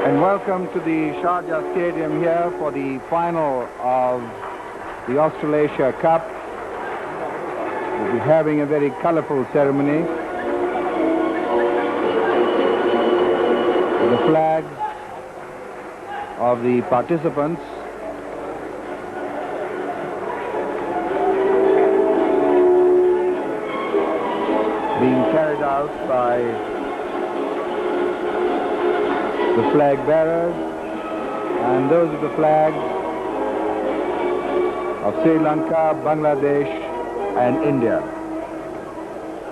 And welcome to the Sharjah Stadium here for the final of the AustralAsia Cup. We'll be having a very colorful ceremony with the flags of the participants being carried out by the flag bearers, and those are the flags of Sri Lanka, Bangladesh and India.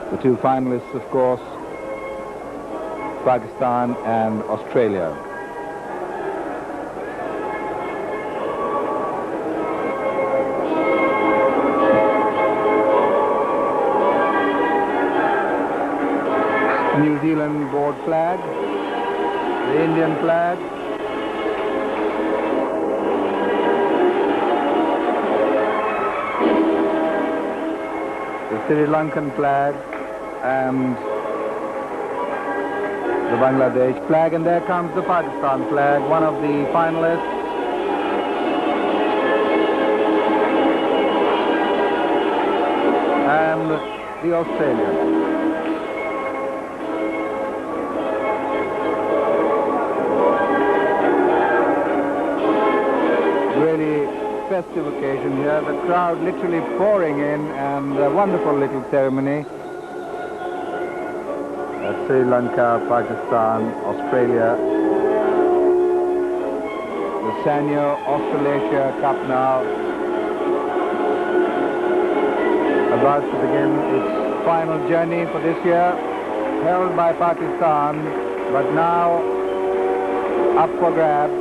The two finalists, of course, Pakistan and Australia. New Zealand board flag, the Indian flag, the Sri Lankan flag, and the Bangladesh flag, and there comes the Pakistan flag, one of the finalists. And the Australian. Really festive occasion here, the crowd literally pouring in, and a wonderful little ceremony. Sri Lanka, Pakistan, Australia. The Senior AustralAsia Cup now about to begin its final journey for this year, held by Pakistan, but now up for grabs.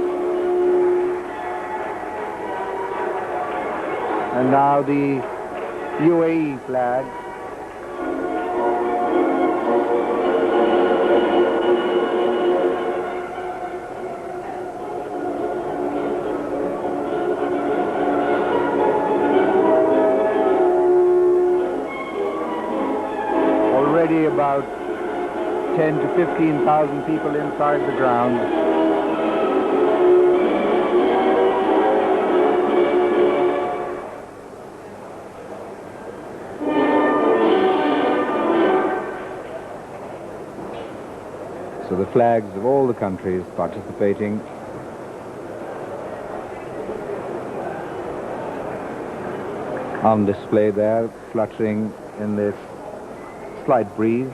And now the UAE flag. Already about 10 to 15,000 people inside the ground. So the flags of all the countries participating on display there, fluttering in this slight breeze.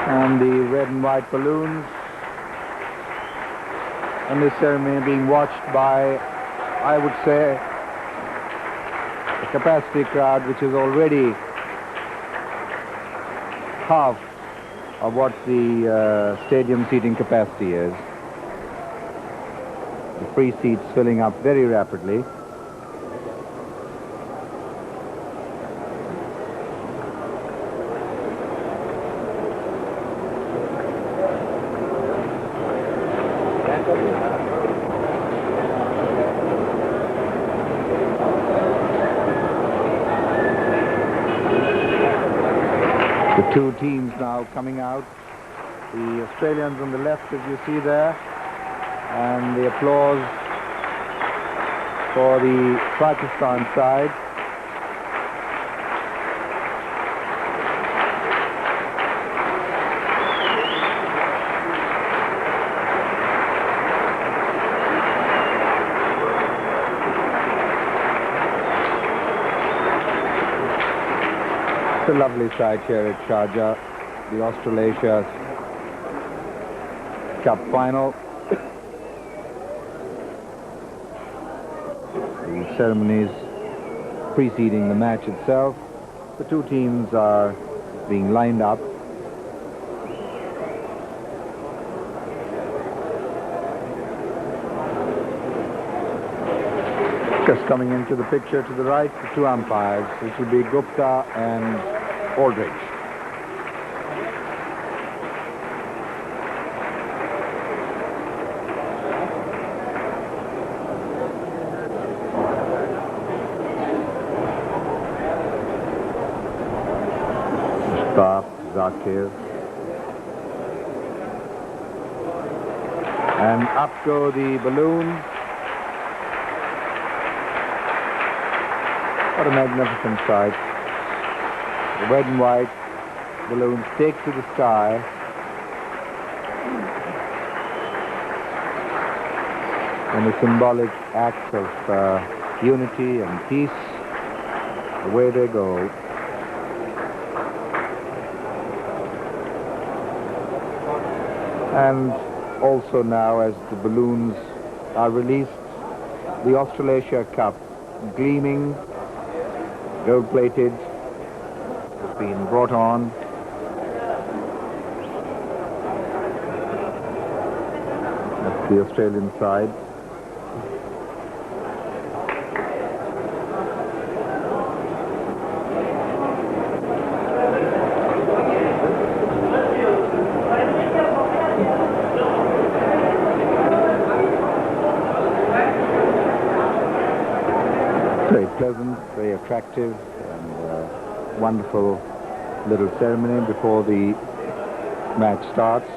And the red and white balloons, and this ceremony being watched by, I would say, a capacity crowd which is already half of what the stadium seating capacity is. The free seats filling up very rapidly. The two teams now coming out. The Australians on the left, as you see there, and the applause for the Pakistan side. It's a lovely sight here at Sharjah, the AustralAsia Cup final. The ceremonies preceding the match itself. The two teams are being lined up. Just coming into the picture to the right, the two umpires, which will be Gupta and Aldridge. Zakir. And up go the balloons. What a magnificent sight. The red and white balloons take to the sky. And a symbolic act of unity and peace. Away they go. And also now, as the balloons are released, the AustralAsia Cup, gleaming, gold-plated, has been brought on. That's the Australian side. Very pleasant, very attractive, and wonderful little ceremony before the match starts.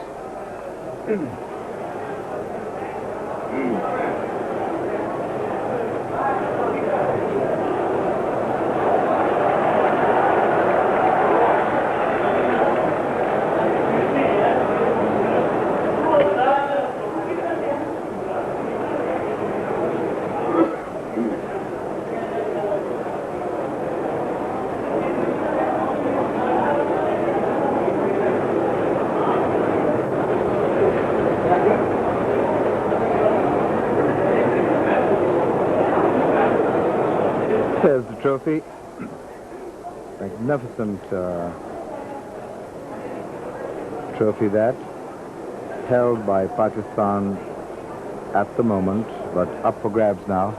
There's the trophy. Magnificent trophy that, held by Pakistan at the moment, but up for grabs now.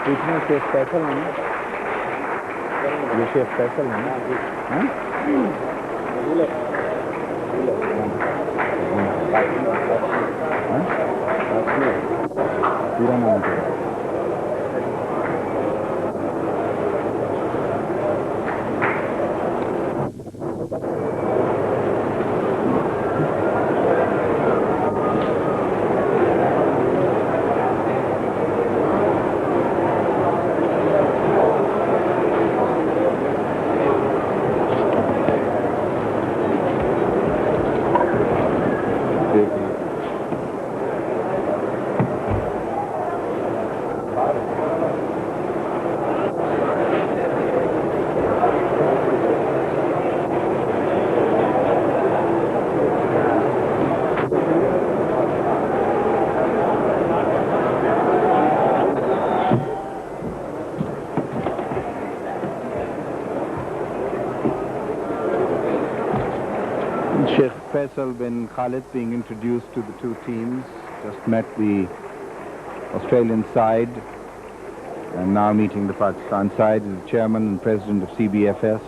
इसमें chef Faisal है ना, ये chef Faisal है ना, हाँ? पूरा नाम है। Sheikh Faisal bin Khalid being introduced to the two teams. Just met the Australian side and now meeting the Pakistan side is the chairman and president of CBFS.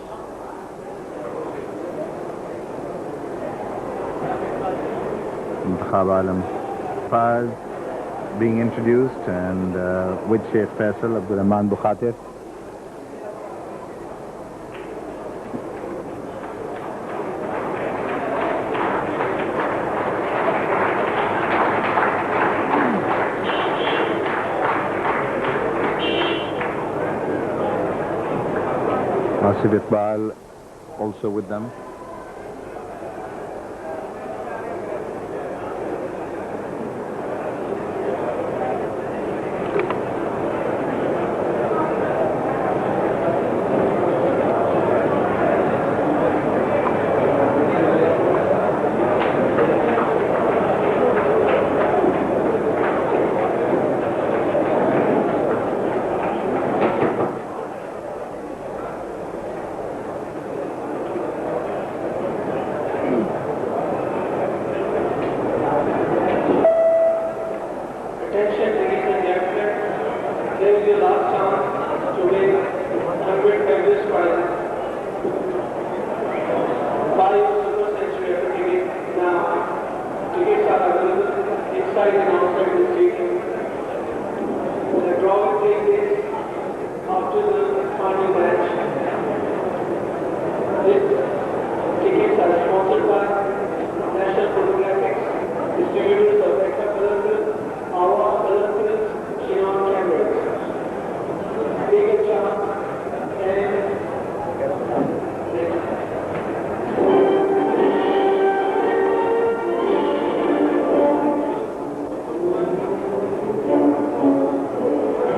Intikhab Alam Faz being introduced and with Sheikh Faisal, Abdul Rahman Bukhatir. Asif Iqbal also with them.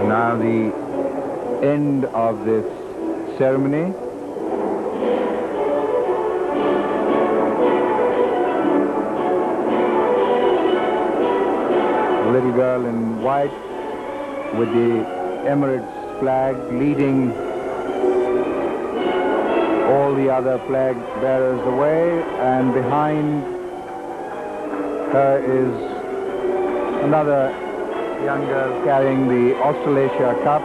Now the end of this ceremony. The little girl in white with the Emirates flag leading all the other flag bearers away, and behind her is another young girl carrying the AustralAsia Cup.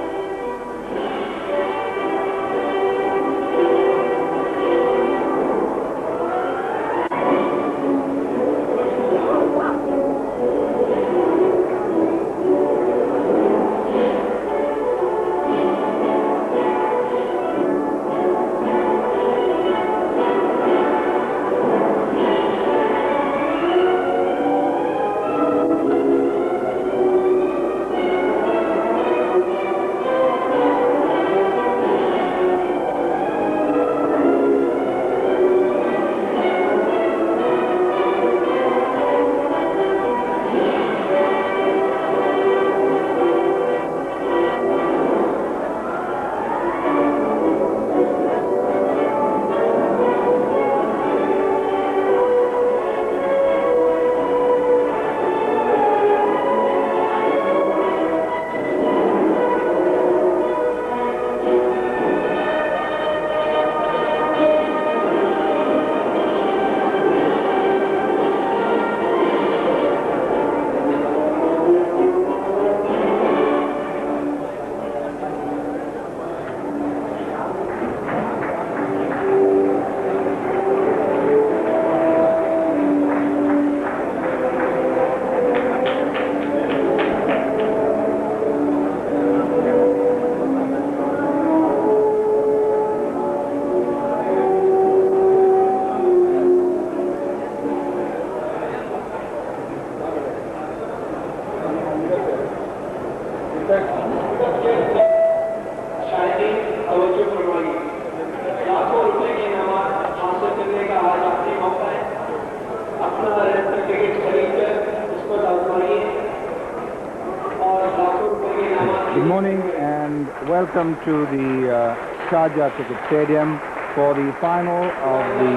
Good morning and welcome to the Sharjah Cricket Stadium for the final of the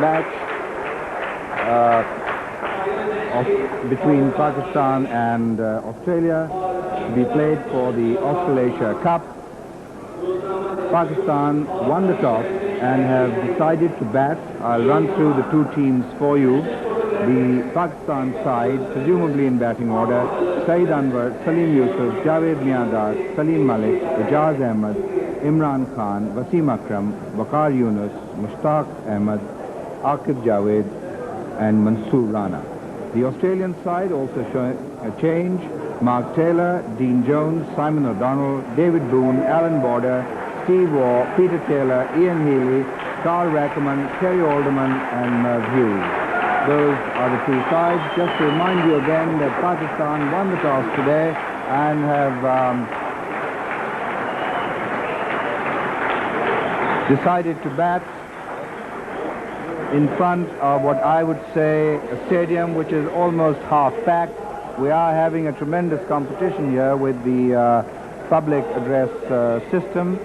match between Pakistan and Australia to be played for the AustralAsia Cup. Pakistan won the toss and have decided to bat. I'll run through the two teams for you. The Pakistan side, presumably in batting order: Saeed Anwar, Salim Yusuf, Javed Miandar, Salim Malik, Ijaz Ahmed, Imran Khan, Wasim Akram, Waqar Yunus, Mushtaq Ahmed, Aqib Javed and Mansoor Rana. The Australian side also showing a change: Mark Taylor, Dean Jones, Simon O'Donnell, David Boone, Alan Border, Steve Waugh, Peter Taylor, Ian Healy, Carl Rackerman, Terry Alderman and Merv Hughes. Those are the two sides. Just to remind you again that Pakistan won the toss today and have decided to bat in front of what I would say a stadium which is almost half packed. We are having a tremendous competition here with the public address system.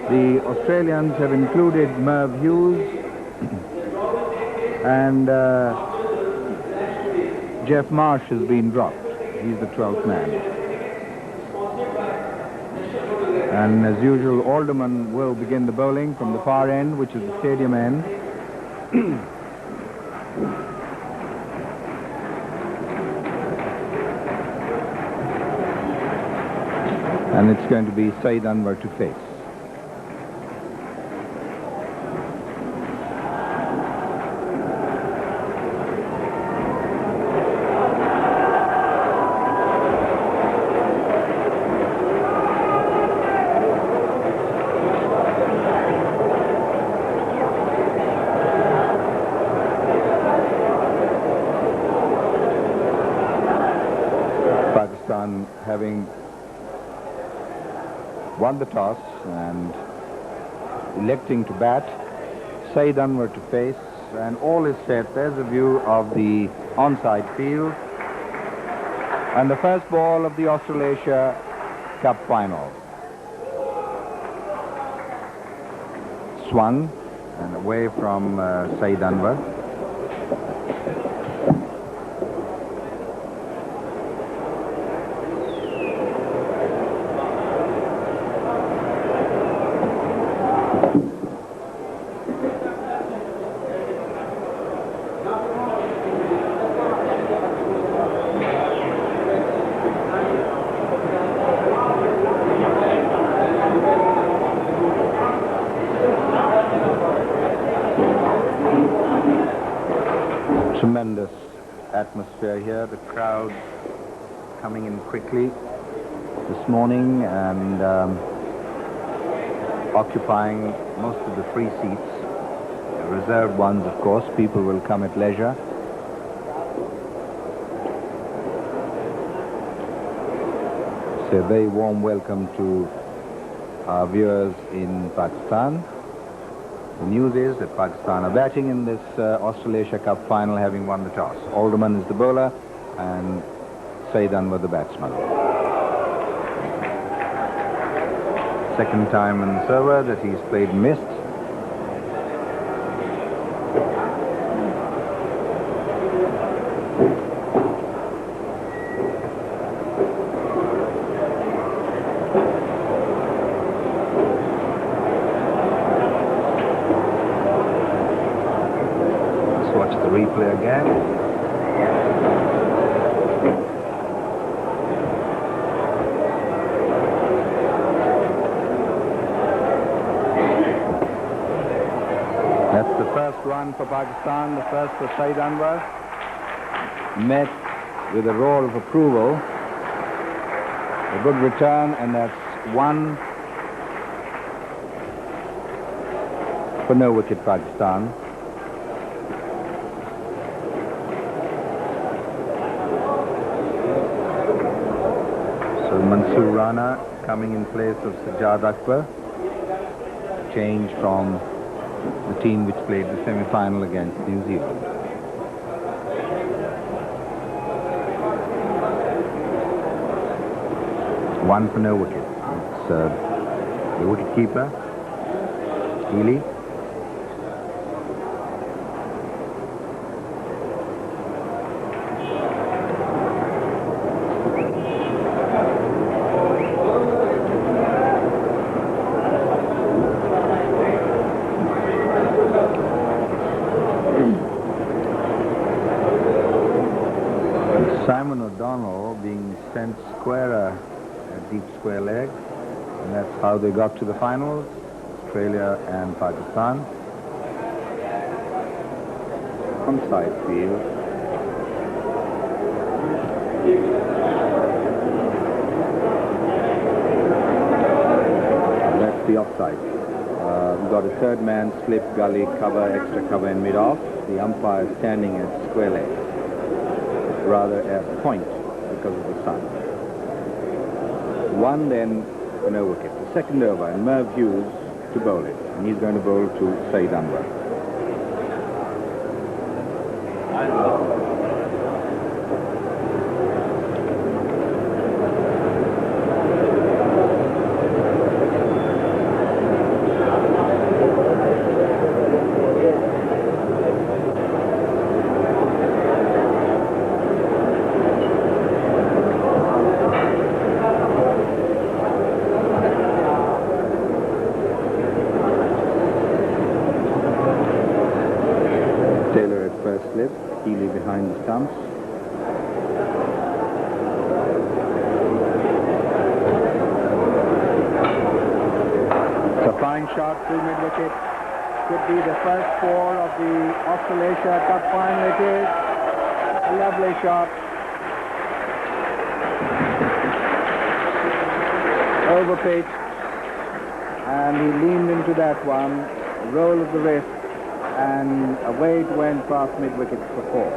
The Australians have included Merv Hughes and Jeff Marsh has been dropped. He's the 12th man. And as usual, Alderman will begin the bowling from the far end, which is the stadium end. And it's going to be Saeed Anwar to face. Pakistan having won the toss and electing to bat, Saeed Anwar to face, and all is set. There's a view of the onside field and the first ball of the AustralAsia Cup final. Swung and away from Saeed Anwar. Tremendous atmosphere here, the crowd coming in quickly this morning and occupying most of the free seats. The reserved ones, of course, people will come at leisure. So a very warm welcome to our viewers in Pakistan. The news is that Pakistan are batting in this AustralAsia Cup final, having won the toss. Alderman is the bowler and Saeed Anwar the batsman. Second time in the server that he's played missed. Replay again. That's the first run for Pakistan, the first for Saeed Anwar. Met with a roar of approval. A good return, and that's one for no wicket Pakistan. Mansoor Rana coming in place of Sajjad Akbar, change from the team which played the semi-final against New Zealand. One for no wicket. It's the wicket keeper, Healy. Sent squarer, a deep square leg, and that's how they got to the finals, Australia and Pakistan. Onside field. That's the offside. We've got a third man, slip, gully, cover, extra cover and mid-off. The umpire standing at square leg, rather at point, because of the sun. One then for no wicket. The second over, and Merv Hughes to bowl it. And he's going to bowl to Saeed Anwar. Slip, Healy behind the stumps. It's a fine shot through mid-wicket. Could be the first four of the AustralAsia Cup final. It is a lovely shot. Over pitch. And he leaned into that one. Roll of the wrist. And away it went past mid-wicket for 4.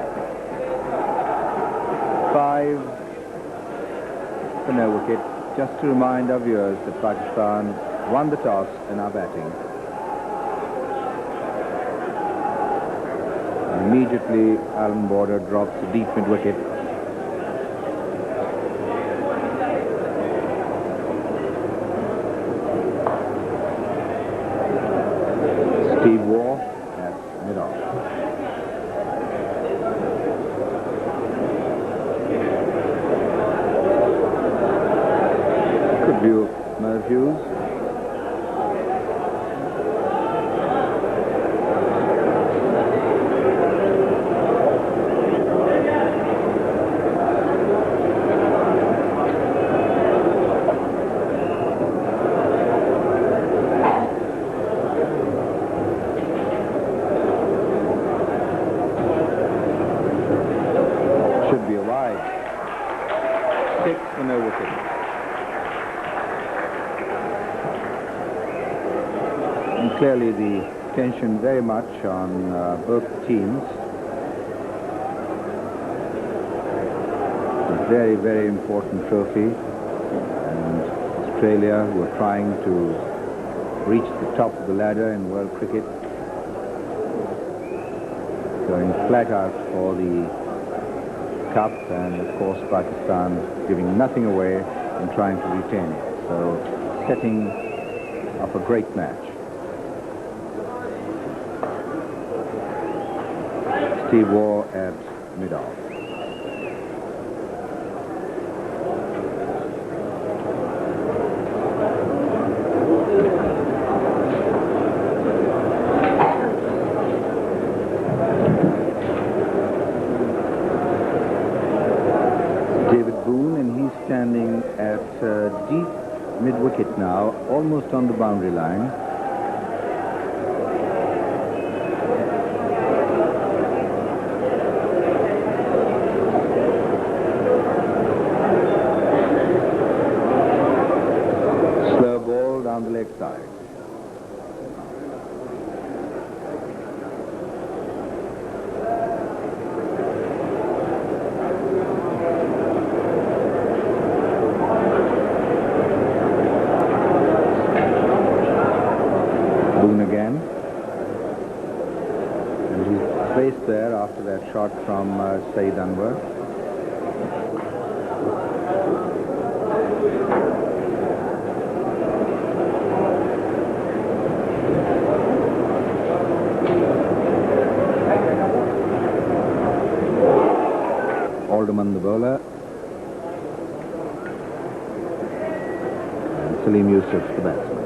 5 for no wicket. Just to remind our viewers that Pakistan won the toss and are batting. And immediately Alan Border drops a deep mid-wicket. Steve Waugh. Mid-off. Good view of Merv Hughes. No wicket. And clearly the tension very much on both teams. A very, very important trophy. And Australia, who are trying to reach the top of the ladder in world cricket, going flat out for the Cup, and of course Pakistan giving nothing away and trying to retain it. So setting up a great match. Steve Waugh at mid-off. Standing at deep mid-wicket now, almost on the boundary line. Slow ball down the leg side. There after that shot from Saeed Anwar. Alderman the bowler. And Salim Yusuf the batsman.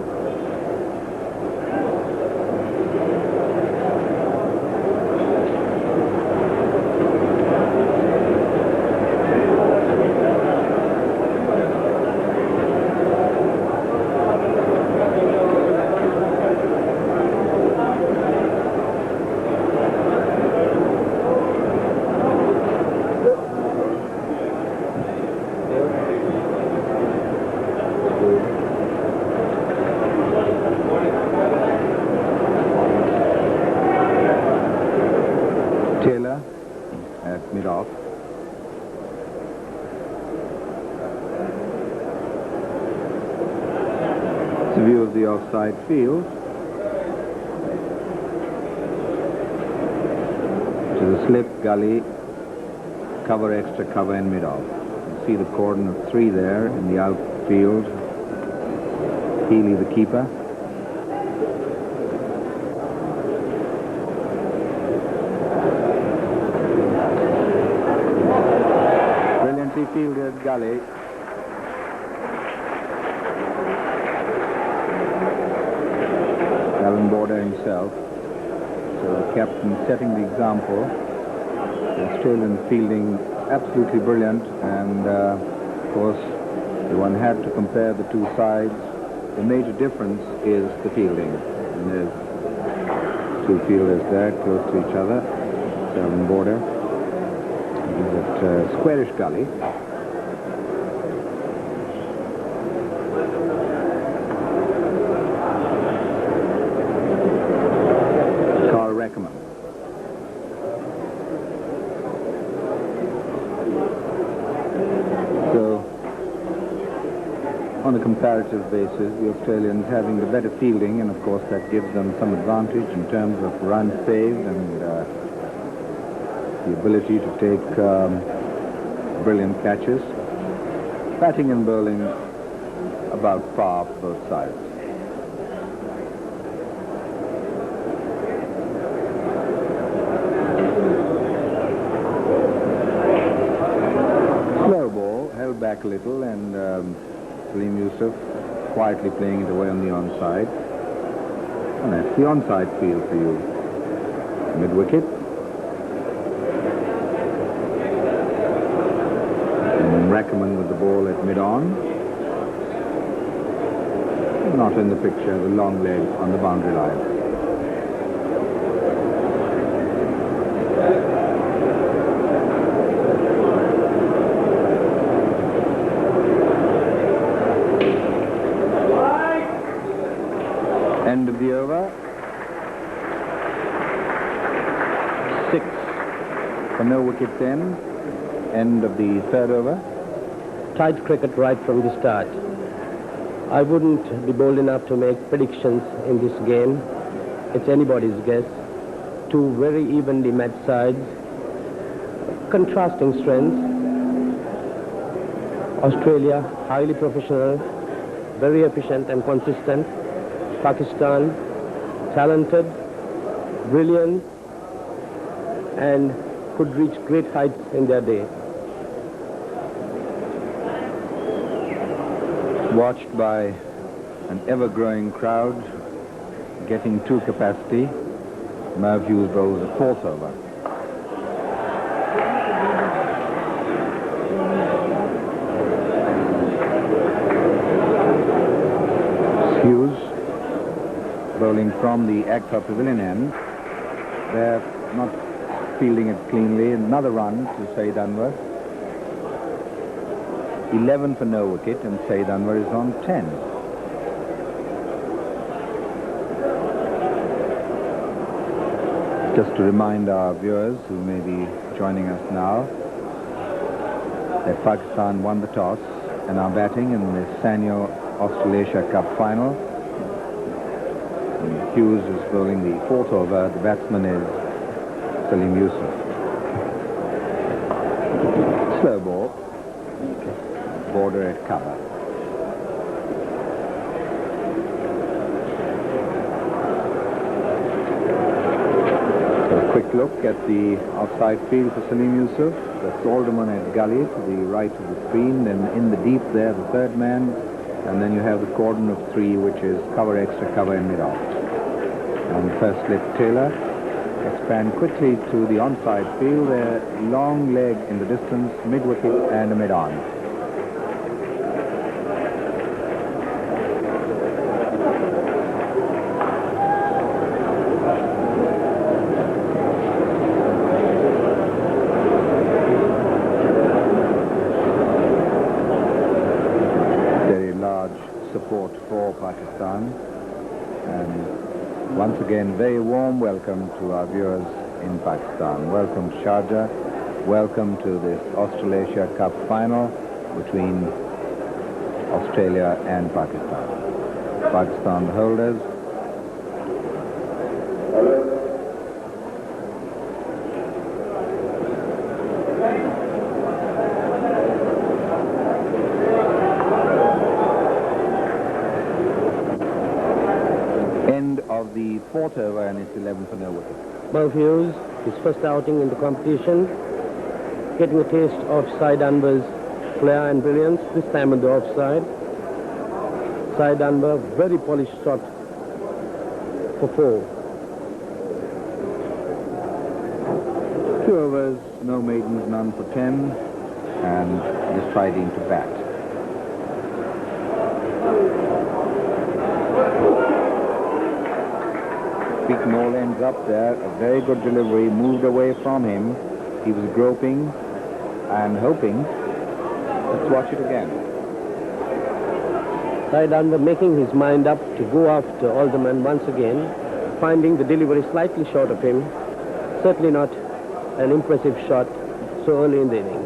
Mid-off. It's a view of the offside field. Slip, gully, cover, extra cover and mid-off. You see the cordon of 3 there in the outfield. Healy the keeper. Brilliantly fielded gully. Alan Border himself. So the captain setting the example. The Australian fielding absolutely brilliant, and of course one had to compare the two sides. The major difference is the fielding. And there's 2 fielders there close to each other. Alan Border. He's at squarish gully. On a comparative basis, the Australians having the better fielding, and of course that gives them some advantage in terms of runs saved and the ability to take brilliant catches. Batting and bowling about par for both sides. Slow ball, held back a little, and Salim Yusuf quietly playing it away on the onside. And that's the onside field for you. Mid-wicket. And Rackerman with the ball at mid-on. Not in the picture, the long leg on the boundary line. End of the over. 6 for no wickets end. End of the 3rd over. Tight cricket right from the start. I wouldn't be bold enough to make predictions in this game. It's anybody's guess. 2 very evenly matched sides. Contrasting strengths. Australia, highly professional, very efficient and consistent. Pakistan, talented, brilliant, and could reach great heights in their day. Watched by an ever-growing crowd, getting to capacity. Merv Hughes bowls a 4th over. Hughes bowling from the Agfa Pavilion end. They're not fielding it cleanly. Another run to Saeed Anwar. 11 for no wicket, and Saeed Anwar is on 10. Just to remind our viewers who may be joining us now that Pakistan won the toss and are batting in the Final of Austral-Asia Cup final. And Hughes is bowling the 4th over. The batsman is Salim Yusuf. Slow ball. Border at cover. So a quick look at the outside field for Salim Yusuf. That's Alderman at gully to the right of the screen. Then in the deep there, the 3rd man. And then you have the cordon of 3, which is cover, extra cover, and mid-off. And first slip Taylor. Expand quickly to the onside field. There, long leg in the distance, mid-wicket and a mid-on. Support for Pakistan, and once again very warm welcome to our viewers in Pakistan. Welcome to Sharjah, welcome to this AustralAsia Cup final between Australia and Pakistan. Pakistan the holders. over and it's 11 for no wicket. Both Hughes, his first outing in the competition, getting a taste of Saeed Anwar's flair and brilliance, this time on the offside. Saeed Anwar, very polished shot for 4. 2 overs, no maidens, none for 10, and deciding to bat. Big Noel ends up there, a very good delivery, moved away from him. He was groping and hoping. Let's watch it again. Saeed Anwar making his mind up to go after Alderman once again, finding the delivery slightly short of him. Certainly not an impressive shot so early in the innings.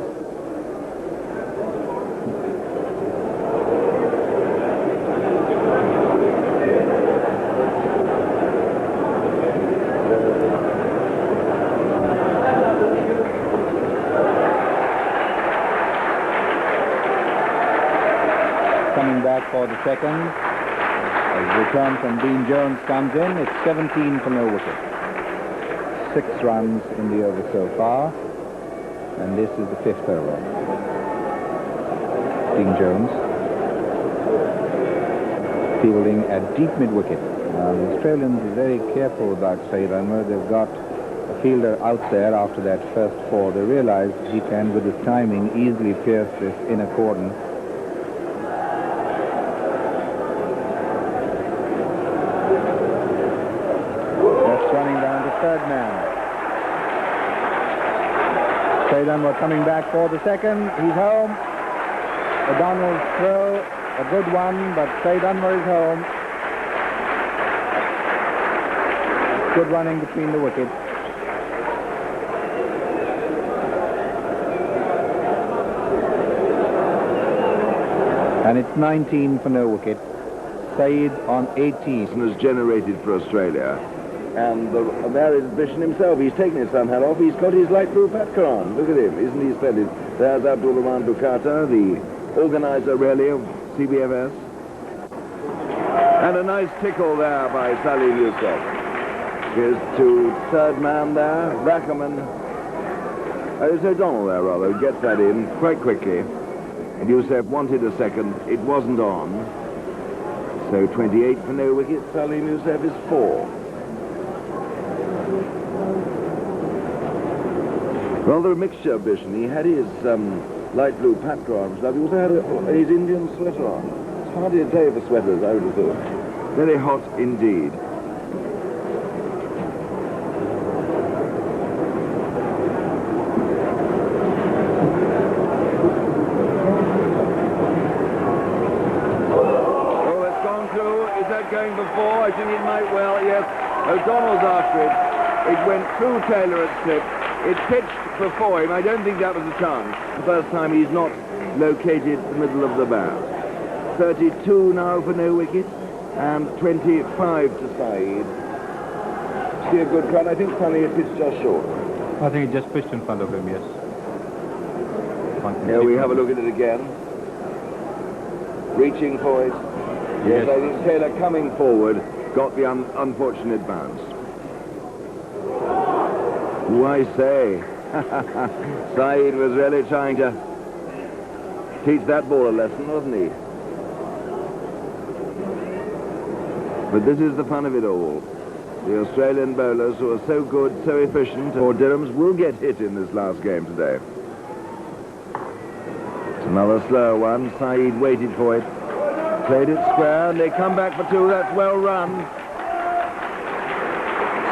Coming back for the second. As return from Dean Jones comes in, it's 17 for no wicket. 6 runs in the over so far, and this is the 5th over. Dean Jones fielding at deep mid-wicket. The Australians are very careful about Saeed Anwar. They've got a fielder out there after that first 4. They realize he can, with his timing, easily pierce this inner cordon. Third man. Saeed Anwar coming back for the second. He's home. O'Donnell's throw, a good one, but Saeed Anwar is home. Good running between the wickets. And it's 19 for no wicket. Saeed on 18. Has generated for Australia. And there is Bishan himself. He's taken his sun hat off. He's got his light blue patka on. Look at him. Isn't he splendid? There's Abdul Rahman Bukata, the organizer, really, of CBFS. And a nice tickle there by Salim Youssef. Goes to third man there, Rackerman. It's O'Donnell there, rather, who gets that in quite quickly. And Youssef wanted a second. It wasn't on. So 28 for no wicket. Salim Youssef is 4. Rather a mixture of Bishan. He had his light blue patka on, but he also had his Indian sweater on. It's hardly a day for sweaters, I would have thought. Very hot indeed. Oh, it's gone through. Is that going before? I think it might well, yes. O'Donnell's after it. It went through Taylor at slip. It pitched before him. I don't think that was a chance. The first time he's not located the middle of the bat. 32 now for no wicket, and 25 to Saeed. See a good run. I think finally it pitched just short. I think it just pitched in front of him, yes. Here we have a look at it again. Reaching for it. Yes, I think Taylor coming forward got the unfortunate bounce. Who I say, Saeed was really trying to teach that ball a lesson, wasn't he? But this is the fun of it all. The Australian bowlers who are so good, so efficient, or Dirhams will get hit in this last game today. It's another slow one. Saeed waited for it. Played it square, and they come back for 2. That's well run.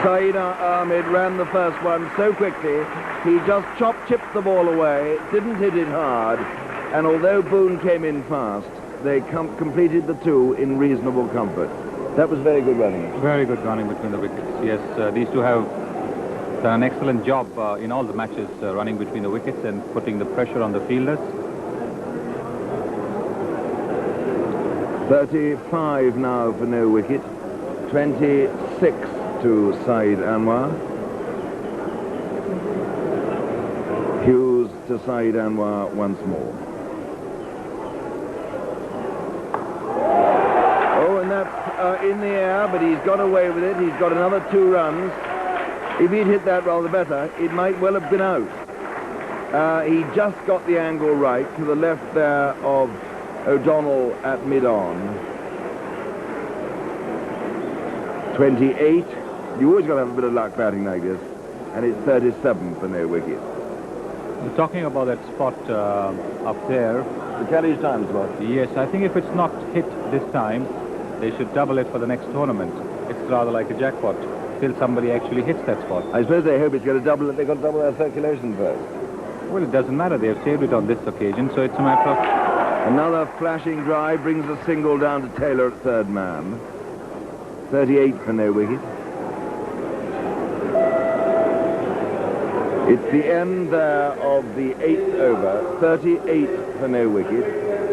Saeed Ahmed ran the first one so quickly, he just chipped the ball away, didn't hit it hard, and although Boone came in fast, they completed the 2 in reasonable comfort. That was very good running. Very good running between the wickets. Yes, these two have done an excellent job in all the matches, running between the wickets and putting the pressure on the fielders. 35 now for no wicket, 26 to Saeed Anwar. Hughes to Saeed Anwar once more. Oh, and that in the air, but he's got away with it. He's got another 2 runs. If he'd hit that rather better, it might well have been out. He just got the angle right to the left there of O'Donnell at mid-on. 28. You always got to have a bit of luck batting like this. And it's 37 for no wicket. You're talking about that spot up there. The Kelly's time spot. Yes, I think if it's not hit this time, they should double it for the next tournament. It's rather like a jackpot, till somebody actually hits that spot. I suppose they hope it's going to double it. They've got to double their circulation first. Well, it doesn't matter. They have saved it on this occasion, so it's a matter of... Another flashing drive brings a single down to Taylor at third man. 38 for no wicket. It's the end there of the 8th over. 38 for no wicket.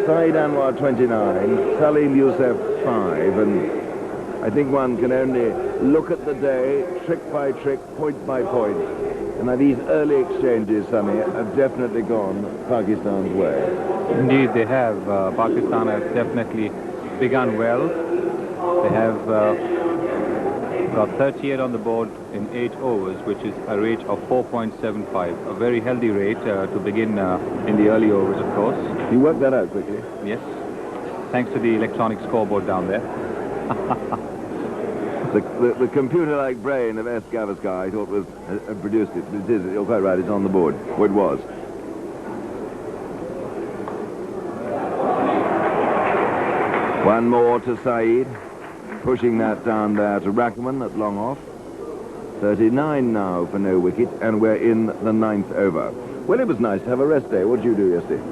Saeed Anwar 29, Salim Youssef 5, and I think one can only look at the day, trick by trick, point by point. And now these early exchanges, Sonny, have definitely gone Pakistan's way. Indeed, they have. Pakistan has definitely begun well. They have got 38 on the board in 8 overs, which is a rate of 4.75. A very healthy rate to begin in the early overs, of course. You worked that out quickly. Yes, thanks to the electronic scoreboard down there. The computer-like brain of S. Gavaskar, I thought, was produced it. But it is, you're quite right, it's on the board. Well, it was. One more to Saeed, pushing that down there to Rackman at long off. 39 now for no wicket, and we're in the 9th over. Well, it was nice to have a rest day. What did you do yesterday?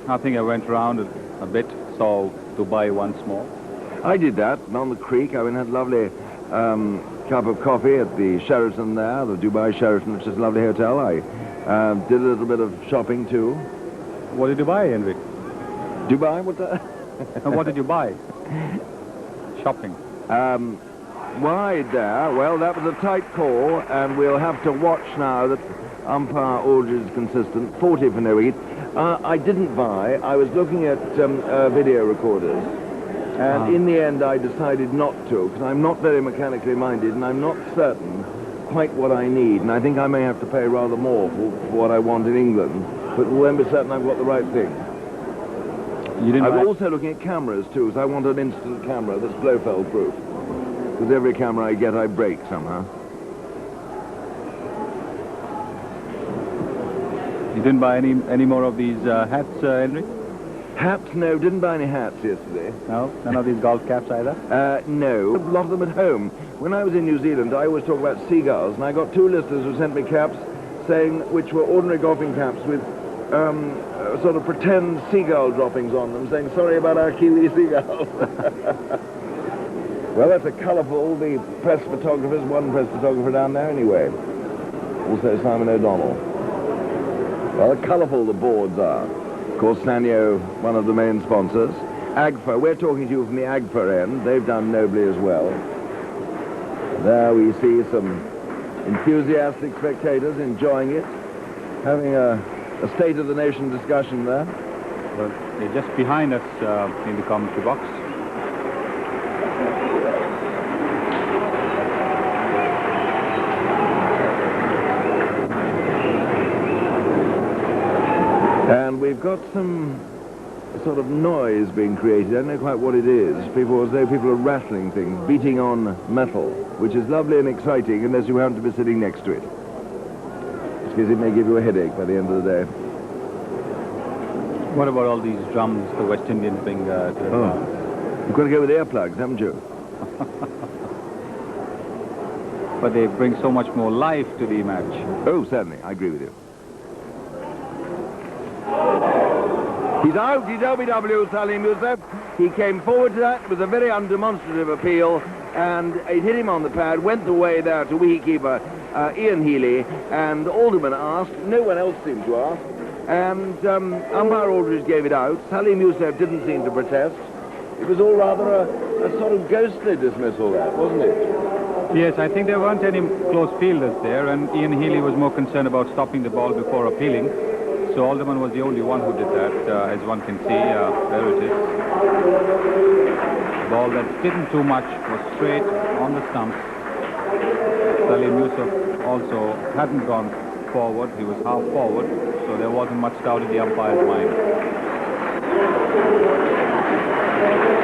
I think I went around a bit, saw Dubai once more. I did that, on the creek. I went and had a lovely cup of coffee at the Sheraton there, the Dubai Sheraton, which is a lovely hotel. I did a little bit of shopping, too. What did you buy, Henry? Dubai? What did you buy? Shopping. Wide there. Well, that was a tight call, and we'll have to watch now that umpire Aldridge is consistent. 40 for no wicket. I didn't buy. I was looking at video recorders, and in the end I decided not to, because I'm not very mechanically minded, and I'm not certain quite what I need, and I think I may have to pay rather more for what I want in England, but when be certain I've got the right thing. I'm also looking at cameras too, because I want an instant camera that's Blofeld proof, because every camera I get I break somehow. You didn't buy any more of these hats, Henry? Hats? No, didn't buy any hats yesterday. No? None of these golf caps either? No. A lot of them at home. When I was in New Zealand, I always talk about seagulls, and I got 2 listeners who sent me caps saying which were ordinary golfing caps with sort of pretend seagull droppings on them, saying, sorry about our Kiwi seagulls. Well, that's a colourful, the press photographers, one press photographer down there anyway. Also Simon O'Donnell. Well, colourful the boards are. Of course, Sanyo, one of the main sponsors. Agfa, we're talking to you from the Agfa end. They've done nobly as well. There we see some enthusiastic spectators enjoying it, having a state of the nation discussion there. Well, they're just behind us in the commentary box. And we've got some sort of noise being created. I don't know quite what it is. People, as though people are rattling things, beating on metal, which is lovely and exciting unless you happen to be sitting next to it. Because it may give you a headache by the end of the day. What about all these drums the West Indians bring to the You've got to go with earplugs, haven't you? But they bring so much more life to the match. Oh, certainly. I agree with you. He's out. He's LBW, Salim Youssef. He came forward to that with a very undemonstrative appeal, and it hit him on the pad, went away there to wicketkeeper Ian Healy, and Alderman asked. No one else seemed to ask. And umpire Aldridge gave it out. Salim Youssef didn't seem to protest. It was all rather a sort of ghostly dismissal there, wasn't it? Yes, I think there weren't any close fielders there, and Ian Healy was more concerned about stopping the ball before appealing. So Alderman was the only one who did that, as one can see. There it is. The ball that didn't too much was straight on the stumps. Salim Yusuf also hadn't gone forward. He was half forward, so there wasn't much doubt in the umpire's mind.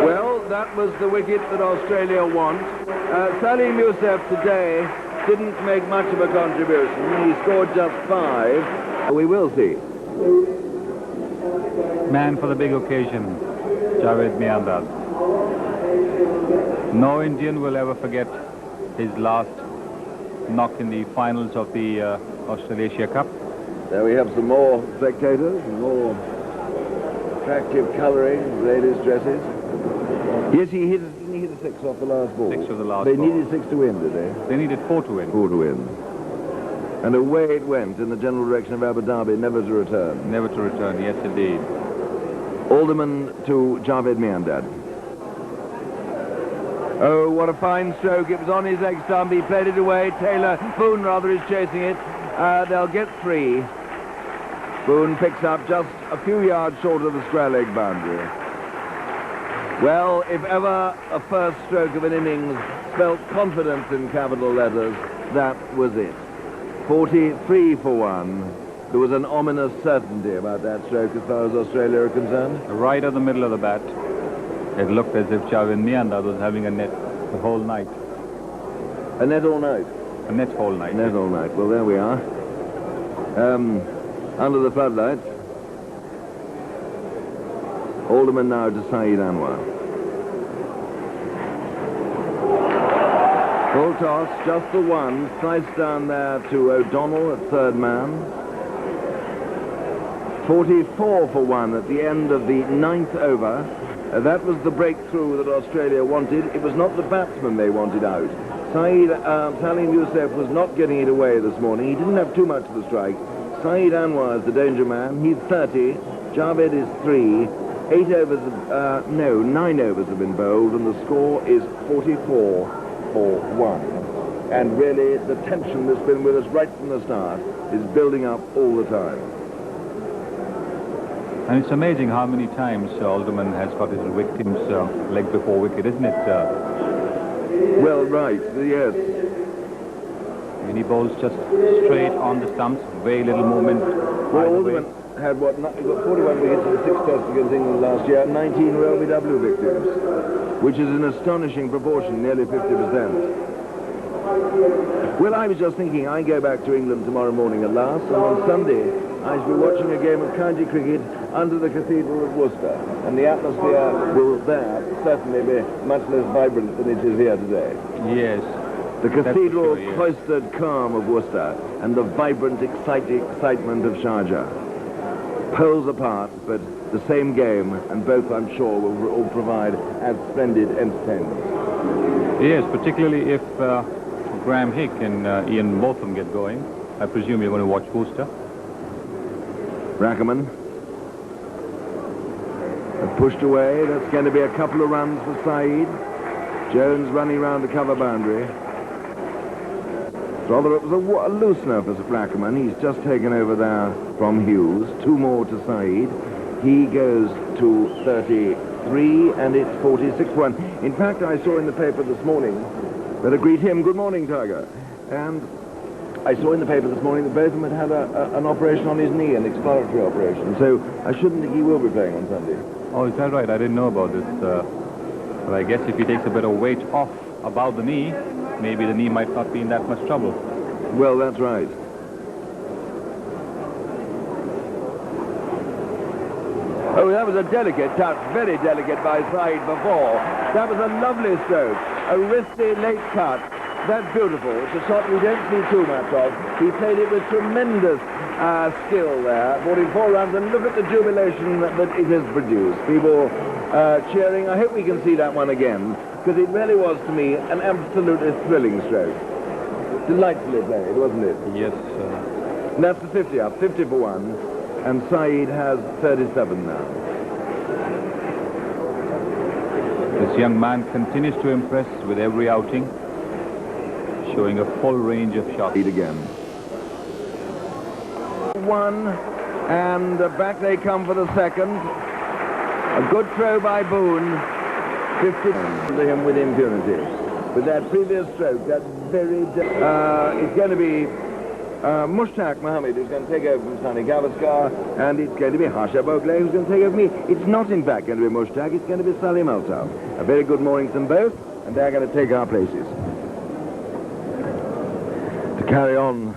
Well, that was the wicket that Australia want. Salim Yusuf today didn't make much of a contribution. He scored just 5. We will see. Man for the big occasion, Javed Miandad. No Indian will ever forget his last knock in the finals of the AustralAsia Cup. There we have some more spectators, more attractive colouring, ladies' dresses. Yes, he hit a 6 off the last ball. 6 of the last They ball. needed 6 to win, did they? They needed 4 to win. 4 to win. And away it went in the general direction of Abu Dhabi, never to return. Never to return, yes indeed. Alderman to Javed Miandad. Oh, what a fine stroke. It was on his leg stump. He played it away. Boone rather, is chasing it. They'll get 3. Boone picks up just a few yards short of the square leg boundary. Well, if ever a first stroke of an innings spelt confidence in capital letters, that was it. 43 for 1. There was an ominous certainty about that stroke as far as Australia are concerned. Right at the middle of the bat. It looked as if Javed Miandad was having a net the whole night. A net all night. A net whole night. Net all night. Well, there we are. Under the floodlights. Alderman now to Saeed Anwar. Full toss, just the 1. Sliced down there to O'Donnell at third man. 44 for 1 at the end of the 9th over. That was the breakthrough that Australia wanted. It was not the batsman they wanted out. Salim Yusuf was not getting it away this morning. He didn't have too much of the strike. Saeed Anwar is the danger man. He's 30. Javed is 3. 9 overs have been bowled, and the score is 44 for 1. And really, the tension that's been with us right from the start is building up all the time. And it's amazing how many times Alderman has got his victims leg before wicket, isn't it? Well, right, yes. And he bowls just straight on the stumps, very little movement. Well, Alderman had what, he got 41 wickets in the 6 tests against England last year, 19 were LBW victims, which is an astonishing proportion, nearly 50%. Well, I was just thinking, I go back to England tomorrow morning at last, and on Sunday I shall be watching a game of county cricket under the Cathedral of Worcester, and the atmosphere will there certainly be much less vibrant than it is here today. Yes. The cathedral, sure, yes. cloistered calm of Worcester, and the vibrant excitement of Sharjah. Poles apart, but the same game, and both, I'm sure, will all provide as splendid entertainment. Yes, particularly if Graham Hick and Ian Botham get going. I presume you're going to watch Worcester. Rackerman. Pushed away. That's going to be a couple of runs for Saeed. Jones running round the cover boundary. Rather, it was a loosener for Rackerman. He's just taken over there from Hughes. 2 more to Saeed. He goes to 33, and it's 46-1. In fact, I saw in the paper this morning, better greet him. Good morning, Tiger. And I saw in the paper this morning that Botham had had an operation on his knee, an exploratory operation. So I shouldn't think he will be playing on Sunday. Oh, is that right? I didn't know about this. But I guess if he takes a bit of weight off about the knee, maybe the knee might not be in that much trouble. Well, that's right. Oh, that was a delicate touch, very delicate by Saeed before. That was a lovely stroke, a wristy late cut. That's beautiful. It's a shot we don't see too much of. He played it with tremendous skill there, 44 runs, and look at the jubilation that it has produced. People cheering. I hope we can see that one again, because it really was, to me, an absolutely thrilling stroke. Delightfully played, wasn't it? Yes. And that's the 50 up, 50 for 1, and Saeed has 37 now. This young man continues to impress with every outing, showing a full range of shots. Again. 1 And back they come for the second. A good throw by Boone. 50 to him with impunity. With that previous stroke, that very... it's going to be Mushtaq Mohammed who's going to take over from Sani Gavaskar, and it's going to be Harsha Bogle who's going to take over me. It's not, in fact, going to be Mushtaq, it's going to be Salim Altaf. A very good morning to them both, and they're going to take our places. To carry on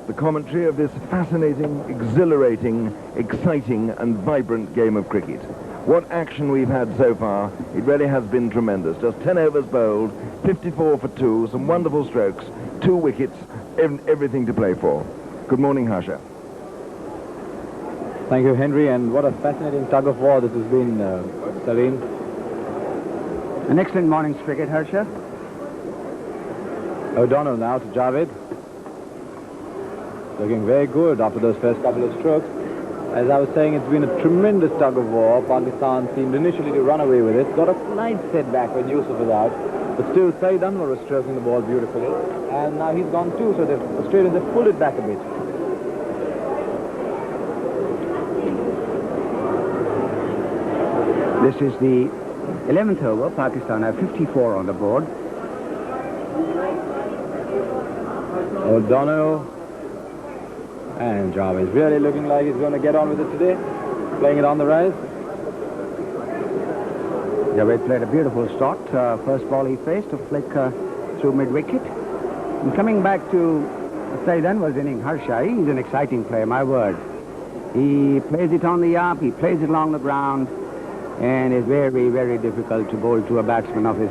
the commentary of this fascinating, exhilarating, exciting, and vibrant game of cricket. What action we've had so far, it really has been tremendous. Just 10 overs bowled, 54 for 2, some wonderful strokes, 2 wickets, everything to play for. Good morning, Harsha. Thank you, Henry, and what a fascinating tug of war this has been, Salim. An excellent morning's cricket, Harsha. O'Donnell now to Javed. Looking very good after those first couple of strokes. As I was saying, it's been a tremendous tug of war. Pakistan seemed initially to run away with it. Got a slight setback when Yusuf was out. But still, Saeed Anwar was stroking the ball beautifully. And now he's gone too, so the Australians have pulled it back a bit. This is the 11th over. Pakistan have 54 on the board. O'Donnell. And Javed really looking like he's going to get on with it today. Playing it on the rise. Javed played a beautiful start. First ball he faced, a flick through mid-wicket. And coming back to Saeed Anwar's inning, Harsha, he's an exciting player, my word. He plays it on the up, he plays it along the ground, and it's very, very difficult to bowl to a batsman of his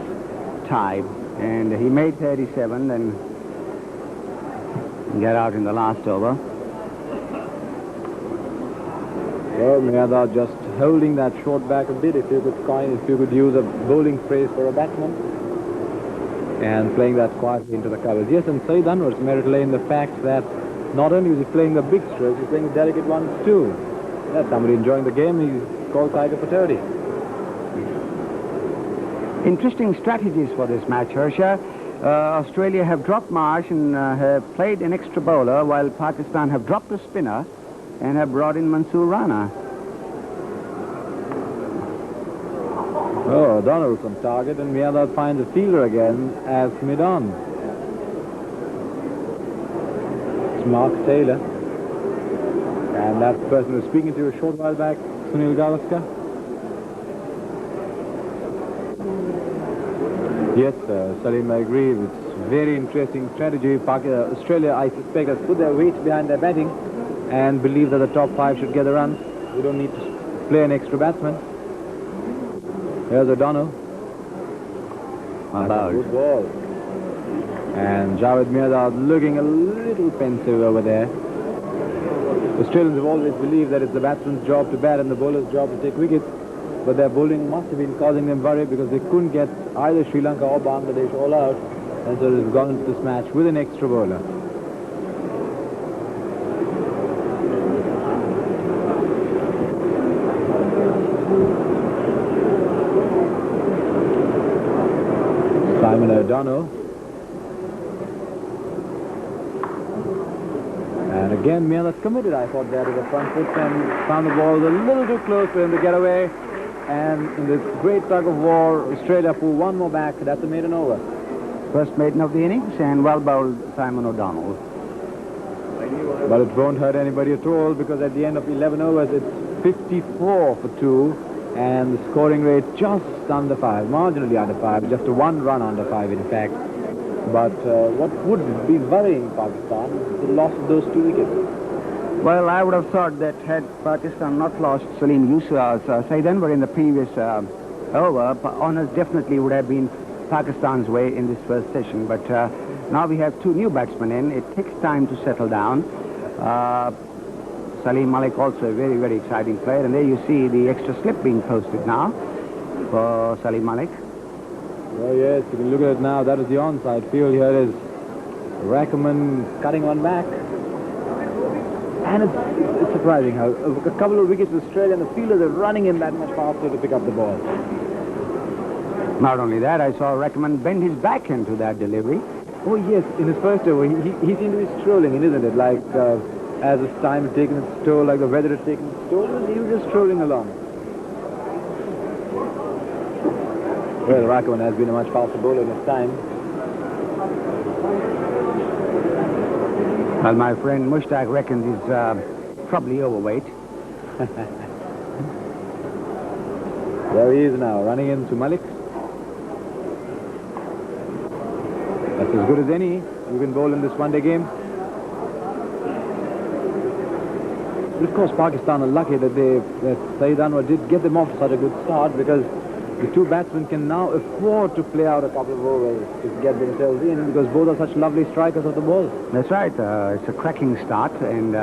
type. And he made 37 and get out in the last over. Well, Miyada just holding that short back a bit, if you could use a bowling phrase for a batsman, and playing that quietly into the covers. Yes, and Saeed Anwar's merit lay in the fact that not only is he playing the big strokes, he's playing the delicate ones too. That's somebody enjoying the game. He's called Tiger for 30. Interesting strategies for this match, Harsha. Australia have dropped Marsh and have played an extra bowler, while Pakistan have dropped a spinner and have brought in Mansoor Rana. Oh, O'Donnell from target, and Miyada finds a fielder again as mid-on. It's Mark Taylor. And that person who was speaking to you a short while back, Sunil Gavaskar. Yes, Salim, I agree. It's very interesting strategy. Australia, I suspect, has put their weight behind their batting and believe that the top 5 should get the runs. We don't need to play an extra batsman. Here's O'Donnell. Good ball. And Javed Mirdad looking a little pensive over there. The Australians have always believed that it's the batsman's job to bat and the bowler's job to take wickets. But their bowling must have been causing them worry because they couldn't get either Sri Lanka or Bangladesh all out. And so they've gone into this match with an extra bowler. Simon O'Donnell. And again, Mia's committed, I thought, there to the front foot and found the ball a little too close for him to get away. And in this great tug of war, Australia pull one more back. That's a maiden over. First maiden of the innings, and well bowled Simon O'Donnell. But it won't hurt anybody at all because at the end of 11 overs, it's 54 for 2. And the scoring rate just under 5, marginally under 5, just a 1 run under 5 in fact. But what would be worrying Pakistan is the loss of those 2 wickets. Well, I would have thought that had Pakistan not lost Salim Yusuf, Saeed Anwar in the previous over, honours definitely would have been Pakistan's way in this first session. But now we have 2 new batsmen in. It takes time to settle down. Salim Malik also a very, very exciting player. And there you see the extra slip being posted now for Salim Malik. Oh yes, you can look at it now. That is the onside field. Here is Rackerman cutting one back. And it's surprising how a couple of wickets for Australia and the fielders are running in that much faster to pick up the ball. Not only that, I saw Rackerman bend his back into that delivery. Oh yes, in his first over, he seemed to be strolling in, isn't it? Like as his time had taken its toll, like the weather had taken its toll, he was just strolling along. Well, Rakaman has been a much faster bowler in his time. Well, my friend Mushtaq reckons he's probably overweight. There he is now, running into Malik. That's as good as any you can bowl in this one-day game. But of course, Pakistan are lucky that Saeed Anwar did get them off to such a good start, because the two batsmen can now afford to play out a couple of overs to get themselves in, because both are such lovely strikers of the ball. That's right. It's a cracking start, and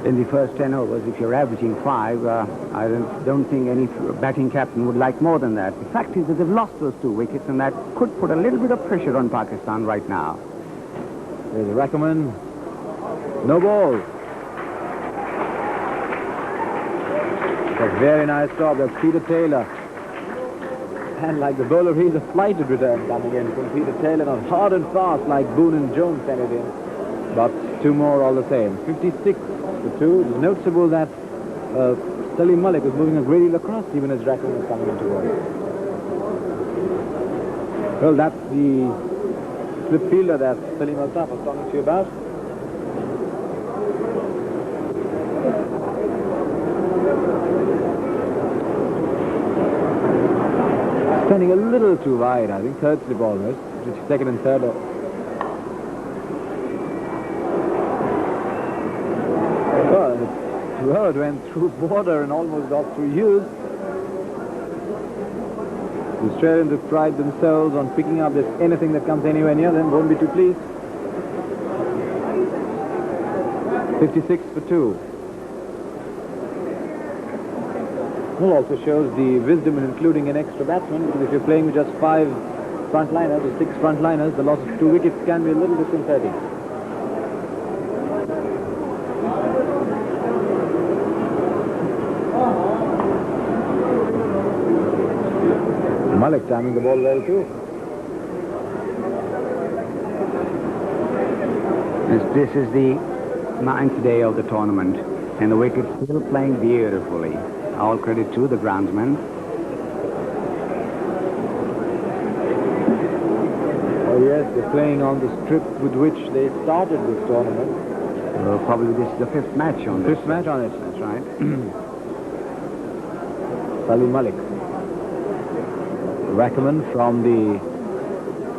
in the first 10 overs, if you're averaging 5, I don't think any batting captain would like more than that. The fact is that they've lost those 2 wickets, and that could put a little bit of pressure on Pakistan right now. There's Rakaman. No ball. A very nice job. That's Peter Taylor. And like the bowler, he's a flighted return coming in from Peter Taylor, not hard and fast like Boone and Jones sent it in. But 2 more all the same. 56 for 2. It was noticeable that Salim Malik was moving a great deal across even as Rakaman was coming into work. Well, that's the slip fielder that Salim Altaf was talking to you about. Standing a little too wide, I think. Third slip almost. Second and third. Well, it went through border and almost got through Hughes. The Australians have pride themselves on picking up this anything that comes anywhere near them. Won't be too pleased. 56 for 2. Well, also shows the wisdom in including an extra batsman, because if you're playing with just 5 frontliners or 6 frontliners, the loss of 2 wickets can be a little disconcerting. Malik timing the ball well too. This is the 9th day of the tournament, and the wickets still playing beautifully. All credit to the groundsman. Oh yes, they're playing on the strip with which they started this tournament. Probably this is the 5th match on this. 5th match on it. That's right. Salim Malik. Rakaman from the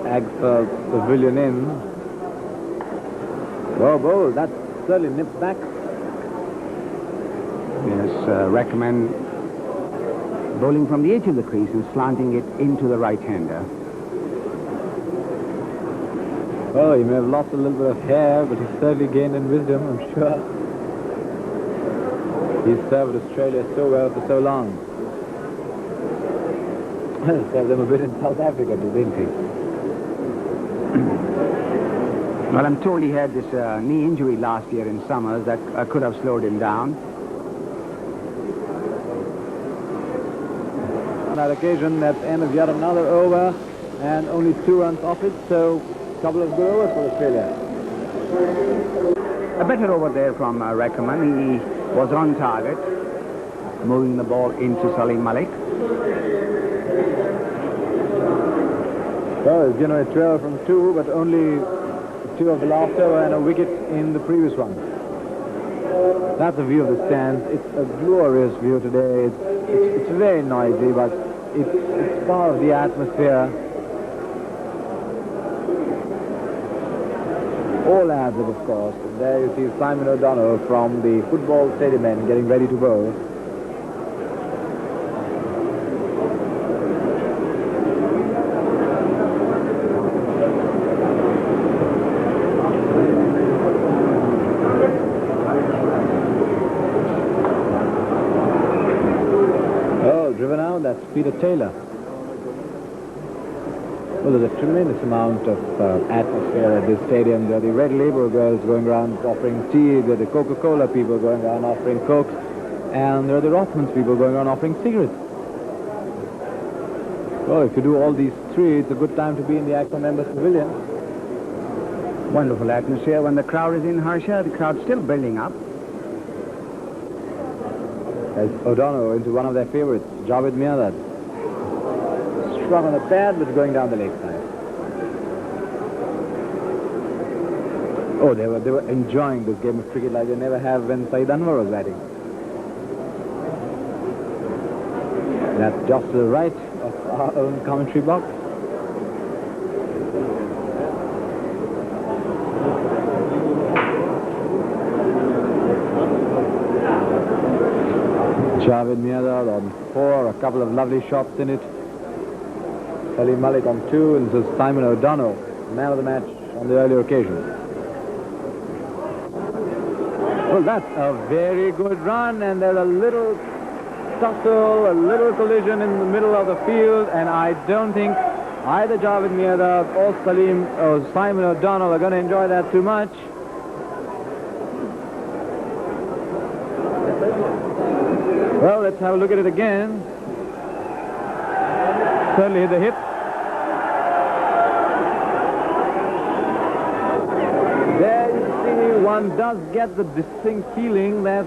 Agfa Pavilion Inn. Well bowled. That's certainly nipped back. Yes, Rakaman bowling from the edge of the crease and slanting it into the right-hander. Oh, he may have lost a little bit of hair, but he's certainly gained in wisdom, I'm sure. He's served Australia so well for so long. Served them a bit in South Africa too, didn't he? Well, I'm told he had this knee injury last year in summers that could have slowed him down. On that occasion, that's the end of yet another over, and only 2 runs off it, so a couple of good overs for Australia. A better over there from Rakaman. He was on target, moving the ball into Salim Malik. So it's generally 12 from 2, but only 2 of the last over and a wicket in the previous one. That's a view of the stands. It's a glorious view today. It's very noisy, but it's part of the atmosphere. All adds it, of course. And there you see Simon O'Donnell from the football stadium end getting ready to bowl. Driven out, that's Peter Taylor. Well, there's a tremendous amount of atmosphere at this stadium. There are the Red Label girls going around offering tea, there are the Coca-Cola people going around offering Cokes, and there are the Rothmans people going around offering cigarettes. Well, if you do all these 3, it's a good time to be in the ACMA Members Pavilion. Wonderful atmosphere. When the crowd is in Sharjah, the crowd's still building up. As O'Donnell into one of their favorites, Javed Mirdad. Strong on the pad, but going down the leg side. Oh, they were enjoying this game of cricket like they never have when Saeed Anwar was batting. That's just to the right of our own commentary box. Javed Mirdad on 4, a couple of lovely shots in it. Salim Malik on 2, and this is Simon O'Donnell, man of the match on the earlier occasion. Well, that's a very good run, and there's a little tussle, a little collision in the middle of the field, and I don't think either Javed Mirdad or Simon O'Donnell are going to enjoy that too much. Well, let's have a look at it again. Certainly hit the hip. There you see, one does get the distinct feeling that,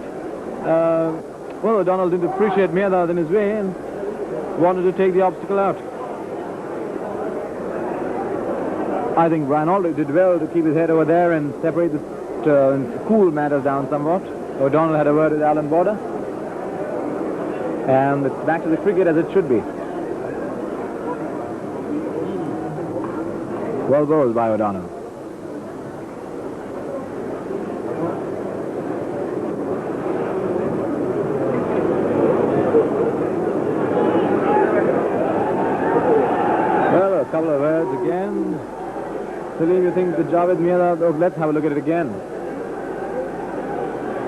well, O'Donnell didn't appreciate Mirdad in his way and wanted to take the obstacle out. I think Brian Alder did well to keep his head over there and separate and cool matters down somewhat. O'Donnell had a word with Alan Border. And it's back to the cricket as it should be. Well bowled by O'Donnell. Well, a couple of words again. Salim, you think the Javed Mirdad? Oh, let's have a look at it again.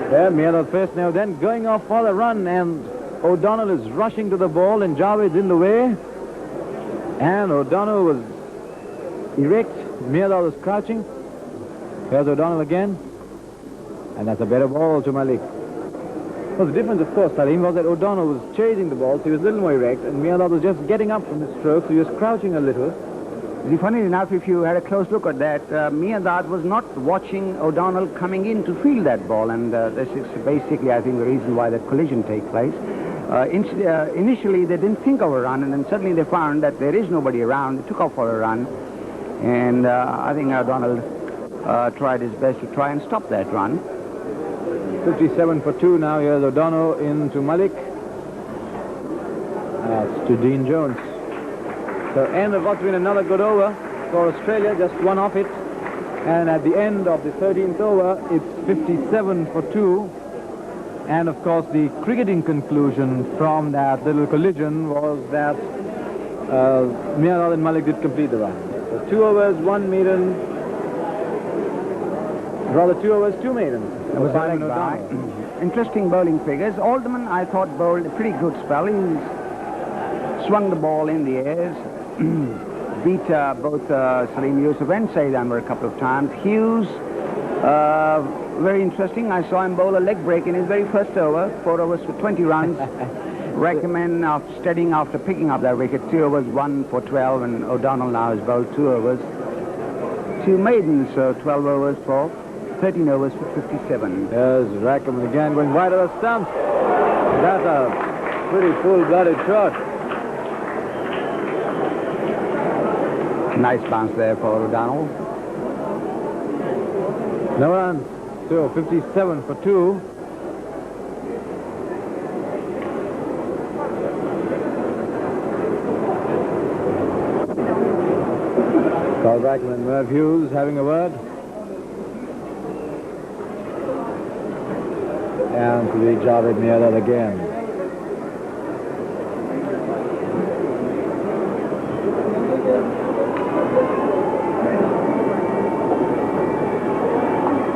There, Mirdad first now, then going off for the run, and O'Donnell is rushing to the ball and Javed's in the way. And O'Donnell was erect, Mirdad was crouching. Here's O'Donnell again. And that's a better ball to Malik. Well, the difference, of course, Salim, was that O'Donnell was chasing the ball, so he was a little more erect, and Mirdad was just getting up from his stroke, so he was crouching a little. Funny enough, if you had a close look at that, Mirdad was not watching O'Donnell coming in to field that ball, and this is basically, I think, the reason why that collision takes place. Initially, they didn't think of a run, and then suddenly they found that there is nobody around. They took off for a run, and I think O'Donnell tried his best to try and stop that run. 57 for 2 now. Here's O'Donnell into Malik. That's to Dean Jones. So end of what's been another good over for Australia, just one off it. And at the end of the 13th over, it's 57 for 2. And of course, the cricketing conclusion from that little collision was that Mirdad and Malik did complete the run. So 2 overs, 1 maiden. Rather, 2 overs, 2 maidens. That was Simon O'Donnell. Interesting bowling figures. Alderman, I thought, bowled a pretty good spell. He swung the ball in the airs, beat both Salim Yusuf and Saeed Anwar a couple of times. Hughes, very interesting. I saw him bowl a leg break in his very first over, 4 overs for 20 runs. Recommend steadying after picking up that wicket. 2 overs, 1 for 12, and O'Donnell now has bowled 2 overs. 2 maidens, so 12 overs for 13 overs for 57. There's Rackham again going wide of the stumps. That's a pretty full-blooded shot. Nice bounce there for O'Donnell. No runs. So 57 for 2. Carl Rackham and Merv Hughes having a word. And to the Javed Mirdad again.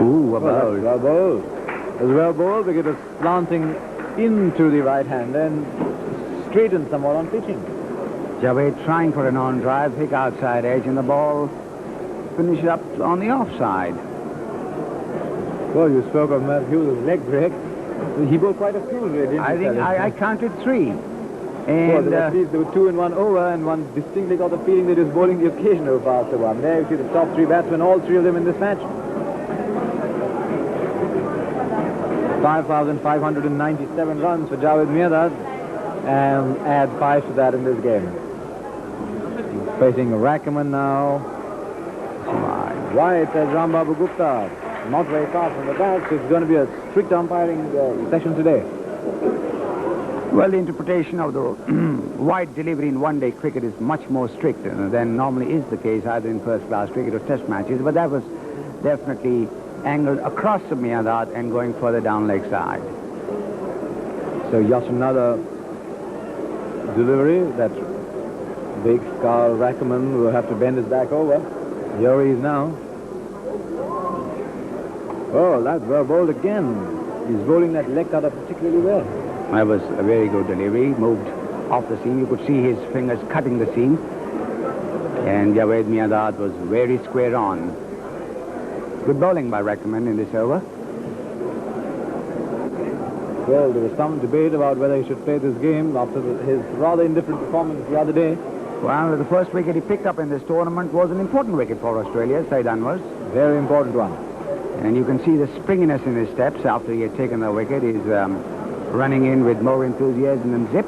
Ooh, well bowled. Well bowled. It was well bowled because it was slanting into the right hand and straightened somewhat on pitching. Javed trying for an on-drive, pick outside edge, and the ball finished up on the offside. Well, you spoke of Merv Hughes' leg break. He bowled quite a cool way, didn't I think I counted 3. And there were 2 in 1 over, and one distinctly got the feeling that he was bowling the occasional faster one. There you see the top 3 batsmen, all 3 of them in this match. 5,597 runs for Javed Mirdad, and add 5 to that in this game. Facing Rackerman now. Right, as Rambabu Gupta. Not very far from the bat, so it's going to be a strict umpiring session today. well, the interpretation of the wide delivery in one-day cricket is much more strict than normally is the case either in first-class cricket or test matches, but that was definitely angled across the Mirdad and going further down leg side. So just another delivery that big Carl Rackerman will have to bend his back over. Here he is now. Oh, that's well bowled again. He's bowling that leg cutter particularly well. That was a very good delivery. Moved off the seam. You could see his fingers cutting the seam. And Javed Mirdad was very square on. Good bowling by Rackerman in this over. Well, there was some debate about whether he should play this game after his rather indifferent performance the other day. Well, the first wicket he picked up in this tournament was an important wicket for Australia, Said Anwar's. Very important one. And you can see the springiness in his steps after he had taken the wicket. He's running in with more enthusiasm than zip.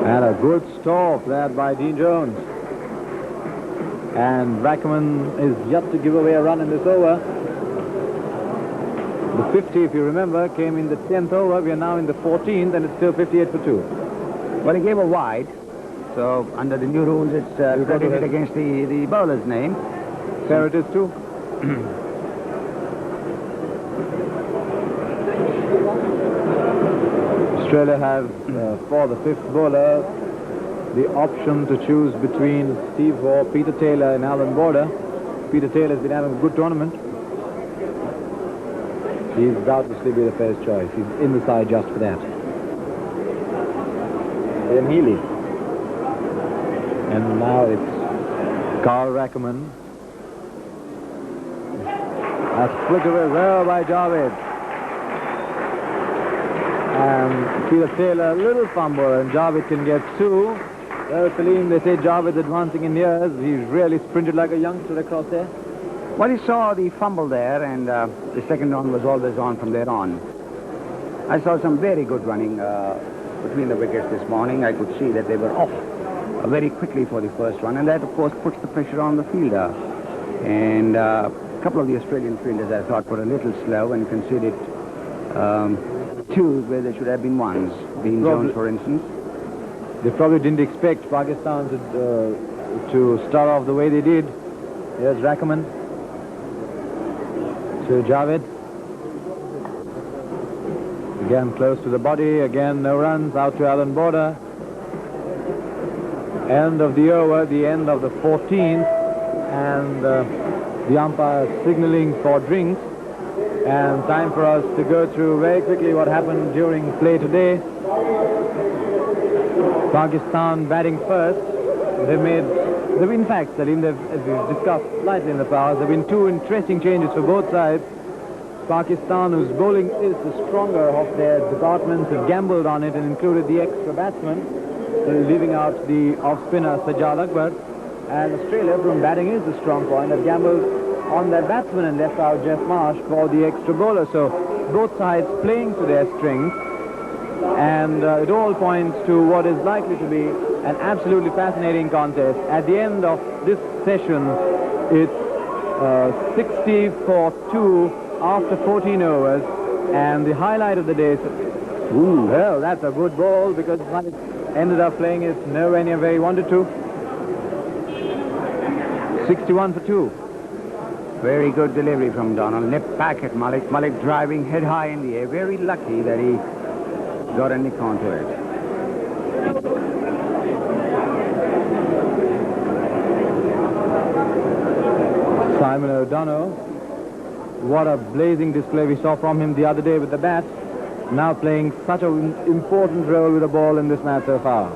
And a good stop there by Dean Jones. And Rackerman is yet to give away a run in this over. The 50, if you remember, came in the 10th over. We are now in the 14th, and it's still 58 for 2. Well, he gave a wide. So, under the new rules, it's credited against the bowler's name. Fair it is, too. Australia have, for the 5th bowler, the option to choose between Steve Waugh, Peter Taylor, and Alan Border. Peter Taylor has been having a good tournament. He'll doubtlessly be the first choice. He's in the side just for that. Then Healy. And now it's Carl Rackerman. That's flicked away well by Javed. And Peter Taylor, a little fumble, and Javed can get 2. Well, Salim, they say Javed's advancing in years. He's really sprinted like a youngster across there. Well, he saw the fumble there, and the second run was always on from there on. I saw some very good running between the wickets this morning. I could see that they were off very quickly for the first run, and that, of course, puts the pressure on the fielder. And a couple of the Australian fielders, I thought, were a little slow and conceded 2s where there should have been 1s. Dean Jones, for instance. They probably didn't expect Pakistan to start off the way they did. Here's Rackerman. To Javed. Again close to the body. Again no runs. Out to Alan Border. End of the over. The end of the 14th. And the umpire signaling for drinks. And time for us to go through very quickly what happened during play today. Pakistan batting first. In fact, Salim, as we've discussed slightly in the past, there have been 2 interesting changes for both sides. Pakistan, whose bowling is the stronger of their departments, have gambled on it and included the extra batsman, leaving out the off-spinner Sajjad Akbar. And Australia, from batting is the strong point, have gambled on their batsman and left out Jeff Marsh for the extra bowler. So both sides playing to their strengths. And it all points to what is likely to be an absolutely fascinating contest. At the end of this session, it's 60 for 2 after 14 overs. And the highlight of the day is, well, that's a good ball because it ended up playing it nowhere near where he wanted to. 61 for 2. Very good delivery from Donald. Left back at Malik. Malik driving head high in the air. Very lucky that he got a nick onto it. Simon O'Donnell. What a blazing display we saw from him the other day with the bat. Now playing such an important role with the ball in this match so far.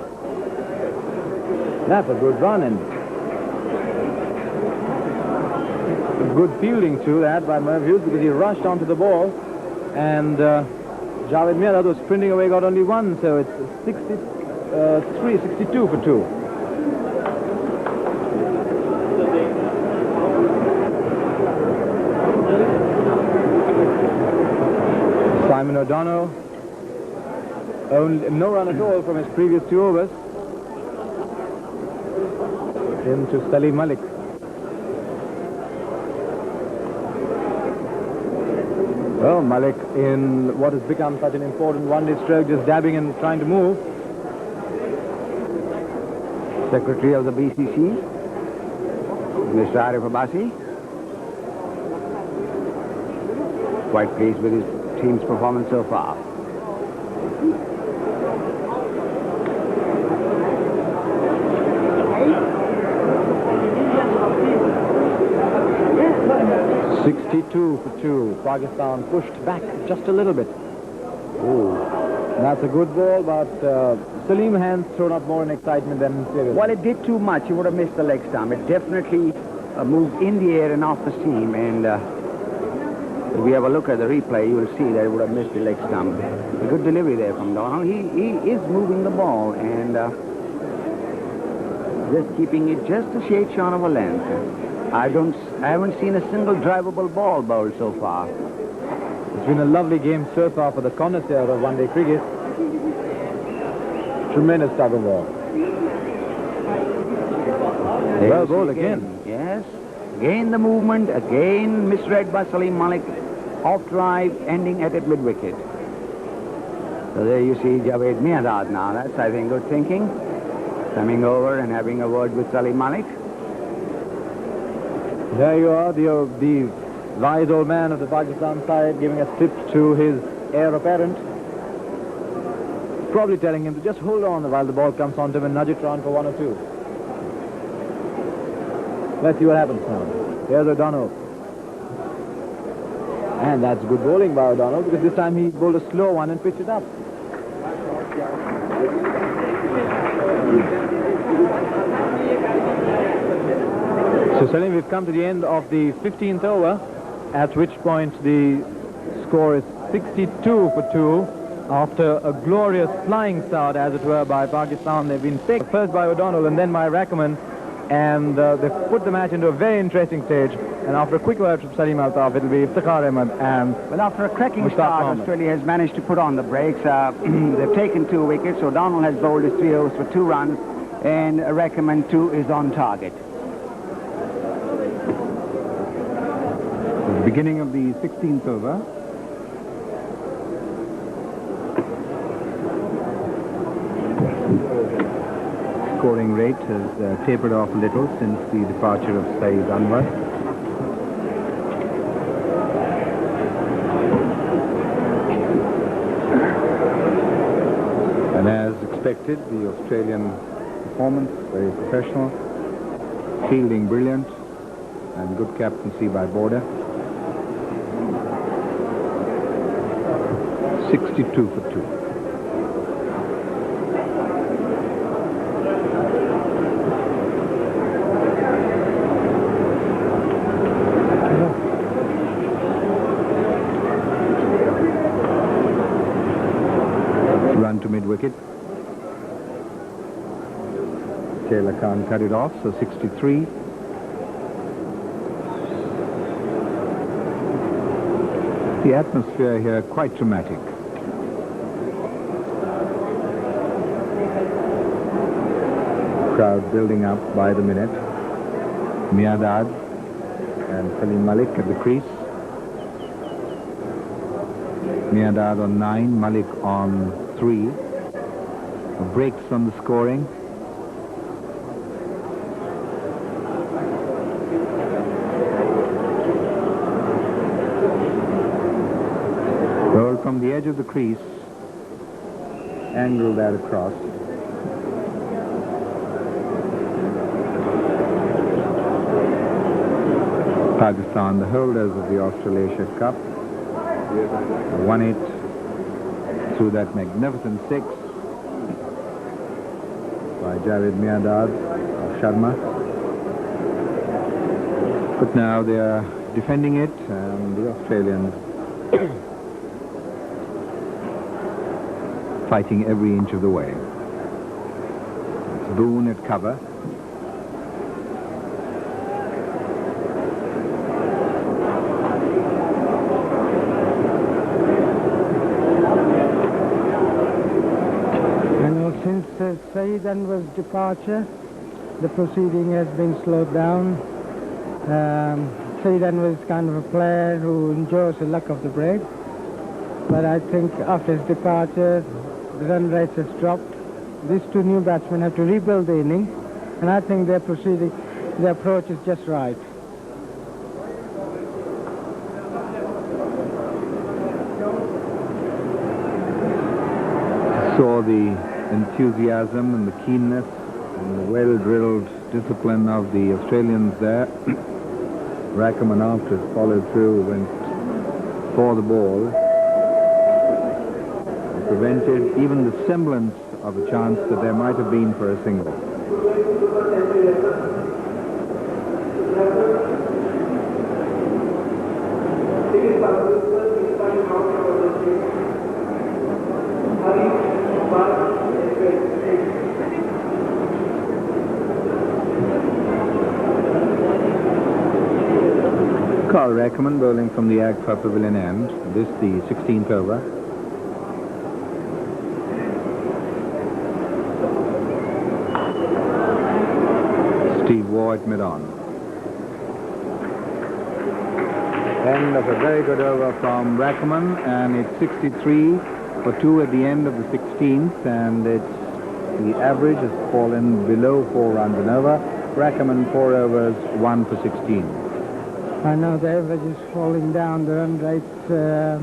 That's a good run and good fielding too, that by Merv Hughes, because he rushed onto the ball and Javed Mirdad was sprinting away, got only one, so it's 62 for 2. Simon O'Donnell, only no run at all from his previous 2 overs. Into Salim Malik. Well, Malik in what has become such an important one-day stroke, just dabbing and trying to move. Secretary of the BCC, Mr. Arif Abbasi, quite pleased with his team's performance so far. $62 for 2. Pakistan pushed back just a little bit. Ooh, that's a good ball, but Salim Hands thrown up more in excitement than seriously. Well, it did too much. He would have missed the leg stump. It definitely moved in the air and off the seam, and if we have a look at the replay, you will see that it would have missed the leg stump. A good delivery there from Donald. He is moving the ball and just keeping it just a shade short of a length. I haven't seen a single drivable ball bowled so far. It's been a lovely game so far for the connoisseur of one-day cricket. Tremendous tug of war. Well bowled again. Yes. Again the movement, again misread by Salim Malik. Off drive, ending at mid-wicket. So there you see Javed Mirdad now. That's, I think, good thinking. Coming over and having a word with Salim Malik. There you are, the wise old man of the Pakistan side giving a tip to his heir apparent. Probably telling him to just hold on while the ball comes onto him and nudge it round for 1 or 2. Let's see what happens now. Here's O'Donnell. And that's good bowling by O'Donnell, because this time he bowled a slow one and pitched it up. So Salim, we've come to the end of the 15th over, at which point the score is 62 for 2 after a glorious flying start, as it were, by Pakistan. They've been picked first by O'Donnell and then by Rackerman, and they've put the match into a very interesting stage. And after a quick word from Salim Altaf, it'll be Iftikhar Ahmed and... Well, after a cracking start, Australia has managed to put on the brakes. They've taken 2 wickets. O'Donnell has bowled his 3 overs for 2 runs, and Rackerman 2 is on target. Beginning of the 16th over. Scoring rate has tapered off a little since the departure of Saeed Anwar. And as expected, the Australian performance, very professional, fielding brilliant, and good captaincy by Border. 62 for 2. Run to mid-wicket. Taylor Khan cut it off, so 63. The atmosphere here quite dramatic. Crowd building up by the minute. Mirdad and Salim Malik at the crease. Mirdad on 9, Malik on 3. Breaks on the scoring. Roll from the edge of the crease. Angle that across. Pakistan, the holders of the Australasia Cup, won it through that magnificent 6 by Javed Mirdad of Sharjah. But now they are defending it, and the Australians fighting every inch of the way. It's Boone at cover. Since Saeed Anwar's departure, the proceeding has been slowed down. Saeed Anwar is kind of a player who enjoys the luck of the break. But I think after his departure, the run rate has dropped. These two new batsmen have to rebuild the innings, and I think their approach is just right. Saw the enthusiasm and the keenness and the well-drilled discipline of the Australians there. Rackham, after followed through, went for the ball. Prevented even the semblance of a chance that there might have been for a single. Carl Rackham bowling from the Agfa Pavilion end. This the 16th over. Steve Waugh at mid-on. End of a very good over from Rackham, and it's 63 for 2 at the end of the 16th, and the average has fallen below 4 runs an over. Rackham 4 overs, 1 for 16. I know the average is falling down. The run rates are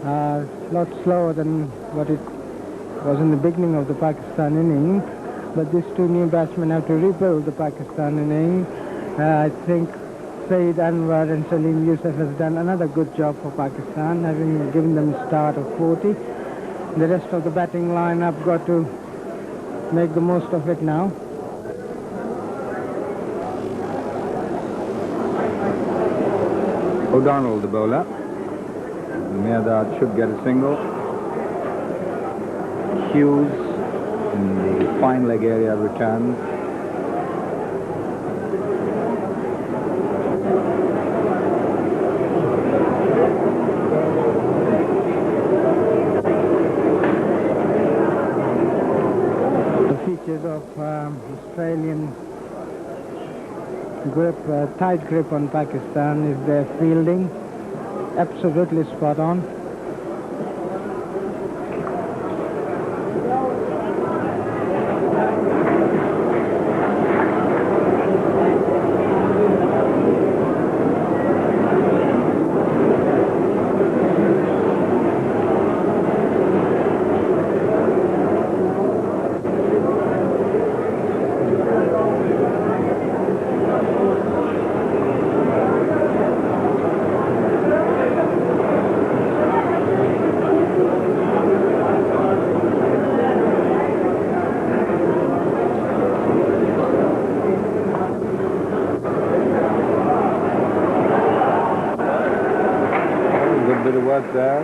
a lot slower than what it was in the beginning of the Pakistan innings. But these two new batsmen have to rebuild the Pakistan innings. I think Saeed Anwar and Salim Yusuf has done another good job for Pakistan, having given them a start of 40. The rest of the batting lineup got to make the most of it now. O'Donnell, the bowler. Mirdad should get a single. Hughes in the fine leg area returns. The features of Australian grip, tight grip on Pakistan is their fielding. Absolutely spot on. There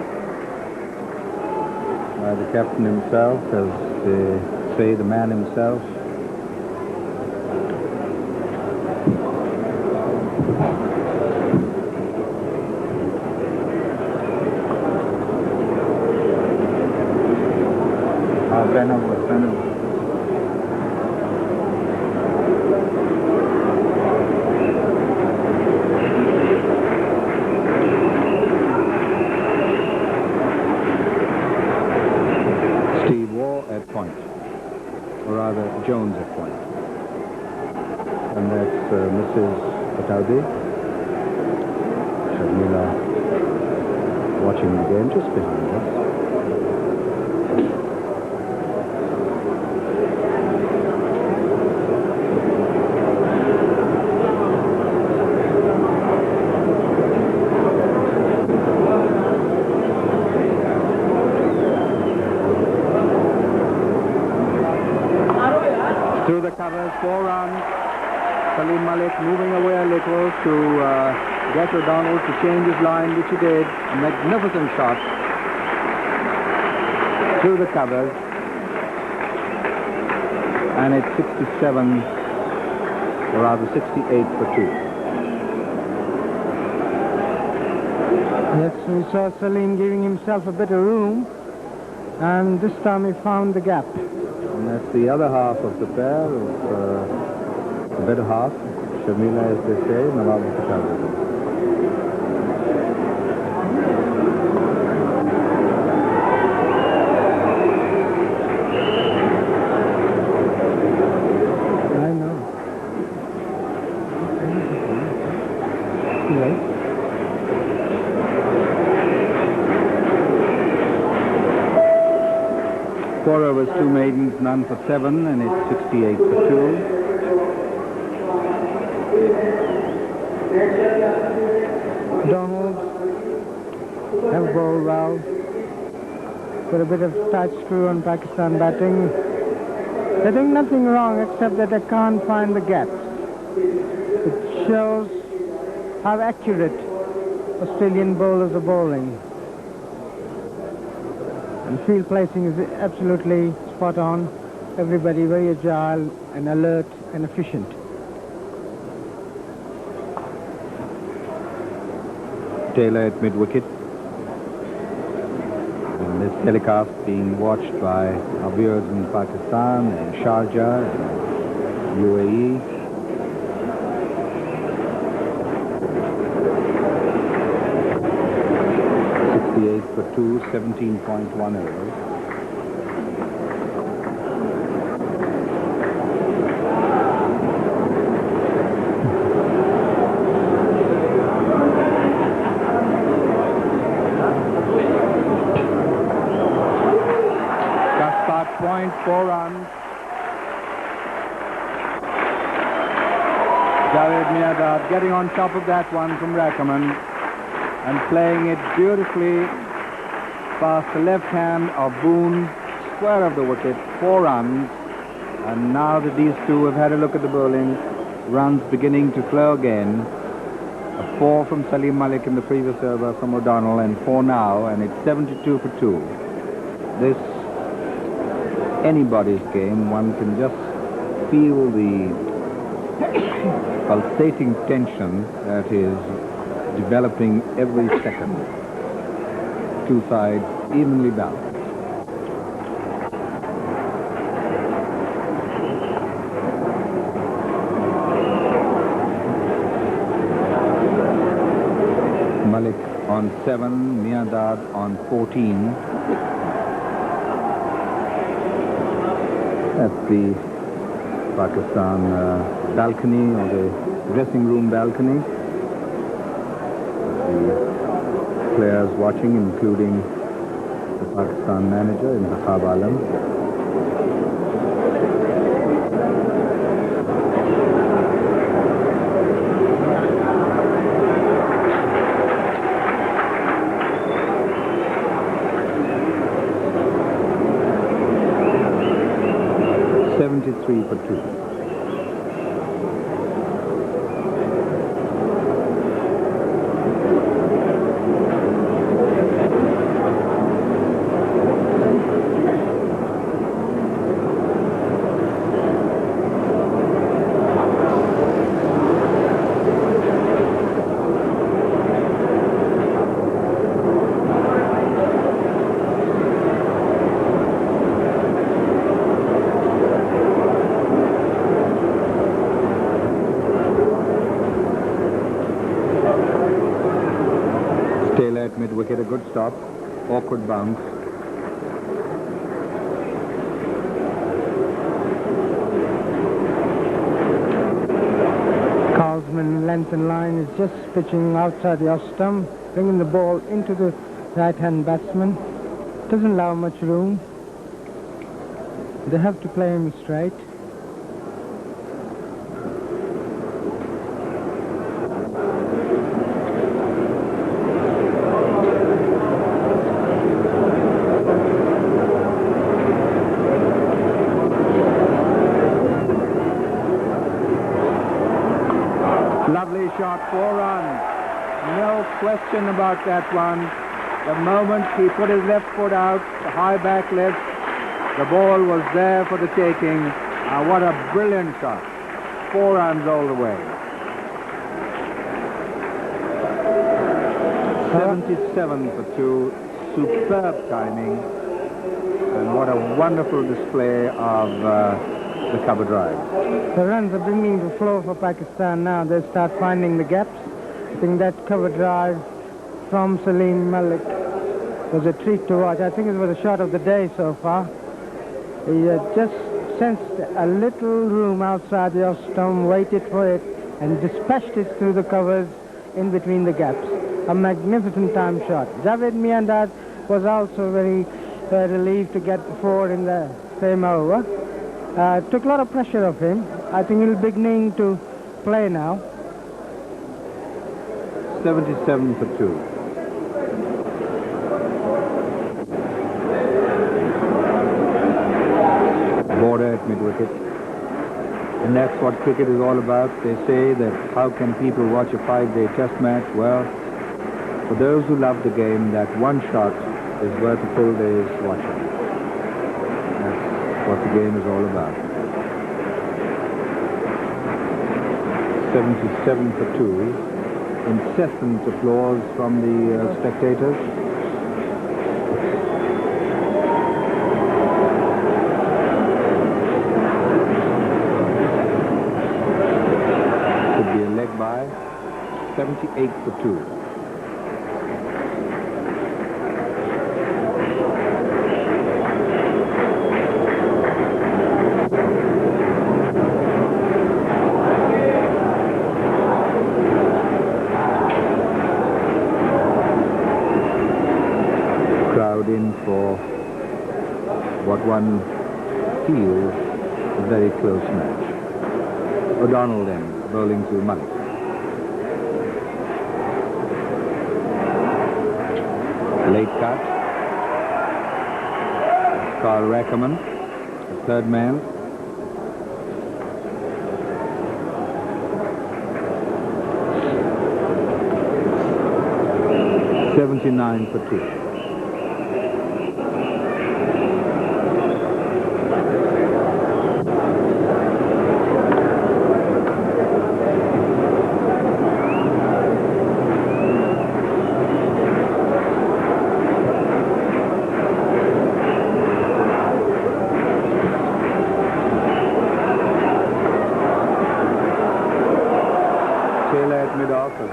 by the captain himself, as they say, the man himself. Jones at point. And that's Mrs. Pataudi. Sharmila watching the game just behind us. Through the covers, 4 runs. Salim Malik moving away a little to get O'Donnell to change his line, which he did. A magnificent shot. through the covers, and it's 67, or rather 68 for 2. Yes, we saw Salim giving himself a bit of room, and this time he found the gap. And that's the other half of the pair, of the better half, Shamila, as they say, Nawab Photography. I know. Right. Four overs, 2 maidens, none for 7, and it's 68 for 2. Donald have bowled well. Put a bit of tight screw on Pakistan batting. They're doing nothing wrong except that they can't find the gaps. It shows how accurate Australian bowlers are bowling. The field placing is absolutely spot on. Everybody very agile and alert and efficient. Taylor at mid-wicket. And this telecast being watched by our viewers in Pakistan and Sharjah and UAE. For 2, 17.1 overs. Gaspard point, 4 runs. Javed Mirdad getting on top of that one from Rackerman and playing it beautifully past the left hand of Boone, square of the wicket, 4 runs. And now that these two have had a look at the bowling, runs beginning to flow again. A 4 from Salim Malik in the previous over from O'Donnell, and 4 now, and it's 72 for 2. This, anybody's game. One can just feel the pulsating tension that is developing every second. Two sides evenly balanced. Malik on 7, Mirdad on 14. That's the Pakistan balcony, or the dressing room balcony. Players watching, including the Pakistan manager, Intikhab Alam. .73 for 2. Mid-wicket, a good stop, awkward bounce. Carlsman, length and line, is just pitching outside the off stump, bringing the ball into the right-hand batsman. Doesn't allow much room. They have to play him straight. Lovely shot, 4 runs. No question about that one. the moment he put his left foot out, the high back lift, the ball was there for the taking. What a brilliant shot. 4 runs all the way. 77 for 2. Superb timing. And what a wonderful display of the cover drive. The runs are bringing the flow for Pakistan now. They start finding the gaps. I think that cover drive from Salim Malik was a treat to watch. I think it was a shot of the day so far. He just sensed a little room outside the off stump, waited for it, and dispatched it through the covers in between the gaps. A magnificent time shot. Javed Miandad was also very relieved to get 4 in the same over. Took a lot of pressure off him. I think he'll be beginning to play now. 77 for 2. Border at mid-wicket. And that's what cricket is all about. They say that how can people watch a 5-day test match? Well, for those who love the game, that one shot is worth a full day's watching. That's what the game is all about. 77 for 2. Incessant applause from the spectators. Could be a leg by. 78 for 2. In for what one feels a very close match. O'Donnell then bowling to Malik. Late cut. Carl Rackerman, the third man. $79 for 2.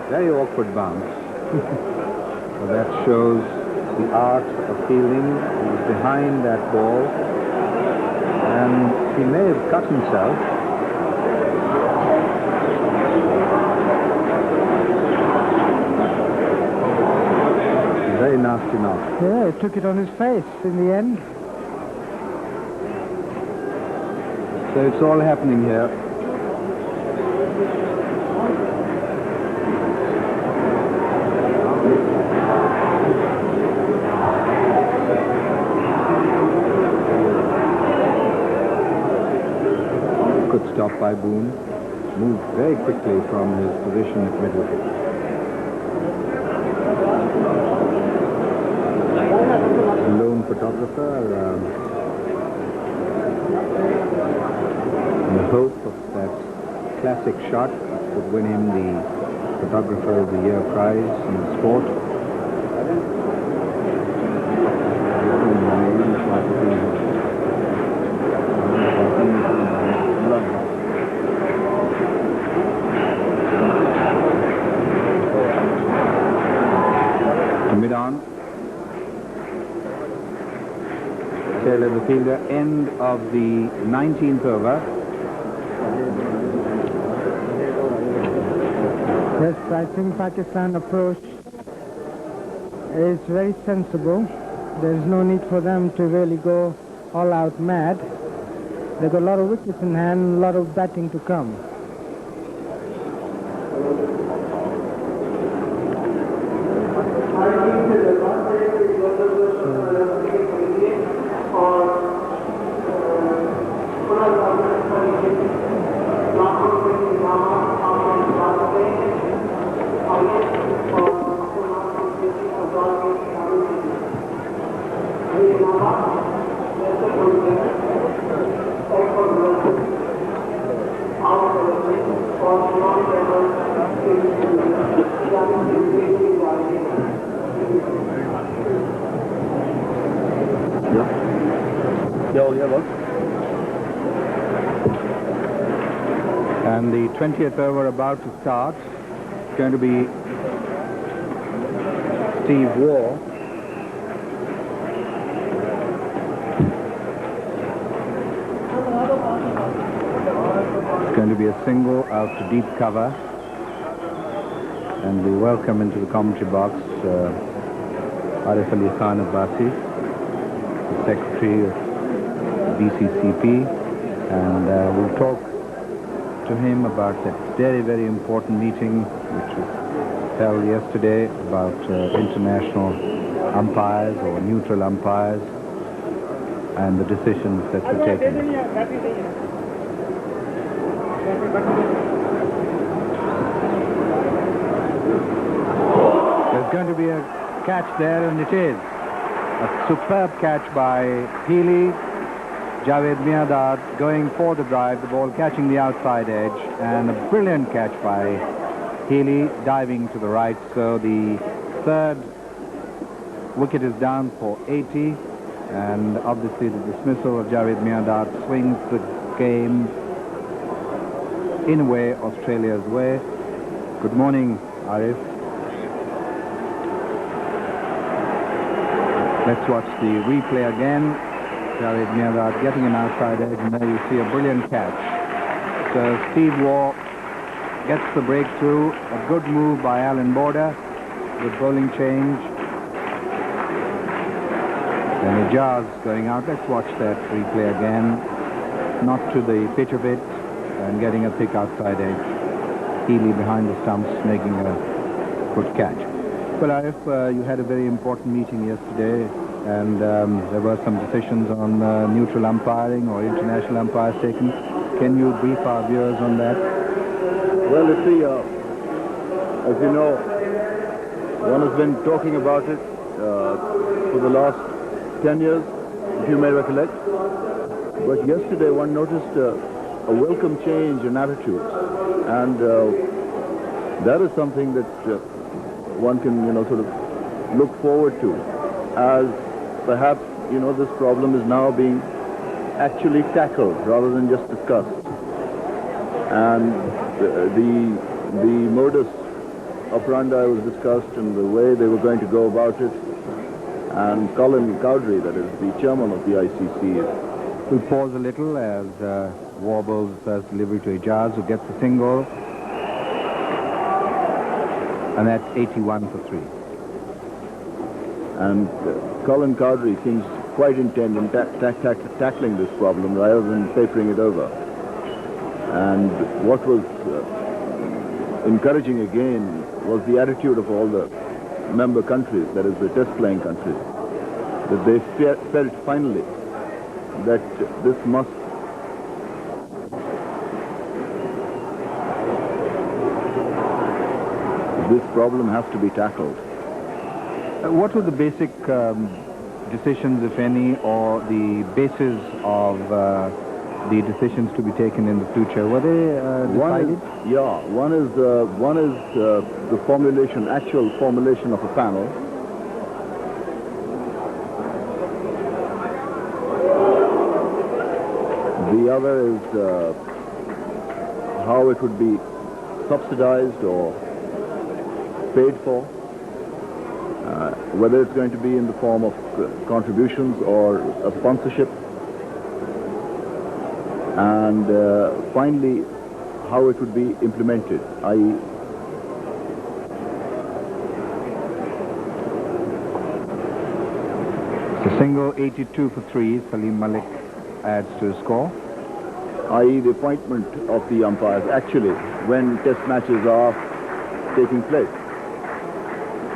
Very awkward bounce. So that shows the art of fielding. He was behind that ball and he may have cut himself. Very nasty knock. Yeah, he took it on his face in the end. So it's all happening here. Stop by Boone, moved very quickly from his position at mid-wicket. Lone photographer, in the hope of that classic shot which would win him the Photographer of the Year prize in the sport. Mid-on. Taylor the fielder, end of the 19th over. Yes, I think Pakistan approach is very sensible. There's no need for them to really go all out mad. They've got a lot of wickets in hand, a lot of batting to come. And the 20th over about to start. It's going to be Steve Waugh. It's going to be a single out to deep cover. And we welcome into the commentary box Arif Ali Khan Abbasi, the Secretary of BCCP, and we'll talk to him about that very, very important meeting which was held yesterday about international umpires or neutral umpires and the decisions that were taken. There's going to be a catch there, and it is a superb catch by Healy. Javed Miandad going for the drive, the ball catching the outside edge, and a brilliant catch by Healy diving to the right. So the third wicket is down for 80, and obviously the dismissal of Javed Miandad swings the game in a way Australia's way. Good morning, Arif. Let's watch the replay again. Javed Miandad getting an outside edge, and there you see a brilliant catch. So Steve Waugh gets the breakthrough. A good move by Alan Border with bowling change. And Ijaz going out. Let's watch that replay again. Not to the pitch of it, and getting a thick outside edge. Healy behind the stumps making a good catch. Well, Arif, you had a very important meeting yesterday, and there were some decisions on neutral umpiring or international umpires taken. Can you brief our viewers on that? Well, you see, as you know, one has been talking about it for the last 10 years, if you may recollect. But yesterday one noticed a welcome change in attitudes, and that is something that one can, sort of look forward to, as perhaps, this problem is now being actually tackled rather than just discussed. And the modus operandi was discussed and the way they were going to go about it. And Colin Cowdrey, that is the chairman of the ICC. We'll pause a little as Warble's first delivery to Ijaz, who gets a single. And that's 81 for 3. And Colin Cowdrey seems quite intent in tackling this problem rather than papering it over. And what was encouraging again was the attitude of all the member countries, that is the test playing countries, that they felt finally that this problem has to be tackled. What were the basic decisions, if any, or the basis of the decisions to be taken in the future? Were they decided? One is the formulation, actual formulation of a panel. The other is how it would be subsidized or paid for, whether it's going to be in the form of contributions or a sponsorship, and finally how it would be implemented, i.e. The single 82 for 3, Salim Malik adds to his score. i.e. the appointment of the umpires actually when test matches are taking place.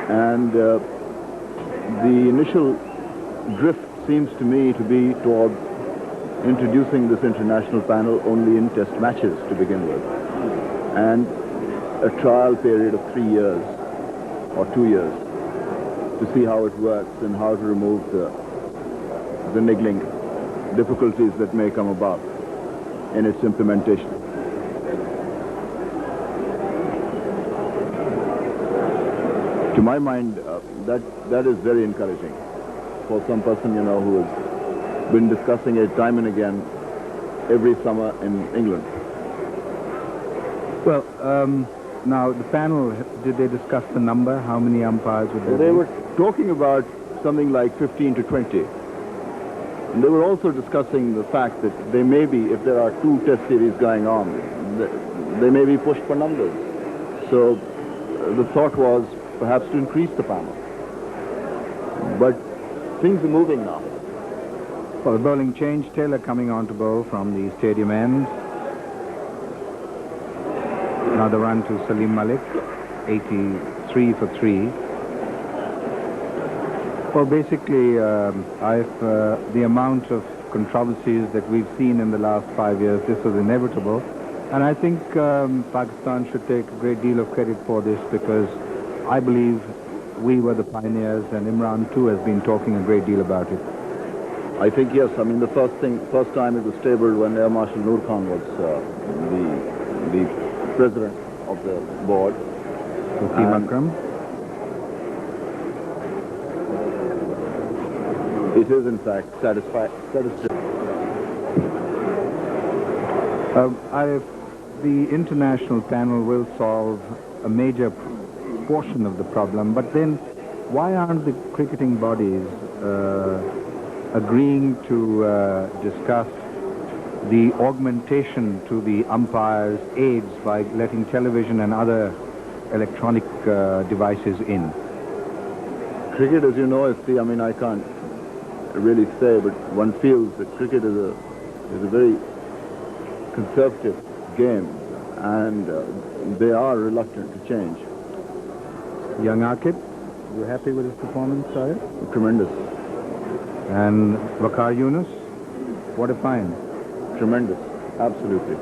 And the initial drift seems to me to be towards introducing this international panel only in test matches to begin with, and a trial period of 3 years or 2 years to see how it works and how to remove the niggling difficulties that may come about in its implementation. To my mind, that is very encouraging for some person, you know, who has been discussing it time and again every summer in England. Well, now the panel, did they discuss the number? How many umpires would there They be? were talking about something like 15 to 20. And they were also discussing the fact that they may be, if there are 2 test series going on, they may be pushed for numbers. So the thought was perhaps to increase the panel. But things are moving now. Well, the bowling change, Taylor coming on to bowl from the stadium end. Another run to Salim Malik, 83 for 3. Well, basically, the amount of controversies that we've seen in the last 5 years, this was inevitable. And I think Pakistan should take a great deal of credit for this, because I believe we were the pioneers, and Imran too has been talking a great deal about it. I think, yes. I mean, the first time it was tabled when Air Marshal Noor Khan was the president of the board. Wasim Akram. It is, in fact, satisfactory. The international panel will solve a major portion of the problem, but then why aren't the cricketing bodies agreeing to discuss the augmentation to the umpires' aids by letting television and other electronic devices in? Cricket, as you know, I mean, I can't really say, but one feels that cricket is a very conservative game, and they are reluctant to change. Young Akib, you happy with his performance, Sahib? Tremendous. And Waqar Yunus, what a find. Tremendous, absolutely.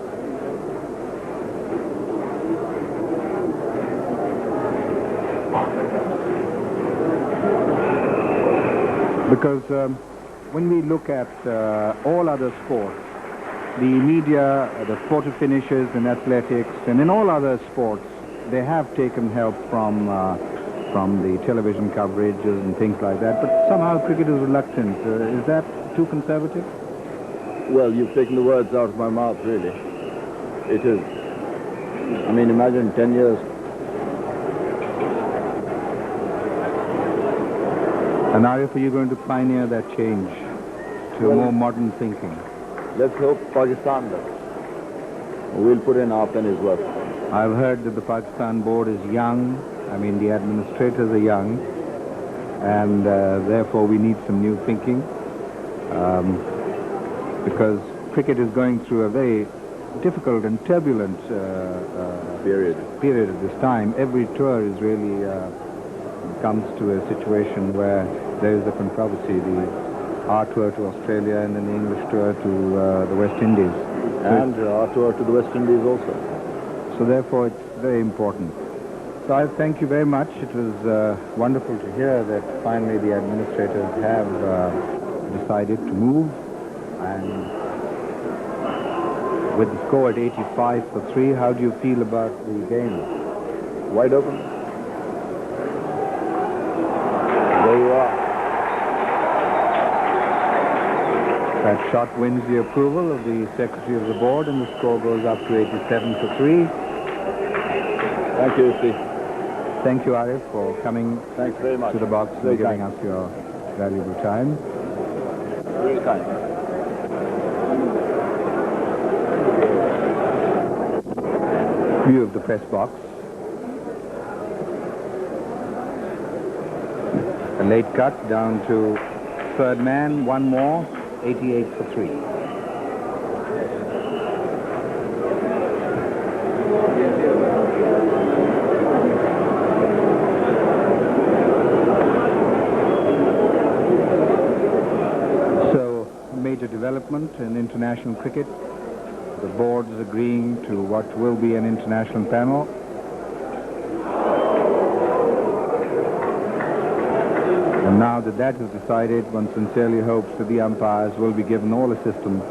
Because when we look at all other sports, the media, the photo finishes in athletics, and in all other sports, they have taken help from the television coverages and things like that, but somehow cricket is reluctant. Is that too conservative? Well, you've taken the words out of my mouth, really. It is. I mean, imagine 10 years. And Arif, are you going to pioneer that change to more modern thinking? Let's hope Pakistan does. We'll put in our penny's worth. I've heard that the Pakistan board is young. I mean, the administrators are young, and therefore we need some new thinking, because cricket is going through a very difficult and turbulent period at this time. Every tour is really comes to a situation where there is a controversy. Our tour to Australia, and then the English tour to the West Indies. And our tour to the West Indies also. So therefore it's very important. So I thank you very much. It was wonderful to hear that finally the administrators have decided to move, and with the score at 85 for 3, how do you feel about the game? Wide open. There you are. That shot wins the approval of the Secretary of the Board, and the score goes up to 87 for 3. Thank you, Steve. Thank you, Arif, for coming Thanks very much. to the box and giving us your valuable time. Very kind. View of the press box. A late cut down to third man, one more, 88 for 3. So, major development in international cricket. The board is agreeing to what will be an international panel. And now that that is decided, one sincerely hopes that the umpires will be given all assistance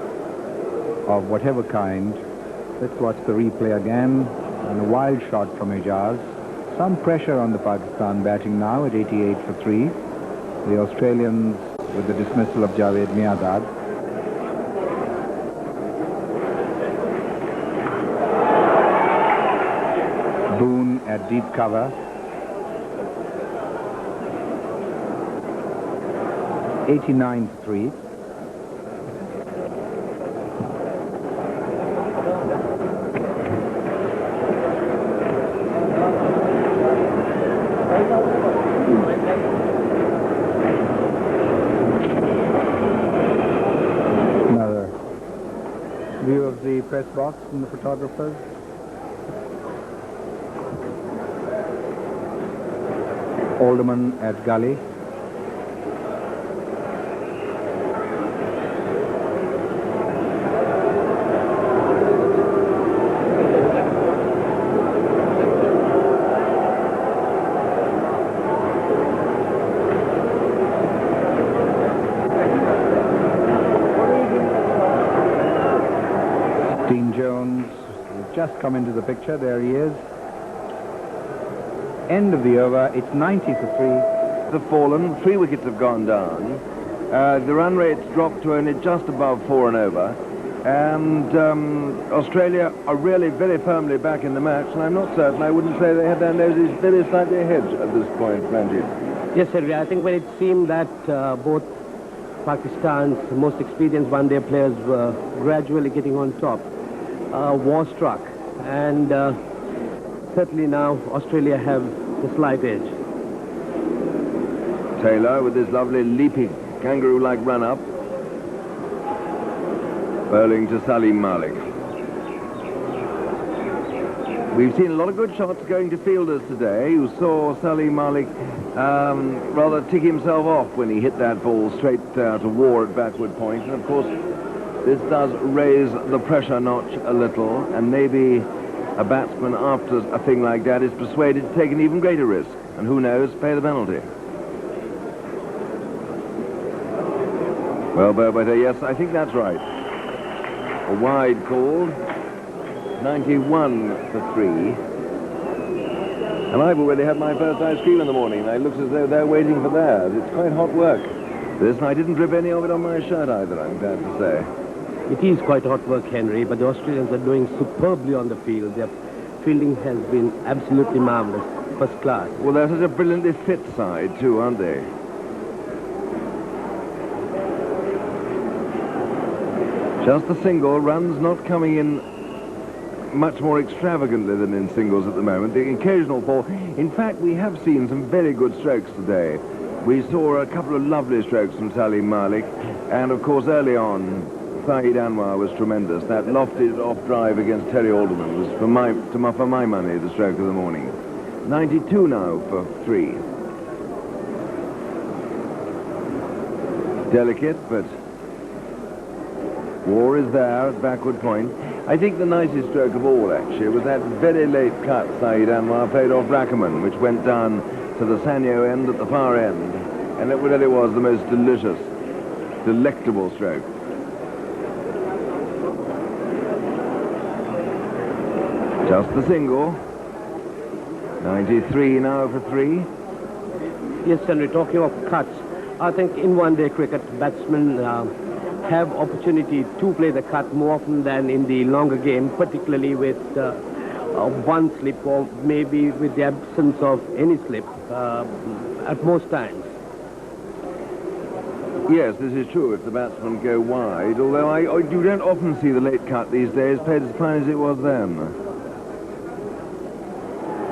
of whatever kind. Let's watch the replay again. And a wild shot from Ijaz. Some pressure on the Pakistan batting now at 88 for 3. The Australians with the dismissal of Javed Miadad. Boone at deep cover. 89 for 3. Another view of the press box from the photographers. Alderman at gully. Just come into the picture. There he is. End of the over. It's 90 for 3. Have fallen. 3 wickets have gone down. The run rate's dropped to only just above 4 and over. And Australia are really very firmly back in the match. And I'm not certain. I wouldn't say they had their noses very slightly ahead at this point, Francis. Yes, Henry. I think when it seemed that both Pakistan's most experienced one-day players were gradually getting on top, war struck, and certainly now Australia have the slight edge. Taylor with his lovely leaping kangaroo-like run-up, bowling to Salim Malik. We've seen a lot of good shots going to fielders today. You saw Salim Malik rather tick himself off when he hit that ball straight to War at backward point, and of course this does raise the pressure notch a little, and maybe a batsman after a thing like that is persuaded to take an even greater risk, and who knows, pay the penalty. Well, Berbetter, yes, I think that's right. A wide called, 91 for 3. And I've already had my first ice cream in the morning, and it looks as though they're waiting for theirs. It's quite hot work. This, and I didn't drip any of it on my shirt either, I'm glad to say. It is quite hot work, Henry, but the Australians are doing superbly on the field. Their fielding has been absolutely marvellous, first class. Well, they're such a brilliantly fit side too, aren't they? Just a single, runs not coming in much more extravagantly than in singles at the moment. The occasional ball. In fact, we have seen some very good strokes today. We saw a couple of lovely strokes from Salim Malik, and of course early on Saeed Anwar was tremendous. That lofted off drive against Terry Alderman was, for my money, the stroke of the morning. 92 now for 3. Delicate, but War is there at backward point. I think the nicest stroke of all, actually, was that very late cut Saeed Anwar played off Rackerman, which went down to the Sanyo end at the far end. And it really was the most delicious, delectable stroke. Just the single. 93 now for 3. Yes, Henry, talking of cuts, I think in one-day cricket, batsmen have opportunity to play the cut more often than in the longer game, particularly with one slip or maybe with the absence of any slip at most times. Yes, this is true if the batsmen go wide, although you don't often see the late cut these days played as fine as it was then.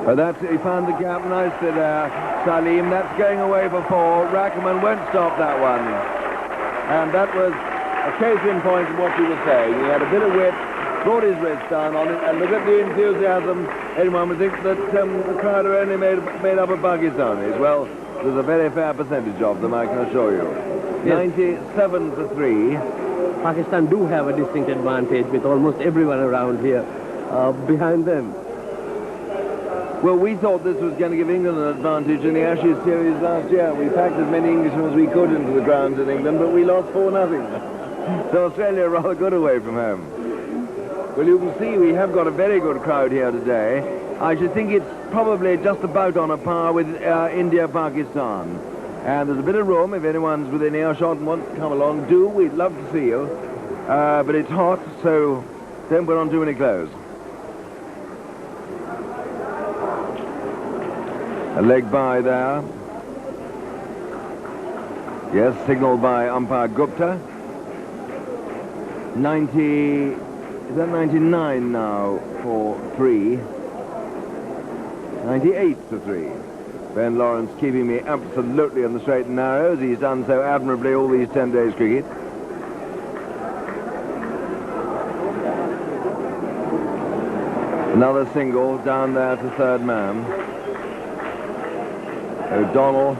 He found the gap nicely there, Salim. That's going away for 4. Rackerman won't stop that one. And that was a case in point of what you were saying. He had a bit of whip, brought his wrist down on it, and look at the enthusiasm. Anyone would think that the crowd are only made up of Pakistanis. Well, there's a very fair percentage of them, I can assure you. Yes. 97 for 3. Pakistan do have a distinct advantage with almost everyone around here behind them. Well, we thought this was going to give England an advantage in the Ashes series last year. We packed as many Englishmen as we could into the grounds in England, but we lost 4-0. So Australia are rather good away from home. Well, you can see we have got a very good crowd here today. I should think it's probably just about on a par with India-Pakistan. And there's a bit of room if anyone's within earshot and wants to come along. Do, we'd love to see you. But it's hot, so don't put on too many clothes. A leg by there. Yes, signalled by umpire Gupta. 90... Is that 99 now for 3? 98 for 3. Ben Lawrence keeping me absolutely on the straight and narrows. He's done so admirably all these 10 days cricket. Another single down there to third man. O'Donnell.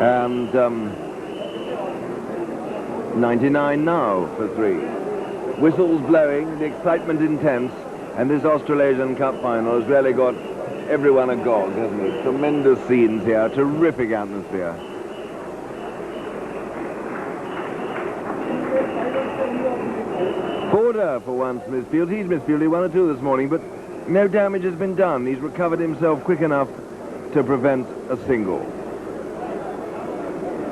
And 99 now for 3. Whistles blowing, the excitement intense, and this Australasian Cup final has really got everyone agog, hasn't it? Tremendous scenes here, terrific atmosphere. Border for once misfield. He's misfielded 1 or 2 this morning, but no damage has been done. He's recovered himself quick enough to prevent a single.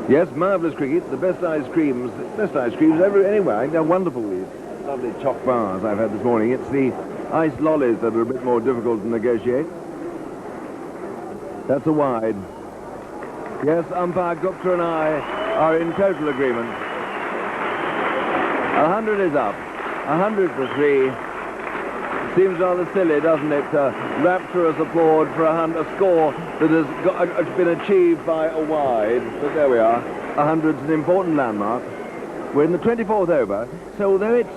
Yes, marvellous cricket, the best ice creams anywhere. They're wonderful, these lovely chalk bars I've had this morning. It's the ice lollies that are a bit more difficult to negotiate. That's a wide. Yes, umpire Gupta and I are in total agreement. 100 is up. 100 for 3. Seems rather silly, doesn't it, to rapturous applaud for a score that has been achieved by a wide. But there we are. 100's an important landmark. We're in the 24th over, so although it's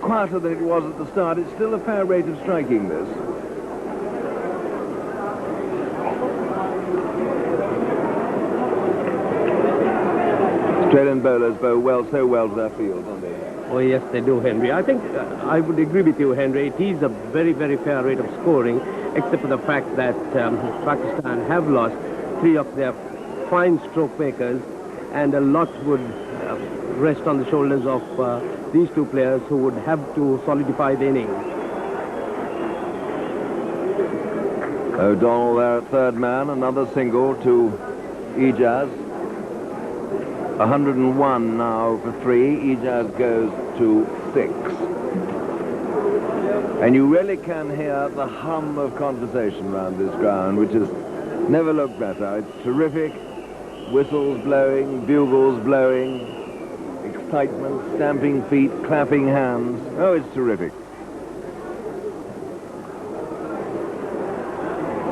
quieter than it was at the start, it's still a fair rate of striking this. Australian bowlers bowl well, so well to their field, don't they? Oh, yes, they do, Henry. I think I would agree with you, Henry. It is a very, very fair rate of scoring, except for the fact that Pakistan have lost 3 of their fine stroke makers, and a lot would rest on the shoulders of these 2 players who would have to solidify the innings. O'Donnell there at third man, another single to Ijaz. 101 now for 3. Ijaz goes to 6. And you really can hear the hum of conversation around this ground, which has never looked better. It's terrific. Whistles blowing, bugles blowing, excitement, stamping feet, clapping hands. Oh, it's terrific.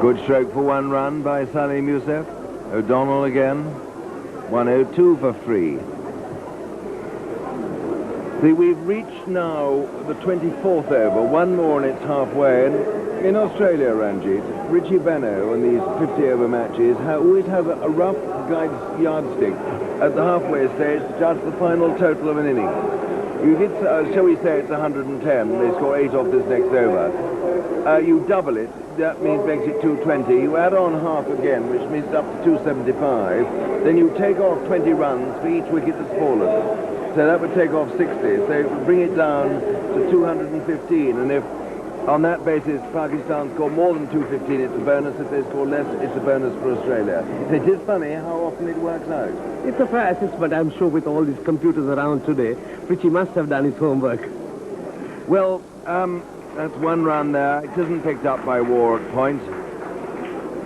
Good stroke for 1 run by Salim Youssef. O'Donnell again. 102 for 3. See, we've reached now the 24th over, 1 more and it's halfway. And in Australia, Ranjit, Richie Benaud in these 50-over matches always has a rough yardstick at the halfway stage to judge the final total of an inning. You get, shall we say it's 110, they score 8 off this next over. You double it, that makes it 220. You add on half again, which means it's up to 275. Then you take off 20 runs for each wicket that's fallen. So that would take off 60. So it would bring it down to 215. And if, on that basis, Pakistan score more than 215, it's a bonus. If they score less, it's a bonus for Australia. It is funny how often it works out. It's a fair assessment, I'm sure, with all these computers around today. Richie must have done his homework. Well, that's 1 run there. It isn't picked up by War at point.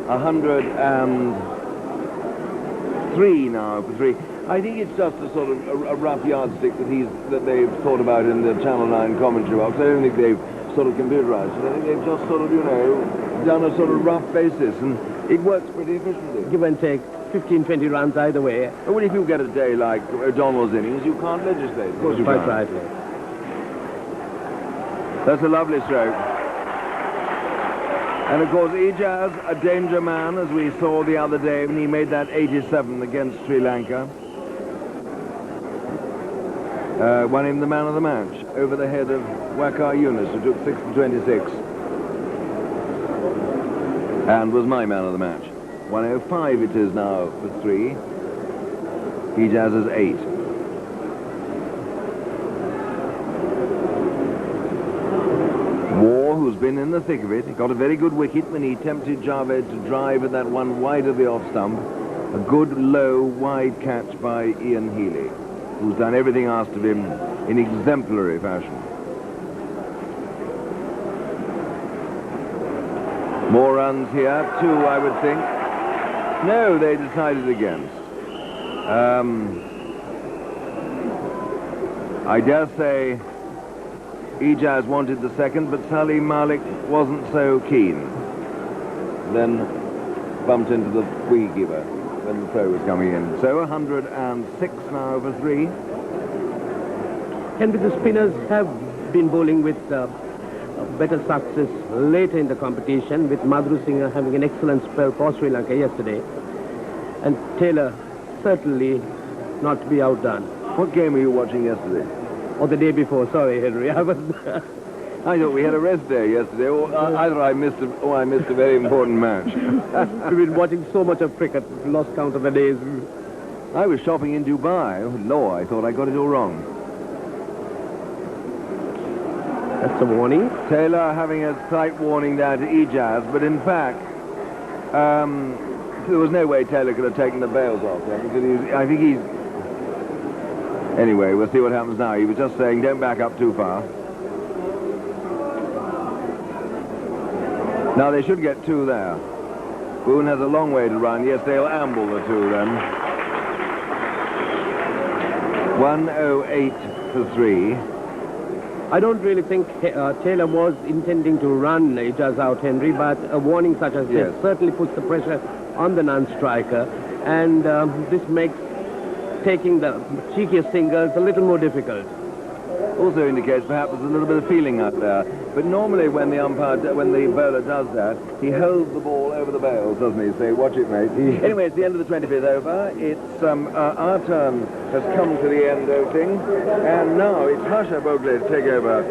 103 now for 3. I think it's just a sort of a rough yardstick that they've thought about in the Channel 9 commentary box. I don't think they've sort of computerized it. I think they've just sort of, you know, done a sort of rough basis, and it works pretty efficiently. Give and take 15, 20 runs either way. But well, if you get a day like O'Donnell's innings, you can't legislate. Of course you quite can't. rightly. That's a lovely stroke. And of course, Ijaz, a danger man, as we saw the other day when he made that 87 against Sri Lanka. Won him the man of the match over the head of Waqar Yunus, who took 6 for 26. And was my man of the match. 105 it is now for 3. Ijaz is 8. who's been in the thick of it. He got a very good wicket when he tempted Javed to drive at that one wide of the off stump. A good, low, wide catch by Ian Healy, who's done everything asked of him in exemplary fashion. More runs here, 2, I would think. No, they decided against. I dare say Ijaz wanted the second, but Salim Malik wasn't so keen. Then bumped into the wicketkeeper when the throw was coming in. So 106 now for 3. Henry, the spinners have been bowling with better success later in the competition, with Madhur Singh having an excellent spell for Sri Lanka yesterday, and Taylor certainly not to be outdone. What game were you watching yesterday? Or the day before, sorry, Henry. I thought we had a rest day yesterday, or either I missed a very important match. We've been watching so much of cricket, lost count of the days. I was shopping in Dubai. Oh, Lord, I thought I got it all wrong. That's a warning. Taylor having a slight warning there to Ijaz, but in fact, there was no way Taylor could have taken the bails off him, because I think he's... Anyway, we'll see what happens now. He was just saying, don't back up too far. Now, they should get 2 there. Boone has a long way to run. Yes, they'll amble the 2 then. 108 for 3. I don't really think Taylor was intending to run Ijaz out, Henry, but a warning such as this certainly puts the pressure on the non-striker, and this makes taking the cheekiest singles a little more difficult. Also indicates perhaps there's a little bit of feeling out there. But normally when the bowler does that, he holds the ball over the bails, doesn't he? Say, watch it, mate. Anyway, it's the end of the 25th over. It's our turn has come to the end of things, and now it's Harsha Bogle to take over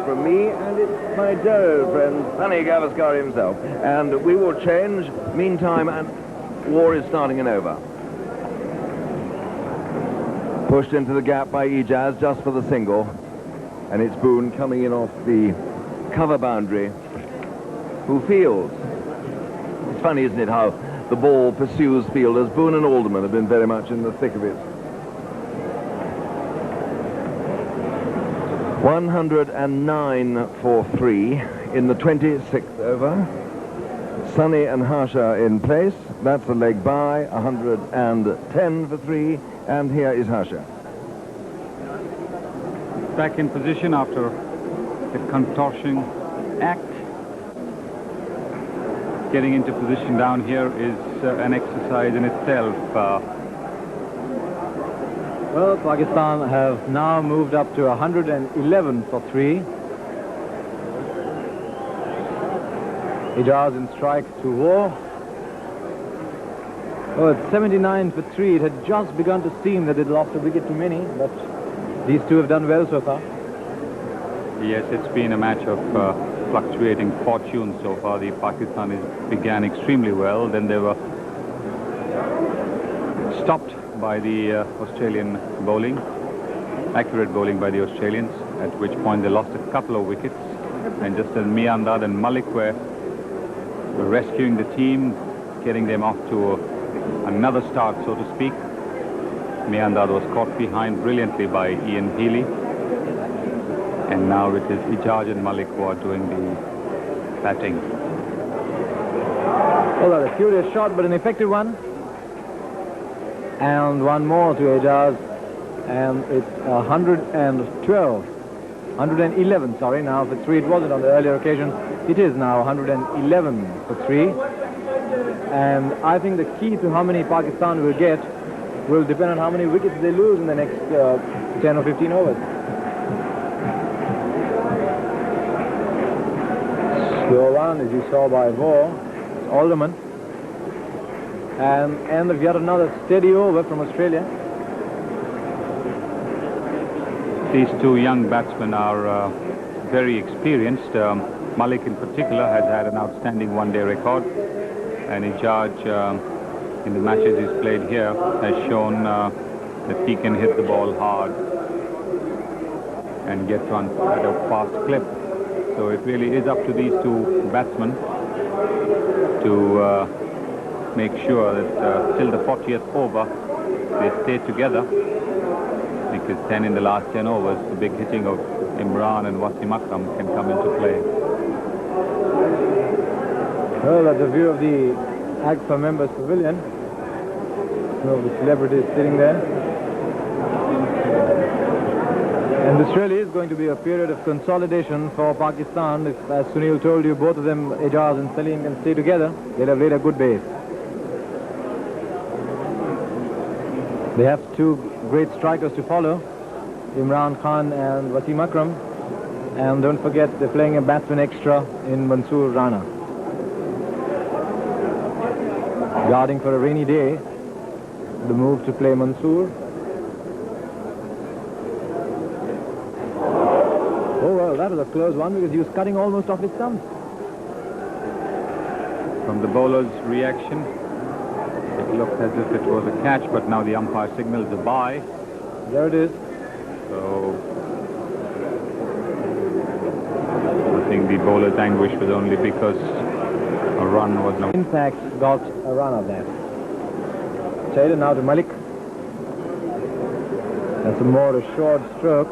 from me, and it's my dear friend Sunny Gavaskar himself. And we will change. Meantime, and war is starting and over. Pushed into the gap by Ijaz just for the single, and it's Boone coming in off the cover boundary, who fields. It's funny, isn't it, how the ball pursues fielders. Boone and Alderman have been very much in the thick of it. 109 for 3 in the 26th over. Sunny and Harsha in place. That's a leg by. 110 for 3. And here is Harsha. Back in position after the contortion act. Getting into position down here is an exercise in itself. Well, Pakistan have now moved up to 111 for 3. Ijaz in strike to War. Oh, at 79 for 3, it had just begun to seem that it lost a wicket too many, but these two have done well so far. Yes, it's been a match of fluctuating fortune so far. The Pakistanis began extremely well, then they were stopped by the Australian bowling, accurate bowling by the Australians, at which point they lost a couple of wickets. And just as Miandad and Malik were rescuing the team, getting them off to another start, so to speak, Miandad was caught behind brilliantly by Ian Healy. And now it is Ijaz and Malik who are doing the batting. Well, a curious shot, but an effective one. And one more to Ijaz, and it's 111, sorry, now for 3. It wasn't on the earlier occasion. It is now 111 for 3. And I think the key to how many Pakistan will get will depend on how many wickets they lose in the next 10 or 15 overs. Slow one, as you saw by War, it's Alderman. And end of yet another steady over from Australia. These two young batsmen are very experienced. Malik in particular has had an outstanding one-day record, and Ijaz in the matches he's played here has shown that he can hit the ball hard and get on at a fast clip. So it really is up to these two batsmen to make sure that till the 40th over they stay together, because then in the last 10 overs the big hitting of Imran and Wasim Akram can come into play. Well, that's a view of the AGFA members pavilion. Some of the celebrities sitting there. And this really is going to be a period of consolidation for Pakistan. If, as Sunil told you, both of them, Ejaz and Salim, can stay together, they'll have laid a good base. They have two great strikers to follow, Imran Khan and Wasim Akram. And don't forget, they're playing a batsman extra in Mansoor Rana. Guarding for a rainy day, the move to play Mansoor. Oh, well, that was a close one because he was cutting almost off his stumps. From the bowler's reaction, it looked as if it was a catch, but now the umpire signals a bye. There it is. So I think the bowler's anguish was only because a run was no. In fact, got a run out there. Taylor now to Malik. That's a more assured stroke.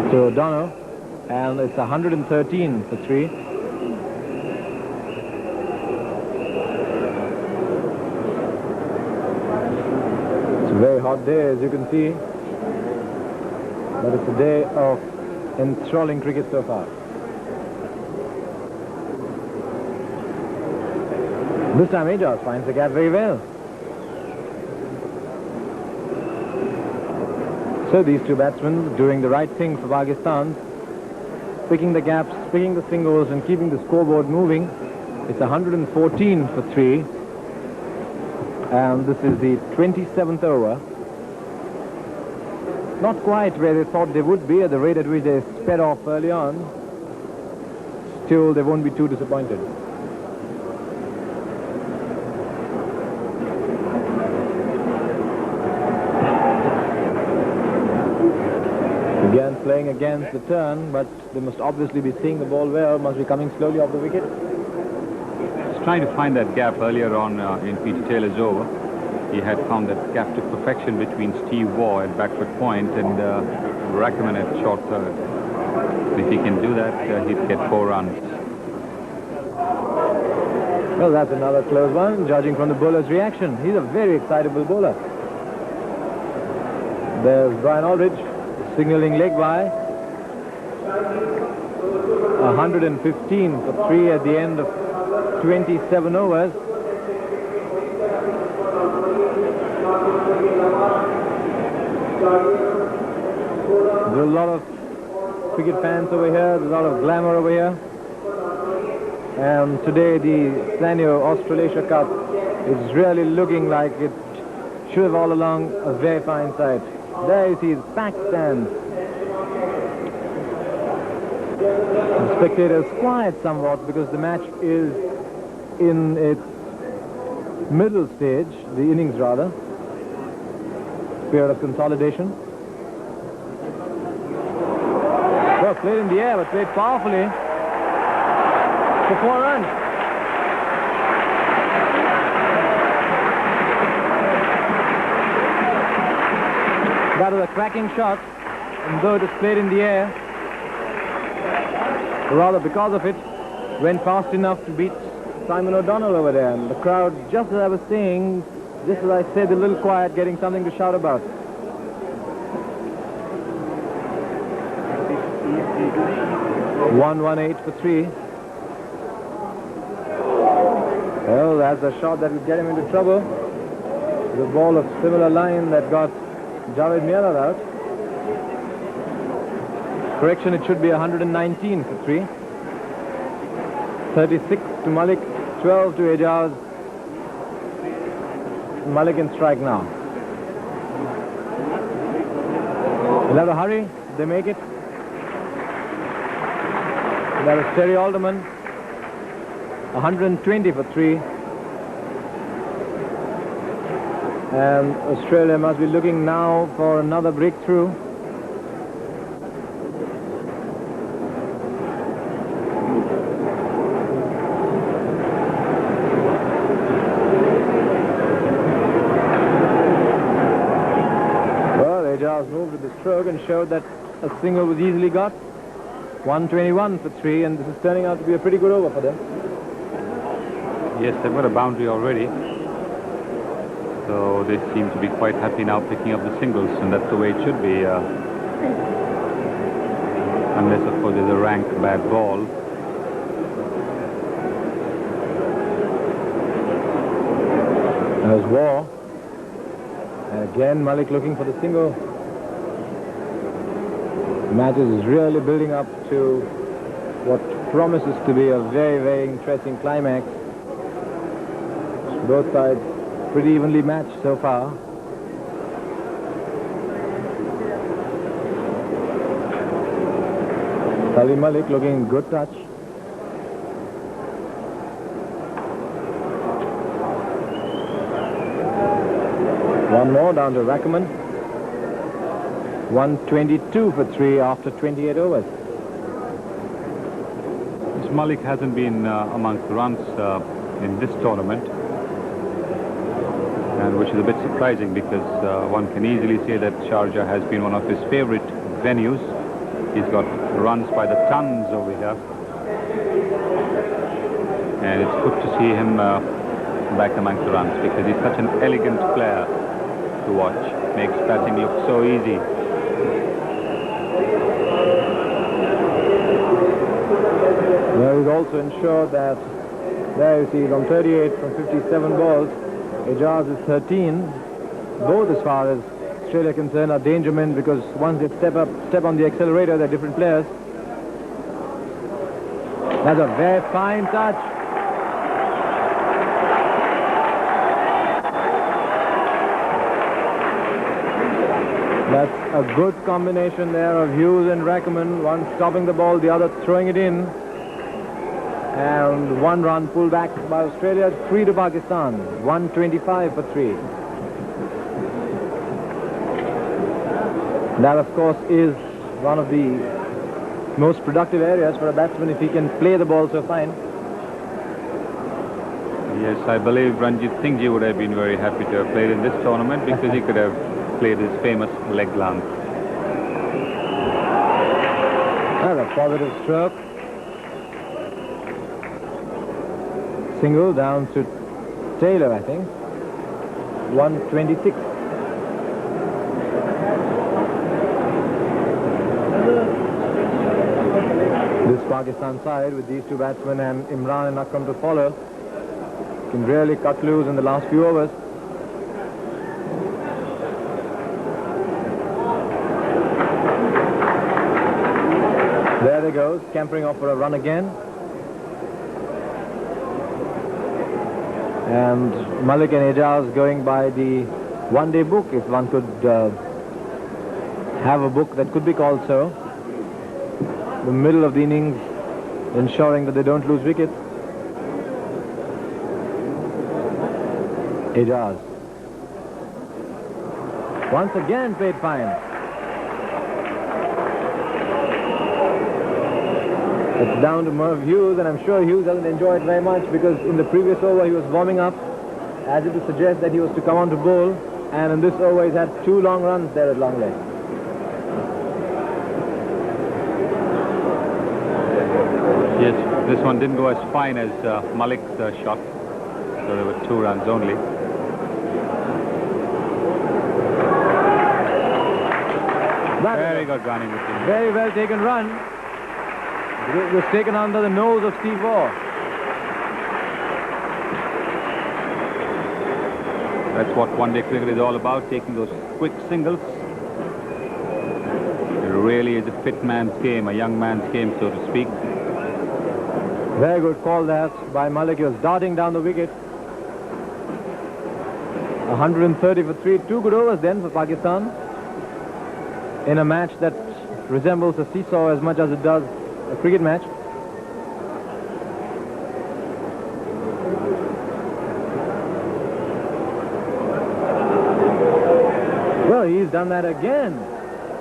To O'Donnell, and it's 113 for 3. It's a very hot day, as you can see, but it's a day of enthralling cricket so far. This time Ejaz finds the gap very well. So these two batsmen doing the right thing for Pakistan, picking the gaps, picking the singles and keeping the scoreboard moving. It's 114 for 3. And this is the 27th over. Not quite where they thought they would be at the rate at which they sped off early on. Still, they won't be too disappointed. Again, playing against the turn, but they must obviously be seeing the ball well, must be coming slowly off the wicket. He's trying to find that gap earlier on in Peter Taylor's over. He had found that gap to perfection between Steve Waugh at backward point and Rackerman at short third. If he can do that, he'd get 4 runs. Well, that's another close one, judging from the bowler's reaction. He's a very excitable bowler. There's Brian Aldridge signaling leg by. 115 for 3 at the end of 27 overs. There's a lot of cricket fans over here, there's a lot of glamour over here. And today the Final of Austral-Asia Cup is really looking like it should have all along a very fine sight. There you see the Paistan. The spectators quiet somewhat because the match is in its middle stage, the innings rather. Period of consolidation. Well, played in the air, but played powerfully for 4 runs. That was a cracking shot, and though it was played in the air, rather because of it, went fast enough to beat Simon O'Donnell over there. And the crowd, just as I was saying, just as I said, a little quiet, getting something to shout about. .118 for 3. Well, that's a shot that would get him into trouble. The ball of similar line that got Javed Mirdad out. Correction, it should be 119 for 3. 36 to Malik, 12 to Ejaz. Malik can strike now. They'll have to hurry. They make it. That is Terry Alderman. 120 for 3. And Australia must be looking now for another breakthrough. Well, Ajaz moved with the stroke and showed that a single was easily got. 121 for 3, and this is turning out to be a pretty good over for them. Yes, they've got a boundary already. So they seem to be quite happy now picking up the singles, and that's the way it should be. Unless, of course, there's a rank bad ball. There's War. And again, Malik looking for the single. The match is really building up to what promises to be a very, very interesting climax. Both sides pretty evenly matched so far. Salim Malik looking good touch. One more down to Rackerman. 122 for 3 after 28 overs. Malik hasn't been amongst the runs in this tournament, and which is a bit surprising because one can easily say that Sharjah has been one of his favorite venues. He's got runs by the tons over here, and it's good to see him back amongst the runs because he's such an elegant player to watch. Makes batting look so easy. Well, he's also ensured that, there you see, he's on 38 from 57 balls. Ajaz is 13. Both, as far as Australia concerned, are danger men because once they step on the accelerator, they're different players. That's a very fine touch. That's a good combination there of Hughes and Rackerman, one stopping the ball, the other throwing it in. And 1 run pulled back by Australia, 3 to Pakistan, 125 for 3. That, of course, is one of the most productive areas for a batsman if he can play the ball so fine. Yes, I believe Ranjit Singhji would have been very happy to have played in this tournament because he could have played his famous leg lance. That's a positive stroke. Single down to Taylor, I think. 126. This Pakistan side, with these two batsmen and Imran and Akram to follow, can really cut loose in the last few overs. There they go, scampering off for a run again. And Malik and Ajaz going by the one-day book, if one could have a book that could be called so. The middle of the innings, ensuring that they don't lose wickets. Ajaz. Once again played fine. It's down to Merv Hughes, and I'm sure Hughes doesn't enjoy it very much because in the previous over he was warming up as if to suggest that he was to come on to bowl, and in this over he's had 2 long runs there at long leg. Yes, this one didn't go as fine as Malik's shot, so there were 2 runs only. Very good running with him. Very well taken run. It was taken under the nose of Steve Waugh. That's what one-day cricket is all about, taking those quick singles. It really is a fit man's game, a young man's game, so to speak. Very good call that by Malik. He was darting down the wicket. 130 for 3. 2 good overs then for Pakistan in a match that resembles a seesaw as much as it does a cricket match. he's done that again.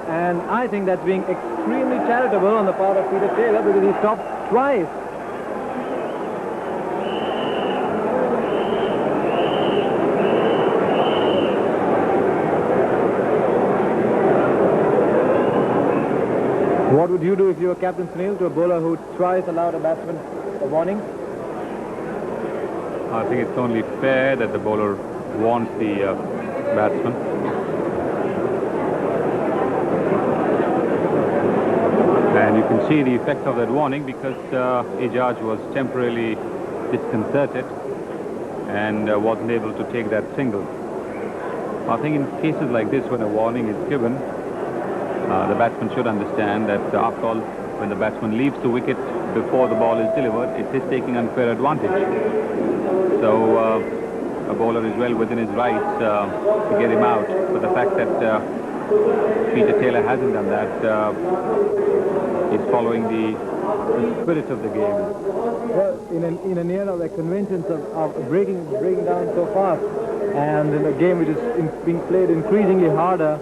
And I think that's being extremely charitable on the part of Peter Taylor because he stopped twice. What would you do if you were Captain Sunil to a bowler who twice allowed a batsman a warning? I think it's only fair that the bowler warns the batsman. And you can see the effect of that warning because Ijaz was temporarily disconcerted and wasn't able to take that single. I think in cases like this, when a warning is given, the batsman should understand that after all, when the batsman leaves the wicket before the ball is delivered, it is taking unfair advantage. So a bowler is well within his rights to get him out. But the fact that Peter Taylor hasn't done that is following the spirit of the game. Well, in an era where conventions of breaking down so fast, and in a game which is being played increasingly harder,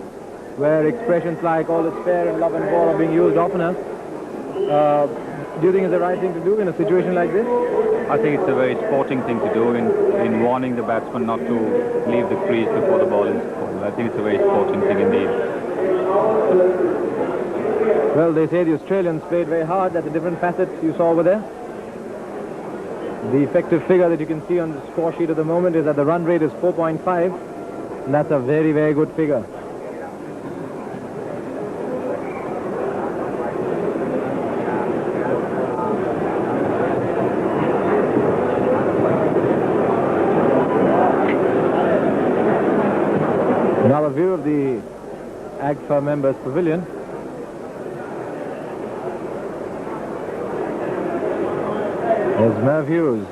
where expressions like all is fair and love and war are being used oftener, do you think it's the right thing to do in a situation like this? I think it's a very sporting thing to do in warning the batsman not to leave the crease before the ball is bowled. I think it's a very sporting thing indeed. Well, they say the Australians played very hard. That's a different facet you saw over there. The effective figure that you can see on the score sheet at the moment is that the run rate is 4.5, and that's a very, very good figure. Now a view of the AGFA members' pavilion. There's Merv Hughes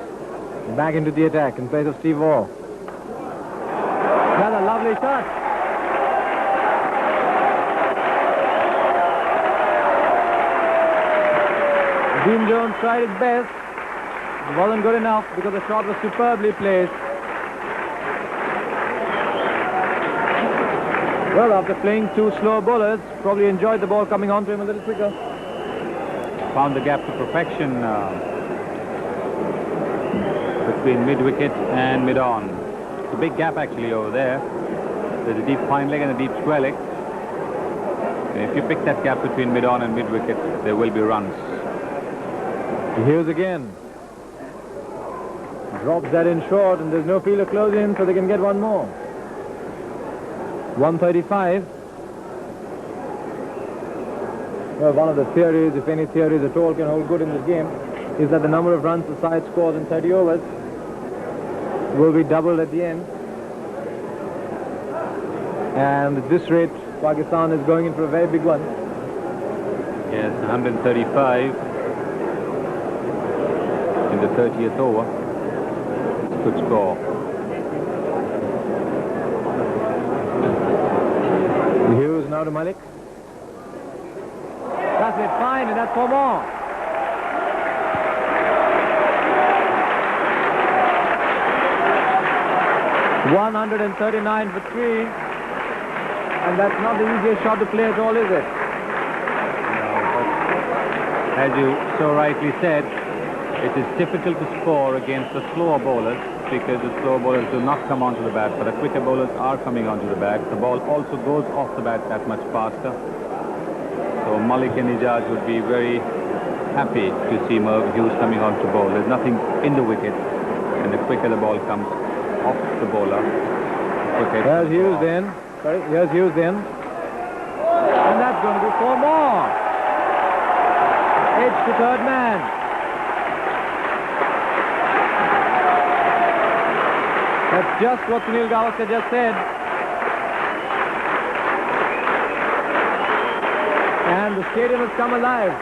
back into the attack in place of Steve Waugh. That's a lovely shot. Dean Jones tried his best. It wasn't good enough because the shot was superbly placed. Well, after playing two slow bowlers, probably enjoyed the ball coming on to him a little quicker. Found the gap to perfection between mid-wicket and mid-on. It's a big gap actually over there. There's a deep fine leg and a deep square leg. And if you pick that gap between mid-on and mid-wicket, there will be runs. Hughes again. Drops that in short, and there's no fielder close in, so they can get one more. 135. Well, one of the theories, if any theories at all can hold good in this game, is that the number of runs the side scores in 30 overs will be doubled at the end. And at this rate, Pakistan is going in for a very big one. Yes, 135 in the 30th over. Good score. Hughes now to Malik. That's it, fine, and that's 4 more. $139 for 3, and that's not the easiest shot to play at all, is it? As you so rightly said, it is difficult to score against the slower bowlers because the slower bowlers do not come onto the bat, but the quicker bowlers are coming onto the bat. The ball also goes off the bat that much faster. So Malik and Ijaz would be very happy to see Merv Hughes coming on to bowl. There's nothing in the wicket, and the quicker the ball comes off the bowler, Here's Hughes then. Sorry, here's Hughes then. And that's going to be 4 more. Edge to third man. That's just what Sunil Gavaskar just said. And the stadium has come alive.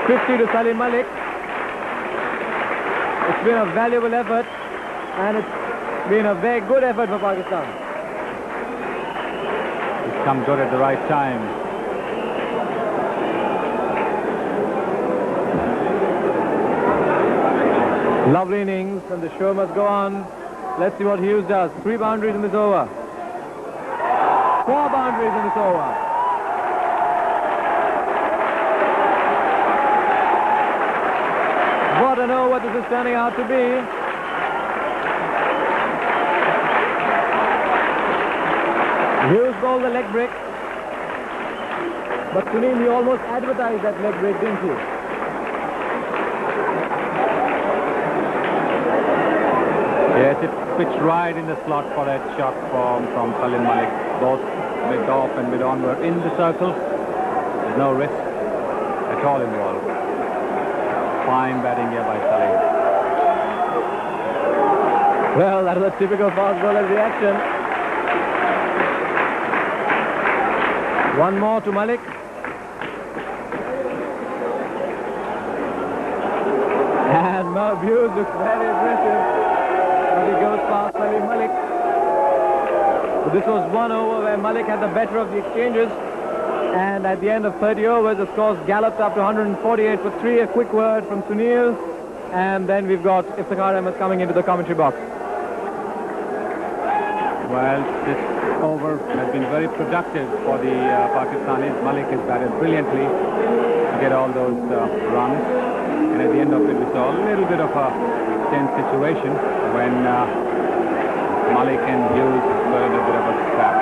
50 to Salim Malik. It's been a valuable effort, and it's been a very good effort for Pakistan. It's come good at the right time. Lovely innings, and the show must go on. Let's see what Hughes does. 3 boundaries in this over. 4 boundaries in this over. What an over this is turning out to be. Hughes bowled the leg break. But Sunil, he almost advertised that leg break, didn't he? Yes, it pitched right in the slot for that shot from Salim Malik. Both mid-off and mid-on were in the circle. There's no risk at all involved. Fine batting here by Salim. Well, that was a typical fast bowler's reaction. One more to Malik. And Merv Hughes looks very aggressive as he goes past Salim Malik. So this was one over where Malik had the better of the exchanges. And at the end of 30 overs, the scores galloped up to 148 for 3. A quick word from Sunil. And then we've got Iftikhar Ahmed coming into the commentary box. Well, this over has been very productive for the Pakistanis. Malik has batted brilliantly to get all those runs. And at the end of it, we saw a little bit of a tense situation when Malik and Hughes were in a bit of a scrap.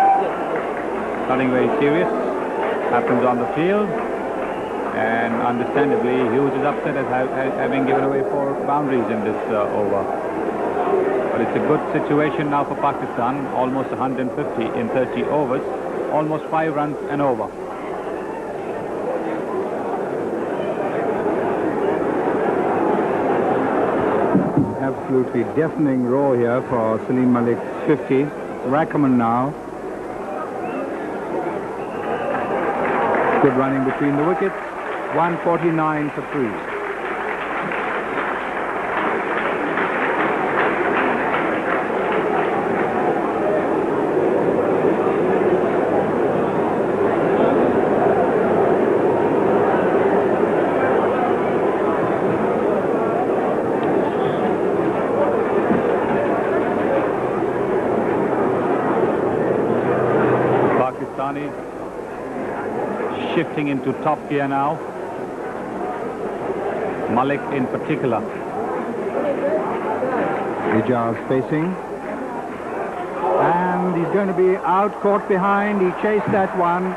Nothing very serious happens on the field. And understandably, Hughes is upset at having given away 4 boundaries in this over. But it's a good situation now for Pakistan, almost 150 in 30 overs, almost 5 runs and over. Absolutely deafening roar here for Salim Malik's 50. Rackerman now. Good running between the wickets. 149 for 3. Shifting into top gear now. Malik in particular. Ijaz facing. And he's going to be out, caught behind. He chased that one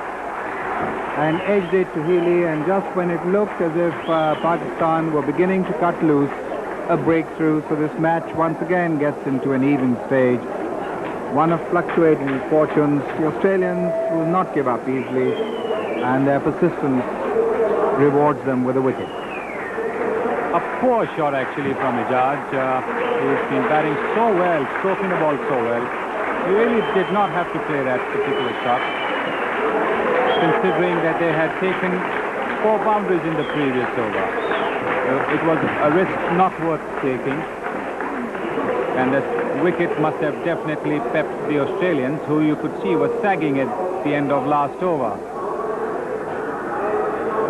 and edged it to Healy. And just when it looked as if Pakistan were beginning to cut loose, a breakthrough. So this match once again gets into an even stage. One of fluctuating fortunes. The Australians will not give up easily, and their persistence rewards them with a wicket. A poor shot actually from Ijaz, who's been batting so well, stroking the ball so well. He really did not have to play that particular shot, considering that they had taken 4 boundaries in the previous over. It was a risk not worth taking, and the wicket must have definitely pepped the Australians, who you could see were sagging at the end of last over.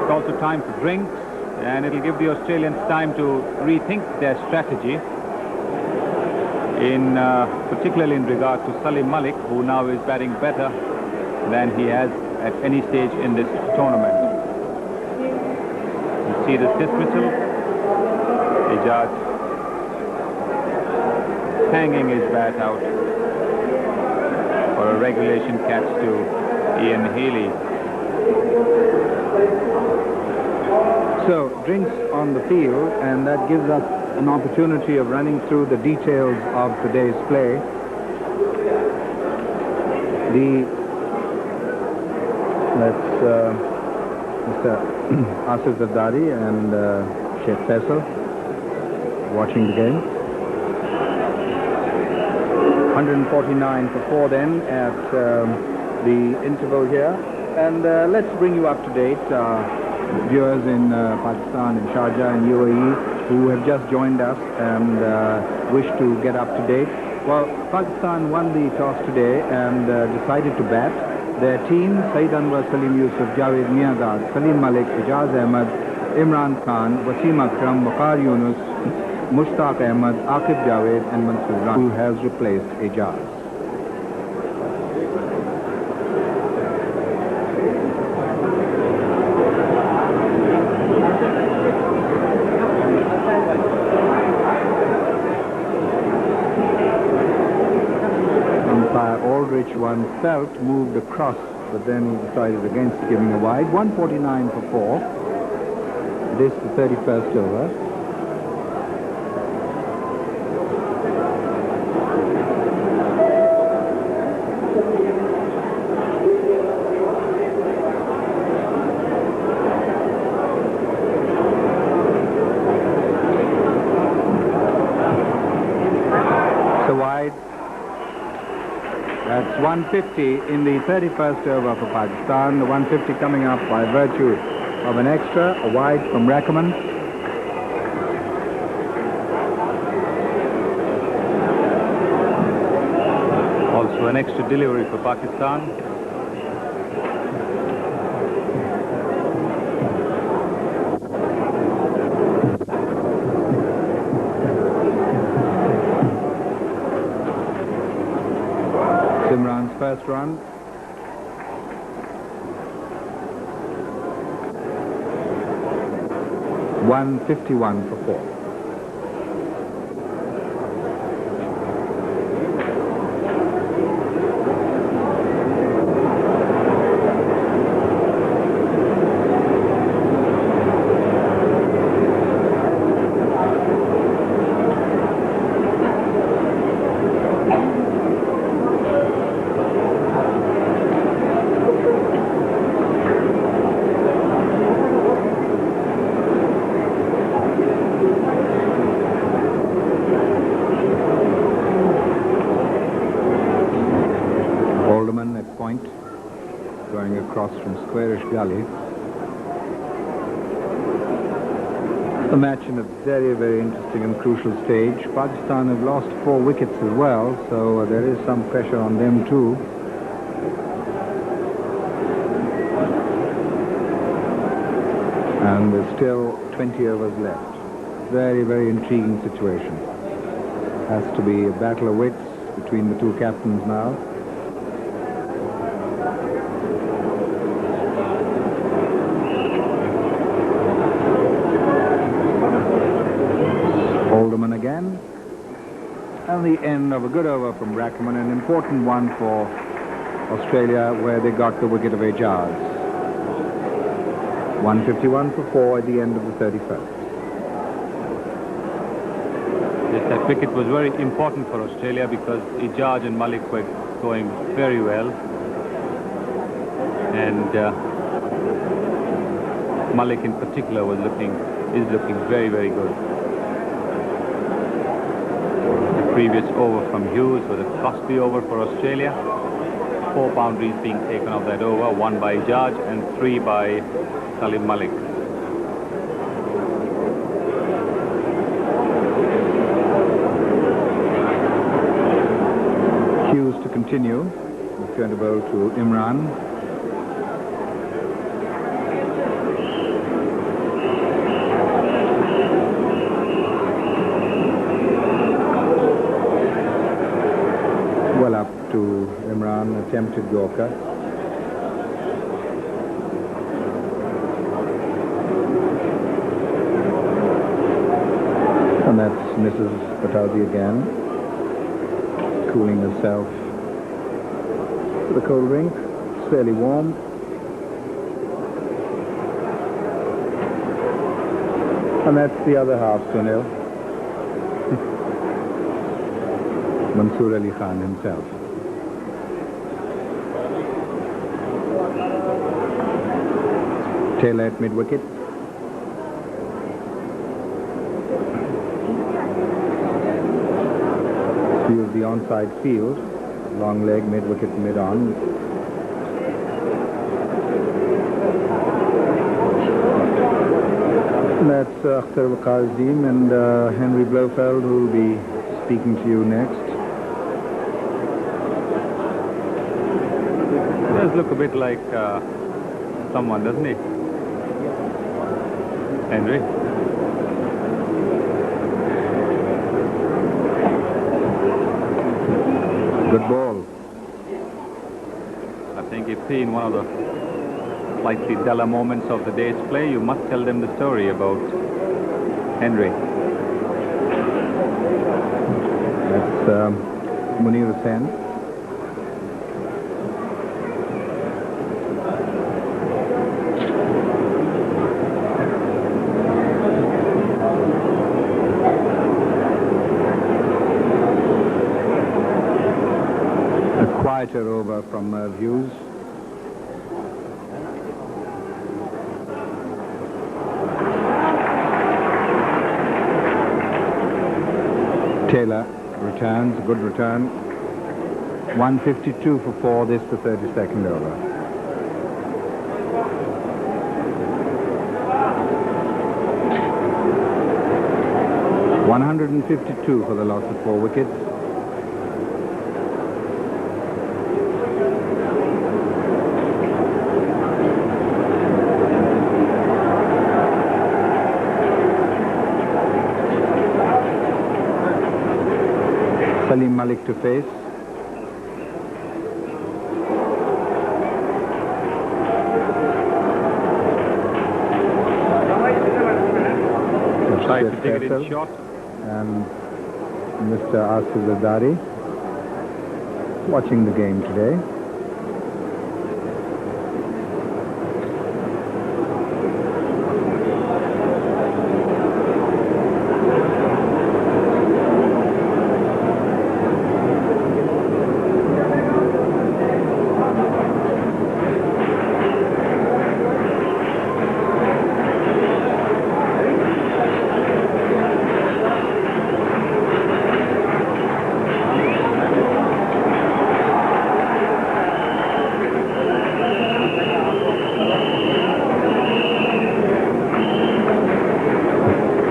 It's also time for drinks, and it'll give the Australians time to rethink their strategy, particularly in regard to Salim Malik, who now is batting better than he has at any stage in this tournament. You see this dismissal. Ijaz hanging his bat out for a regulation catch to Ian Healy. So, drinks on the field, and that gives us an opportunity of running through the details of today's play. Mr. Asif Zardari and Sheikh Faisal watching the game. 149 for 4 then at the interval here. And let's bring you up to date, viewers in Pakistan and Sharjah and UAE who have just joined us and wish to get up to date. Well, Pakistan won the toss today and decided to bat. Their team, Saeed Anwar, Salim Yusuf, Javed Miandad, Salim Malik, Ijaz Ahmed, Imran Khan, Wasim Akram, Waqar Yunus, Mushtaq Ahmed, Aqib Javed and Mansoor Rana, who has replaced Ejaz. Umpire Aldrich, one felt, moved across, but then he decided against giving a wide. 149 for 4. This the 31st over. That's 150 in the 31st over for Pakistan. The 150 coming up by virtue of an extra, a wide from Rackerman. Also an extra delivery for Pakistan. Simran's first run. $151 for 4. Going across from Squarish Gully. The match in a very, very interesting and crucial stage. Pakistan have lost 4 wickets as well, so there is some pressure on them too. And there's still 20 overs left. Very, very intriguing situation. Has to be a battle of wits between the two captains now. Again, and the end of a good over from Rackerman, an important one for Australia, where they got the wicket of Ejaz. 151 for 4 at the end of the 31st. Yes, that wicket was very important for Australia because Ejaz and Malik were going very well, and Malik in particular is looking very, very good. Previous over from Hughes was a costly over for Australia. 4 boundaries being taken off that over, 1 by Ejaz and 3 by Salim Malik. Hughes to continue. Return the ball to Imran. To Imran, attempted Yorker. And that's Mrs. Patauji again, cooling herself to the cold drink. It's fairly warm. And that's the other half, Sunil. Mansoor Ali Khan himself. Taylor at mid-wicket. View of the onside field. Long leg, mid-wicket, mid-on. That's Akhtar Waqar-Azim and Henry Blofeld, who will be speaking to you next. It does look a bit like someone, doesn't it? Henry? Good ball. I think if in one of the slightly duller moments of the day's play, you must tell them the story about Henry. That's Munir Hussain. A quieter over from Hughes. Taylor returns, good return. 152 for 4, this the 32nd over. $152 for the loss of 4 wickets. Salim Malik to face. Tried to take it in shot. And Mr. Asif Zardari watching the game today.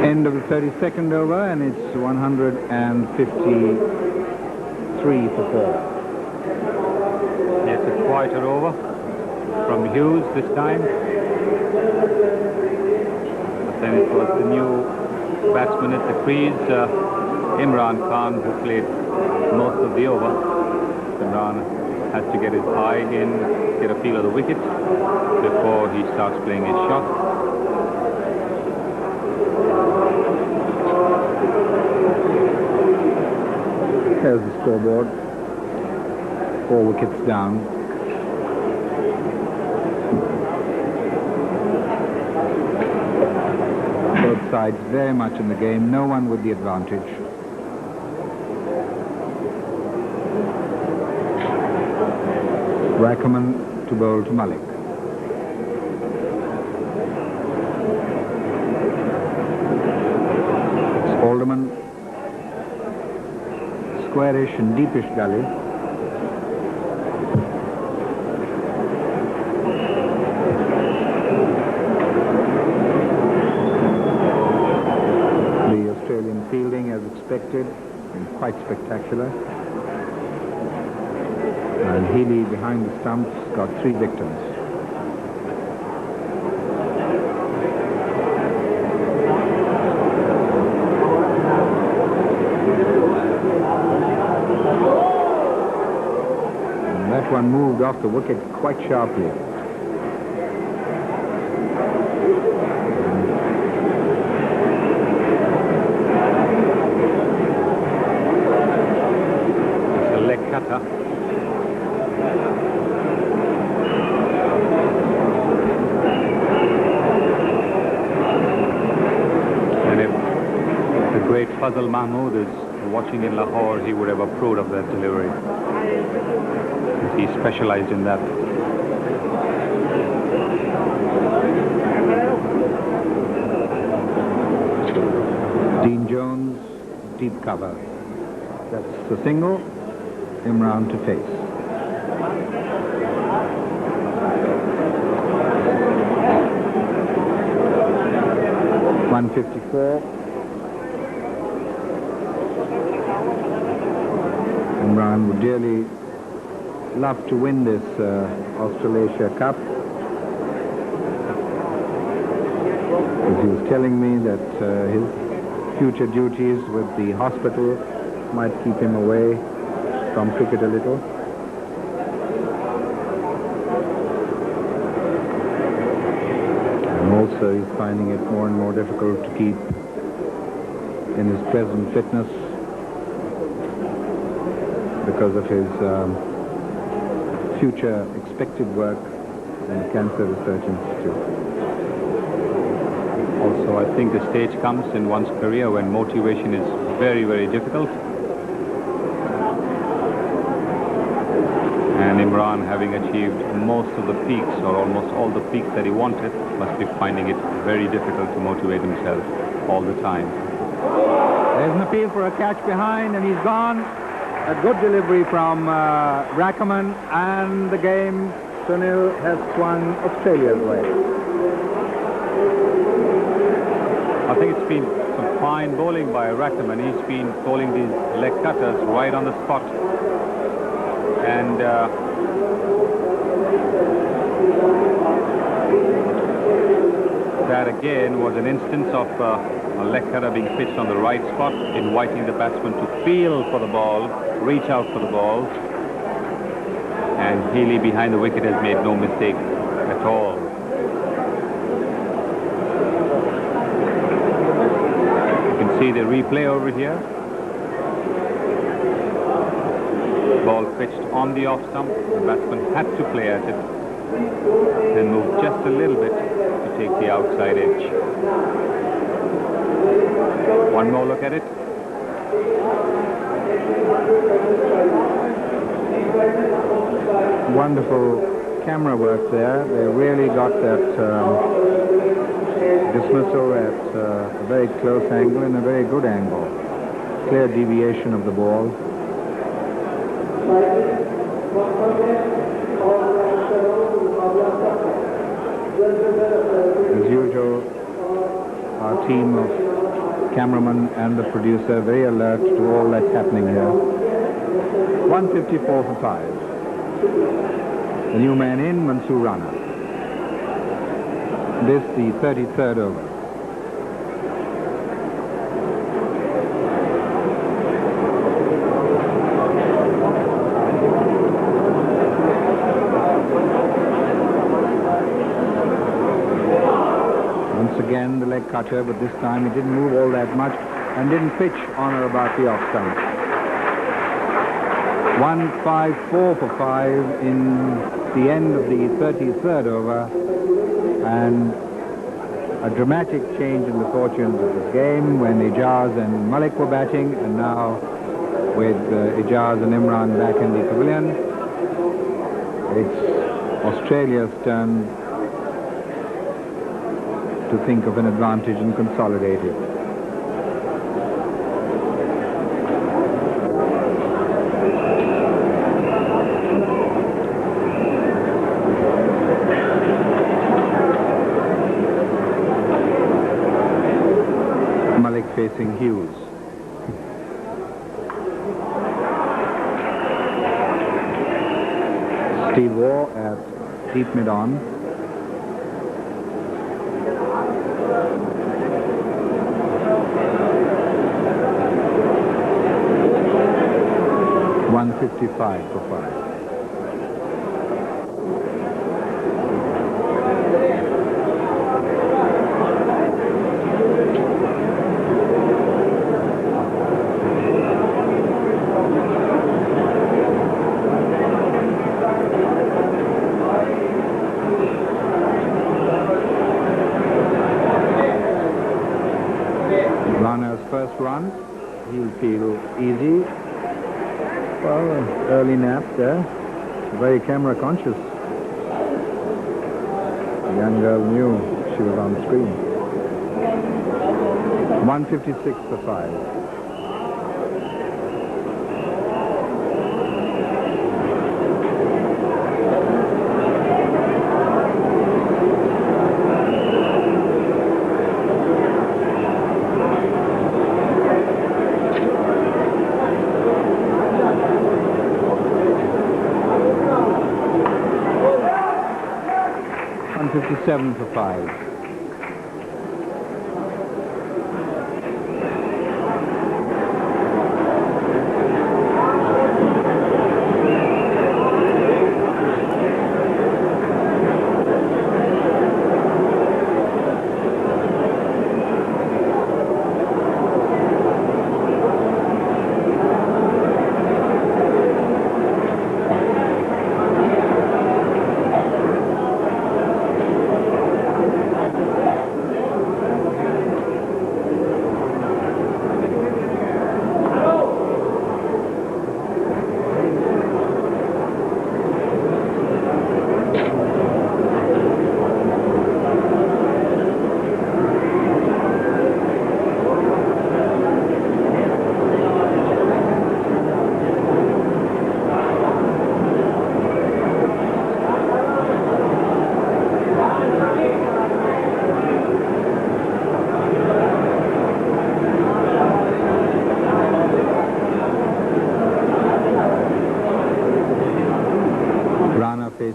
End of the 32nd over, and it's 153 for 4. Yes, a quieter over from Hughes this time. But then it was the new batsman at the crease, Imran Khan, who played most of the over. Imran has to get his eye in, get a feel of the wicket before he starts playing his shot. There's the scoreboard. 4 wickets down. Both sides very much in the game. No one with the advantage. Rackerman to bowl to Malik. It's Alderman. Squarish and deepish gully. The Australian fielding, as expected, been quite spectacular. And Healy behind the stumps got 3 victims. That one moved off the wicket quite sharply. It's a leg cutter. And if the great Fazal Mahmood is watching in Lahore, he would have approved of that delivery. He specialized in that. Dean Jones, deep cover. That's the single. Imran to face. $154. Imran would dearly love to win this AustralAsia Cup. Because he was telling me that his future duties with the hospital might keep him away from cricket a little. And also he's finding it more and more difficult to keep in his present fitness because of his future expected work in the Cancer Research Institute. Also, I think the stage comes in one's career when motivation is very, very difficult. And Imran, having achieved most of the peaks, or almost all the peaks that he wanted, must be finding it very difficult to motivate himself all the time. There's an appeal for a catch behind, and he's gone. A good delivery from Rackerman, and the game, Sunil, has swung Australia's way. I think it's been some fine bowling by Rackerman. He's been bowling these leg cutters right on the spot. And that again was an instance of a leg cutter being pitched on the right spot, inviting the batsman to feel for the ball, reach out for the ball. And Healy behind the wicket has made no mistake at all. You can see the replay over here. Ball pitched on the off stump. The batsman had to play at it and move just a little bit to take the outside edge. One more look at it. Wonderful camera work there. They really got that dismissal at a very close angle and a very good angle. Clear deviation of the ball. As usual, our team of cameramen and the producer very alert to all that's happening here. 154 for 5. The new man in, Mansoor Rana. This the 33rd over. Again, the leg cutter, but this time it didn't move all that much and didn't pitch on or about the off stump. 154 for 5 in the end of the 33rd over, and a dramatic change in the fortunes of this game when Ijaz and Malik were batting, and now with Ijaz and Imran back in the pavilion, it's Australia's turn to think of an advantage and consolidate it. Malik facing Hughes. Steve Waugh at deep mid-on. $155 for 5. Rana's first run, he'll feel easy. Well, an early nap there. Very camera conscious. The young girl knew she was on screen. 156 for 5. $157 for 5.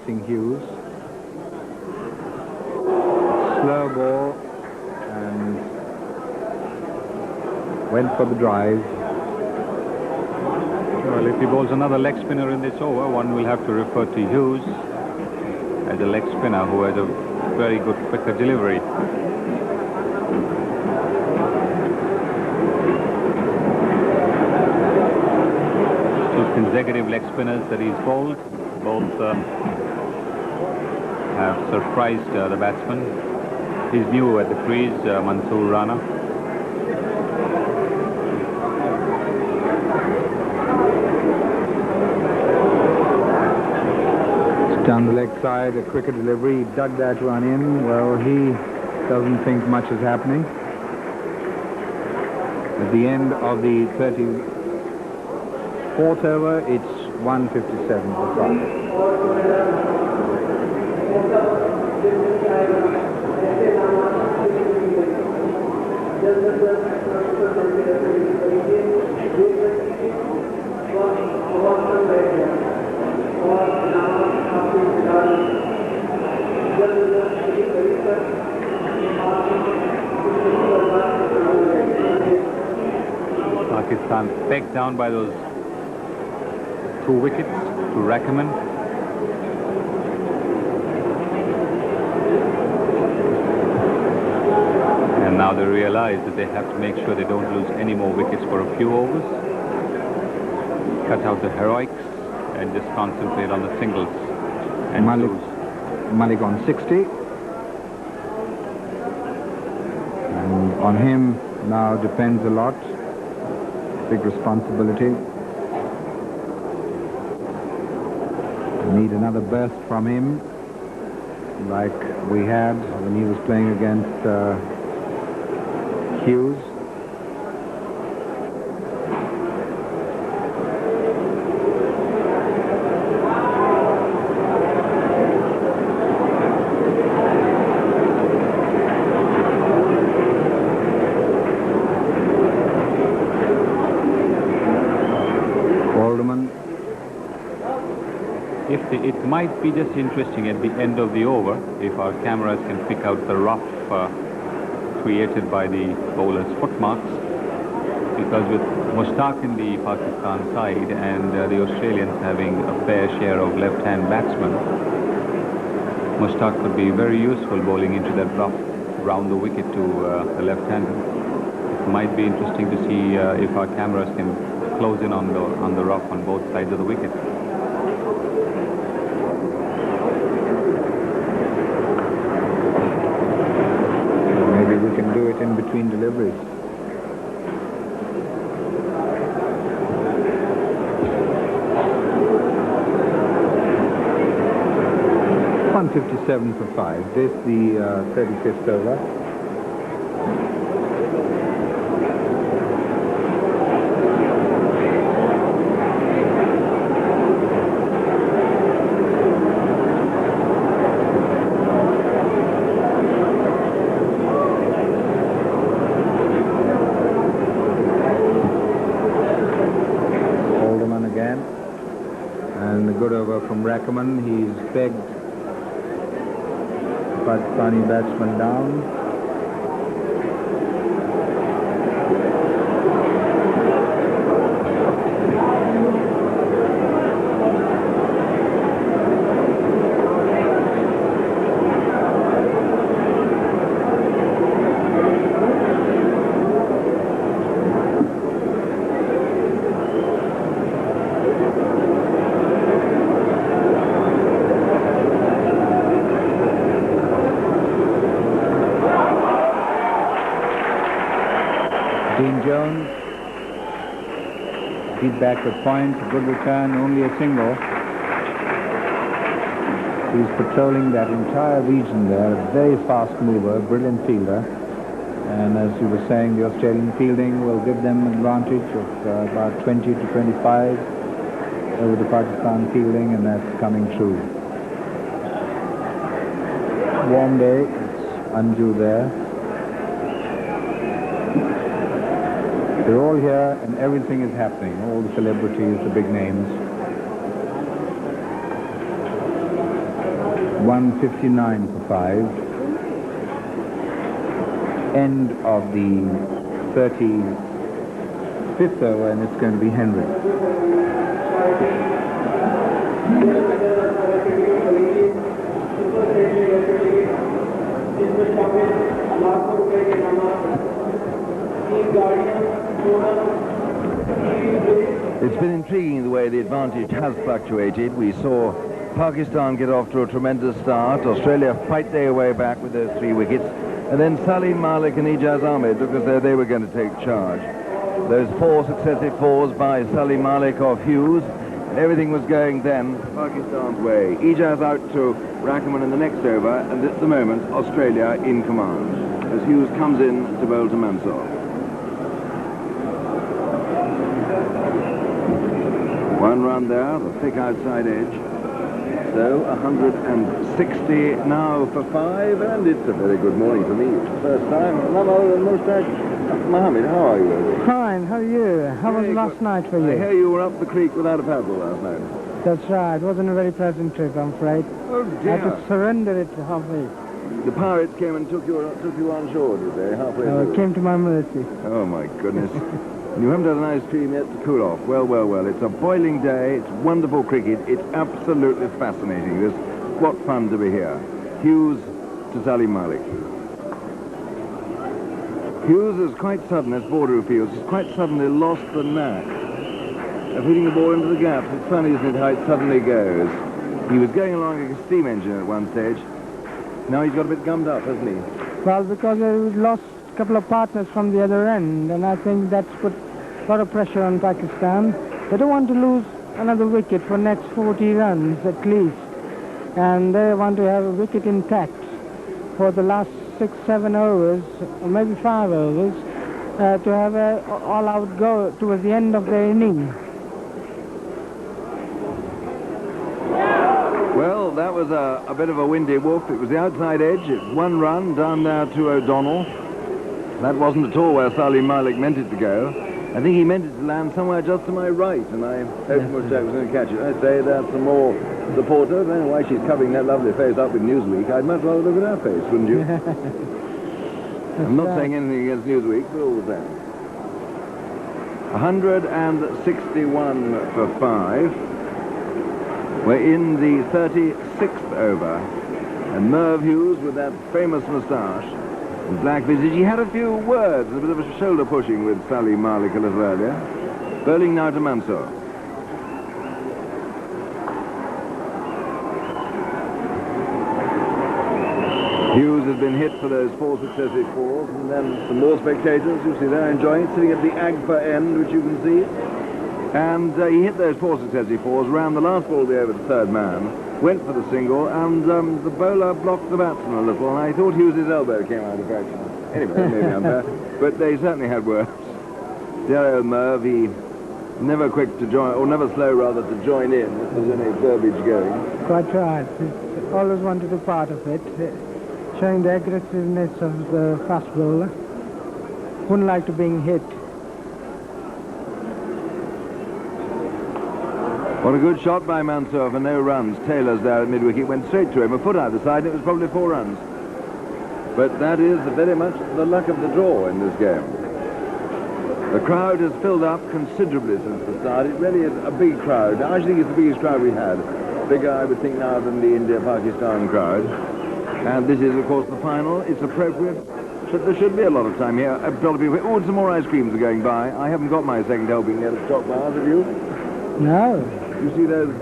facing Hughes. Slow ball and went for the drive. Well, if he bowls another leg spinner in this over, one will have to refer to Hughes as a leg spinner who has a very good quicker delivery. Two consecutive leg spinners that he's bowled. Both have surprised the batsman. He's new at the crease, Mansoor Rana. Down the leg side, a quicker delivery. He dug that one in. Well, he doesn't think much is happening. At the end of the 34th over, it's 157 for 5. Pakistan pegged down by those 2 wickets to Rackerman. And now they realize that they have to make sure they don't lose any more wickets for a few overs. Cut out the heroics and just concentrate on the singles and Malik on 60. And on him now depends a lot. Big responsibility. Need another burst from him, like we had when he was playing against Hughes. It might be just interesting at the end of the over if our cameras can pick out the rough created by the bowler's footmarks, because with Mushtaq in the Pakistan side and the Australians having a fair share of left-hand batsmen, Mushtaq could be very useful bowling into that rough round the wicket to the left-hander. It might be interesting to see if our cameras can close in on the rough on both sides of the wicket. In between deliveries. $157 for 5. This the 35th over. From Rackerman, he's pegged the Pakistani batsman down. Jones, beat back the point, good return, only a single. He's patrolling that entire region there, a very fast mover, brilliant fielder. And as you were saying, the Australian fielding will give them an advantage of about 20 to 25 over the Pakistan fielding, and that's coming true. Warm day, it's Anju there. They're all here and everything is happening. All the celebrities, the big names. 159 for 5. End of the 35th over, and it's going to be Henry. It's been intriguing the way the advantage has fluctuated. We saw Pakistan get off to a tremendous start. Australia fight their way back with those 3 wickets. And then Salim Malik and Ijaz Ahmed looked as though they were going to take charge. Those 4 successive fours by Salim Malik off Hughes. Everything was going then Pakistan's way. Ijaz out to Rackerman in the next over, and at the moment Australia in command as Hughes comes in to bowl to Mansour. 1 run there, the thick outside edge. So 160 now for 5, and it's a very good morning for me. It's the first time. None other than Mustaq Mohammed. How are you? Fine, how are you? How was last night for you? I hear you were up the creek without a paddle last night. That's right. It wasn't a very pleasant trip, I'm afraid. Oh I had dear. to surrender it halfway. The pirates came and took you on shore, did they? Halfway through? Came to my mercy. Oh my goodness. You haven't had an ice cream yet to cool off. Well, well, well. It's a boiling day. It's wonderful cricket. It's absolutely fascinating. This, what fun to be here. Hughes to Salim Malik. Hughes is quite sudden, as Bordeaux feels, has quite suddenly lost the knack of hitting the ball into the gaps. It's funny, isn't it, how it suddenly goes. He was going along like a steam engine at one stage. Now he's got a bit gummed up, hasn't he? Well, because we lost a couple of partners from the other end, and I think that's put a lot of pressure on Pakistan. They don't want to lose another wicket for next 40 runs at least, and they want to have a wicket intact for the last 6-7 overs, or maybe 5 overs, to have an all-out go towards the end of the inning. Well, that was a bit of a windy woof. It was the outside edge. It's 1 run down there to O'Donnell. That wasn't at all where Salim Malik meant it to go. I think he meant it to land somewhere just to my right, and I hoped Mustaq was going to catch it. I say that's some more supporter. I don't know why she's covering that lovely face up with Newsweek. I'd much rather look at her face, wouldn't you? I'm not saying anything against Newsweek, but all the same. 161 for 5. We're in the 36th over, and Merv Hughes with that famous moustache and black visage. He had a few words, a bit of a shoulder pushing with Salim Malik a little earlier. Bowling now to Mansour. Hughes has been hit for those 4 successive fours, and then some more spectators, you see there, enjoying it, sitting at the Agfa end, which you can see. And he hit those 4 successive fours, ran the last ball the over the 3rd man, went for the single, and the bowler blocked the batsman a little, and I thought Hughes' elbow came out of action. Anyway, that may be unfair, but they certainly had worse. Dear old Merv, he never quick to join, or never slow rather, to join in if there's any verbiage going. Quite right. He's always wanted a part of it, showing the aggressiveness of the fast bowler. Wouldn't like to being hit. What a good shot by Mansour for no runs. Taylor's there at mid-wicket, went straight to him, a foot either side, and it was probably 4 runs. But that is very much the luck of the draw in this game. The crowd has filled up considerably since the start. It really is a big crowd. I think it's the biggest crowd we had. Bigger, I would think, now than the India-Pakistan crowd. And this is, of course, the final. It's appropriate. There should be a lot of time here. Oh, some more ice creams are going by. I haven't got my second helping yet of choc bars, have you? No. You see those,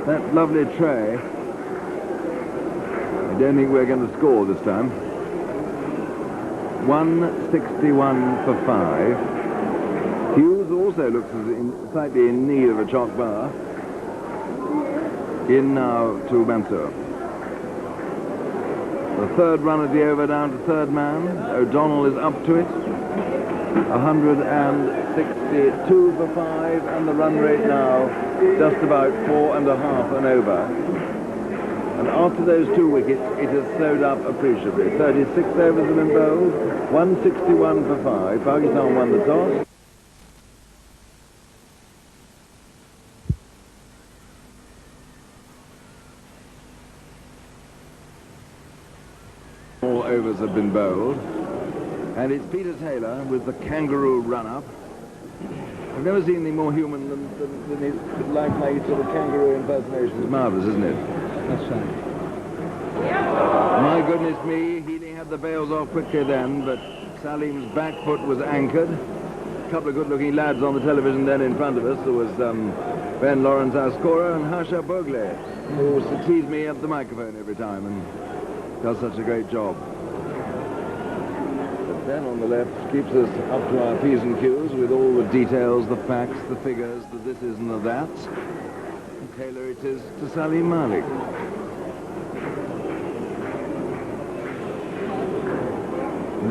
that lovely tray? I don't think we're going to score this time. 161 for 5. Hughes also looks slightly in need of a choc bar. In now to Mansour. The 3rd run of the over down to 3rd man. O'Donnell is up to it. 162 for 5, and the run rate now just about 4.5 and over. And after those 2 wickets, it has slowed up appreciably. 36 overs have been bowled, 161 for 5. Pakistan won the toss. All overs have been bowled. And it's Peter Taylor with the kangaroo run-up. I've never seen anything more human than his lifelike sort of kangaroo impersonation. It's marvellous, isn't it? That's right. My goodness me, Healy had the bails off quickly then, but Salim's back foot was anchored. A couple of good-looking lads on the television then in front of us. There was Ben Lawrence, our scorer, and Harsha Bogle, who succeeds me at the microphone every time and does such a great job. But Ben on the left keeps us up to our P's and Q's with all the details, the facts, the figures, the this is and the that's. And Taylor it is to Salim Malik.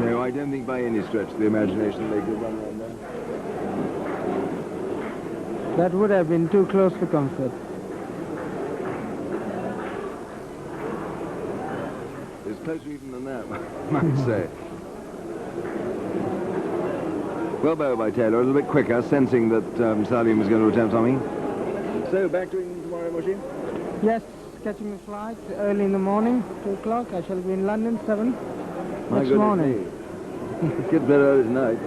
No, I don't think by any stretch of the imagination they could run around there. That would have been too close for comfort. It's closer even than that, I might say. Well bowled by Taylor, a little bit quicker, sensing that Salim was going to attempt something. So, back to England tomorrow, Mushi? Yes, catching the flight early in the morning, 2 o'clock. I shall be in London, 7 next morning. It gets better early tonight.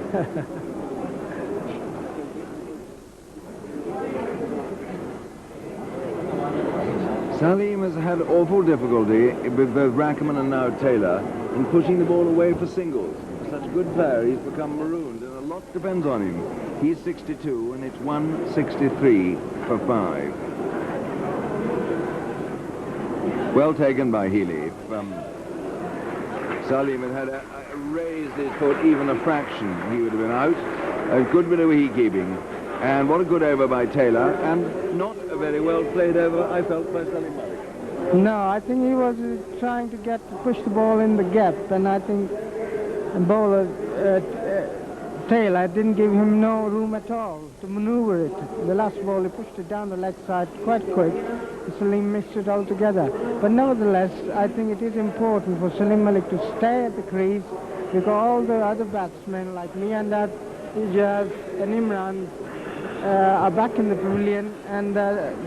Salim has had awful difficulty with both Rackham and now Taylor in pushing the ball away for singles. Such a good player, he's become marooned, and a lot depends on him. He's 62, and it's 163 for 5. Well taken by Healy. Salim had raised his foot even a fraction, he would have been out. A good bit of heat keeping. And what a good over by Taylor, and not a very well played over, I felt, by Salim Malik. No, I think he was trying to push the ball in the gap, and I think the bowler Taylor didn't give him no room at all to maneuver it. The last ball, he pushed it down the leg side quite quick. Salim missed it altogether. But nevertheless, I think it is important for Salim Malik to stay at the crease, because all the other batsmen like Miandad, Ijaz and Imran are back in the pavilion, and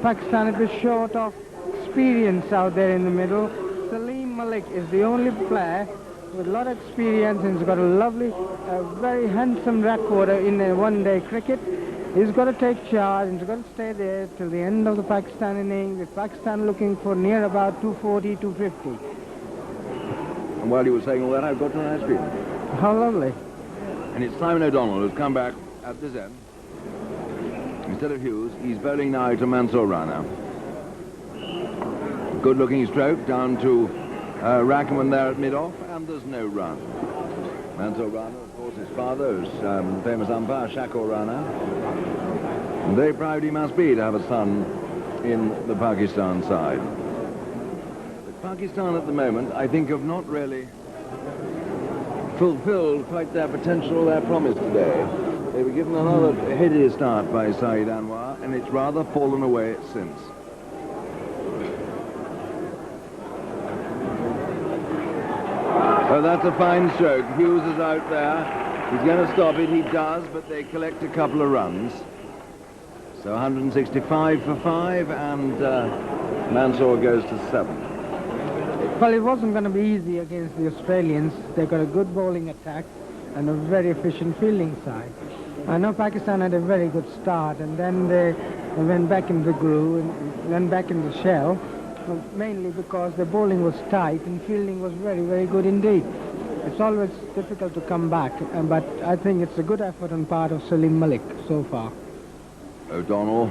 Pakistan is short of experience out there in the middle. Salim Malik is the only player with a lot of experience, and he's got a lovely, very handsome record in one-day cricket. He's got to take charge, and he's got to stay there till the end of the Pakistan innings, with Pakistan looking for near about 240, 250. And while you were saying all that, I've got an ice cream. How lovely. And it's Simon O'Donnell who's come back at this end. Instead of Hughes, he's bowling now to Mansour Rana. Good-looking stroke down to Rackham there at mid-off, and there's no run. Mansour Rana, of course, his father, is famous umpire, Shakur Rana. And very proud he must be to have a son in the Pakistan side. But Pakistan at the moment, I think, have not really fulfilled quite their potential or their promise today. They were given another heady start by Saeed Anwar, and it's rather fallen away since. Oh, that's a fine stroke. Hughes is out there. He's going to stop it. He does, but they collect a couple of runs. So 165 for 5, and Mansour goes to 7. Well, it wasn't going to be easy against the Australians. They've got a good bowling attack and a very efficient fielding side. I know Pakistan had a very good start, and then they went back in the groove and went back in the shell, mainly because the bowling was tight and fielding was very, very good indeed. It's always difficult to come back, but I think it's a good effort on part of Salim Malik so far. O'Donnell.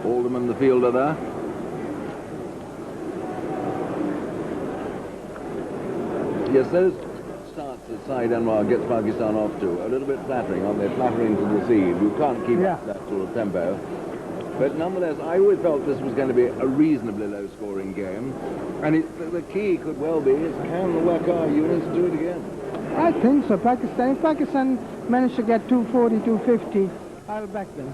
Alderman, the fielder there. Yes, those starts that Saeed Anwar gets Pakistan off to a little bit flattering, aren't they? Flattering to deceive. You can't keep up that sort of tempo. But nonetheless, I always felt this was going to be a reasonably low-scoring game. And the key could well be, is can the Wakar units do it again? I think so. If Pakistan managed to get 240, 250, I'll back them.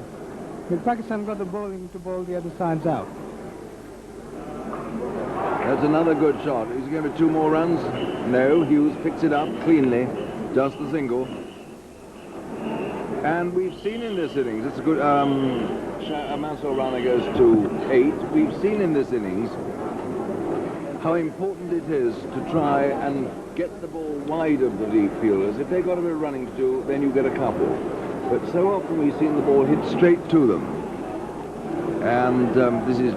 But Pakistan got the bowling to bowl the other sides out. That's another good shot. Is he going to be 2 more runs? No, Hughes picks it up cleanly. Just the single. And we've seen in this innings, it's a good... Mansour Rana goes to 8. We've seen in this innings how important it is to try and get the ball wide of the deep fielders. If they've got a bit of running to do, then you get a couple. But so often we've seen the ball hit straight to them. And this is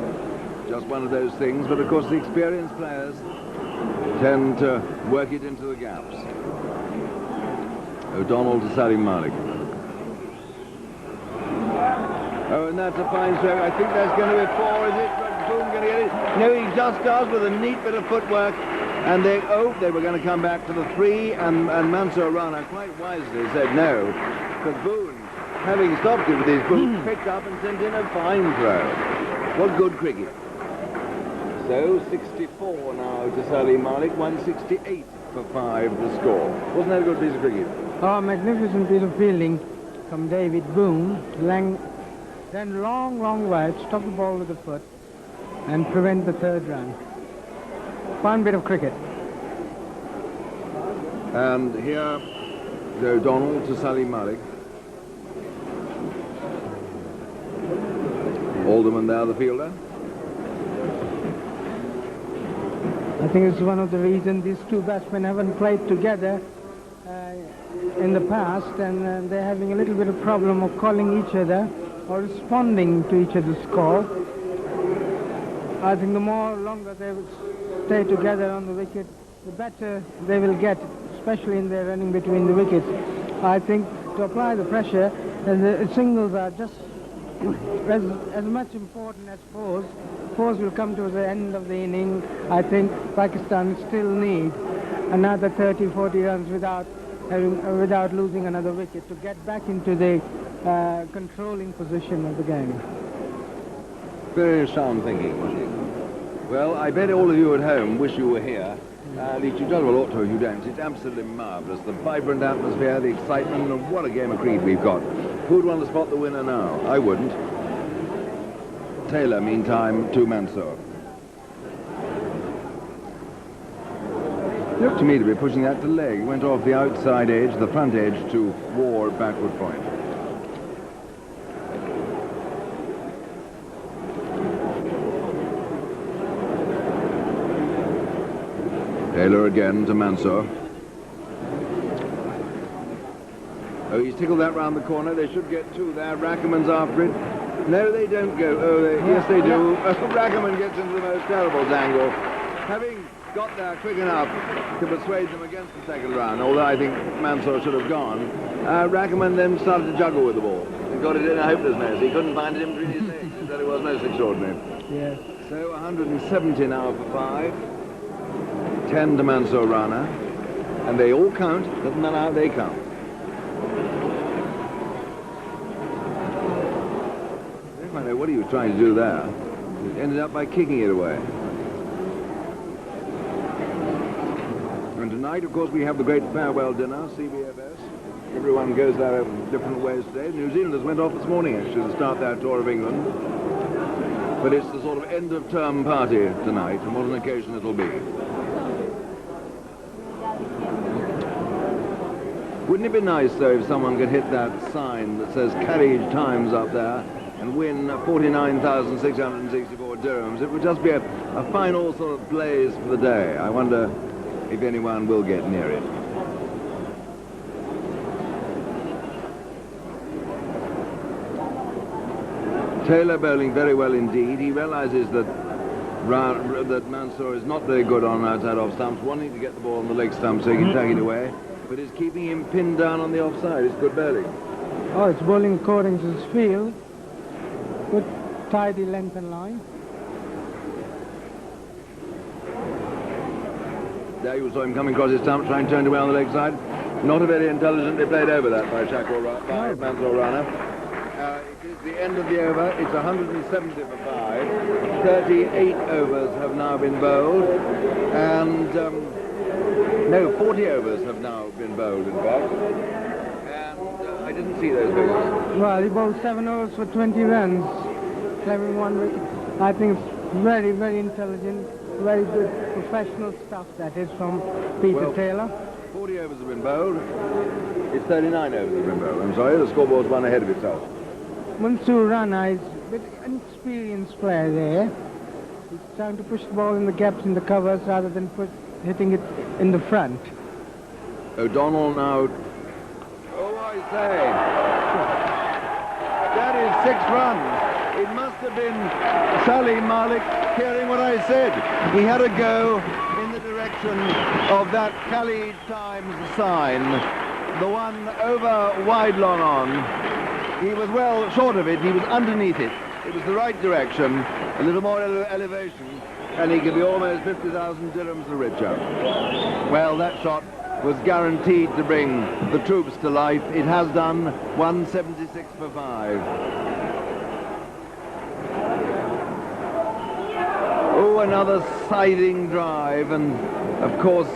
just one of those things, but of course the experienced players tend to work it into the gaps. O'Donnell to Salim Malik. Oh, and that's a fine stroke. I think that's going to be 4, is it? Boone going to get it? No, he just does with a neat bit of footwork. And they were going to come back to the 3, and Mansour Rana quite wisely said no, because Boone, having stopped it with his boot, picked up and sent in a fine throw. What good cricket. So 64 now to Salim Malik, 168 for 5 the score. Wasn't that a good piece of cricket? Oh, magnificent piece of fielding from David Boone. Then long wide, stop the ball with the foot and prevent the 3rd run. Fine bit of cricket. And here, O'Donnell to Salim Malik. Alderman there, the fielder. I think it's one of the reasons these two batsmen haven't played together in the past, and they're having a little bit of problem of calling each other or responding to each other's call. I think the more longer they will stay together on the wicket, the better they will get, especially in their running between the wickets. I think to apply the pressure, the singles are just as much important as fours. Fours will come to the end of the inning. I think Pakistan still need another 30-40 runs without losing another wicket to get back into the controlling position of the game. Very sound thinking, wasn't it? Well, I bet all of you at home wish you were here. At least you jolly well ought to if you don't. It's absolutely marvellous. The vibrant atmosphere, the excitement, and what a game of cricket we've got. Who'd want to spot the winner now? I wouldn't. Taylor, meantime, to Mansour. Looked to me to be pushing that to leg. Went off the outside edge, the front edge, to Ward backward point. Taylor again to Mansour. Oh, he's tickled that round the corner. They should get 2 there. Rackerman's after it. No, they don't go. Oh, yes, they do. Rackerman gets into the most terrible tangle. Having got there quick enough to persuade them against the 2nd run, although I think Mansour should have gone, Rackerman then started to juggle with the ball. He got it in a hopeless mess. He couldn't find it in between his legs. That it was most extraordinary. Yes. So 170 now for 5. 10 to Mansour Rana, and they all count. Doesn't matter how they count. I don't know what he was trying to do there. He ended up by kicking it away. And tonight, of course, we have the great farewell dinner, CBFS. Everyone goes there in different ways today. New Zealanders went off this morning, actually, to start their tour of England. But it's the sort of end-of-term party tonight, and what an occasion it'll be. Wouldn't it be nice, though, if someone could hit that sign that says carriage times up there and win 49,664 dirhams? It would just be a final sort of blaze for the day. I wonder if anyone will get near it. Taylor bowling very well indeed. He realises that Mansour is not very good on outside off stumps, wanting to get the ball on the leg stump so he can tag it away. But it's keeping him pinned down on the offside. It's good bowling. Oh, it's bowling according to his field. Good, tidy length and line. There you saw him coming across his stump, trying to turn away on the leg side. Not a very intelligently played over that by Mansour Rana. It is the end of the over. It's 170 for 5. 38 overs have now been bowled. And... no, 40 overs have now been bowled, in fact. And I didn't see those figures. Well, he bowled 7 overs for 20 runs, clearing 1 wicket. I think it's very, very intelligent, very good professional stuff, that is, from Peter Taylor. 40 overs have been bowled. It's 39 overs have been bowled. I'm sorry, the scoreboard's run ahead of itself. Mansour Rana is an experienced player there. He's trying to push the ball in the gaps in the covers rather than hitting it in the front. O'Donnell now. Oh, I say. That is 6 runs. It must have been Salim Malik hearing what I said. He had a go in the direction of that Khalid Times sign, the one over wide long on. He was well short of it. He was underneath it. It was the right direction, a little more elevation, and he could be almost 50,000 dirhams the richer. Well, that shot was guaranteed to bring the troops to life. It has done. 176 for 5. Oh, another siding drive, and of course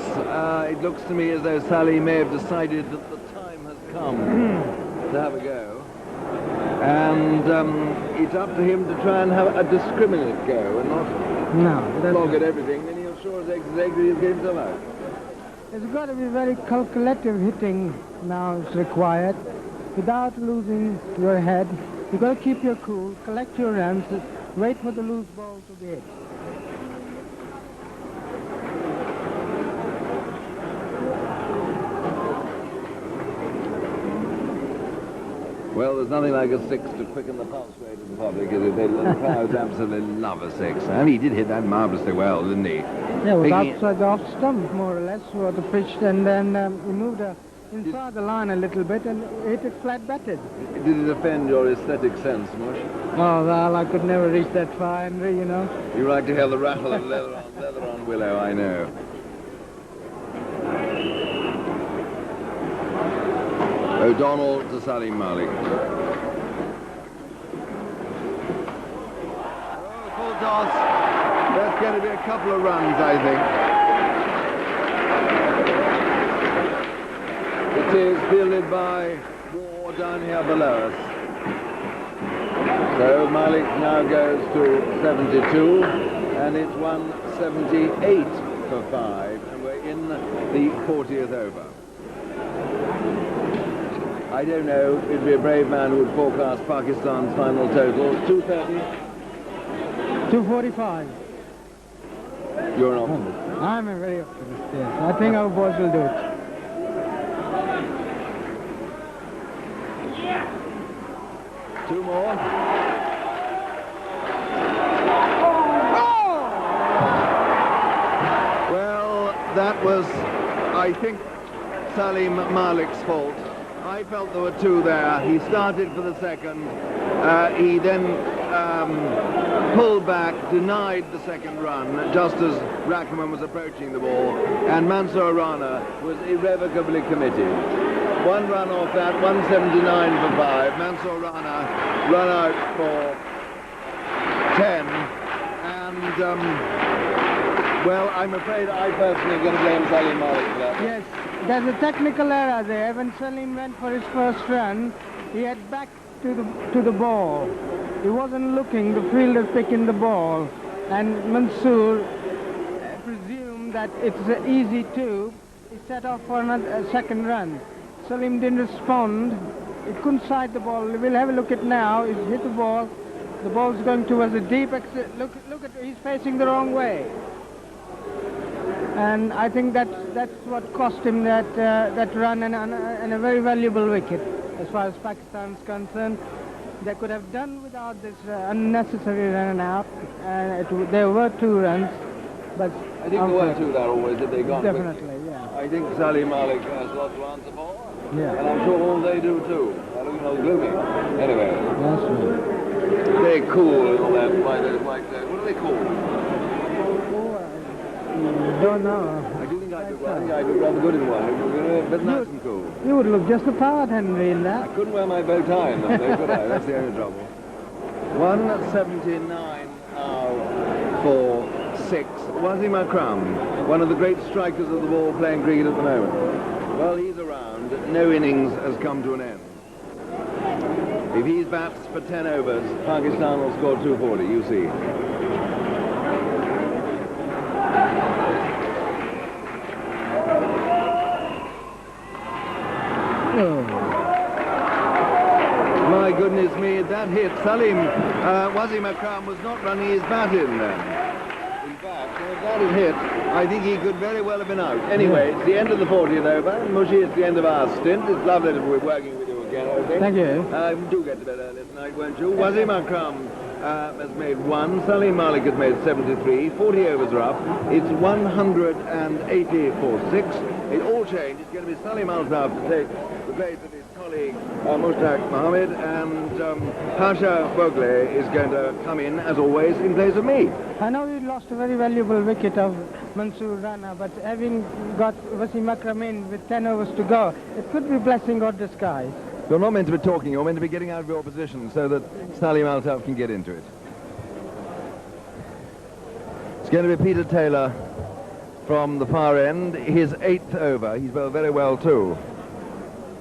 it looks to me as though Sally may have decided that the time has come to have a go. And it's up to him to try and have a discriminate go and not log at everything. Then he'll sure as eggs he'll get himself out. There's got to be very calculative hitting now is required without losing your head. You've got to keep your cool, collect your runs, wait for the loose ball to be hit. Well, there's nothing like a 6 to quicken the pulse rate of the public, is it? The crowds absolutely love a 6. And he did hit that marvellously well, didn't he? Yeah, it was outside the off stump, more or less, or the pitch, and then he moved inside the line a little bit and hit it flat-batted. Did it offend your aesthetic sense much? Oh, well, I could never reach that far, Henry, you know. You like to hear the rattle of leather on willow, I know. O'Donnell to Salim Malik. Oh, full toss. That's going to be a couple of runs, I think. It is fielded by War down here below us. So Malik now goes to 72, and it's 178 for 5, and we're in the 40th over. I don't know, it'd be a brave man who would forecast Pakistan's final total. 230? 245. You're an optimist. I'm a very optimist, yes. I think our boys will do it. Two more. Well, that was, I think, Salim Malik's fault. I felt there were 2 there. He started for the second. He then pulled back, denied the second run, just as Rackham was approaching the ball, and Mansour Rana was irrevocably committed. 1 run off that, 179 for 5. Mansour Rana run out for 10, and well, I'm afraid I personally am going to blame Salim Malik for that. Yes. There's a technical error there. When Salim went for his first run, he had back to the ball. He wasn't looking, the fielder picking the ball. And Mansour presumed that it's easy too. He set off for a second run. Salim didn't respond. He couldn't side the ball. We'll have a look at now. He's hit the ball. The ball's going towards the deep exit. Look at, he's facing the wrong way. And I think that's what cost him that run and a very valuable wicket. As far as Pakistan is concerned, they could have done without this unnecessary run out. There were 2 runs, but I think there were 2 there always if they got definitely, quickly. yeah. I think Salim Malik has lots to answer for, Yeah. and I'm sure all they do too. I don't know, gloomy. Anyway, That's right. they're cool and all that. What are they called? Don't know. I do think I do rather good in one. But nice and cool. You would look just the part, Henry, in that. I couldn't wear my bow tie in them, though, could I? That's the only trouble. 179 for 6. Wasim Akram, one of the great strikers of the ball playing cricket at the moment. Well, he's around. No innings has come to an end. If he bats for 10 overs, Pakistan will score 240, you see. My goodness me, that hit. Wasim Akram was not running his bat in then. if that had hit, I think he could very well have been out. Anyway, it's the end of the 40th over. Mushy, it's the end of our stint. It's lovely to be working with you again, I think. Thank you. Do get to bed early tonight, won't you? Wasim Akram has made 1. Salim Malik has made 73. 40 overs are up. It's 180 for 6. It all changed. It's going to be Salim Al now to take the place of his colleague Mushtaq Mohammed, and Pasha Bogle is going to come in, as always, in place of me. I know we lost a very valuable wicket of Mansoor Rana, but having got Wasim Akram in with 10 overs to go, it could be blessing or disguise. You're not meant to be talking, you're meant to be getting out of your position so that Salim Altaf can get into it. It's going to be Peter Taylor from the far end, his 8th over. He's bowled very well too.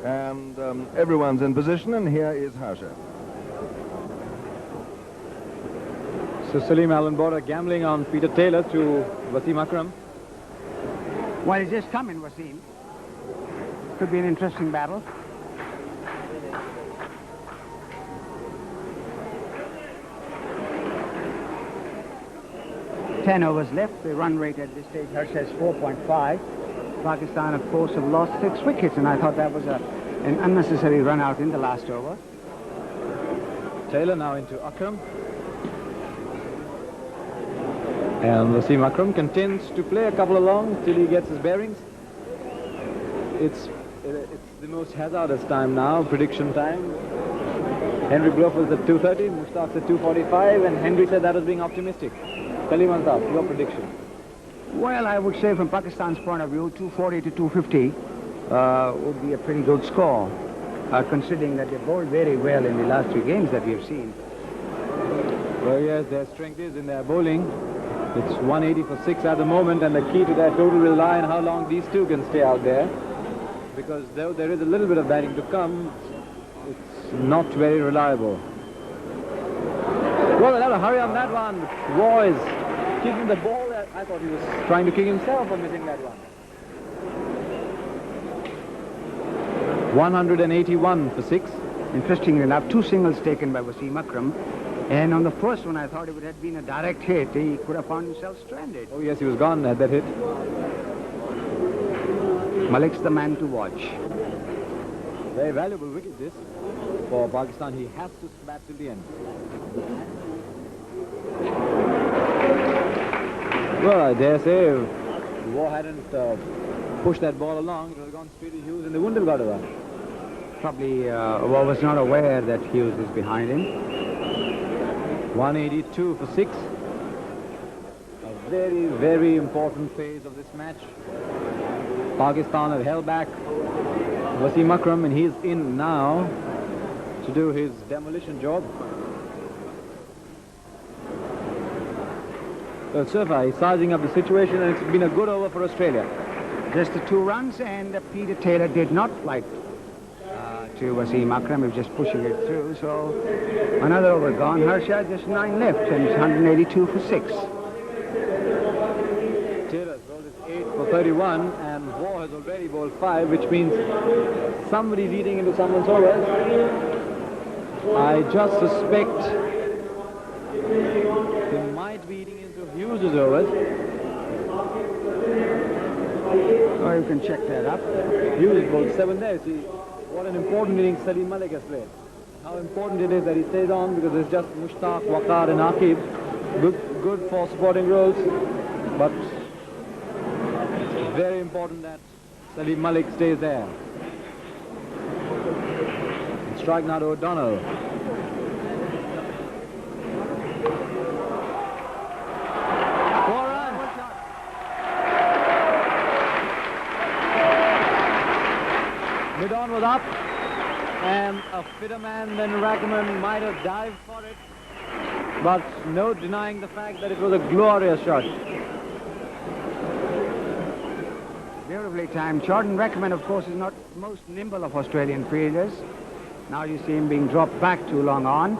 And everyone's in position, and here is Harsha. So Salim Allenborder gambling on Peter Taylor to Wasim Akram. Well, he's just come in, Wasim. Could be an interesting battle. Ten overs left. The run rate at this stage, Harsha is 4.5. Pakistan, of course, have lost 6 wickets, and I thought that was an unnecessary run out in the last over. Taylor now into Akram. And Wasim Akram continues to play a couple of longs till he gets his bearings. It's the most hazardous time now, prediction time. Henry Bluff was at 2:30, Mushtaq's at 2:45, and Henry said that was being optimistic. Salim Altaf, your prediction? Well, I would say from Pakistan's point of view, 240 to 250 would be a pretty good score, considering that they bowled very well in the last 3 games that we have seen. Well, yes, their strength is in their bowling. It's 180 for 6 at the moment, and the key to that total will lie in how long these two can stay out there. Because though there is a little bit of batting to come, it's not very reliable. Well, they'll have to hurry on that one. Waugh is kicking the ball. I thought he was trying to kick himself for missing that one. 181 for 6. Interestingly enough, 2 singles taken by Wasim Akram. And on the first one, I thought it would have been a direct hit. He could have found himself stranded. Oh, yes, he was gone at that hit. Malik's the man to watch. Very valuable wicket, this. For Pakistan, he has to bat till the end. Well, I dare say, if Waugh hadn't pushed that ball along, it would have gone straight to Hughes and they wouldn't have got a run. Probably Waugh was not aware that Hughes is behind him. 182 for 6. A very, very important phase of this match. Pakistan have held back Wasim Akram, and he's in now to do his demolition job. Well, Surfa, he's sizing up the situation, and it's been a good over for Australia. Just the 2 runs, and Peter Taylor did not flight to Wasim Akram. He was just pushing it through, so another over gone. Harsha, just 9 left, and it's 182 for 6. Taylor's bowled his 8 for 31, and Waugh has already bowled 5, which means somebody's eating into someone's overs. I just suspect they might be eating into Hughes' overs. Oh, you can check that up. Hughes bowled 7 there. See what an important innings Salim Malik has played. How important it is that he stays on, because it's just Mushtaq, Waqar and Aqib. Good for supporting roles, but very important that Salim Malik stays there. And strike now to O'Donnell. Mid-on was up, and a fitter man than Rackerman might have dived for it, but no denying the fact that it was a glorious shot. Beautifully timed. Jordan Rackerman, of course, is not the most nimble of Australian fielders. Now you see him being dropped back too long on.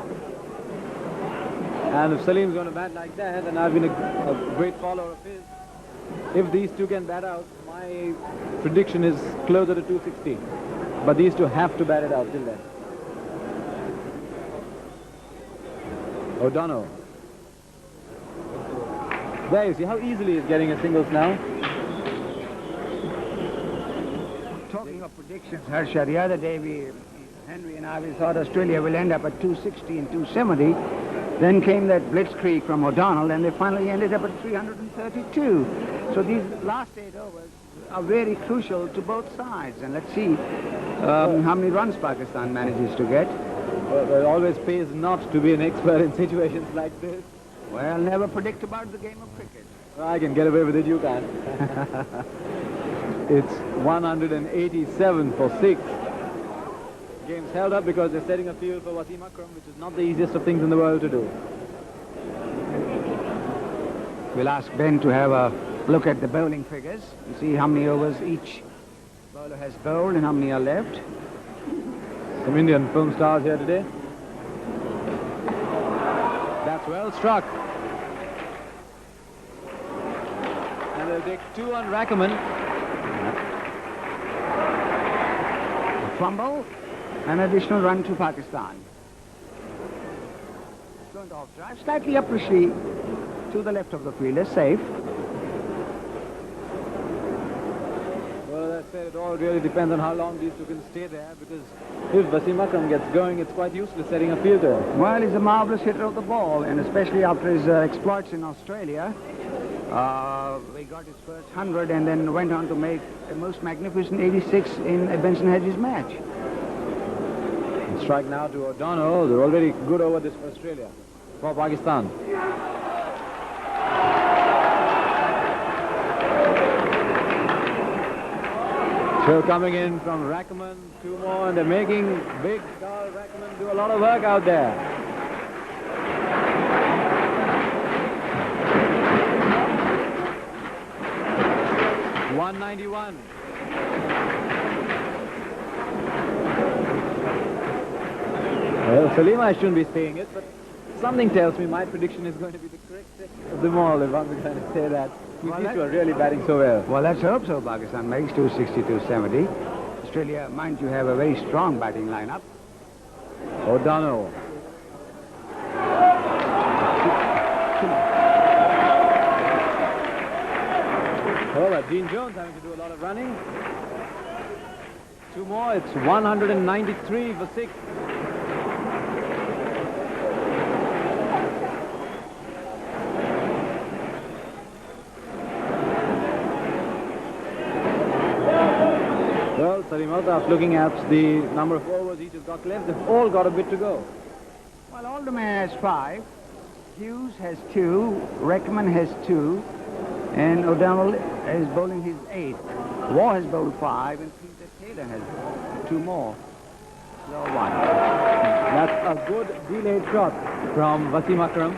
And if Salim's going to bat like that, and I've been a great follower of his, if these two can bat out, my prediction is closer to 260. But these two have to bat it out till then. O'Donnell. There you see how easily he's getting a singles now. Talking of predictions, Harsha, the other day Henry and I, we thought Australia will end up at 260 and 270. Then came that blitzkrieg from O'Donnell, and they finally ended up at 332. So these last 8 overs are very crucial to both sides. And let's see how many runs Pakistan manages to get. Well, it always pays not to be an expert in situations like this. Well, never predict about the game of cricket. Well, I can get away with it, you can. It's 187 for 6. Game's held up because they're setting a field for Wasim Akram, which is not the easiest of things in the world to do. We'll ask Ben to have a look at the bowling figures and see how many overs each bowler has bowled and how many are left. Some Indian film stars here today. That's well struck. And they'll take 2 on Rackerman. A fumble, an additional run to Pakistan. Going to off drive, slightly upwardly to the left of the fielder, safe. Well, as I said, it all really depends on how long these two can stay there, because if Wasim Akram gets going, it's quite useless setting a fielder. Well, he's a marvellous hitter of the ball, and especially after his exploits in Australia. He got his first 100 and then went on to make a most magnificent 86 in Benson Hedges match. And strike now to O'Donnell. They're already good over this for Australia, for Pakistan. Still coming in from Rackerman, 2 more, and they're making big Carl Rackerman do a lot of work out there. .191. Well, Salim, I shouldn't be saying it, but something tells me my prediction is going to be the correct set of them all, if I'm going to say that. These two are really batting so well. Well, let's hope so. Pakistan makes 260, 270. Australia, mind you, have a very strong batting lineup. O'Donnell. Oh, but Dean Jones having to do a lot of running. 2 more, it's 193 for 6. Well, Salim Altaf, looking at the number of overs each has got left, they've all got a bit to go. Well, Alderman has 5. Hughes has 2. Reckman has 2. And O'Donnell is bowling his 8th. Waugh has bowled 5, and Peter Taylor has 2 more. So 1. That's a good delayed shot from Wasim Akram.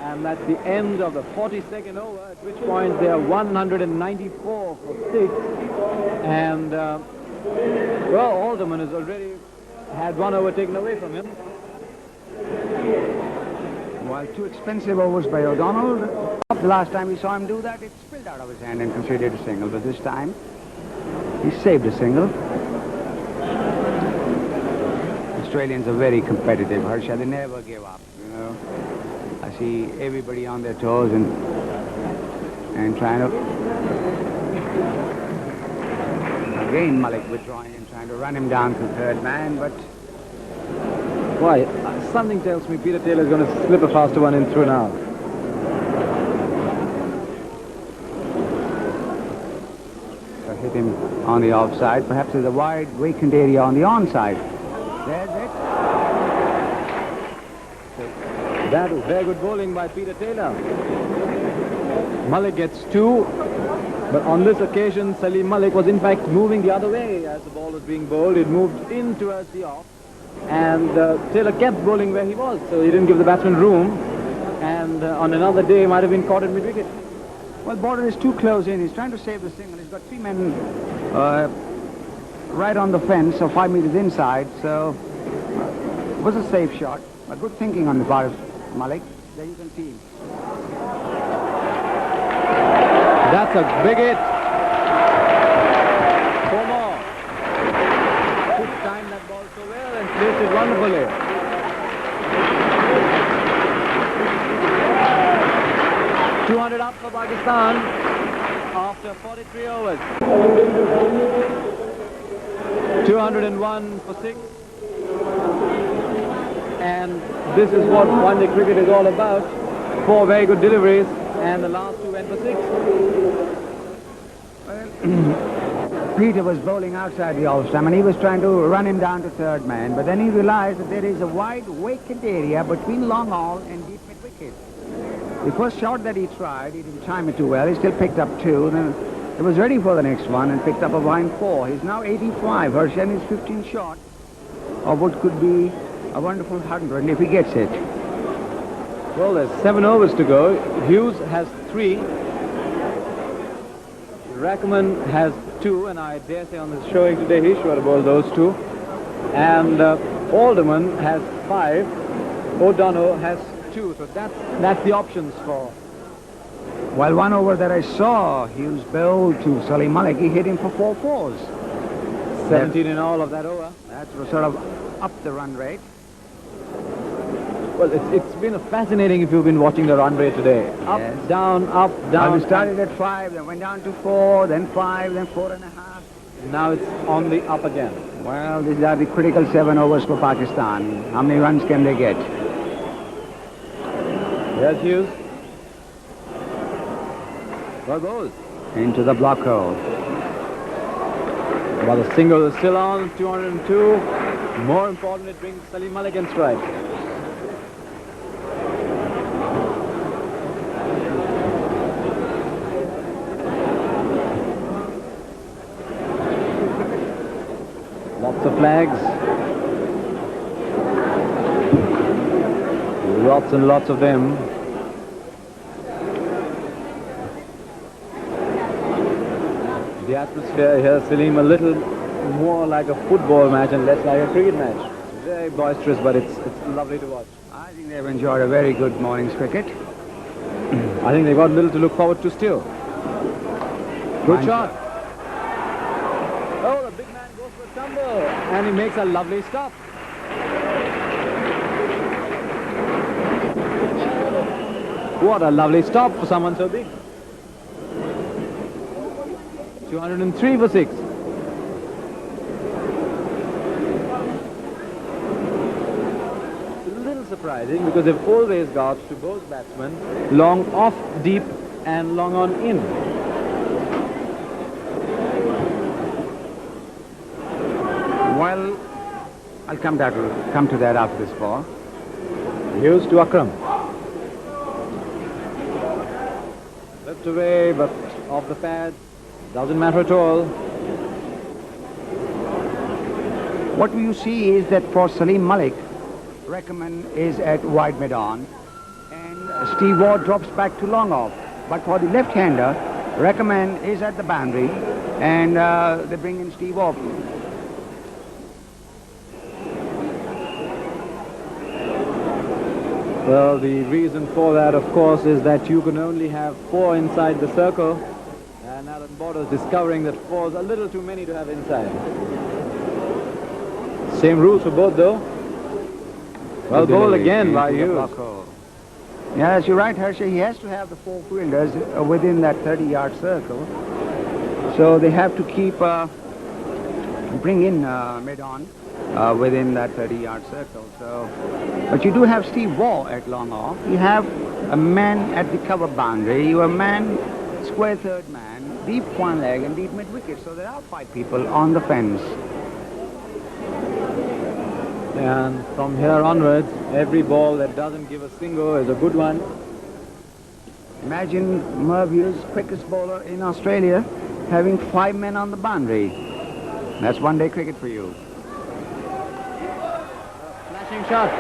And that's the end of the 42nd over, at which point they are 194 for 6. And, well, Alderman has already had 1 over taken away from him. While 2 expensive overs by O'Donnell. The last time we saw him do that, it spilled out of his hand and considered a single. But this time, he saved a single. Australians are very competitive, Harsha. They never give up, you know. I see everybody on their toes and trying to... Again, Malik withdrawing and trying to run him down to third man, but... Why? Something tells me Peter Taylor is going to slip a faster one in through now. So hit him on the offside. Perhaps there's a wide vacant area on the onside. There's it. That was very good bowling by Peter Taylor. Malik gets 2, but on this occasion, Salim Malik was in fact moving the other way as the ball was being bowled. It moved in towards the off, and Taylor kept bowling where he was, so he didn't give the batsman room, and on another day, he might have been caught at mid-wicket. Well, Border is too close in. He's trying to save the single. He's got 3 men right on the fence, so 5 meters inside, so it was a safe shot. A good thinking on the part of Malik. There you can see him. That's a big hit. 4 more. Could time that ball so well and placed it wonderfully. up for Pakistan after 43 overs. 201 for 6. And this is what one-day cricket is all about. 4 very good deliveries, and the last 2 went for 6. Peter was bowling outside the off-stump and he was trying to run him down to third man, but then he realized that there is a wide vacant area between long all and deep mid-wicket. The first shot that he tried, he didn't time it too well. He still picked up 2, then he was ready for the next one and picked up a wide 4. He's now 85. Harshan is 15 short of what could be a wonderful 100 if he gets it. Well, there's 7 overs to go. Hughes has 3. Rackerman has 2, and I dare say on the showing today he should have bowled those 2. And Alderman has 5. O'Donnell has 2. So that's the options for. Well, one over that I saw, Hughes bowled to Salim Malik. He hit him for 4 fours. 17 in all of that over. That was sort of up the run rate. Well, it's been fascinating if you've been watching the run rate today. Up, yes. down, up, down. We started at 5, then went down to 4, then 5, then 4.5. Now it's on the up again. Well, these are the critical 7 overs for Pakistan. How many runs can they get? Here's Hughes. Well bowled. Into the block hole. But the single is still on, 202. More important, it brings Salim Malik in strike. Lots of flags. Lots and lots of them. The atmosphere here, Salim, a little more like a football match and less like a cricket match. Very boisterous, but it's lovely to watch. I think they've enjoyed a very good morning's cricket. I think they've got little to look forward to still. Good shot. Oh, the big man goes for a tumble, and he makes a lovely stop. What a lovely stop for someone so big. 203 for 6. A little surprising because they've always got to both batsmen long off deep and long on in. Well, I'll come to that after this ball. Hughes to Akram. Left away, but off the pad. Doesn't matter at all. What you see is that for Salim Malik, Rackerman is at wide mid-on and Steve Waugh drops back to long off. But for the left-hander, Rackerman is at the boundary and they bring in Steve Waugh. Well, the reason for that, of course, is that you can only have 4 inside the circle. And Alan Border's discovering that 4 is a little too many to have inside. Same rules for both, though. Well bowled again by Hughes. Yes, you're right, Harsha. He has to have the 4 fielders within that 30-yard circle. So they have to keep, bring in mid-on within that 30-yard circle. So, but you do have Steve Waugh at long off. You have a man at the cover boundary. You have a man, square third man, deep one leg and deep mid-wicket. So there are 5 people on the fence. And from here onwards, every ball that doesn't give a single is a good one. Imagine Merv Hughes, quickest bowler in Australia, having 5 men on the boundary. That's one-day cricket for you. Flashing shot.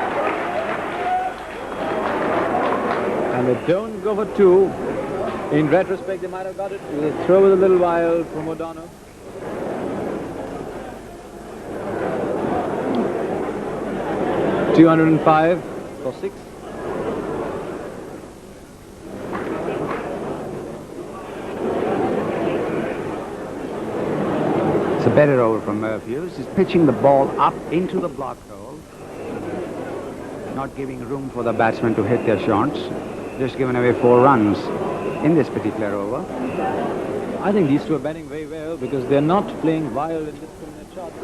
And they don't go for 2. In retrospect, they might have got it. The throw was a little wild from O'Donnell. $205 for 6. It's a better over from Merv Hughes. He's pitching the ball up into the block hole, not giving room for the batsmen to hit their shots, just giving away 4 runs. in this particular over. I think these two are batting very well because they're not playing wild and indiscriminate shots.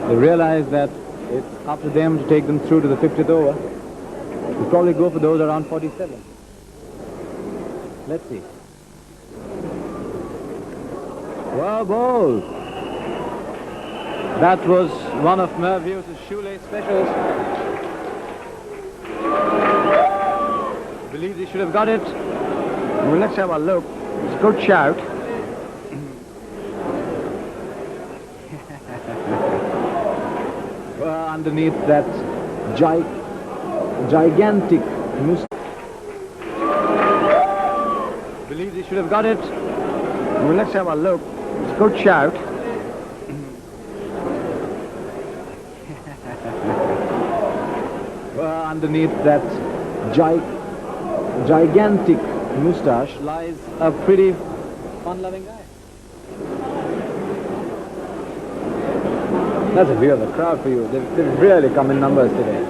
They realize that it's up to them to take them through to the 50th over. We'll probably go for those around 47. Let's see. Well bowled. That was one of Merview's shoelace specials. Believes he should have got it. Well, let's have a look. It's a good shout. Well, underneath that gigantic moustache. Believes he should have got it. Well, let's have a look. It's a good shout. Well, underneath that gigantic moustache lies a pretty fun-loving guy. That's a view of the crowd for you. They've really come in numbers today.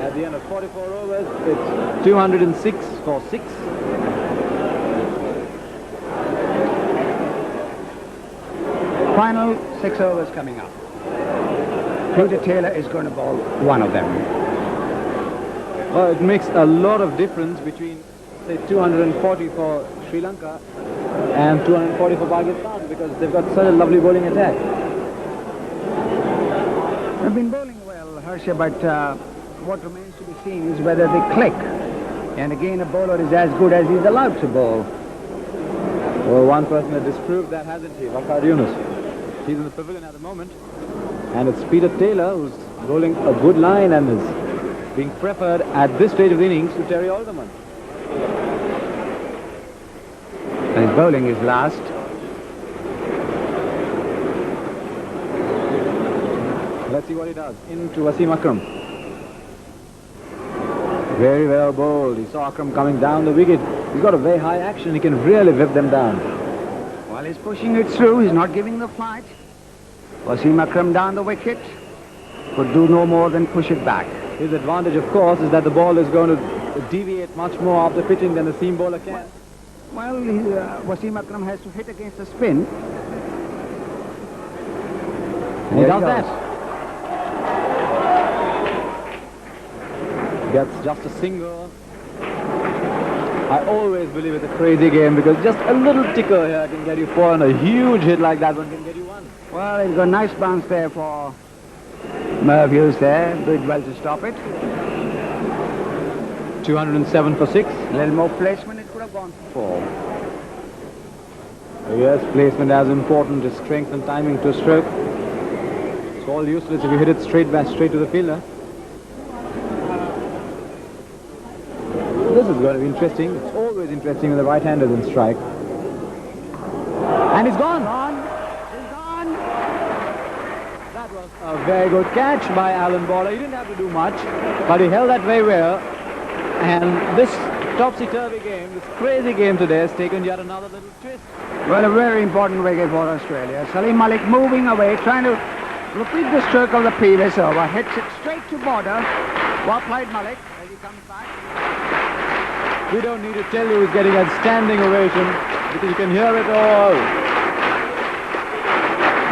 At the end of 44 overs, it's 206 for 6. Final 6 overs coming up. Peter Taylor is going to bowl one of them. Well, it makes a lot of difference between, say, 240 for Sri Lanka and 240 for Pakistan because they've got such a lovely bowling attack. They've been bowling well, Harsha, but what remains to be seen is whether they click. And again, a bowler is as good as he's allowed to bowl. Well, one person has disproved that, hasn't he? Waqar Yunus. He's in the pavilion at the moment. And it's Peter Taylor who's bowling a good line and is being preferred at this stage of the innings to Terry Alderman. His bowling is last. Let's see what he does. Into Wasim Akram. Very well bowled. He saw Akram coming down the wicket. He's got a very high action. He can really whip them down. While he's pushing it through, he's not giving the flight. Wasim Akram down the wicket. Could do no more than push it back. His advantage, of course, is that the ball is going to deviate much more after pitching than the seam bowler can. Well, Wasim Akram has to hit against the spin. And he does that. Gets just a single. I always believe it's a crazy game because just a little tickle here can get you 4 and a huge hit like that one can get you 1. Well, he's got a nice bounce there for Merview's there. Did well to stop it. 207 for 6. A little more placement, it could have gone for 4. Yes, placement as important as strength and timing to stroke. It's all useless if you hit it straight back, straight to the fielder. This is going to be interesting. It's always interesting when the right-handers in strike. And he's gone. He's gone. That was a very good catch by Alan Border. He didn't have to do much, but he held that very well. And this topsy-turvy game, this crazy game today has taken yet another little twist. Well, a very important wicket for Australia. Salim Malik moving away, trying to repeat the stroke of the previous over. Hits it straight to Border. Well played, Malik, as he comes back. We don't need to tell you he's getting a standing ovation because you can hear it all.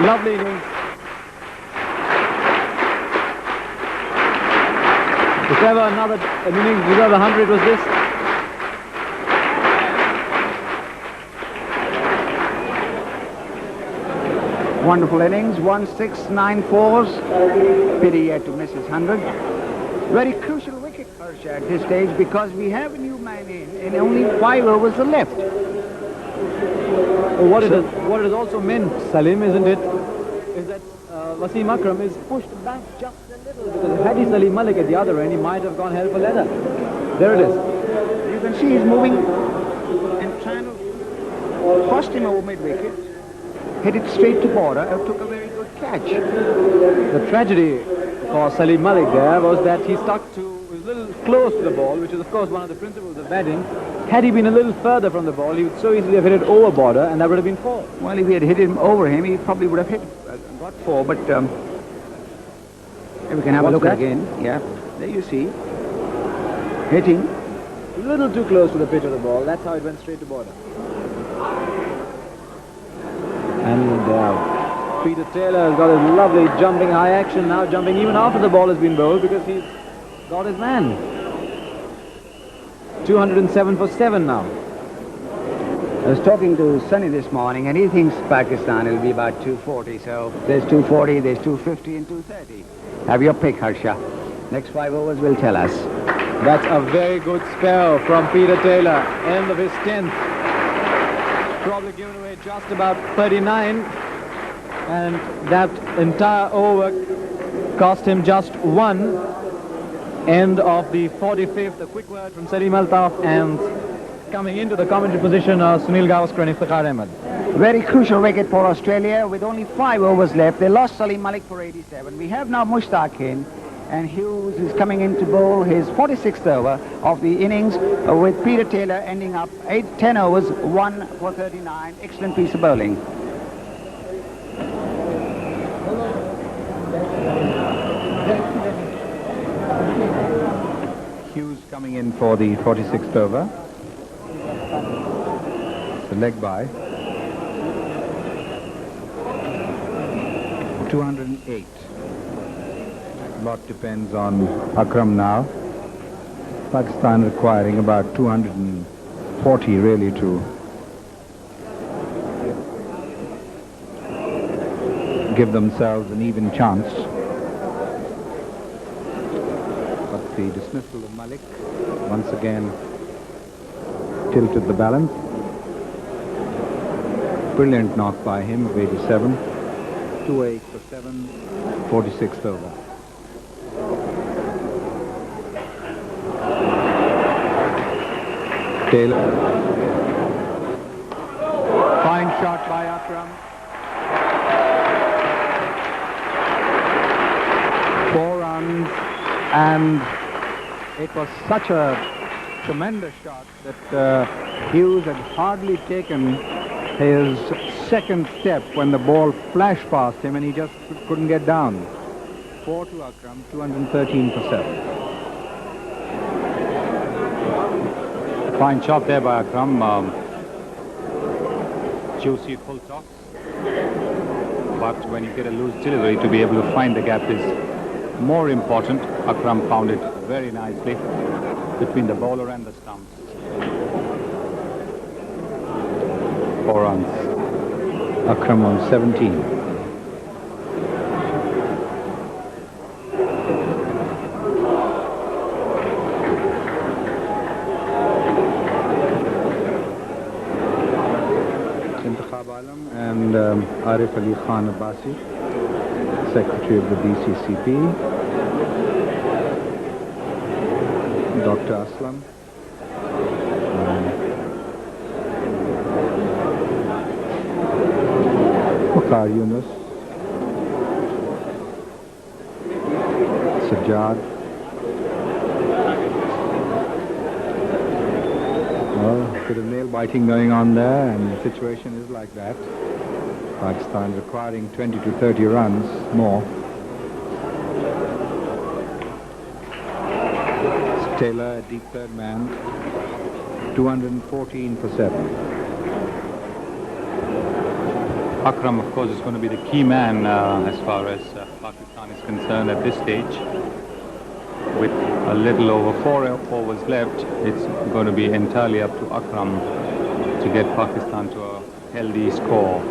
Lovely innings. If ever an innings deserved 100 was this. Wonderful innings, 1 6 9 4s. Pity he had to miss his 100. Very crucial wicket, Harsha, at this stage because we have a new man in and only 5 overs are left. What it has also meant, Salim, isn't it, is that Wasim Akram is pushed back just a little because had he Salim Malik at the other end, he might have gone hell for leather. There it is. You can see he's moving and trying to cross him over mid-wicket. Hit it straight to Border and took a very good catch. The tragedy for Salim Malik there was that he stuck to, was a little close to the ball, which is of course one of the principles of batting. Had he been a little further from the ball, he would so easily have hit it over Border and that would have been 4. Well, if he had hit him over him, he probably would have got 4, but we can have a look again. Yeah, there you see. hitting. A little too close to the pitch of the ball. That's how it went straight to border. And Peter Taylor has got a lovely jumping high action now, jumping even after the ball has been bowled because he's got his man. 207 for 7 now. I was talking to Sunny this morning, and he thinks Pakistan will be about 240. So there's 240, there's 250 and 230. Have your pick, Harsha. Next 5 overs will tell us. That's a very good spell from Peter Taylor. End of his 10th. Probably given away just about 39. And that entire over cost him just 1. End of the 45th. A quick word from Salim Altaf, and coming into the commentary position of Sunil Gavaskar and Iftikhar Ahmed. Very crucial wicket for Australia with only 5 overs left. They lost Salim Malik for 87. We have now Mushtaq in, and Hughes is coming in to bowl his 46th over of the innings with Peter Taylor ending up 10 overs, 1 for 39. Excellent piece of bowling. Hughes coming in for the 46th over. It's a leg by. 208. A lot depends on Akram now. Pakistan requiring about 240 really to give themselves an even chance. But the dismissal of Malik once again tilted the balance. Brilliant knock by him of 87. 2-8 for 7, 46th over. Taylor. Fine shot by Akram. 4 runs, and it was such a tremendous shot that Hughes had hardly taken his second step when the ball flashed past him and he just couldn't get down. 4 to Akram, 213 for 7. Fine shot there by Akram. Juicy full toss. But when you get a loose delivery, to be able to find the gap is more important. Akram found it very nicely between the bowler and the stumps. 4 runs. Akram on 17. Intikhab Alam and Arif Ali Khan Abbasi, Secretary of the DCCP, Dr. Aslam, Mukhtar Yunus, Sajjad. Well, a bit of nail biting going on there, and the situation is like that. Pakistan requiring 20 to 30 runs more. It's Taylor, a deep third man, 214 for 7. Akram, of course, is going to be the key man as far as Pakistan is concerned at this stage. With a little over 4 overs left, it's going to be entirely up to Akram to get Pakistan to a healthy score.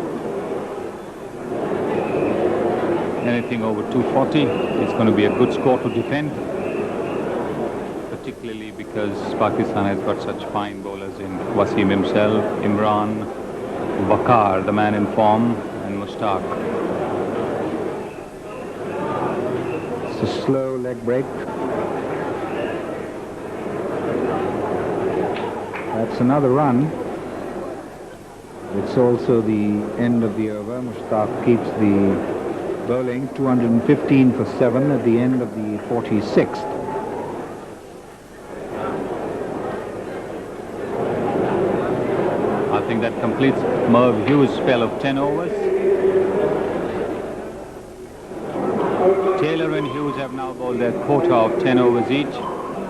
Anything over 240 is going to be a good score to defend, particularly because Pakistan has got such fine bowlers in Wasim himself, Imran, Waqar, the man in form, and Mushtaq. It's a slow leg break. That's another run. It's also the end of the over. Mushtaq keeps the bowling, 215 for 7 at the end of the 46th. I think that completes Merv Hughes' spell of 10 overs. Taylor and Hughes have now bowled their quota of 10 overs each.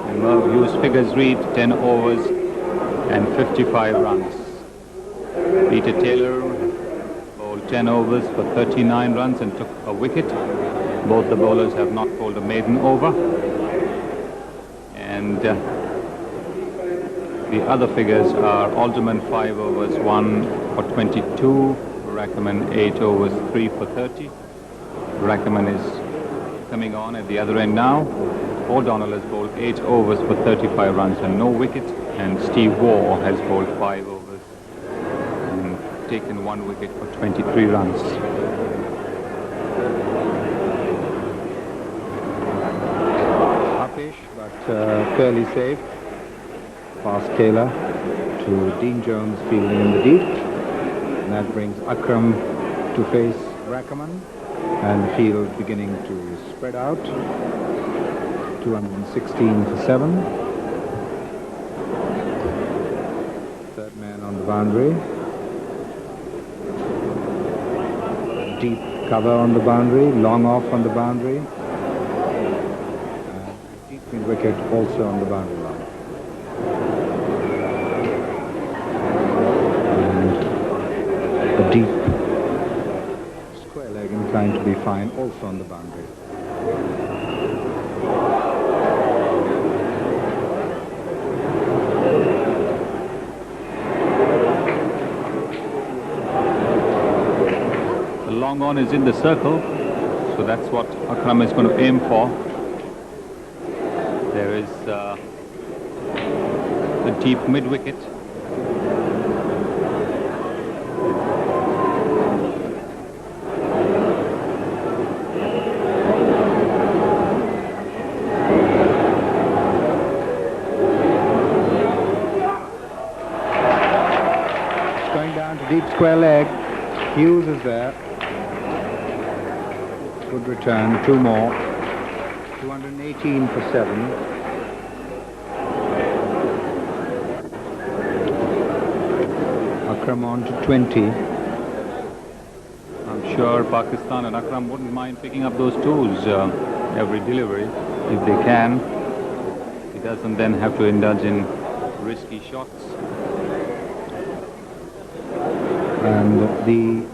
And Merv Hughes figures read 10 overs and 55 runs. Peter Taylor bowled 10 overs for 39 runs and took a wicket. Both the bowlers have not bowled a maiden over. And the other figures are Alderman 5 overs, 1 for 22. Rackerman 8 overs, 3 for 30. Rackerman is coming on at the other end now. O'Donnell has bowled 8 overs for 35 runs and no wicket. And Steve Waugh has bowled 5 overs and taken 1 wicket for 23 runs. Uppish, but fairly safe. Past Taylor to Dean Jones fielding in the deep. And that brings Akram to face Rackerman. And the field beginning to spread out. 216 for 7. Third man on the boundary. Deep cover on the boundary, long off on the boundary. Deep mid wicket also on the boundary line. And a deep square leg inclined to be fine also on the boundary. Long on is in the circle, so that's what Akram is going to aim for. There is the deep mid wicket. It's going down to deep square leg. Hughes is there. Good return, 2 more. 218 for 7. Akram on to 20. I'm sure Pakistan and Akram wouldn't mind picking up those twos every delivery if they can. He doesn't then have to indulge in risky shots. And the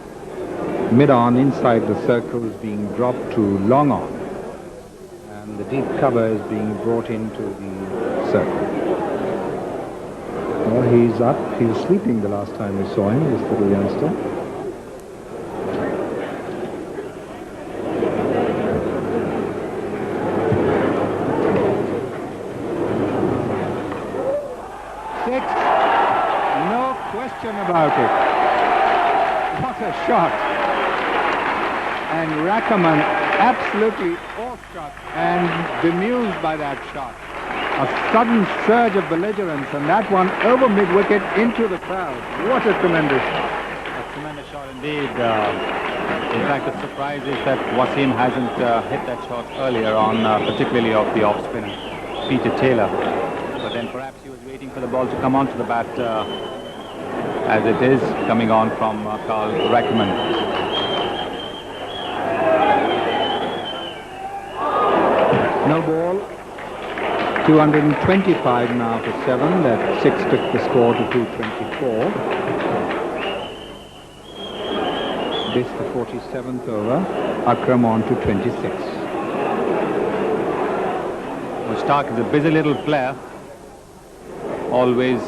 mid-on inside the circle is being dropped to long on. And the deep cover is being brought into the circle. Well, he's up. He was sleeping the last time we saw him, this little youngster. Six. No question about it. What a shot. And Rackerman absolutely awestruck and bemused by that shot. A sudden surge of belligerence, and that one over mid-wicket into the crowd. What a tremendous shot. A tremendous shot indeed. In fact, the surprise is that Wasim hasn't hit that shot earlier on, particularly of the off-spinner, Peter Taylor. But then perhaps he was waiting for the ball to come onto the bat as it is coming on from Carl Rackerman. No ball. 225 now for 7. That 6 took the score to 224. This the 47th over. Akram on to 26. Mushtaq is a busy little player. Always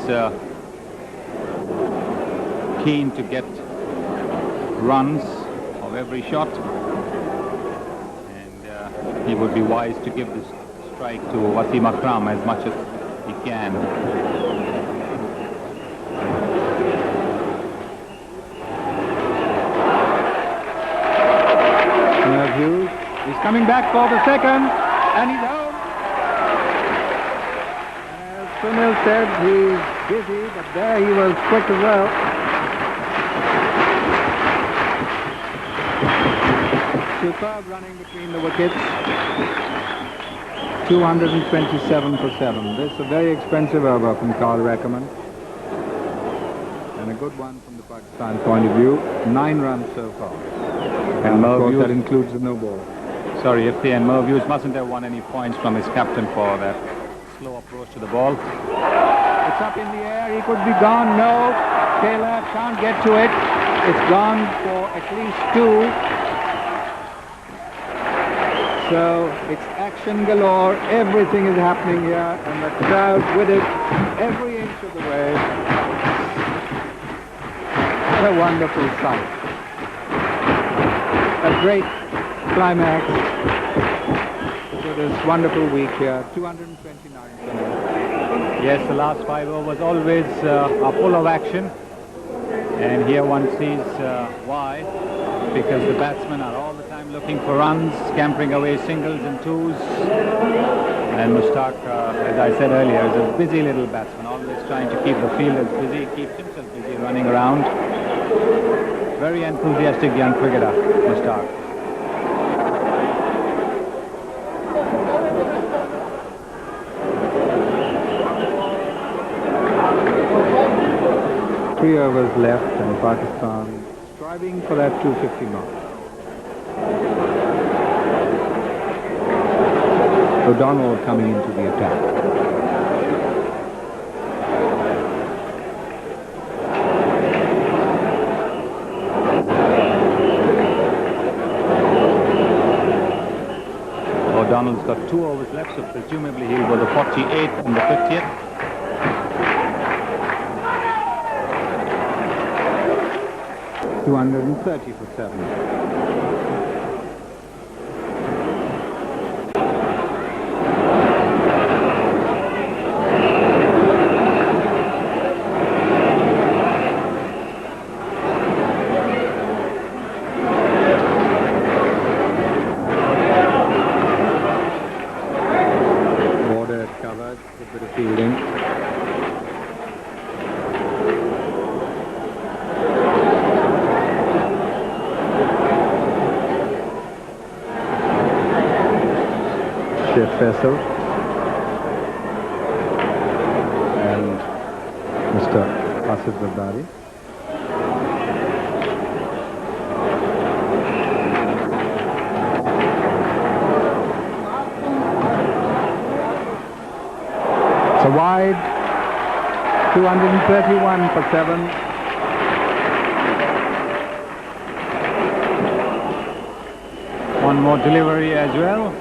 keen to get runs of every shot. And he would be wise to give this strike to Wasim Akram as much as he can. Hughes, he's coming back for the second, and he's home. As Sunil said, he's busy, but there he was quick as well. Superb running between the wickets. 227 for 7. This is a very expensive over from Carl Rackerman. And a good one from the Pakistan point of view. 9 runs so far. And of course that includes the no ball. Sorry, and Merv Hughes mustn't have won any points from his captain for that slow approach to the ball. It's up in the air. He could be gone. No. Taylor can't get to it. It's gone for at least 2. So it's action galore. Everything is happening here, and the crowd with it every inch of the way. What a wonderful sight. A great climax to this wonderful week here. 229 for now. Yes, the last 5 overs always are full of action, and here one sees why, because the batsmen are all the time looking for runs, scampering away singles and 2s, and Mushtaq, as I said earlier, is a busy little batsman, always trying to keep the fielders busy, keeps himself busy running around. Very enthusiastic young cricketer, Mushtaq. Three overs left, and Pakistan striving for that 250 mark. O'Donnell coming into the attack. O'Donnell's got 2 overs left, so presumably he'll go the 48th and the 50th. $230 for 7. Border covered, a bit of fielding. Faisal and Mr. Asif Zardari. It's a wide, 231 for 7. One more delivery as well.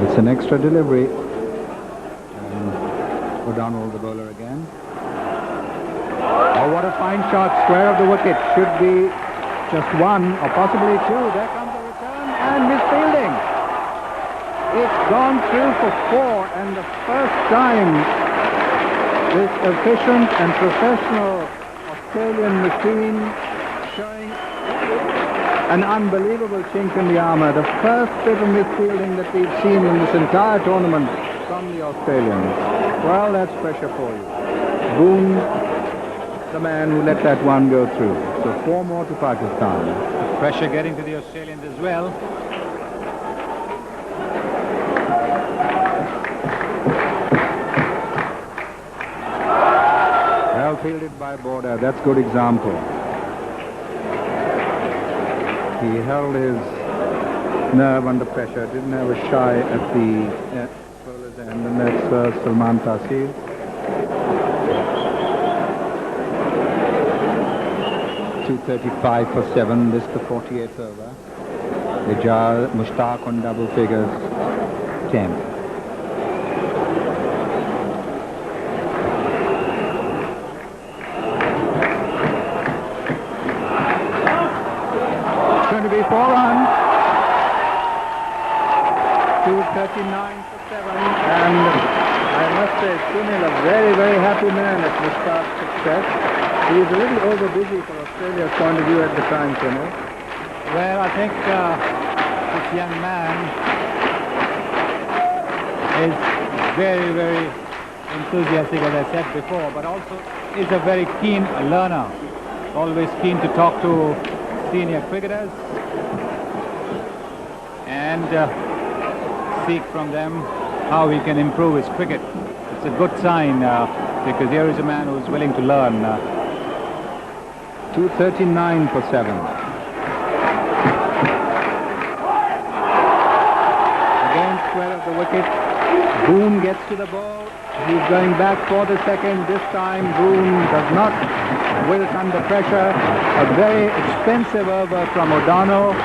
It's an extra delivery. And O'Donnell, the bowler again. Oh, what a fine shot. Square of the wicket. Should be just 1 or possibly 2. There comes the return and misfielding. It's gone through for 4, and the first time this efficient and professional Australian machine showing an unbelievable chink in the armour. The first bit of misfielding that we've seen in this entire tournament from the Australians. Well, that's pressure for you. Boone, the man who let that one go through. So 4 more to Pakistan. Pressure getting to the Australians as well. Well fielded by Border. That's good example. He held his nerve under pressure, didn't have a shy at the bowler's end, and that's Salman Taseer. $235 for 7, this the 48th over. Ijaz, Mushtaq on double figures, 10. Going to be 4 runs. 239 for 7, and I must say Sunil, a very, very happy man at Mushtaq's success. He is a little over busy from Australia's point of view at the time, Sunil. Well, I think this young man is very, very enthusiastic, as I said before, but also is a very keen learner. Always keen to talk to senior cricketers and seek from them how he can improve his cricket. It's a good sign because here is a man who is willing to learn. 239 for 7. Again, square of the wicket. Boone gets to the ball. He's going back for the second. This time Boone does not wilt under pressure. A very expensive over from O'Donnell.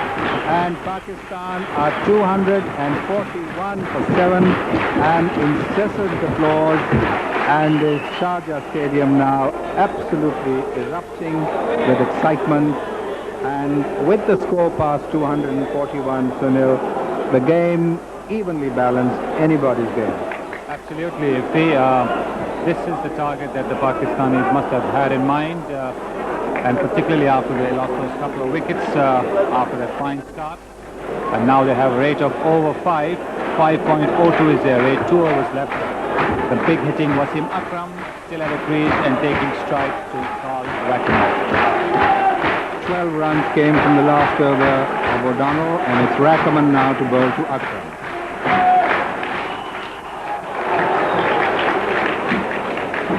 And Pakistan are 241 for 7. And incessant applause. And the Sharjah Stadium now absolutely erupting with excitement. And with the score past 241, Sunil, the game evenly balanced, anybody's game. Absolutely. If this is the target that the Pakistanis must have had in mind, and particularly after they lost those couple of wickets after that fine start. And now they have a rate of over 5. 5.02 is their rate, 2 overs left. The big hitting Wasim Akram still at a crease and taking strike to call Rackham. 12 runs came from the last over of O'Donnell, and it's Rackham now to bowl to Akram.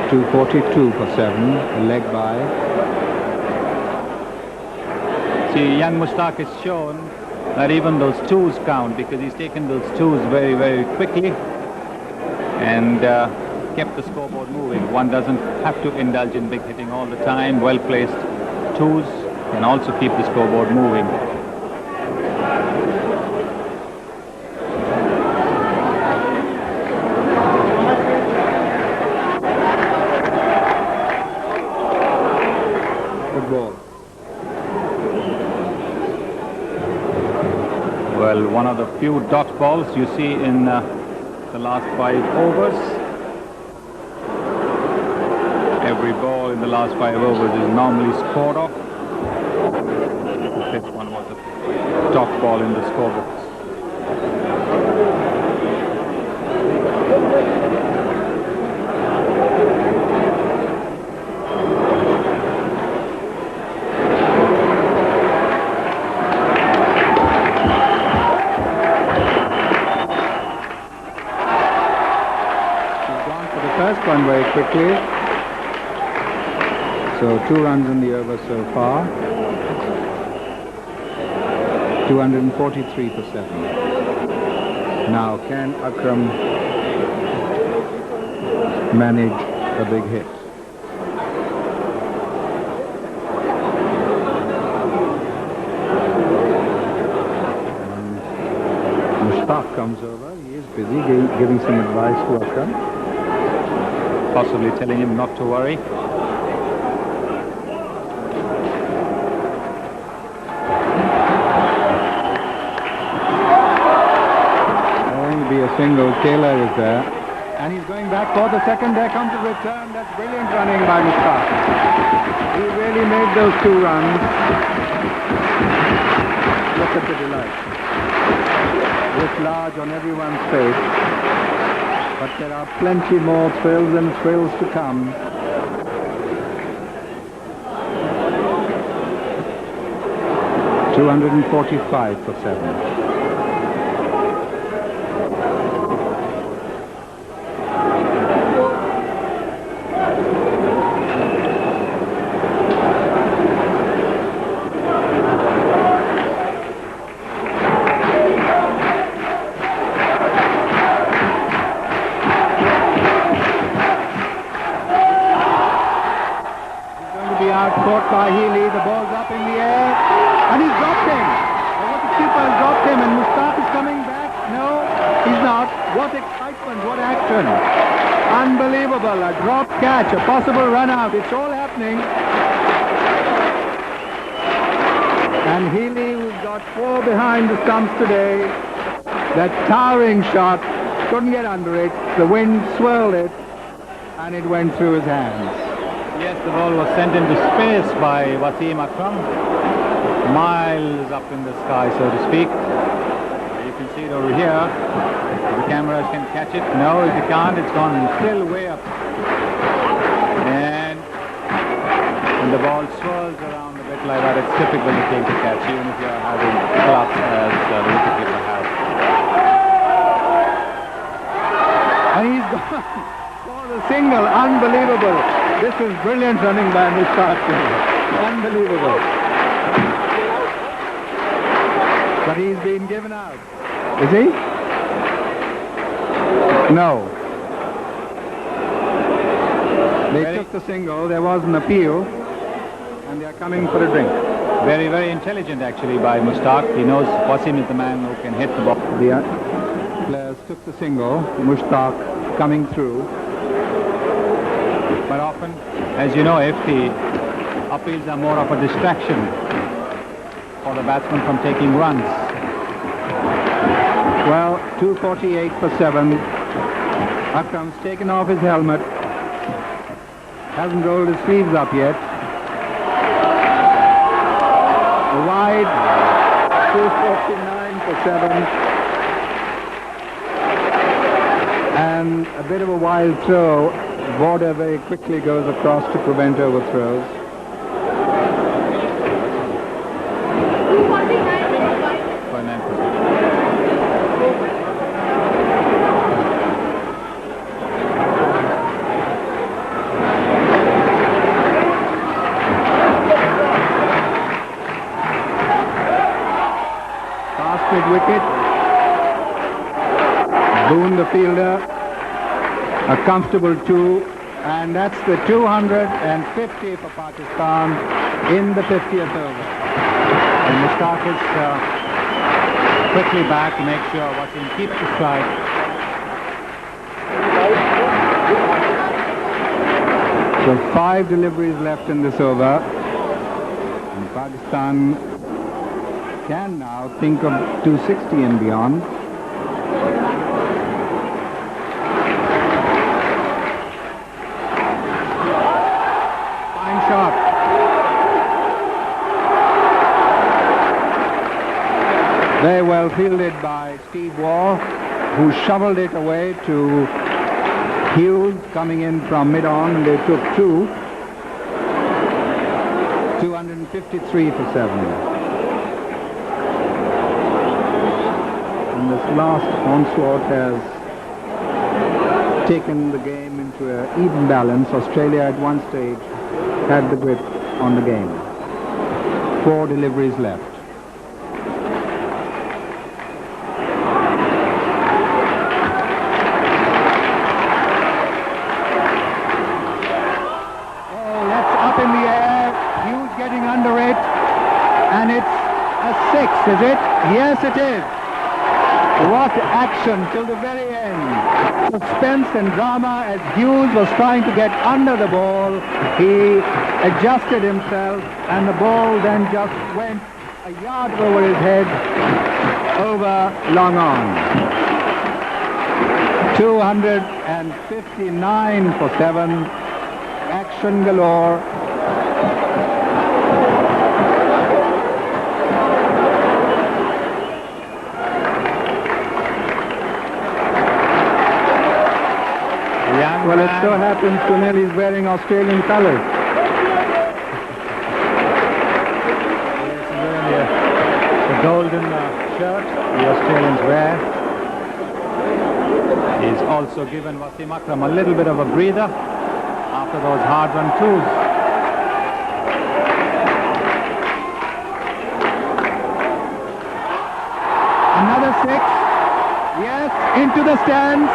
.242 for 7, a leg by. See, young Mushtaq has shown that even those twos count, because he's taken those twos very, very quickly and kept the scoreboard moving. One doesn't have to indulge in big hitting all the time. Well-placed twos can also keep the scoreboard moving. Well, one of the few dot balls you see in the last 5 overs. Every ball in the last 5 overs is normally scored off. The fifth one was a dot ball in the scorebook. First one very quickly. So 2 runs in the over so far. 243 for 7. Now can Akram manage a big hit? And Mushtaq comes over. He is busy giving some advice to Akram. Possibly telling him not to worry. Going to be a single. Taylor is there. And he's going back for the second. There comes a return. That's brilliant running by Mushtaq. He really made those 2 runs. Look at the delight. This large on everyone's face. But there are plenty more thrills and thrills to come. .245 for 7. Caught by Healy, the ball's up in the air, and he's dropped him. The wicketkeeper has dropped him, and Mushtaq is coming back. No, he's not. What excitement, what action. Unbelievable, a drop catch, a possible run out. It's all happening. And Healy, who's got 4 behind the stumps today, that towering shot, couldn't get under it. The wind swirled it, and it went through his hands. Yes, the ball was sent into space by Wasim Akram, miles up in the sky, so to speak. You can see it over here. The cameras can catch it. No, if you can't, it's gone still way up. And when the ball swirls around a bit like that, it's difficult to take the catch, even if you're having clubs as the wicketkeeper has. And he's gone for the the single, unbelievable. This is brilliant running by Mushtaq. Unbelievable. But he's been given out. Is he? No. They took the single, there was an appeal, and they are coming for a drink. Very, very intelligent actually by Mushtaq. He knows Wasim is the man who can hit the ball. The players took the single, Mushtaq coming through. But often, as you know, if the appeals are more of a distraction for the batsman from taking runs. Well, 248 for 7. Akram's taken off his helmet. Hasn't rolled his sleeves up yet. Wide, 249 for 7. And a bit of a wild throw. Border very quickly goes across to prevent overthrows. Wicket. Boone the fielder, a comfortable 2, and that's the 250 for Pakistan in the 50th over. And Mushtaq is quickly back to make sure Wasim keeps the strike. So 5 deliveries left in this over, and Pakistan can now think of 260 and beyond. Fine shot. Very well fielded by Steve Waugh, who shoveled it away to Hughes coming in from mid-on, and they took 2. 253 for 7. This last onslaught has taken the game into an even balance. Australia at one stage had the grip on the game. 4 deliveries left. Oh, that's up in the air. Hughes getting under it. And it's a 6, is it? Yes, it is. What action till the very end. Suspense and drama as Hughes was trying to get under the ball. He adjusted himself and the ball then just went a yard over his head, over long on. 259 for 7. Action galore. Well, it so happens Sunil is wearing Australian colours. Yes, the golden shirt the Australians wear. He's also given Wasim Akram a little bit of a breather after those hard-run 2s. Another 6. Yes, into the stands.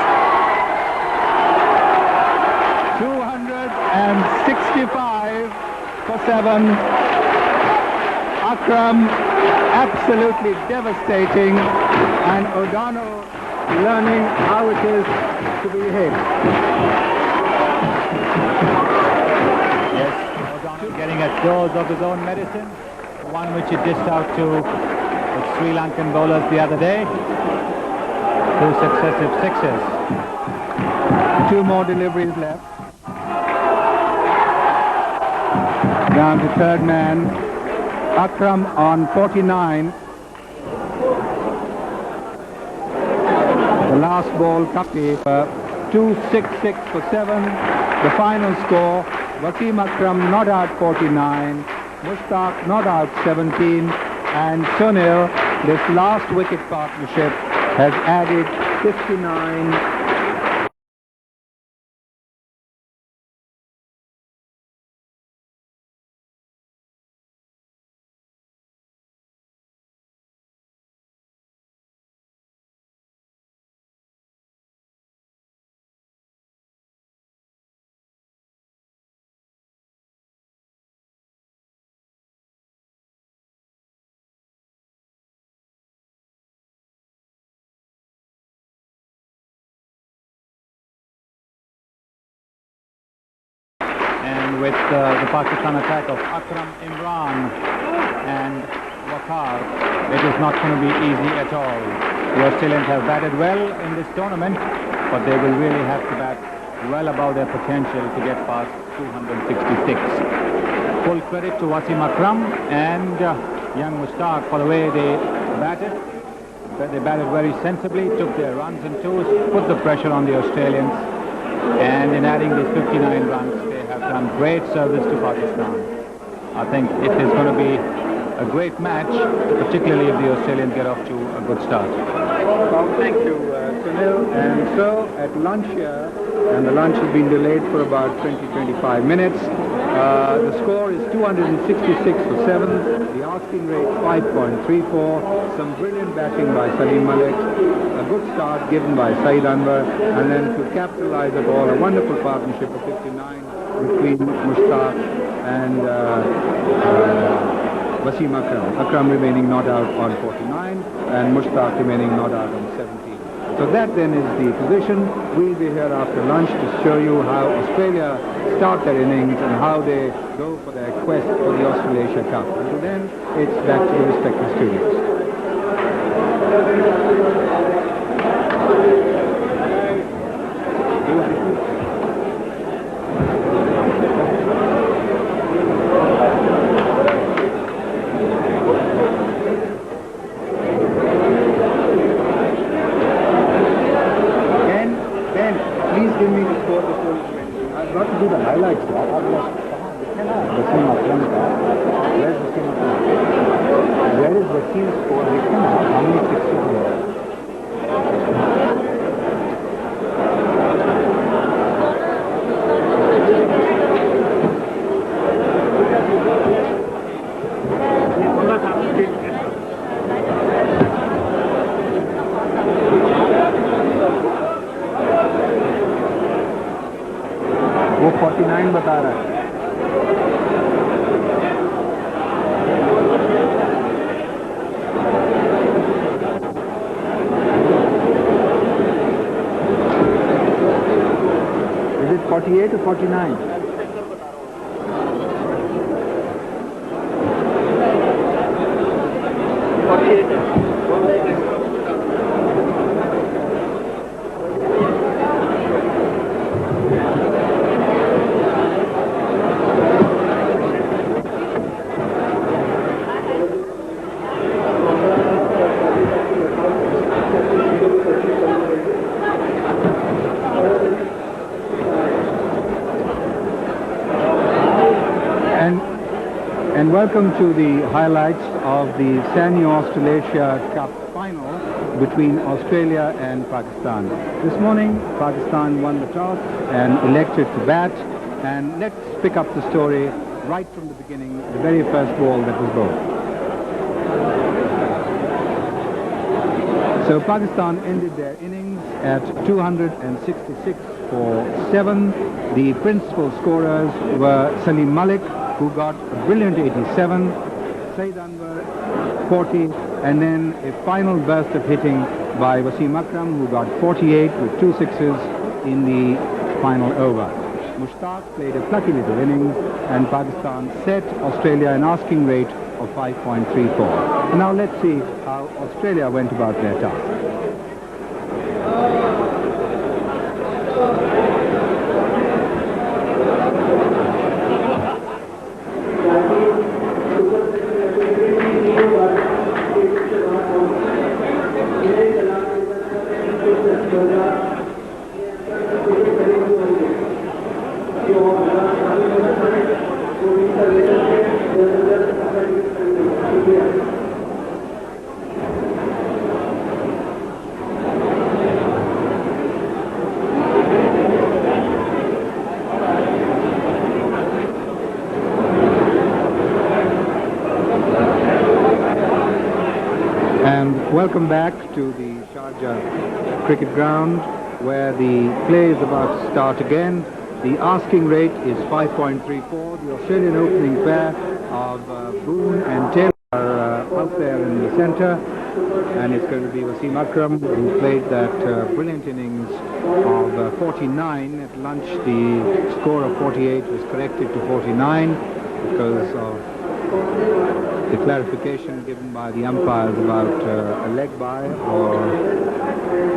265 for 7. Akram absolutely devastating, and O'Donnell learning how it is to be hit. Yes, O'Donnell getting a dose of his own medicine, one which he dished out to the Sri Lankan bowlers the other day. 2 successive 6s. 2 more deliveries left. Down to third man. Akram on 49. The last ball, 266 for 7. The final score, Wasim Akram not out 49, Mushtaq not out 17, and Sunil, this last wicket partnership, has added 59 with the Pakistan attack of Akram, Imran and Waqar. It is not going to be easy at all. The Australians have batted well in this tournament, but they will really have to bat well above their potential to get past 266. Full credit to Wasim Akram and young Mushtaq for the way they batted. They batted very sensibly, took their runs and twos, put the pressure on the Australians, and in adding these 59 runs, they have done great service to Pakistan. I think it is going to be a great match, particularly if the Australians get off to a good start. Well, thank you, Sunil. And so, at lunch here, and the lunch has been delayed for about 20-25 minutes, the score is 266 for 7, the asking rate 5.34, some brilliant batting by Salim Malik, a good start given by Saeed Anwar, and then to capitalize it all, a wonderful partnership of 59 between Mushtaq and Wasim Akram. Akram remaining not out on 49 and Mushtaq remaining not out on 17. So that then is the position. We'll be here after lunch to show you how Australia start their innings and how they go for their quest for the AustralAsia Cup. Until then, it's back to the respective studios. I've got to do the highlights. I've lost. Where's Wasim Akram? Where is Wasim's score? How many sixes here? वो 49 बता रहा है. Is it 48 or 49? And welcome to the highlights of the AustralAsia Cup final between Australia and Pakistan. This morning, Pakistan won the toss and elected to bat. And let's pick up the story right from the beginning, the very first ball that was bowled. So Pakistan ended their innings at 266 for 7. The principal scorers were Salim Malik, who got a brilliant 87, Saeed Anwar 40, and then a final burst of hitting by Wasim Akram, who got 48 with 2 sixes in the final over. Mushtaq played a plucky little innings, and Pakistan set Australia an asking rate of 5.34. Now let's see how Australia went about their task. Welcome back to the Sharjah cricket ground, where the play is about to start again. The asking rate is 5.34. The Australian opening pair of Boone and Taylor are out there in the centre. And it's going to be Wasim Akram, who played that brilliant innings of 49. At lunch, the score of 48 was corrected to 49 because of the clarification given by the umpires about a leg by or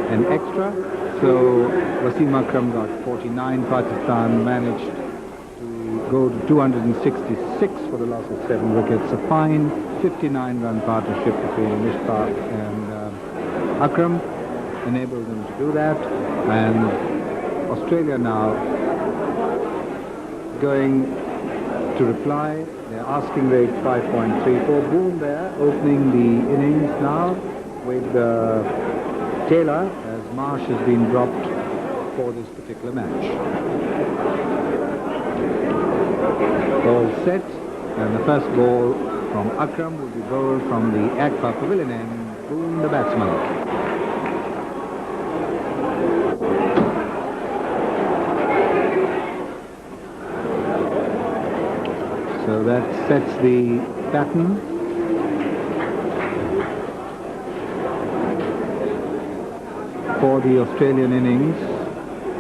an extra. So Wasim Akram got 49. Pakistan managed to go to 266 for the loss of 7 wickets. A fine 59-run partnership between Mishpaq and Akram enabled them to do that. And Australia now going to reply. They're asking rate 5.34. Boone there opening the innings now with Taylor, as Marsh has been dropped for this particular match. Ball set, and the first ball from Akram will be bowled from the Agpa Pavilion end. Boone, the batsman. So that sets the pattern. For the Australian innings.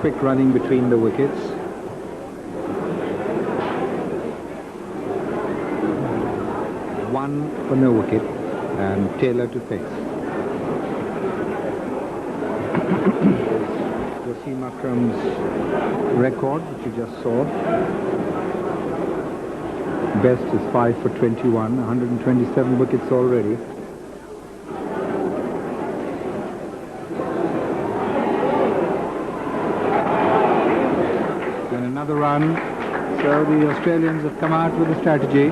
Quick running between the wickets. One for no wicket and Taylor to face. Wasim Akram's record, which you just saw. Best is 5 for 21, 127 wickets already. Then another run. So the Australians have come out with a strategy.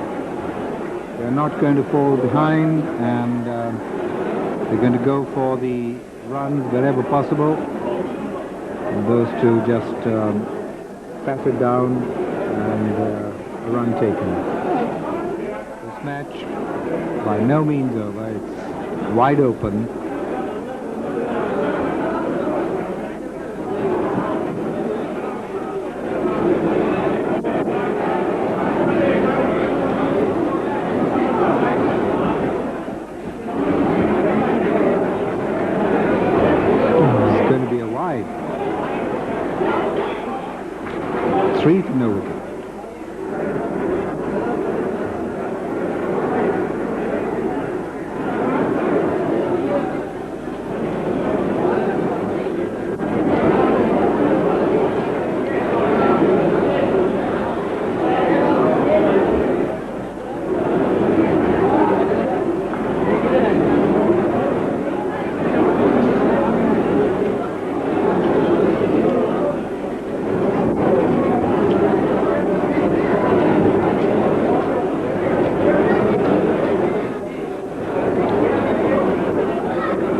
They're not going to fall behind, and they're going to go for the runs wherever possible. And those two just pass it down and a run taken. This match by no means over. It's wide open. It's going to be a wide. 3 for no wicket.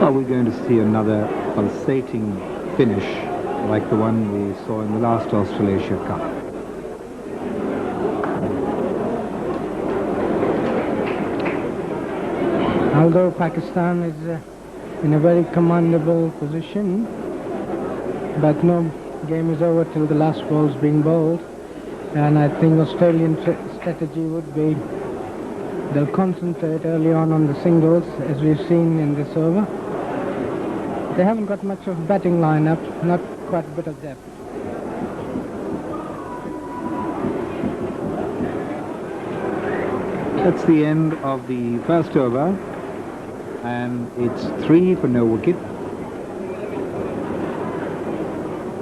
We're going to see another pulsating finish like the one we saw in the last Australasia Cup. Although Pakistan is in a very commandable position, but no game is over till the last ball's being bowled, and I think Australian strategy would be they'll concentrate early on the singles, as we've seen in this over. They haven't got much of batting lineup, not quite a bit of depth. That's the end of the first over, and it's 3 for no wicket.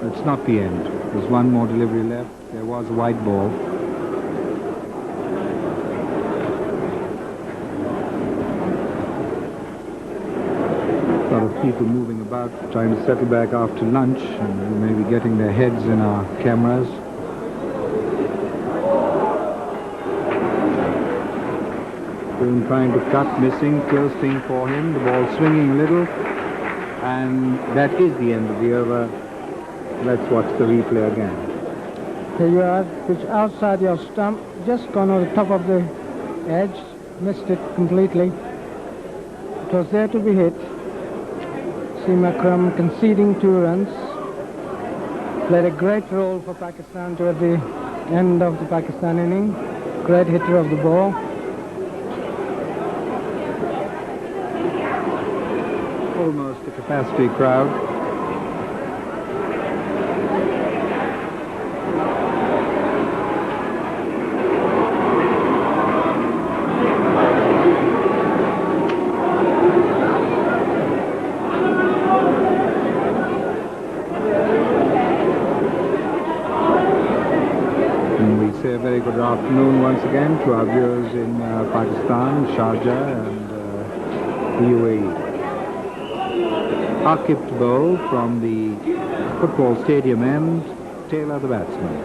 It's not the end. There's one more delivery left. There was a white ball. A lot of people moving about, trying to settle back after lunch, and maybe getting their heads in our cameras. Boone trying to cut, missing, close thing for him, the ball swinging a little, and that is the end of the over. Let's watch the replay again. Here you are, pitch outside your stump, just gone over the top of the edge, missed it completely. It was there to be hit. Wasim Akram conceding 2 runs. Played a great role for Pakistan toward the end of the Pakistan inning. Great hitter of the ball. almost a capacity crowd. Say a very good afternoon once again to our viewers in Pakistan, Sharjah and the UAE. Akipped bowl from the football stadium end, Taylor the batsman.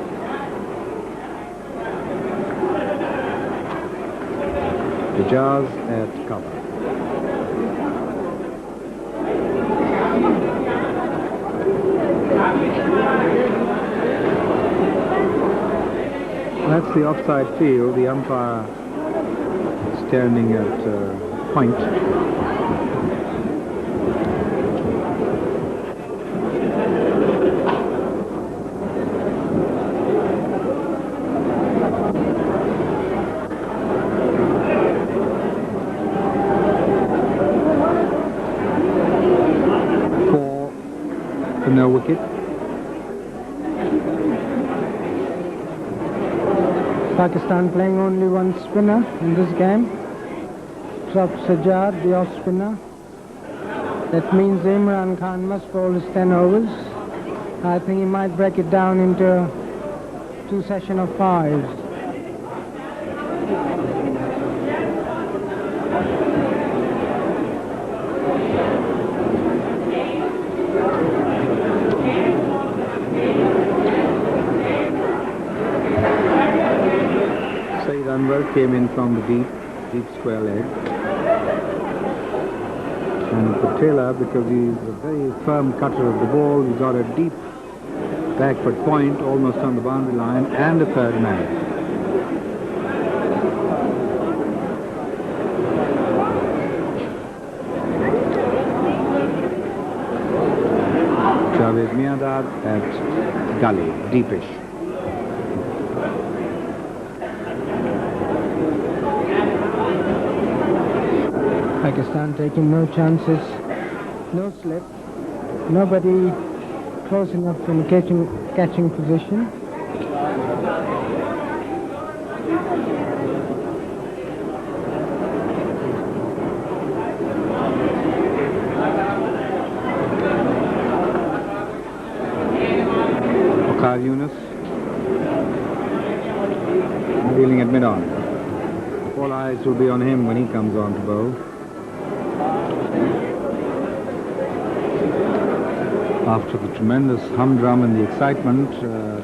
Hijaz at cover. That's the offside field. The umpire standing at point. For no wicket. Pakistan playing only one spinner in this game. Dropped Sharjah, the off spinner. That means Imran Khan must bowl his 10 overs. I think he might break it down into 2 sessions of 5s. Came in from the deep square leg. And for Taylor, because he's a very firm cutter of the ball, he's got a deep backward point almost on the boundary line and a third man. Javed Miandad at gully, deepish. Pakistan taking no chances, no slip, nobody close enough in catching position. Wakar Yunus dealing at mid-on. All eyes will be on him when he comes on to bowl. After the tremendous humdrum and the excitement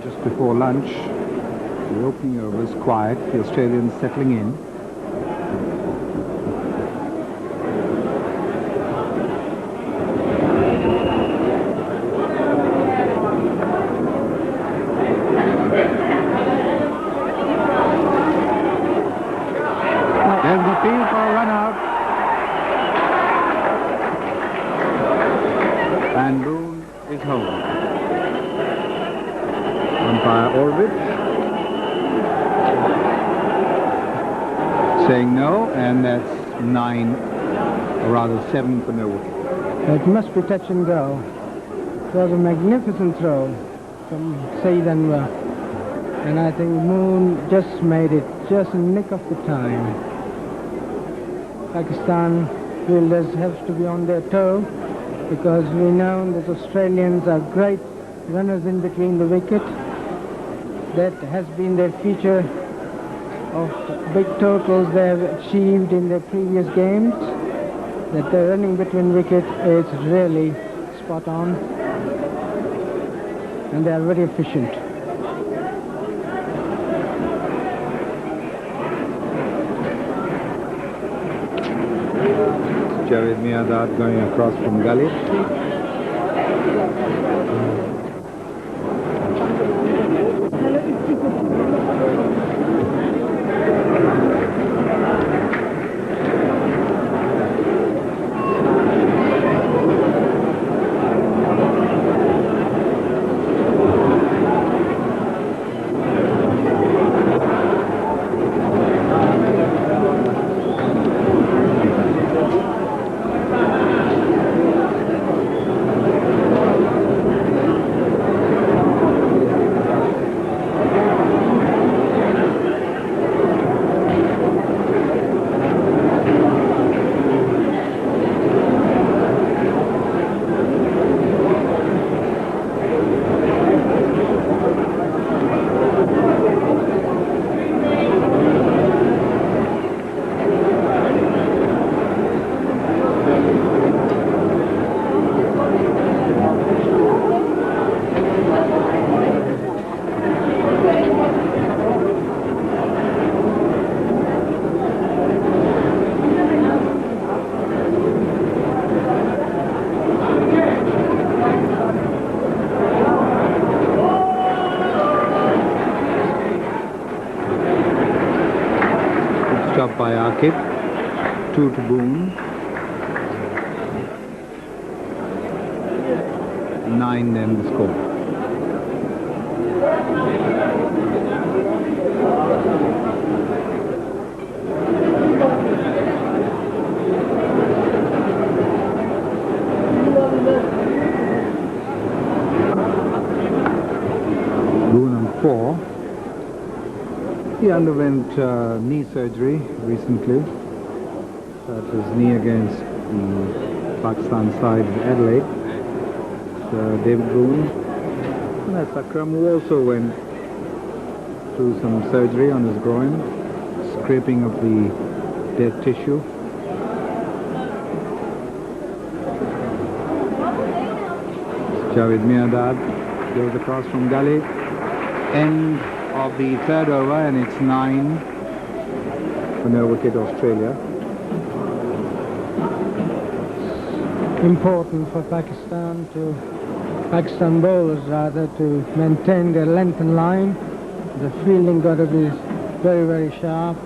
just before lunch, the opening over was quiet, the Australians settling in. There's the field for a run out. And Boone is home. Umpire Orvich saying no, and that's 9, or rather 7 for no wicket. It must be touch and go. It was a magnificent throw from Saeed Anwar, and I think Moon just made it just a nick of the time. Pakistan fielders have to be on their toe, because we know that Australians are great runners in between the wicket. That has been their feature of big totals they have achieved in their previous games. That their running between wicket is really spot on, and they are very efficient. Javed Miandad going across from gully. up by Akib. 2 to Boone. 9 then the score. Boone on 4. He underwent knee surgery recently. That was knee against the Pakistan side in Adelaide. David Boone. And that's Akram, who also went through some surgery on his groin, scraping of the dead tissue. Javed Mirdad goes across from Gully. End of the third over, and it's 9 for no wicket Australia. Important for Pakistan bowlers rather, to maintain their length and line. The fielding got to be very, very sharp.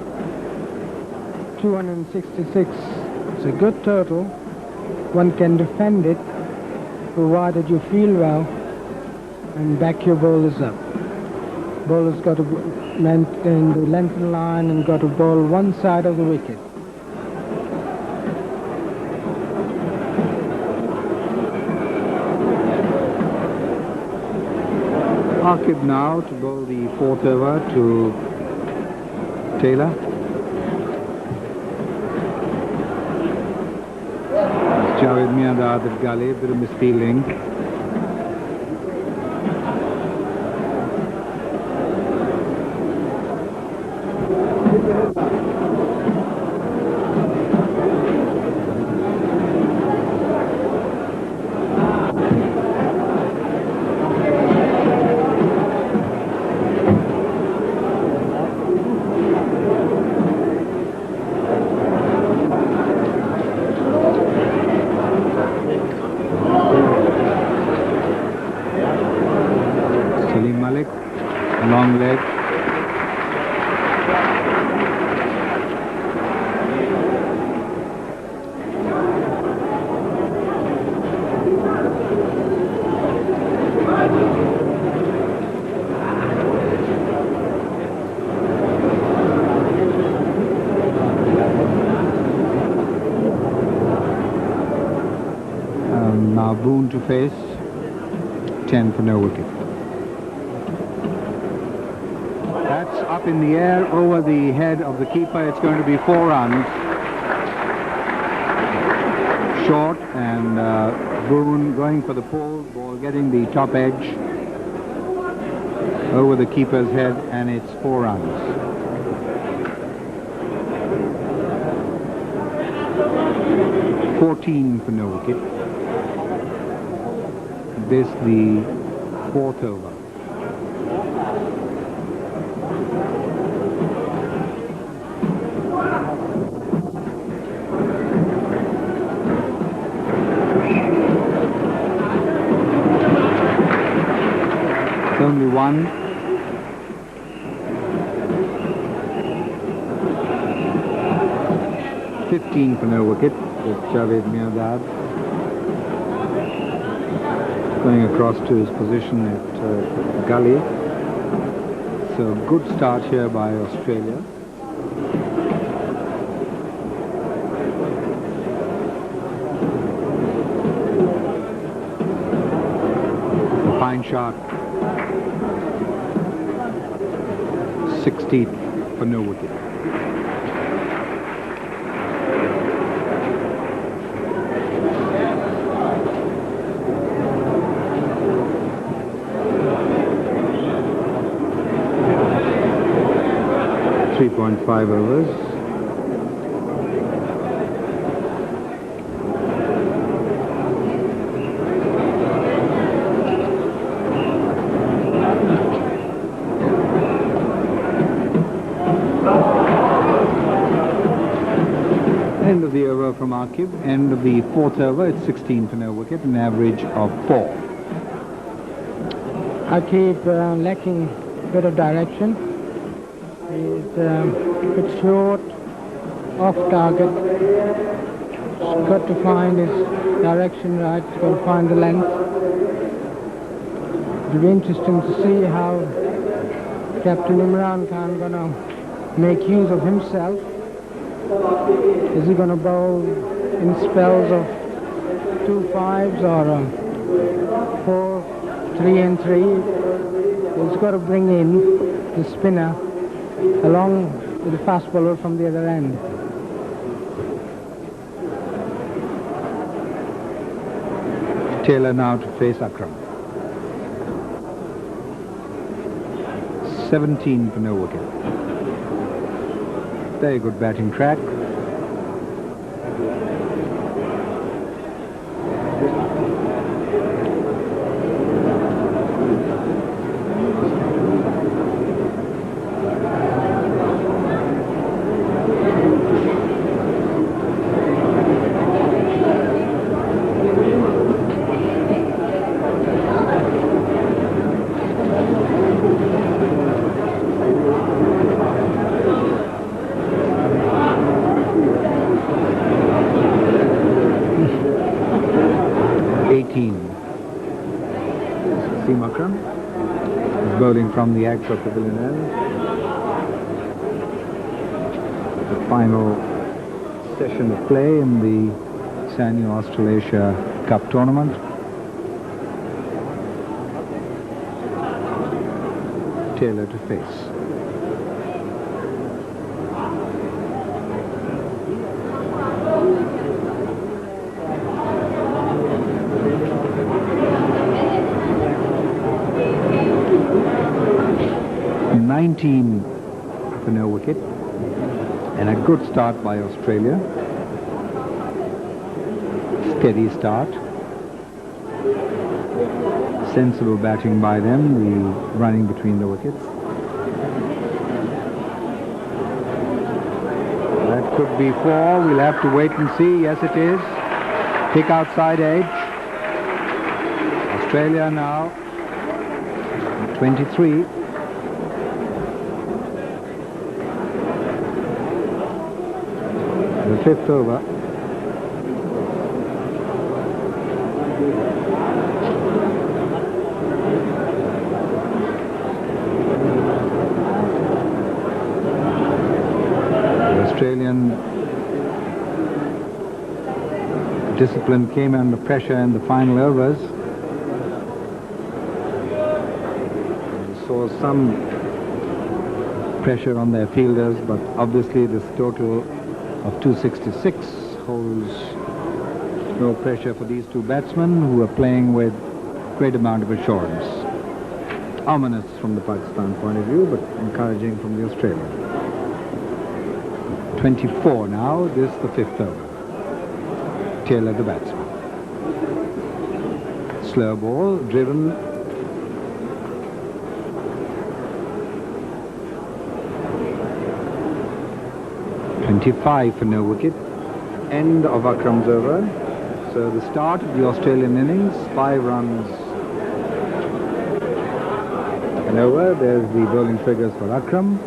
266. It's a good total. One can defend it, provided you feel well and back your bowlers up. Bowlers got to maintain the length and line and got to bowl one side of the wicket. Akib now to bowl the 4th over to Taylor. Javed Mirdad at Gully, a bit of misfielding. Long leg. Now Boone to face. 10 for no wicket. Up in the air over the head of the keeper. It's going to be 4 runs. Short, and Boone going for the pull, ball getting the top edge over the keeper's head, and it's 4 runs. $14 for no wicket. This the 4th over. Only 1. $15 for no wicket with Javed Mirdad going across to his position at Gully. So good start here by Australia. The fine shot. 16th for no wicket. .5 overs. End of the over from Akib. End of the 4th over. It's 16 for no wicket, an average of 4. Akib lacking a bit of direction. He's a bit short, off target. He's got to find his direction right. He's got to find the length. It'll be interesting to see how Captain Imran Khan going to make use of himself. Is he going to bowl in spells of 2 5s or 4, 3 and 3? He's got to bring in the spinner along with the fast bowler from the other end. Taylor now to face Akram. 17 for no wicket. Very good batting track. Bowling from the Axel Pavilion end. The final session of play in the Final of Austral-Asia Cup tournament. Taylor to face. For no wicket, and a good start by Australia. Steady start. Sensible batting by them, the running between the wickets. That could be 4. We'll have to wait and see. Yes, it is. Pick outside edge. Australia now 23. The 5th over. The Australian discipline came under pressure in the final overs. We saw some pressure on their fielders, but obviously this total of 266 holds no pressure for these two batsmen who are playing with great amount of assurance. Ominous from the Pakistan point of view, but encouraging from the Australian. 24 now, this the 5th over. Taylor the batsman. Slow ball, driven. .25 for no wicket. End of Akram's over. So the start of the Australian innings, 5 runs an over. There's the bowling figures for Akram.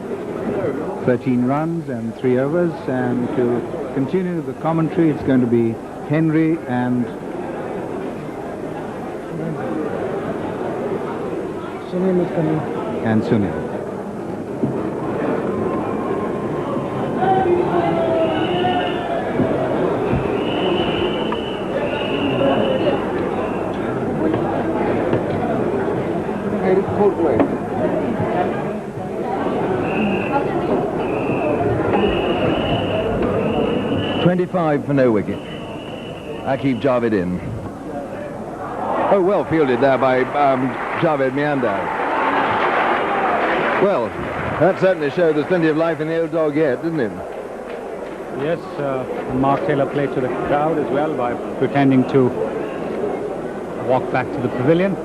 13 runs and 3 overs. And to continue the commentary, it's going to be Henry and Sunil is coming. And Sunil. Cold play. 25 for no wicket. Akib Javed in. Oh, well fielded there by Javed Miandar. Well, that certainly showed there's plenty of life in the old dog yet, didn't it? Yes, Mark Taylor played to the crowd as well by pretending to walk back to the pavilion.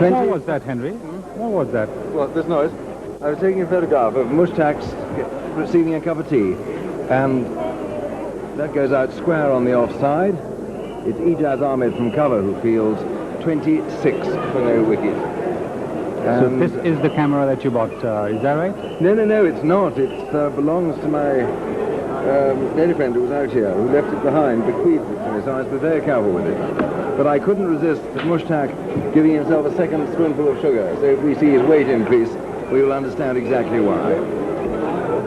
What was that, Henry? What was that? Well, this noise. I was taking a photograph of Mushtaq's receiving a cup of tea, and that goes out square on the offside. It's Ijaz Ahmed from cover who fields 26 for no wicket. So this is the camera that you bought, is that right? No, it's not. It belongs to my lady friend who was out here, who left it behind, bequeathed it to me, so I was very careful with it. But I couldn't resist Mushtaq giving himself a second spoonful of sugar, so if we see his weight increase, we will understand exactly why.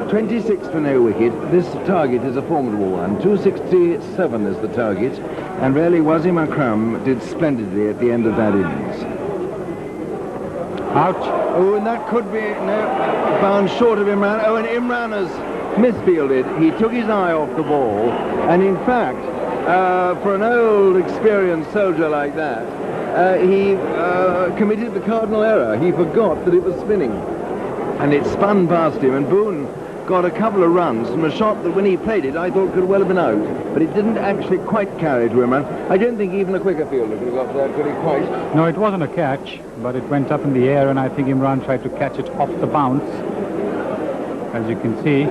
26 for no wicket. This target is a formidable one. 267 is the target, and really Wasim Akram did splendidly at the end of that innings. Ouch. Oh, and that could be, no, bound short of Imran. Oh, and Imran has misfielded. He took his eye off the ball, and in fact, for an old, experienced soldier like that, he committed the cardinal error. He forgot that it was spinning, and it spun past him, and Boone got a couple of runs from a shot that when he played it I thought could well have been out, but it didn't actually quite carry to Imran. I don't think even a quicker fielder could have got there, could he, quite? No, it wasn't a catch, but it went up in the air, and I think Imran tried to catch it off the bounce, as you can see,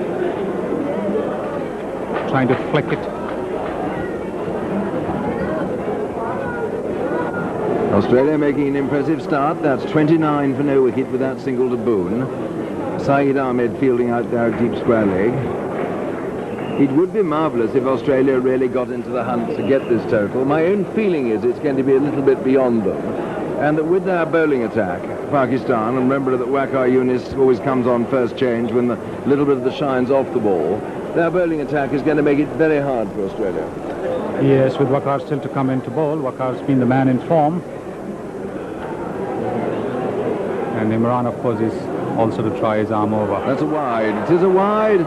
trying to flick it. Australia making an impressive start. That's 29 for no wicket with that single to Boone. Saeed Ahmed fielding out there at deep square leg. It would be marvellous if Australia really got into the hunt to get this total. My own feeling is it's going to be a little bit beyond them, and that with their bowling attack, Pakistan, and remember that Waqar Younis always comes on first change when the little bit of the shine's off the ball, their bowling attack is going to make it very hard for Australia. Yes, with Waqar still to come into bowl. Waqar's been the man in form. And Imran, of course, is also to try his arm over. That's a wide. It is a wide,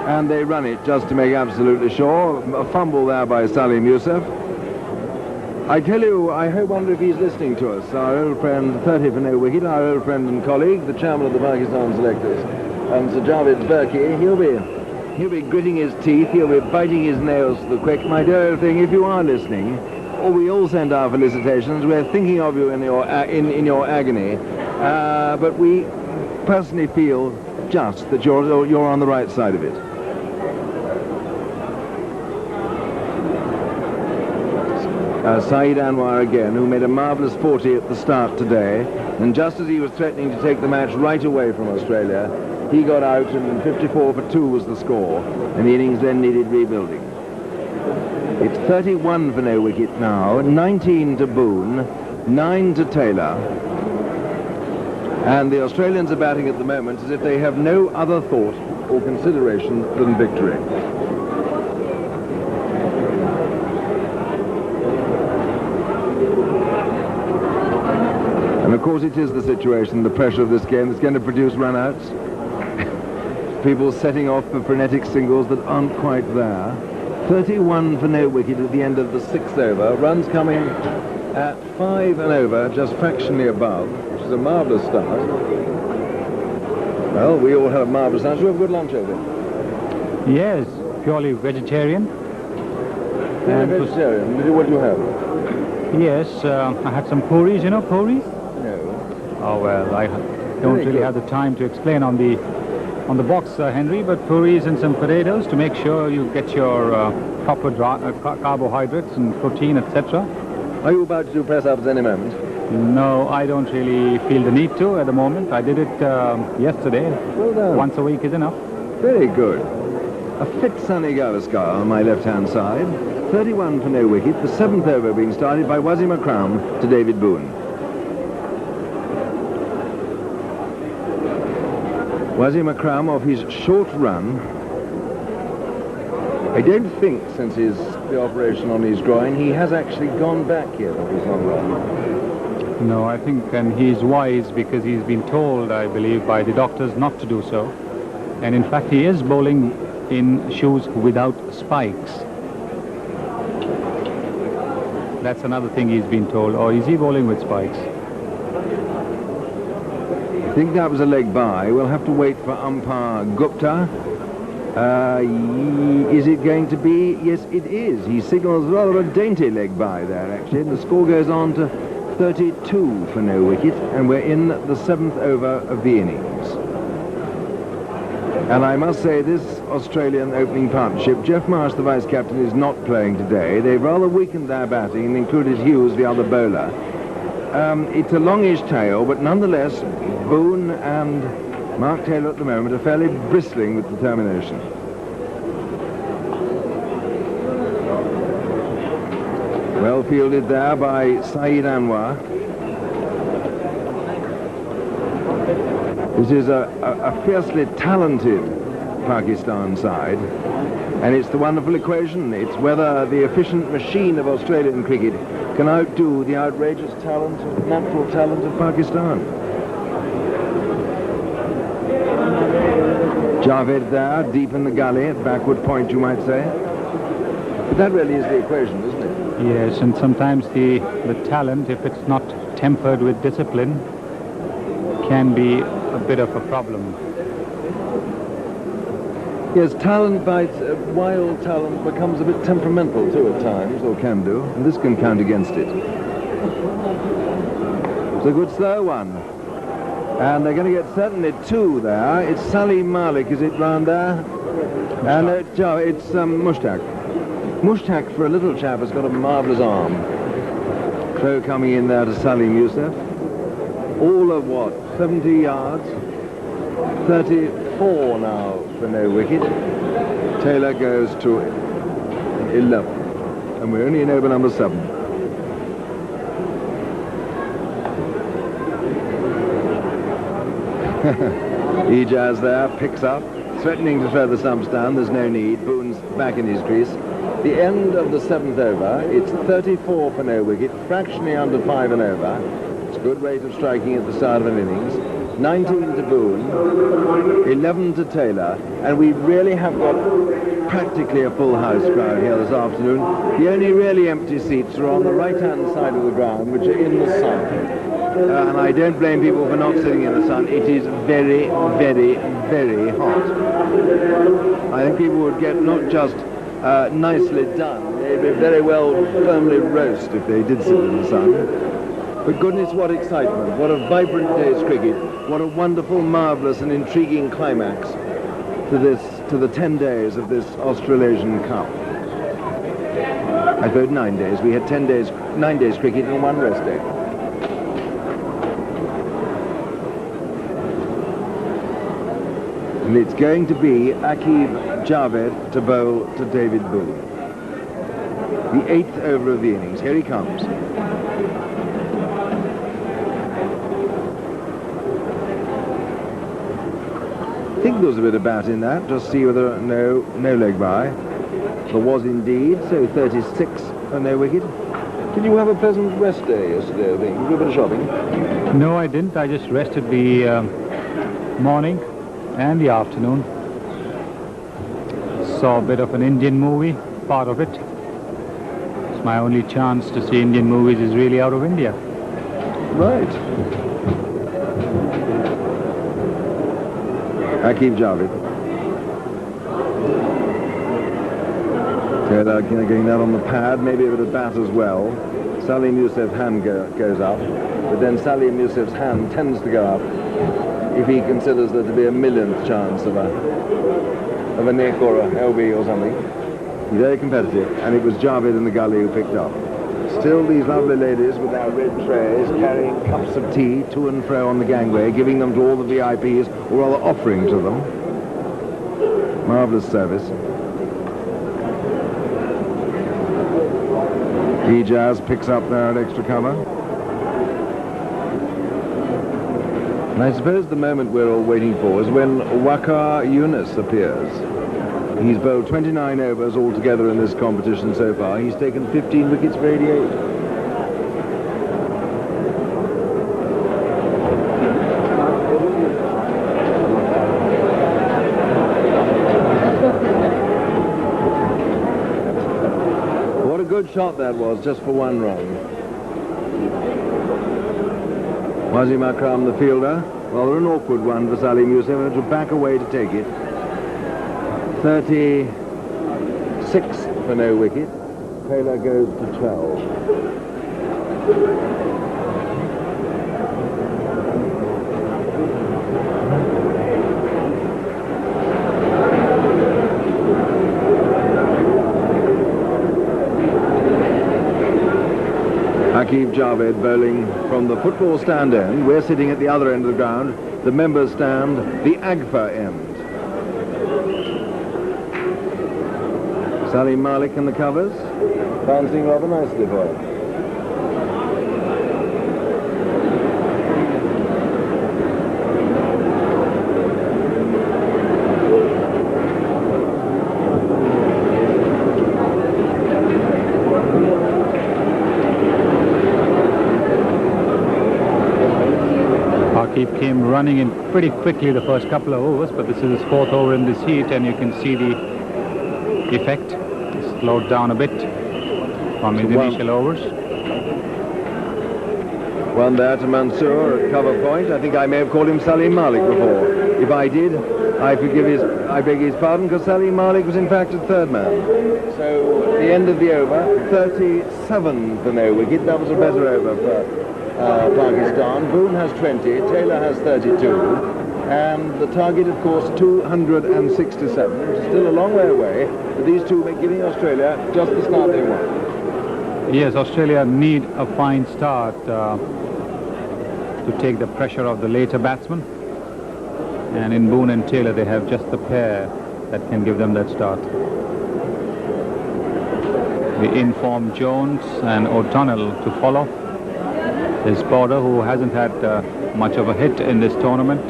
and they run it just to make absolutely sure. A fumble there by Salim Youssef. I tell you, I wonder if he's listening to us. Our old friend, 30 for no wicket, our old friend and colleague, the chairman of the Pakistan selectors, Sir Javed Burki. He'll be gritting his teeth. He'll be biting his nails to the quick. My dear old thing, if you are listening, or we all send our felicitations. We're thinking of you in your agony, but we personally feel just that you're on the right side of it. Saeed Anwar again, who made a marvellous 40 at the start today, and just as he was threatening to take the match right away from Australia, he got out, and 54 for 2 was the score, and the innings then needed rebuilding. It's 31 for no wicket now, 19 to Boone, 9 to Taylor, and the Australians are batting at the moment as if they have no other thought or consideration than victory. And of course it is the situation, the pressure of this game that's going to produce run-outs. People setting off for frenetic singles that aren't quite there. 31 for no wicket at the end of the 6th over. Runs coming at 5 and over, just fractionally above, which is a marvellous start. Well, we all have a marvellous lunch. You have a good lunch over there? Yes, purely vegetarian. And vegetarian. What do you have? Yes, I had some puris. You know puris? No. Oh well, I don't really have the time to explain on the box, Henry, but puris and some potatoes to make sure you get your proper carbohydrates and protein, etc. Are you about to do press-ups any moment? No, I don't really feel the need to at the moment. I did it yesterday. Well done. Once a week is enough. Very good. A fit Sunny Gavaskar on my left-hand side. 31 for no wicket. The 7th over being started by Wasim Akram to David Boone. Wasim Akram off his short run. I don't think since the operation on his groin he has actually gone back yet off his long run. No, I think, and he's wise because he's been told, I believe, by the doctors not to do so. And in fact he is bowling in shoes without spikes. That's another thing he's been told. Or is he bowling with spikes? I think that was a leg by. We'll have to wait for umpire Gupta. Is it going to be? Yes, it is. He signals rather a dainty leg by there, actually. And the score goes on to 32 for no wicket, and we're in the 7th over of the innings. And I must say, this Australian opening partnership, Jeff Marsh, the vice-captain, is not playing today. They've rather weakened their batting and included Hughes, the other bowler. it's a longish tail, but nonetheless, Boone and Mark Taylor at the moment are fairly bristling with determination. Well fielded there by Saeed Anwar. This is a fiercely talented Pakistan side, and it's the wonderful equation. It's whether the efficient machine of Australian cricket can outdo the outrageous talent, natural talent of Pakistan. Javed there, deep in the gully, at backward point, you might say. But that really is the equation, isn't it? Yes, and sometimes the talent, if it's not tempered with discipline, can be a bit of a problem. Yes, talent bites, wild talent becomes a bit temperamental too at times, or can do, and this can count against it. It's a good slow one. And they're going to get certainly two there. It's Salim Malik, is it, round there? And it's Mushtaq. Mushtaq, for a little chap, has got a marvellous arm. Throw coming in there to Salim Youssef. All of what, 70 yards? 34 now for no wicket. Taylor goes to 11. And we're only in over number 7. Ijaz there, picks up, threatening to throw the stumps down. There's no need. Boone's back in his crease. The end of the 7th over. It's 34 for no wicket, fractionally under 5 and over. It's a good rate of striking at the start of an innings. 19 to Boone, 11 to Taylor, and we really have got practically a full house crowd here this afternoon. The only really empty seats are on the right-hand side of the ground, which are in the sun. And I don't blame people for not sitting in the sun. It is very, very, very hot. I think people would get not just nicely done, they'd be very well firmly roast if they did sit in the sun. But goodness, what excitement, what a vibrant day's cricket, what a wonderful, marvellous and intriguing climax to the 10 days of this Australasian Cup. I suppose 9 days. We had 9 days cricket and 1 rest day. And it's going to be Aqib Javed to bowl to David Boone. The 8th over of the innings. Here he comes. I think there was a bit of bat in that. Just see whether no leg by. There was indeed. So 36 for no wicket. Did you have a pleasant rest day yesterday, I think? Did you do a bit of shopping? No, I didn't. I just rested the morning and the afternoon. Saw a bit of an Indian movie, part of it. It's my only chance to see Indian movies is really out of India. Right. Aqib Javed. Taylor getting that on the pad, maybe a bit of bat as well. Salim Youssef's hand goes up, but then Salim Youssef's hand tends to go up if he considers there to be a millionth chance of a nick or a LB or something. He's very competitive, and it was Javed in the gully who picked up. Still these lovely ladies with their red trays carrying cups of tea to and fro on the gangway, giving them to all the VIPs, or rather offering to them. Marvellous service. Ijaz picks up there at extra cover. And I suppose the moment we're all waiting for is when Waqar Yunus appears. He's bowled 29 overs altogether in this competition so far. He's taken 15 wickets for 88. What a good shot that was, just for 1 run. Wasim Akram, the fielder. Well, an awkward one for Salim Youssef, to back away to take it. 36 for no wicket. Taylor goes to 12. Aqib Javed bowling from the football stand end. We're sitting at the other end of the ground, the members stand, the AGFA end. Salim Malik in the covers, bouncing rather nicely for him. Keep came running in pretty quickly the first couple of overs, but this is his fourth over in this heat, and you can see the effect. Slowed down a bit from his initial overs. One there to Mansour at cover point. I think I may have called him Salim Malik before. If I did, I beg his pardon, because Salim Malik was in fact at third man. So at the end of the over, 37 for no wicket. That was a better over for Pakistan. Boone has 20, Taylor has 32, and the target, of course, 267, which is still a long way away, but these two are giving Australia just the start they want. Yes, Australia need a fine start to take the pressure off the later batsmen, and in Boone and Taylor they have just the pair that can give them that start. The informed Jones and O'Donnell to follow. There's Border, who hasn't had much of a hit in this tournament.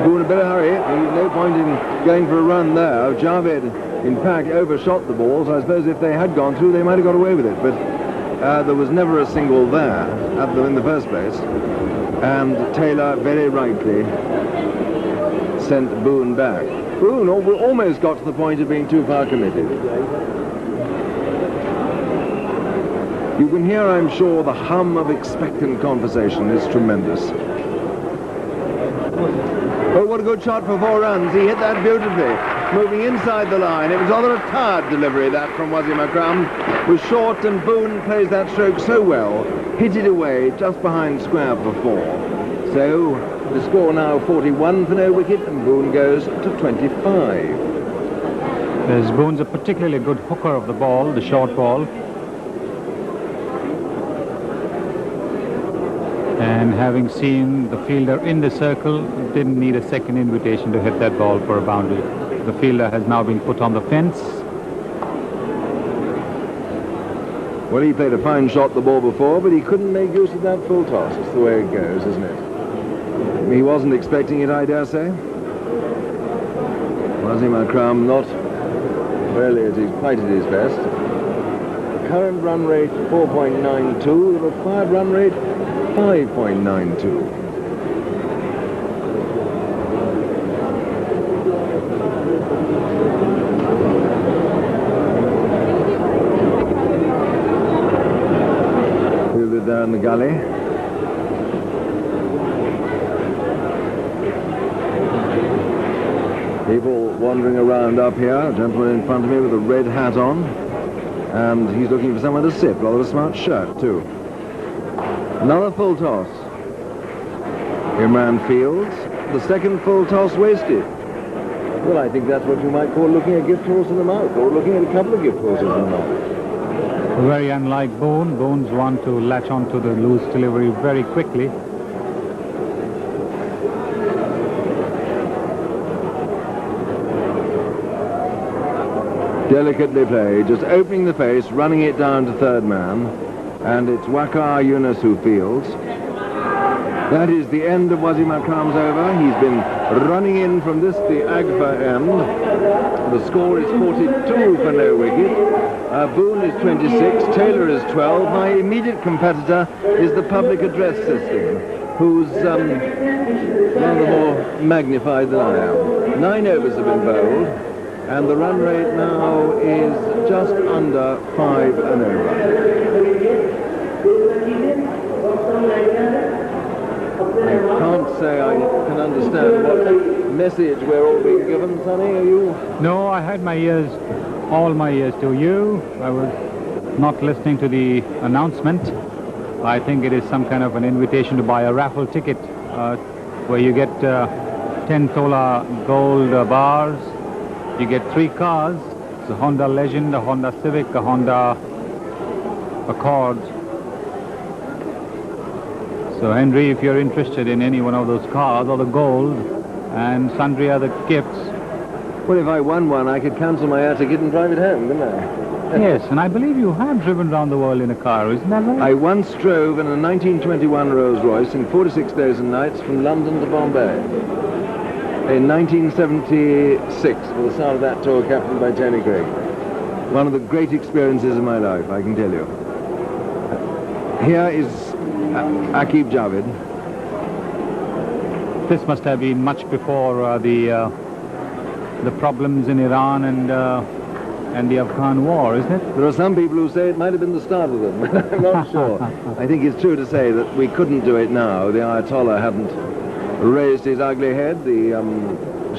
Boone in a bit of hurry. There's no point in going for a run there. Javed, in fact, overshot the balls. I suppose if they had gone through, they might have got away with it. But there was never a single there in the first place. And Taylor very rightly sent Boone back. Boone almost got to the point of being too far committed. You can hear, I'm sure, the hum of expectant conversation is tremendous. Oh, what a good shot for 4 runs. He hit that beautifully, moving inside the line. It was rather a tired delivery, that, from Wasim Akram. It was short, and Boone plays that stroke so well. Hit it away just behind square for 4. So the score now 41 for no wicket, and Boone goes to 25. There's Boone's a particularly good hooker of the ball, the short ball. And having seen the fielder in the circle, didn't need a second invitation to hit that ball for a boundary. The fielder has now been put on the fence. Well, he played a fine shot the ball before, but he couldn't make use of that full toss. It's the way it goes, isn't it? He wasn't expecting it, I dare say. Wasim Akram not really quite at his best. Current run rate 4.92, the required run rate 5.92. Fielded there in the gully. People wandering around up here. A gentleman in front of me with a red hat on. And he's looking for someone to sit. Rather a smart shirt, too. Another full toss. Imran fields. The second full toss wasted. Well, I think that's what you might call looking a gift horse in the mouth, or looking at a couple of gift horses in the mouth. Very unlike Boone. Boone's one to latch onto the loose delivery very quickly. Delicately played, just opening the face, running it down to third man, and it's Waqar Yunus who fields. That is the end of Wasim Akram's over. He's been running in from the AGFA end. The score is 42 for no wicket. Boone is 26, Taylor is 12. My immediate competitor is the public address system, who's rather more magnified than I am. 9 overs have been bowled. And the run rate now is just under 5 an over. I can't say I can understand what message we're all being given, Sonny, are you? No, I had my ears, all my ears to you. I was not listening to the announcement. I think it is some kind of an invitation to buy a raffle ticket where you get 10 Tola gold bars. You get 3 cars, it's a Honda Legend, a Honda Civic, a Honda accords. So Henry, if you're interested in any one of those cars or the gold and sundry other gifts. Well, if I won one, I could cancel my air ticket and drive it home, couldn't I? Yes, and I believe you have driven around the world in a car, isn't that right? I once drove in a 1921 Rolls-Royce in 46 days and nights from London to Bombay. In 1976, for the start of that tour, captained by Tony Craig. One of the great experiences of my life, I can tell you. Here is Aqib Javid. This must have been much before the problems in Iran and the Afghan war, isn't it? There are some people who say it might have been the start of them, but I'm not sure. I think it's true to say that we couldn't do it now. The Ayatollah hadn't raised his ugly head. The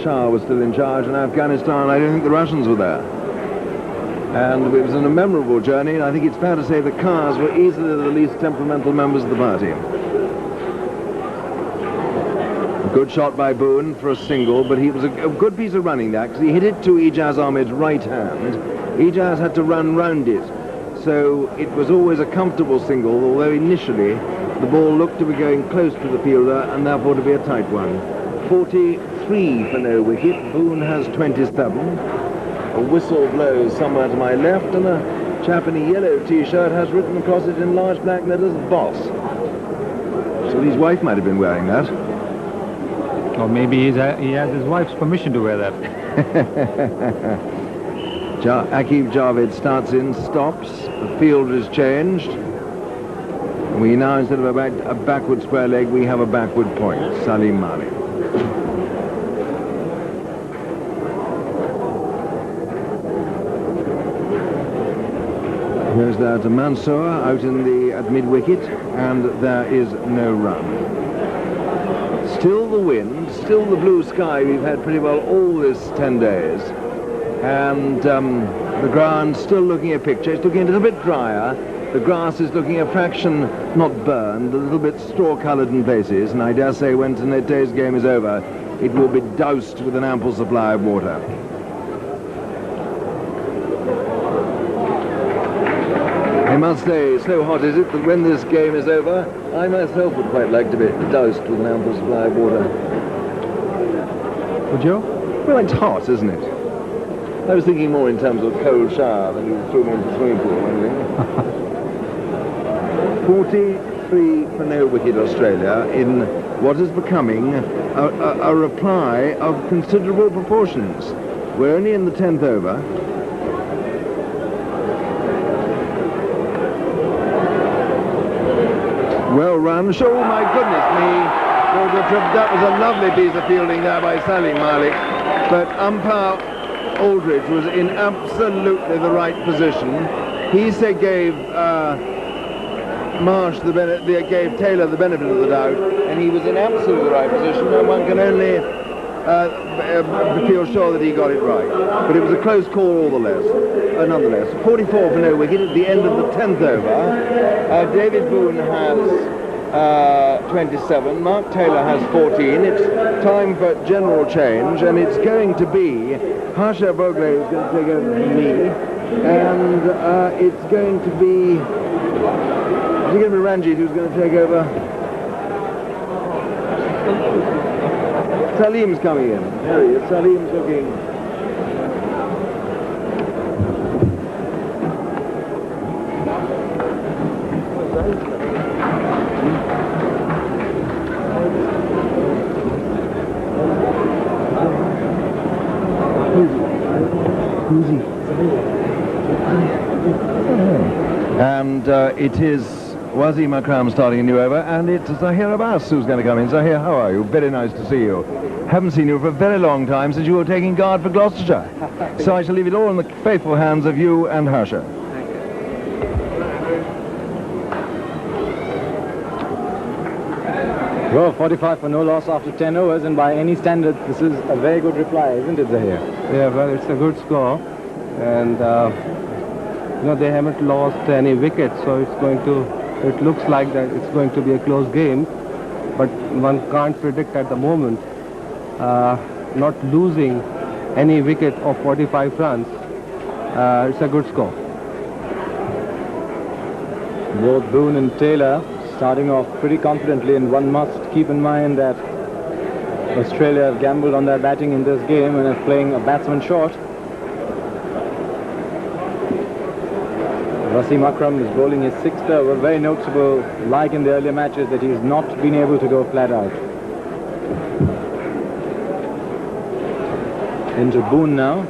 Shah was still in charge in Afghanistan. I don't think the Russians were there. And it was a memorable journey, and I think it's fair to say the cars were easily the least temperamental members of the party. A good shot by Boone for a single, but he was a good piece of running that, because he hit it to Ijaz Ahmed's right hand. Ijaz had to run round it, so it was always a comfortable single, although initially the ball looked to be going close to the fielder, and therefore to be a tight one. 43 for no wicket. Boone has 27. A whistle blows somewhere to my left, and a chap in a yellow t-shirt has written across it in large black letters, "Boss." So his wife might have been wearing that. Or maybe he has his wife's permission to wear that. Aqib Javid starts in, stops. The field is changed. We now, instead of a backward square leg, we have a backward point. Salim Malik. Here's there to Mansour out at mid-wicket, and there is no run. Still the wind, still the blue sky we've had pretty well all this 10 days. And the ground still looking a picture. It's looking a little bit drier. The grass is looking a fraction, not burned, a little bit straw-coloured in places. And I dare say when today's game is over, it will be doused with an ample supply of water. I must say, so hot is it that when this game is over, I myself would quite like to be doused with an ample supply of water. Would you? Well, it's hot, isn't it? I was thinking more in terms of cold shower than you threw me into the swimming pool or anything. 43 for no wicket Australia in what is becoming a reply of considerable proportions. We're only in the 10th over. Well run. Oh my goodness me. That was a lovely piece of fielding there by Salim Malik. But umpire Aldridge was in absolutely the right position. He said gave gave Taylor the benefit of the doubt, and he was in absolutely the right position, and one can only feel sure that he got it right. But it was a close call nonetheless. 44 for no wicket at the end of the 10th over. David Boone has 27, Mark Taylor has 14. It's time for general change, and it's going to be Harsha Bogle who's going to take over from me, and it's going to be Ranjit who's going to take over. Salim's coming in. There he is. Salim's looking. And it is Wasim Akram starting a new over, and it's Zahir Abbas who's going to come in. Zahir, how are you? Very nice to see you. Haven't seen you for a very long time since you were taking guard for Gloucestershire. So I shall leave it all in the faithful hands of you and Harsha. Well, 45 for no loss after 10 overs, and by any standard, this is a very good reply, isn't it, Zahir? Yeah, well, it's a good score, and they haven't lost any wickets, so it looks like that it's going to be a close game, but one can't predict at the moment. Not losing any wicket of 45 runs, it's a good score. Both Boone and Taylor starting off pretty confidently, and one must keep in mind that Australia have gambled on their batting in this game and are playing a batsman short. Wasim Akram is bowling his sixth over. Very noticeable, like in the earlier matches, that he's not been able to go flat out. Into Boone now.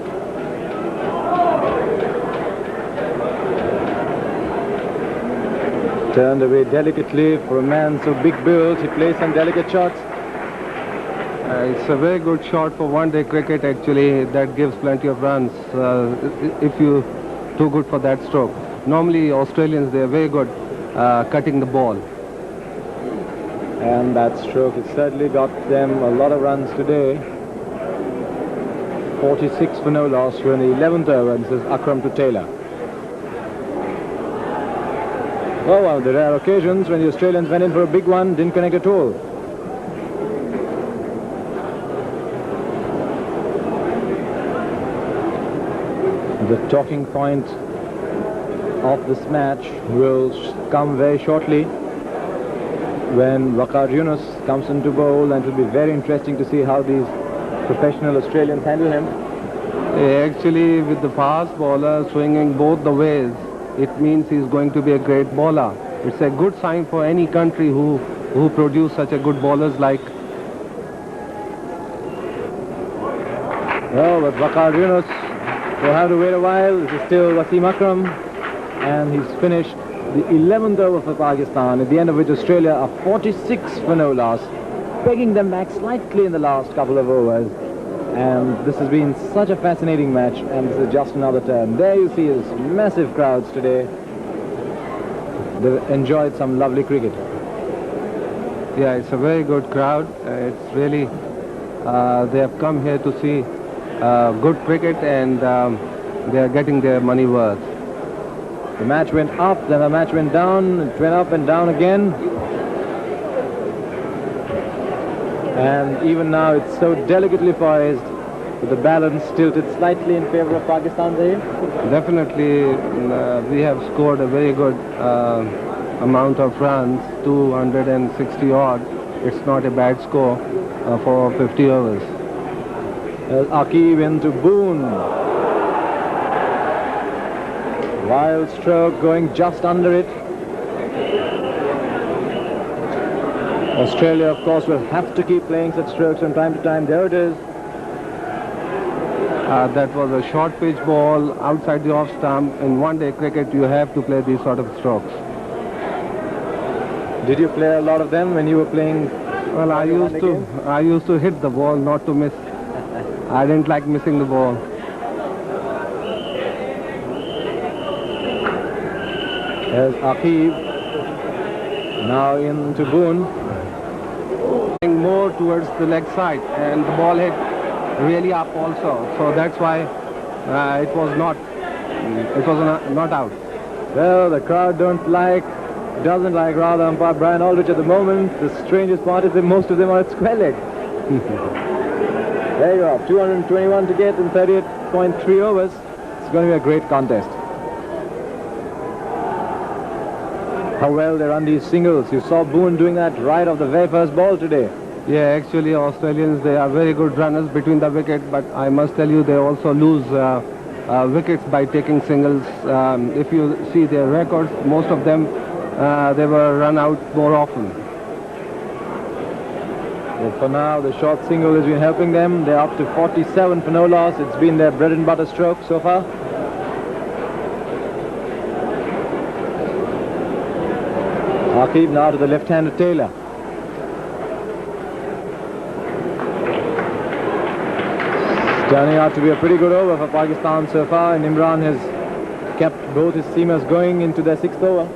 Turned away delicately for a man so big built. He plays some delicate shots. It's a very good shot for one-day cricket, actually. That gives plenty of runs if you're too good for that stroke. Normally Australians, they're very good cutting the ball. And that stroke has certainly got them a lot of runs today. 46 for no loss. We're in the 11th over, and this is Akram to Taylor. Oh, well, there are occasions when the Australians went in for a big one, didn't connect at all. The talking point of this match will come very shortly when Waqar Yunus comes into bowl, and it will be very interesting to see how these professional Australians handle him. Actually, with the fast bowler swinging both the ways, it means he's going to be a great bowler. It's a good sign for any country who produce such a good bowlers like. Oh, but Waqar Yunus will have to wait a while. This is still Wasim Akram, and he's finished the 11th over for Pakistan, at the end of which Australia are 46 for no loss, pegging them back slightly in the last couple of overs. And this has been such a fascinating match, and this is just another turn. There you see this massive crowds today. They've enjoyed some lovely cricket. Yeah, it's a very good crowd. It's really, they have come here to see good cricket, and they are getting their money worth. The match went up, then the match went down, it went up and down again. And even now it's so delicately poised, with the balance tilted slightly in favor of Pakistan there. Definitely, we have scored a very good amount of runs, 260 odd. It's not a bad score for 50 overs. Aqib into Boone. Wild stroke going just under it. Australia, of course, will have to keep playing such strokes from time to time. There it is. That was a short pitch ball outside the off stump. In one-day cricket, you have to play these sort of strokes. Did you play a lot of them when you were playing? Well, I used to hit the ball, not to miss. I didn't like missing the ball. There's Aqib. Now into Boone. More towards the leg side, and the ball hit really up also. So that's why it was not out. Well, the crowd doesn't like rather umpire Brian Aldrich at the moment. The strangest part is that most of them are at square leg. There you are, 221 to get in 38.3 overs. It's going to be a great contest. How well they run these singles. You saw Boone doing that right off the very first ball today. Yeah, actually Australians, they are very good runners between the wicket, but I must tell you they also lose wickets by taking singles. If you see their records, most of them, they were run out more often. But for now, the short single has been helping them. They're up to 47 for no loss. It's been their bread and butter stroke so far. Aqib now to the left-handed Taylor. It's turning out to be a pretty good over for Pakistan so far, and Imran has kept both his seamers going into their sixth over.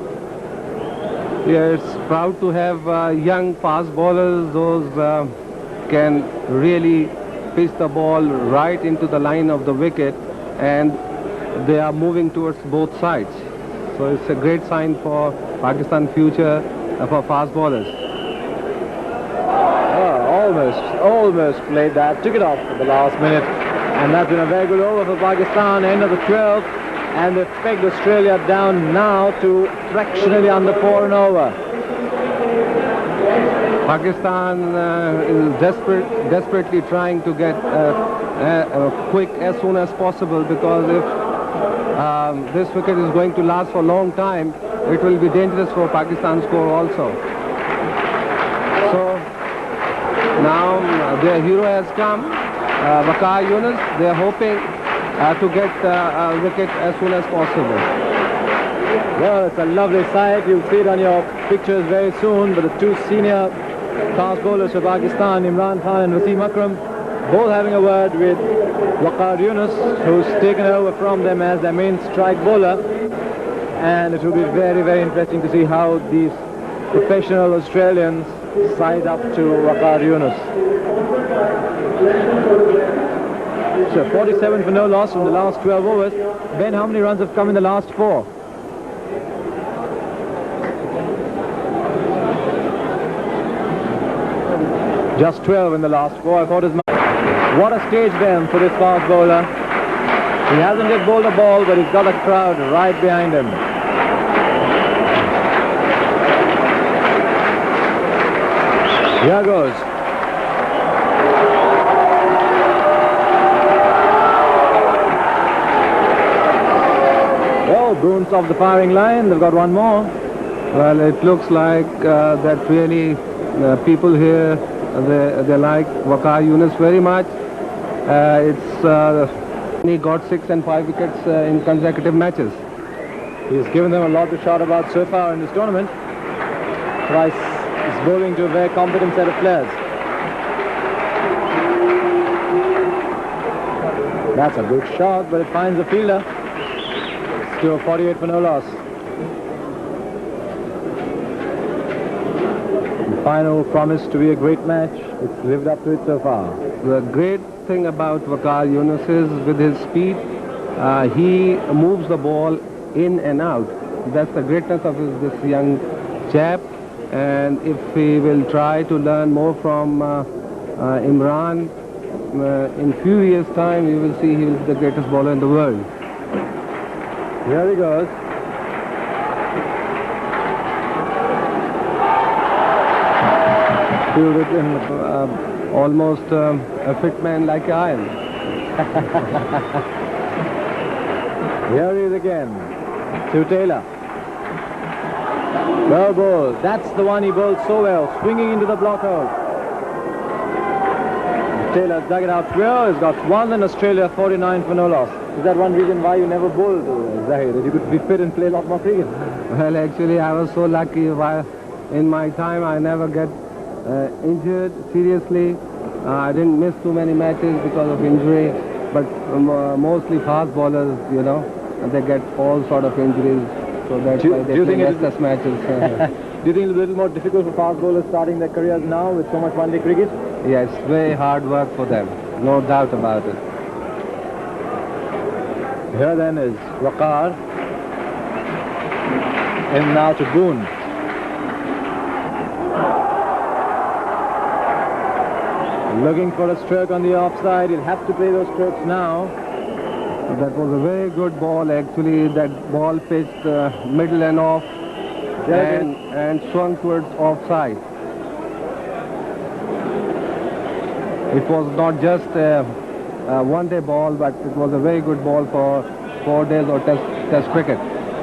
Yeah, it's proud to have young fast bowlers. Those can really pitch the ball right into the line of the wicket, and they are moving towards both sides. So it's a great sign for Pakistan future for fast bowlers. Almost played that, took it off at the last minute, and that's been a very good over for Pakistan. End of the 12th, and they've pegged Australia down now to fractionally under 4 and over. Pakistan is desperately trying to get quick as soon as possible, because if this wicket is going to last for a long time, it will be dangerous for Pakistan's score also. So now their hero has come, Waqar Yunus. They are hoping to get a wicket as soon as possible. Well, it's a lovely sight. You'll see it on your pictures very soon. But the two senior fast bowlers for Pakistan, Imran Khan and Wasim Akram, both having a word with Waqar Yunus, who's taken over from them as their main strike bowler. And it will be very, very interesting to see how these professional Australians side up to Waqar Yunus. So 47 for no loss from the last 12 overs. Ben, how many runs have come in the last 4? Just 12 in the last 4. I thought as much. What a stage then for this fast bowler. He hasn't just bowled a ball, but he's got a crowd right behind him. Here goes. Well, Bruins off the firing line. They've got one more. Well, it looks like that really people here, they like Waqar Yunus very much. He got 6 and 5 wickets in consecutive matches. He's given them a lot to shout about so far in this tournament. Twice he's bowling to a very competent set of players. That's a good shot, but it finds the fielder. Still 48 for no loss. The final promised to be a great match. It's lived up to it so far. The great thing about Waqar Yunus is, with his speed, he moves the ball in and out. That's the greatness of this young chap. And if he will try to learn more from Imran, in few years' time, you will see he is the greatest bowler in the world. Here he goes. Fielded in almost a fit man like I am. Here he is again. To Taylor. Well bowled. That's the one he bowled so well. Swinging into the block hole. Taylor's dug it out well. He's got 1 and Australia 49 for no loss. Is that one reason why you never bowled, Zahir? That you could be fit and play a lot more cricket? Well, actually, I was so lucky. In my time, I never get injured seriously. I didn't miss too many matches because of injury. But mostly fast bowlers, you know, they get all sort of injuries. So that's why they play restless matches. Do you think it's a little more difficult for fast bowlers starting their careers now with so much one-day cricket? Yes, very hard work for them. No doubt about it. Here then is Waqar. And now to Boone. Looking for a stroke on the offside. He'll have to play those strokes now. That was a very good ball actually. That ball pitched middle and off and swung towards offside. It was not just a one-day ball, but it was a very good ball for 4 days or test cricket.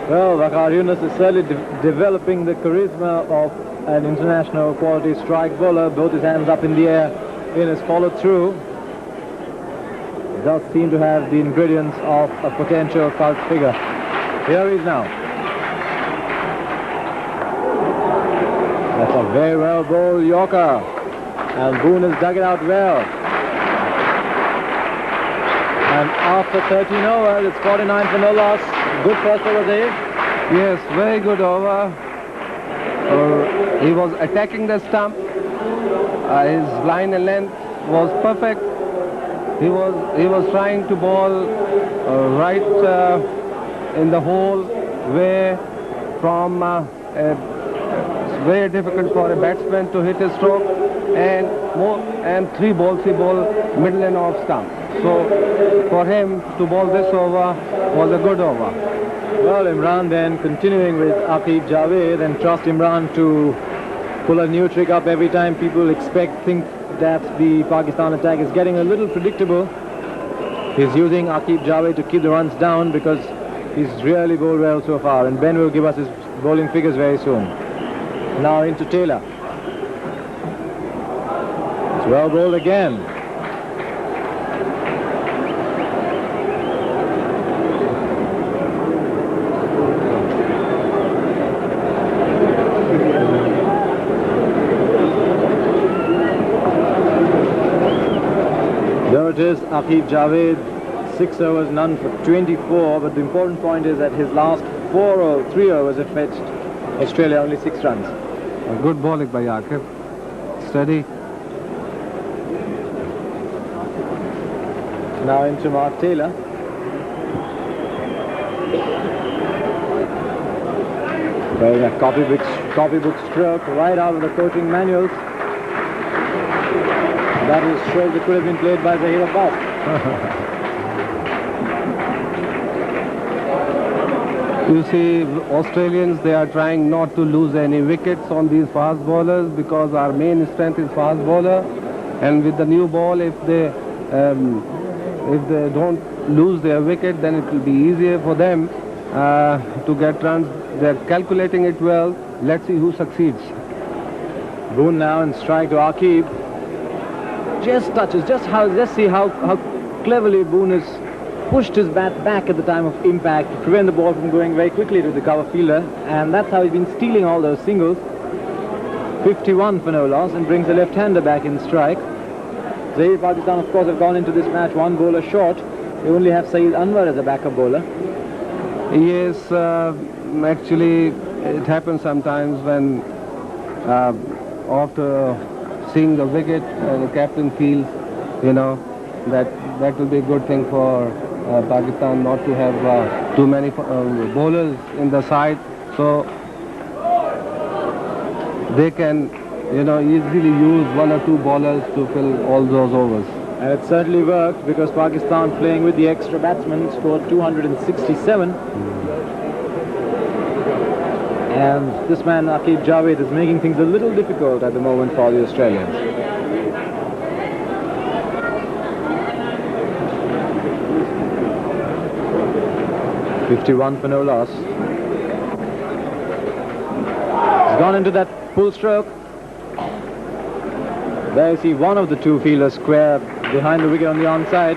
Well, Waqar Yunus is certainly developing the charisma of an international quality strike bowler. Both his hands up in the air in his follow-through. Does seem to have the ingredients of a potential cult figure. Here he is now. That's a very well bowled Yorker. And Boone has dug it out well. And after 13 overs, it's 49 for no loss. Good first over, Dave. Yes, very good over. He was attacking the stump. His line and length was perfect. He was trying to bowl right in the hole, where from it's very difficult for a batsman to hit a stroke. and 3 balls he bowled middle and off stump. So for him to bowl this over was a good over. Well, Imran then continuing with Aqib Javed and trust Imran to pull a new trick up every time. People think that the Pakistan attack is getting a little predictable. He's using Aqib Javed to keep the runs down because he's really bowled well so far, and Ben will give us his bowling figures very soon. Now into Taylor. It's well bowled again. There it is, Aqib Javed, 6 overs, none for 24, but the important point is that his last 3 overs have fetched Australia only 6 runs. A good bowling by Aqib. Steady. Now into Mark Taylor. Well, a copybook stroke right out of the coaching manuals. That is a stroke that could have been played by Zahir Abbas. You see, Australians, they are trying not to lose any wickets on these fast bowlers because our main strength is fast bowler. And with the new ball, if they don't lose their wicket, then it will be easier for them to get runs. They're calculating it well. Let's see who succeeds. Boone now and strike to Aqib. Just touches, just see how cleverly Boone has pushed his bat back at the time of impact to prevent the ball from going very quickly to the cover fielder, and that's how he's been stealing all those singles. 51 for no loss, and brings the left-hander back in strike. Zahir Pakistan, of course, have gone into this match 1 bowler short. They only have Saeed Anwar as a backup bowler. Yes, actually, it happens sometimes when after seeing the wicket, the captain feels, that will be a good thing for Pakistan not to have too many bowlers in the side, so they can, easily use 1 or 2 bowlers to fill all those overs. And it certainly worked because Pakistan, playing with the extra batsmen, scored 267. And this man, Aqib Javed, is making things a little difficult at the moment for the Australians. .51 for no loss. He's gone into that pull stroke. There you see one of the 2 fielders square behind the wicket on the onside.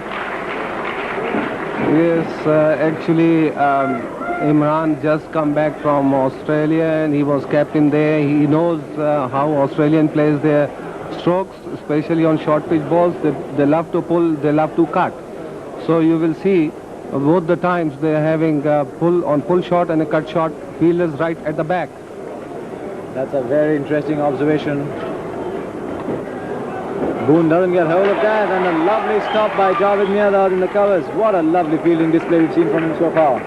Yes, actually, Imran just come back from Australia and he was captain there. He knows how Australian plays their strokes, especially on short pitch balls. They love to pull, they love to cut. So you will see both the times they are having pull shot and a cut shot fielders right at the back. That's a very interesting observation. Boone doesn't get hold of that, and a lovely stop by Javed Mirdad in the covers. What a lovely fielding display we've seen from him so far.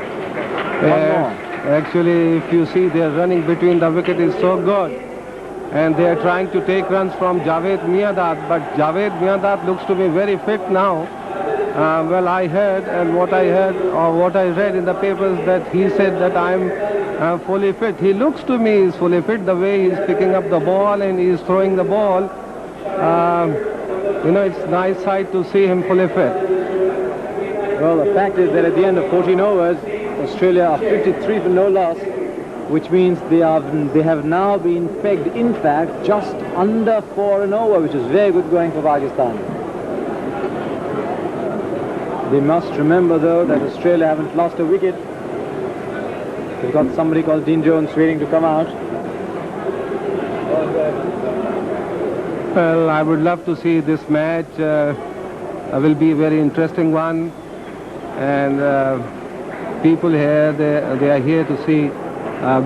Actually, if you see, their running between the wicket is so good, and they are trying to take runs from Javed Mirdad, but Javed Mirdad looks to be very fit now. Well, I heard, and what I heard or what I read in the papers, that he said that I'm fully fit. He looks to me is fully fit, the way he's picking up the ball and he's throwing the ball. It's nice sight to see him fully fit. Well, the fact is that at the end of 14 overs, Australia are 53 for no loss, which means they have now been pegged, in fact, just under 4 an over, which is very good going for Pakistan. They must remember, though, that Australia haven't lost a wicket. They've got somebody called Dean Jones waiting to come out. Well, I would love to see this match. Will be a very interesting one. And people here, they are here to see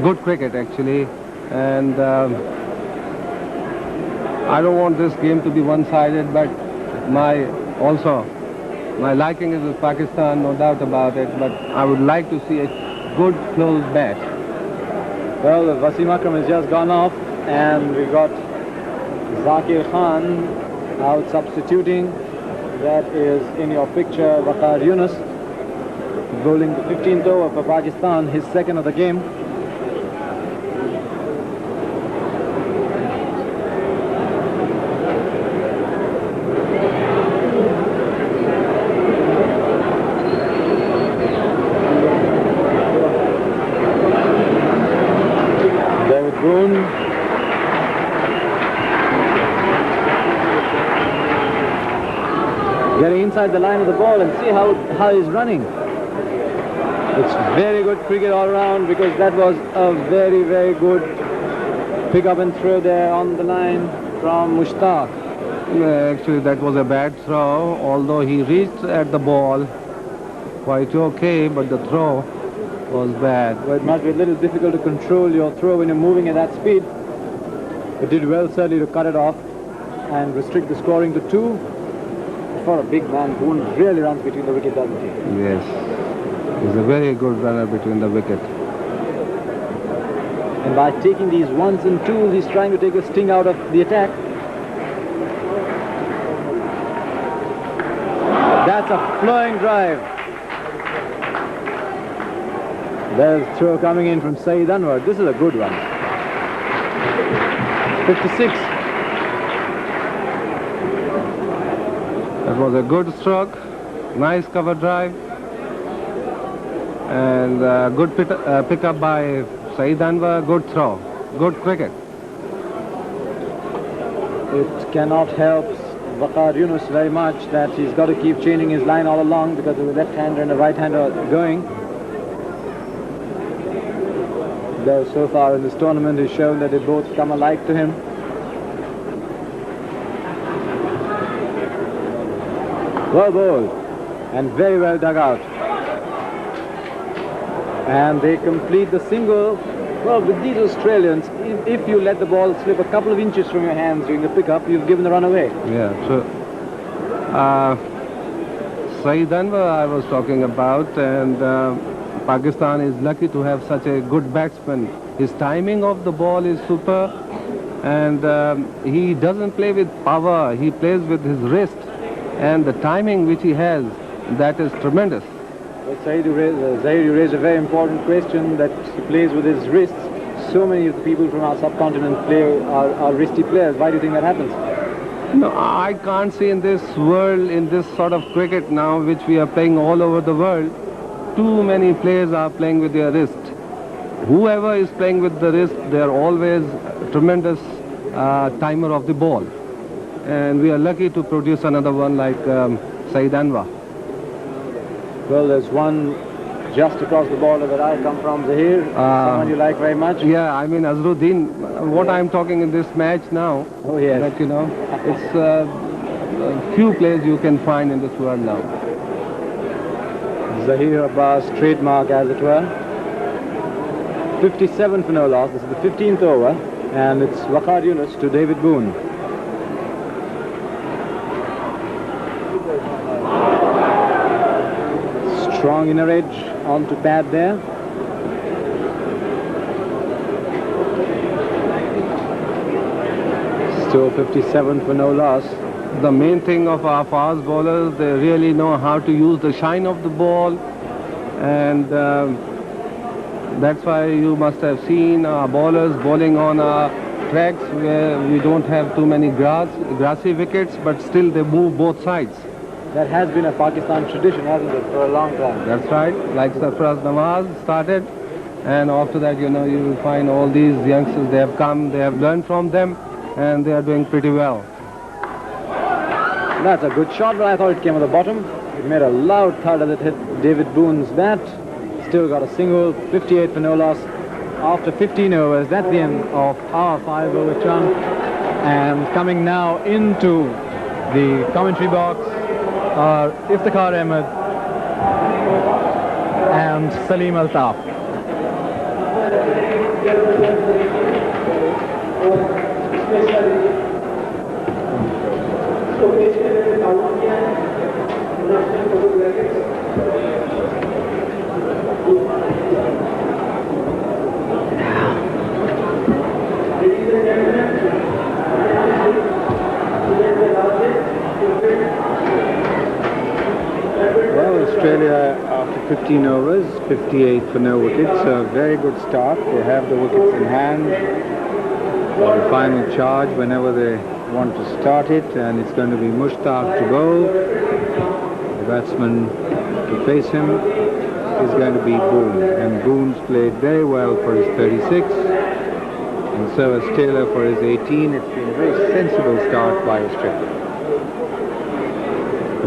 good cricket, actually. And I don't want this game to be one-sided, but my liking is with Pakistan, no doubt about it, but I would like to see a good close match. Well, Wasim Akram has just gone off, and we've got Zakir Khan out substituting. That is in your picture Waqar Yunus bowling the 15th over for Pakistan, his second of the game. David Boone. Getting inside the line of the ball and see how he's running. It's very good cricket all round because that was a very, very good pick up and throw there on the line from Mushtaq. Actually, that was a bad throw, although he reached at the ball quite okay, but the throw was bad. Well, it must be a little difficult to control your throw when you're moving at that speed. It did well certainly to cut it off and restrict the scoring to 2. For a big man, Boone really runs between the wicket, doesn't he? Yes, he's a very good runner between the wicket. And by taking these ones and twos, he's trying to take a sting out of the attack. That's a flowing drive. There's a throw coming in from Saeed Anwar. This is a good one. 56. That was a good stroke, nice cover drive, and good pick up by Saeed Anwar, good throw, good cricket. It cannot help Waqar Yunus very much that he's got to keep changing his line all along because of the left-hander and the right-hander going. Though so far in this tournament he's shown that they both come alike to him. Well bowled and very well dug out. And they complete the single. Well, with these Australians, if you let the ball slip a couple of inches from your hands during the pickup, you've given the run away. Yeah, so Saeed Anwar I was talking about, and Pakistan is lucky to have such a good batsman. His timing of the ball is super, and he doesn't play with power, he plays with his wrist. And the timing which he has, that is tremendous. Well, Zahir, you raised a very important question that he plays with his wrists. So many of the people from our subcontinent are wristy players. Why do you think that happens? No, I can't see in this world, in this sort of cricket now, which we are playing all over the world, too many players are playing with their wrist. Whoever is playing with the wrist, they are always a tremendous timer of the ball. And we are lucky to produce another one like Saeed Anwar. Well, there's one just across the border where I come from, Zahir. Someone you like very much? Yeah, I mean Azharuddin. What I'm talking in this match now. Oh yes. But you know, it's few players you can find in this world now. Zahir Abbas trademark, as it were. 57 for no loss. This is the 15th over, and it's Waqar Yunus to David Boone. Strong inner edge onto pad there. Still 57 for no loss. The main thing of our fast bowlers, they really know how to use the shine of the ball, and that's why you must have seen our bowlers bowling on our tracks where we don't have too many grassy wickets, but still they move both sides. That has been a Pakistan tradition, hasn't it, for a long time? That's right, like Sarfaraz Nawaz started, and after that, you know, you will find all these youngsters, they have come, they have learned from them, and they are doing pretty well. That's a good shot, but I thought it came at the bottom. It made a loud thud as it hit David Boone's bat. Still got a single, 58 for no loss after 15 overs. That's the end of our 5-over chunk. And coming now into the commentary box are Iftikhar Ahmed and Salim Altaf. 15 overs, 58 for no wickets. A very good start. They have the wickets in hand. The final charge whenever they want to start it, and it's going to be Mushtaq to bowl. The batsman to face him is going to be Boone, and Boone's played very well for his 36, and so has Taylor for his 18. It's been a very sensible start by Australia.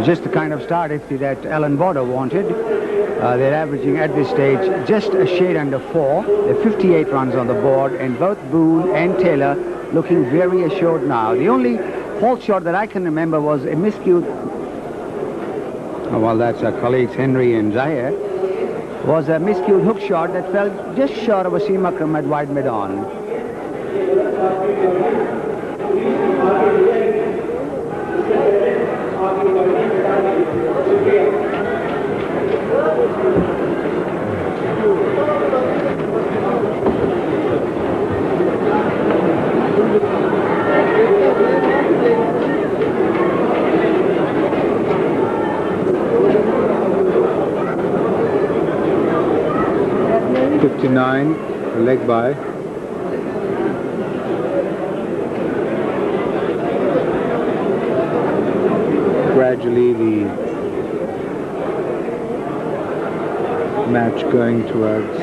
Just the kind of start that Alan Border wanted. They're averaging at this stage just a shade under 4. They're 58 runs on the board, and both Boone and Taylor looking very assured now. The only fault shot that I can remember was a miscued, well, that's our colleagues Henry and Zahir, was a miscued hook shot that fell just short of Wasim Akram at wide mid-on. A leg by. Gradually the match going towards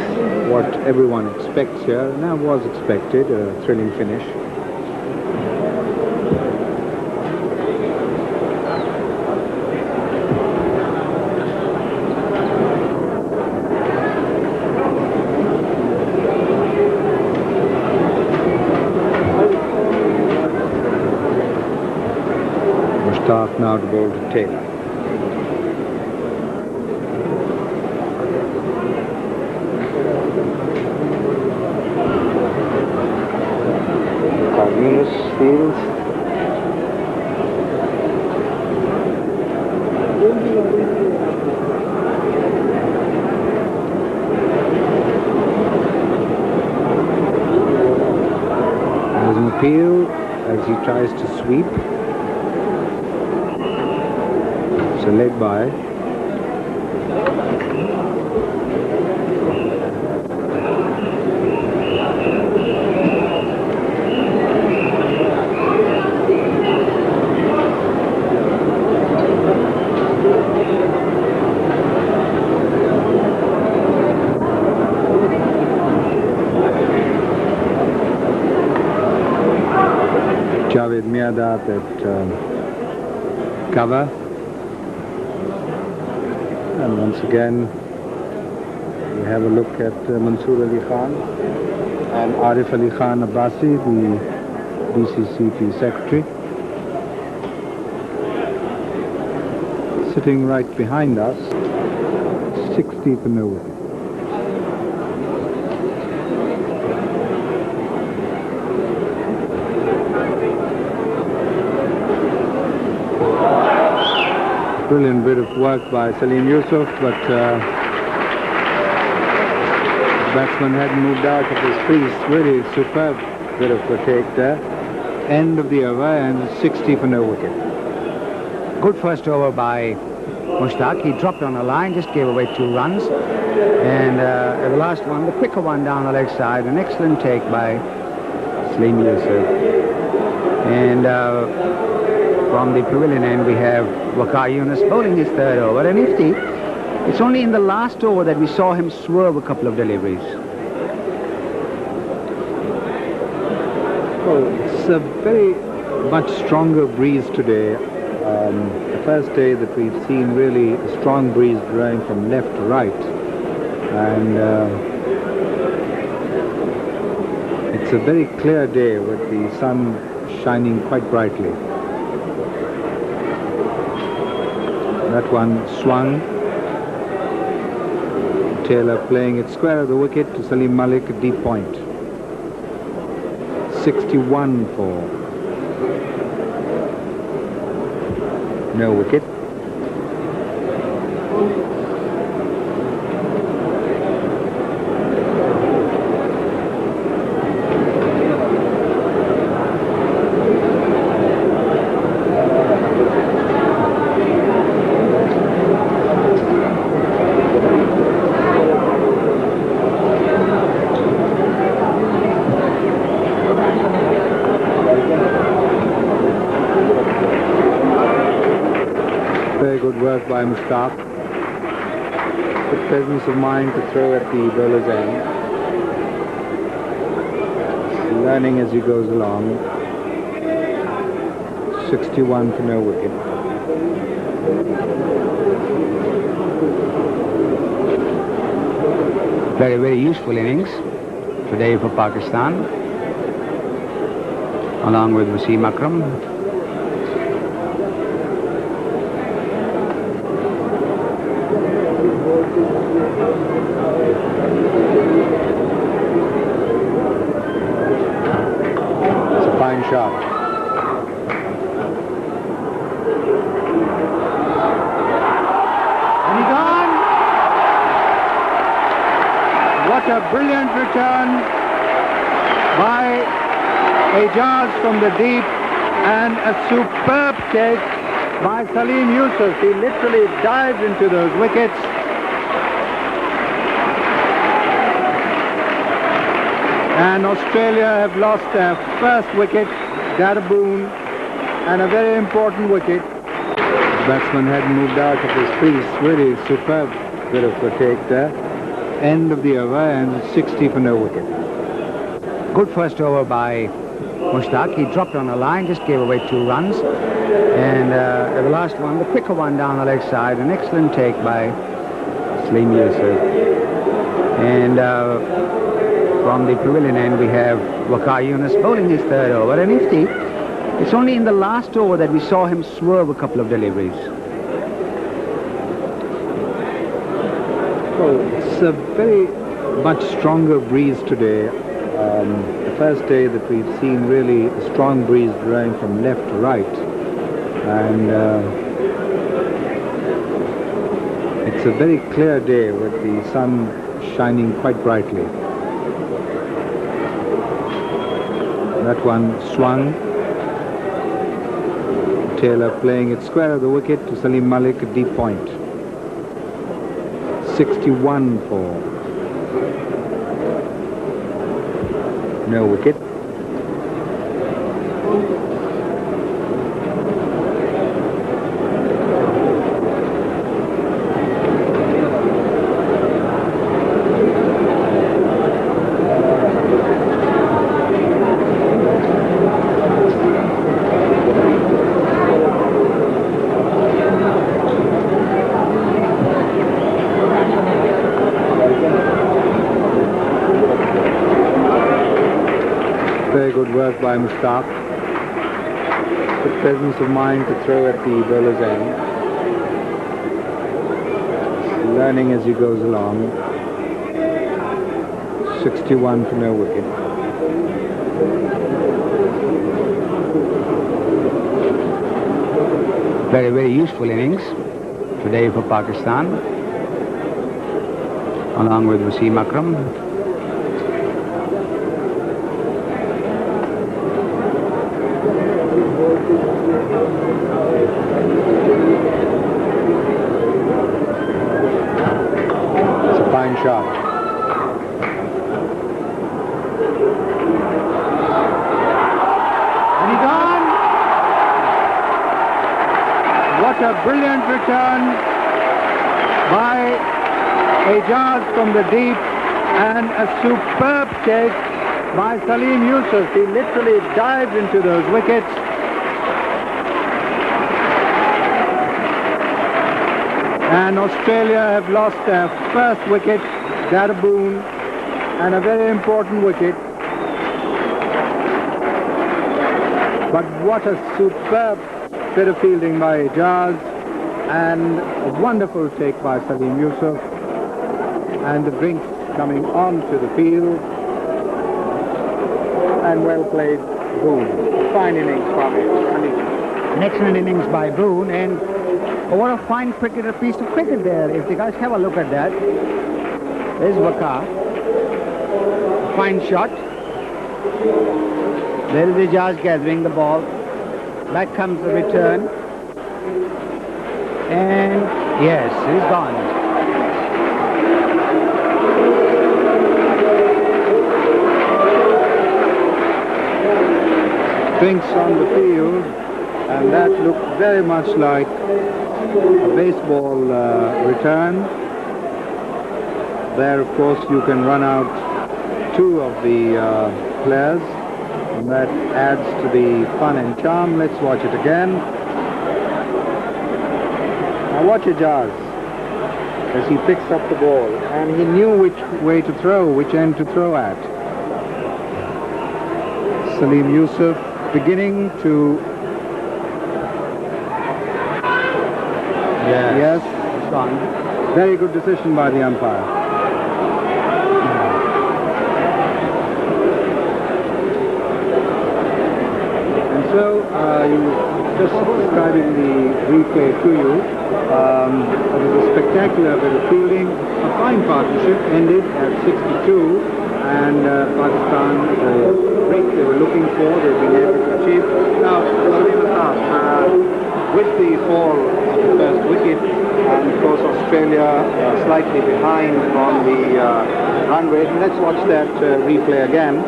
what everyone expects here, and that was expected, a thrilling finish. Now to bowl to Taylor. Yunus fields. There's an appeal as he tries to sweep. A leg by. Javed Miadat at cover. And once again, we have a look at Mansoor Ali Khan and Arif Ali Khan Abbasi, the BCCP secretary, sitting right behind us, 60 for no wicket. Brilliant bit of work by Salim Yusuf, but the batsman hadn't moved out of his crease. Really superb bit of a take there. End of the over, and 60 for no wicket. Good first over by Mushtaq. He dropped on the line, just gave away 2 runs. And the last one, the quicker one down the leg side, an excellent take by Salim Yusuf. And from the pavilion end, we have Waqar Yunus bowling his 3rd over. And it's only in the last over that we saw him swerve a couple of deliveries. Well, it's a very much stronger breeze today. The first day that we've seen really a strong breeze blowing from left to right. And it's a very clear day with the sun shining quite brightly. That one swung. Taylor playing it square of the wicket to Salim Malik at deep point. 61 for no wicket. good work by Mushtaq. Good presence of mind to throw at the bowler's end. He's learning as he goes along. 61 for no wicket. Very, very useful innings today for Pakistan, along with Wasim Akram. It's a fine shot. And he's on! What a brilliant return by Ejaz from the deep, and a superb take by Salim Yusuf. He literally dived into those wickets. And Australia have lost their first wicket, Darboon, and a very important wicket. The batsman had moved out of his crease. Really superb bit of a take there. End of the over, and 60 for no wicket. Good first over by Mushtaq. He dropped on a line, just gave away 2 runs. And the last one, the quicker one down the leg side, an excellent take by Salim Yusuf. And from the pavilion end, we have Waqar Yunus bowling his 3rd over. And it's only in the last over that we saw him swerve a couple of deliveries. Well, it's a very much stronger breeze today. The first day that we've seen really a strong breeze blowing from left to right. And it's a very clear day with the sun shining quite brightly. That one swung. Taylor playing it square of the wicket to Salim Malik at deep point. 61 for no wicket. Very good work by Mushtaq. Good presence of mind to throw at the bowler's end. He's learning as he goes along. 61 for no wicket. Very, very useful innings today for Pakistan, along with Wasim Akram. It's a fine shot. And he's on! What a brilliant return by Ejaz from the deep, and a superb take by Salim Yusuf. He literally dived into those wickets. And Australia have lost their first wicket, Darboon, and a very important wicket. But what a superb bit of fielding by Ejaz, and a wonderful take by Salim Yusuf. And the drinks coming onto the field. And well played, Boone. Fine innings from him. An excellent innings by Boone, and what a fine piece of cricket there. If you guys have a look at that, there's Waqar. Fine shot. There is Ejaz gathering the ball. Back comes the return. And yes, he's gone. Drinks on the field, and that looked very much like a baseball return. There, of course, you can run out two of the players, and that adds to the fun and charm. Let's watch it again. Now watch Ijaz as he picks up the ball, and he knew which way to throw, which end to throw at. Salim Yusuf beginning to... Yes, very good decision by the umpire. And so, just describing the replay to you, it was a spectacular bit of fielding. A fine partnership ended at 62, and Pakistan, the break they were looking for, they've been able to achieve. Now, with the fall of the first wicket, and of course Australia slightly behind on the run rate. And let's watch that replay again.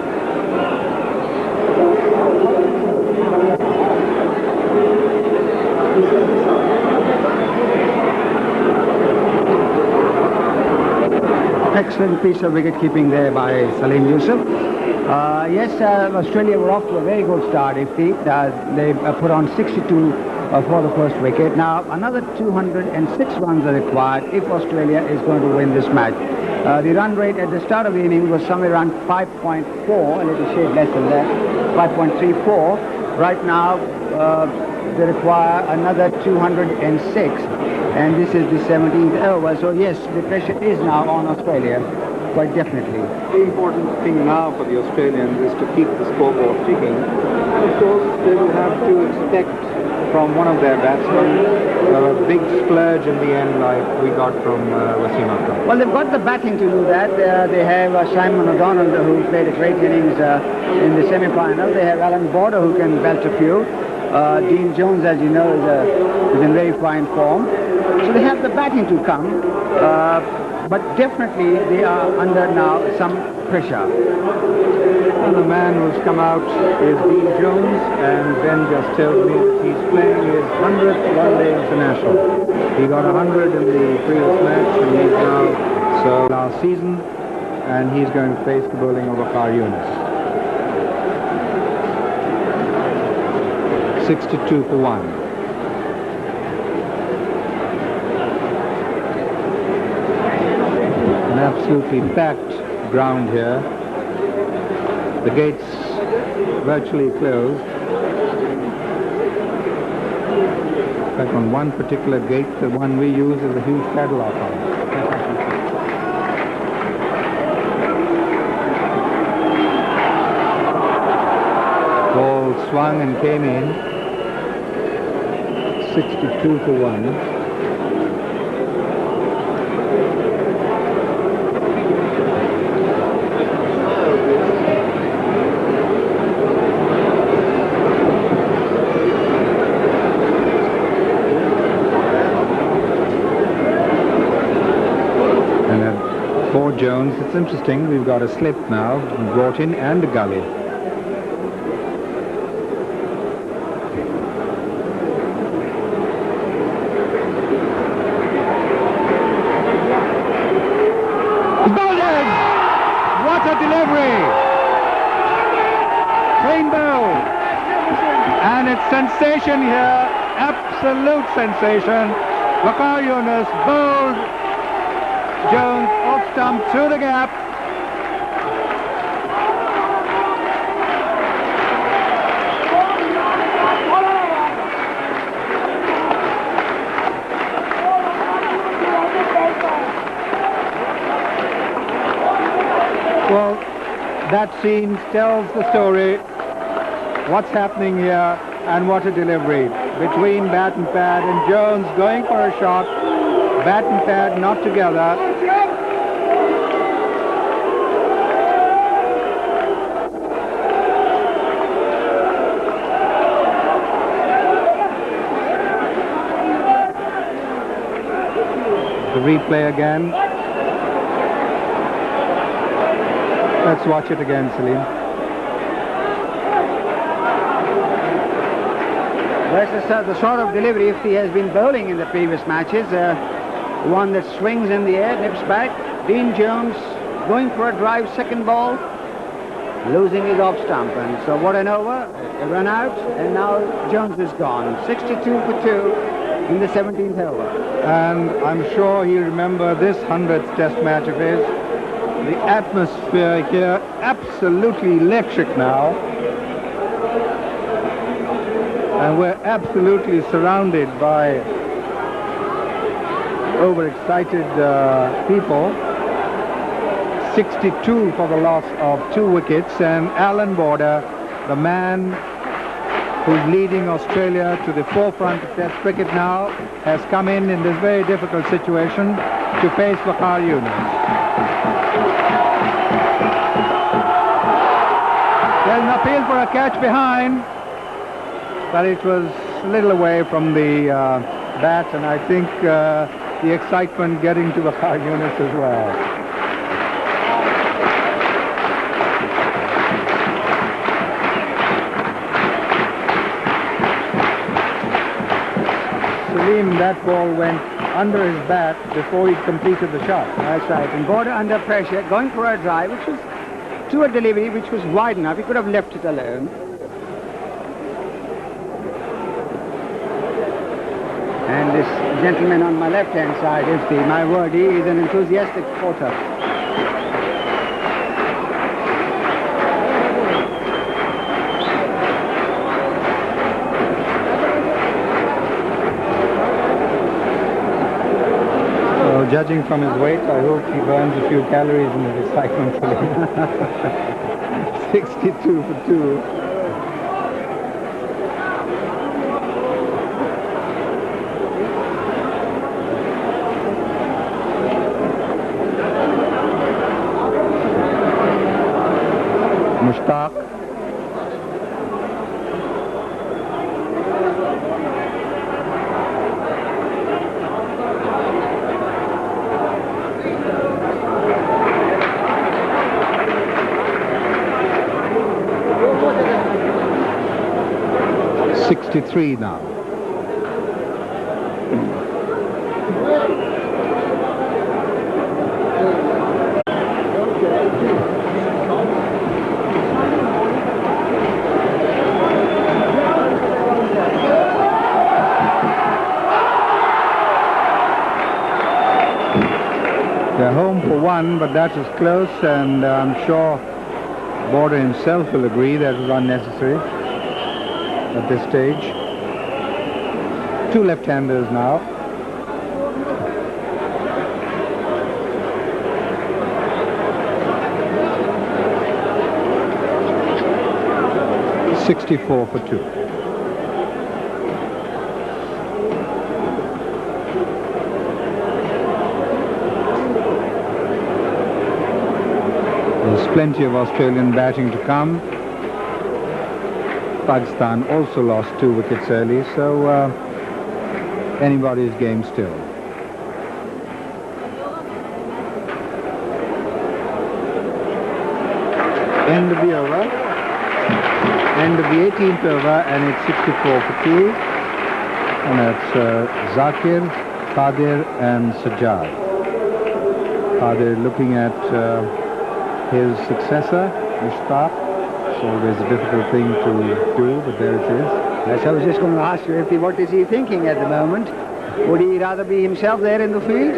Excellent piece of wicket keeping there by Salim Yusuf. Yes, Australia were off to a very good start. They put on 62 for the first wicket. Now, another 206 runs are required if Australia is going to win this match. The run rate at the start of the inning was somewhere around 5.4, a little shade less than that, 5.34. Right now, they require another 206, and this is the 17th over. So yes, the pressure is now on Australia, quite definitely. The important thing now for the Australians is to keep the scoreboard ticking. And of course, they will have to expect from one of their batsmen a big splurge in the end, like we got from Wasim Akram. Well, they've got the batting to do that. They have Simon O'Donnell, who played a great innings in the semi-final. They have Alan Border, who can belt a few. Dean Jones, as you know, is in very fine form. So they have the batting to come, but definitely they are under now some pressure. And the man who's come out is Dean Jones, and Ben just tells me that he's playing his 100th one-day international. He got 100 in the previous match, and he's now served last season, and he's going to face the bowling of Waqar Yunus. 62 for 1. An absolutely packed ground here. The gates virtually closed. In fact, on one particular gate, the one we use is a huge padlock on it. Ball swung and came in. 62 for 1. For Jones, it's interesting, we've got a slip now, brought in, and a gully. Bowled! What a delivery! Clean bow! And it's sensation here, absolute sensation. Waqar Yunus bowled Jones off stump through the gap. Well, that scene tells the story. What's happening here, and what a delivery. Between bat and pad, and Jones going for a shot. Bat and pad not together. The replay again. Let's watch it again, Salim. That's the sort of delivery if he has been bowling in the previous matches. One that swings in the air, nips back. Dean Jones going for a drive, second ball, losing his off stump. And so what an over, a run out, and now Jones is gone. 62 for 2 in the 17th over. And I'm sure he'll remember this 100th test match of his. The atmosphere here absolutely electric now. And we're absolutely surrounded by overexcited people. 62 for the loss of 2 wickets, and Alan Border, the man who's leading Australia to the forefront of Test cricket now, has come in this very difficult situation to face Waqar Younis. There's an appeal for a catch behind, but it was a little away from the bat, and I think the excitement getting to Waqar Younis as well. That ball went under his bat before he completed the shot. That's right, and Border under pressure, going for a drive, which was to a delivery which was wide enough. He could have left it alone. And this gentleman on my left-hand side, FD, my word, he is an enthusiastic supporter. Judging from his weight, I hope he burns a few calories in his excitement. 62 for 2. Mushtaq. Three now. They're home for 1, but that is close, and I'm sure Border himself will agree that it was unnecessary at this stage. 2 left-handers now. $64 for 2. There's plenty of Australian batting to come. Pakistan also lost 2 wickets early, so anybody's game still. End of the over. End of the 18th over, and it's 64 for 2. And that's Zakir, Qadir and Sharjah. Qadir looking at his successor, Mushtaq. It's always a difficult thing to do, but there it is. Yes, I was just going to ask you, what is he thinking at the moment? Would he rather be himself there in the field?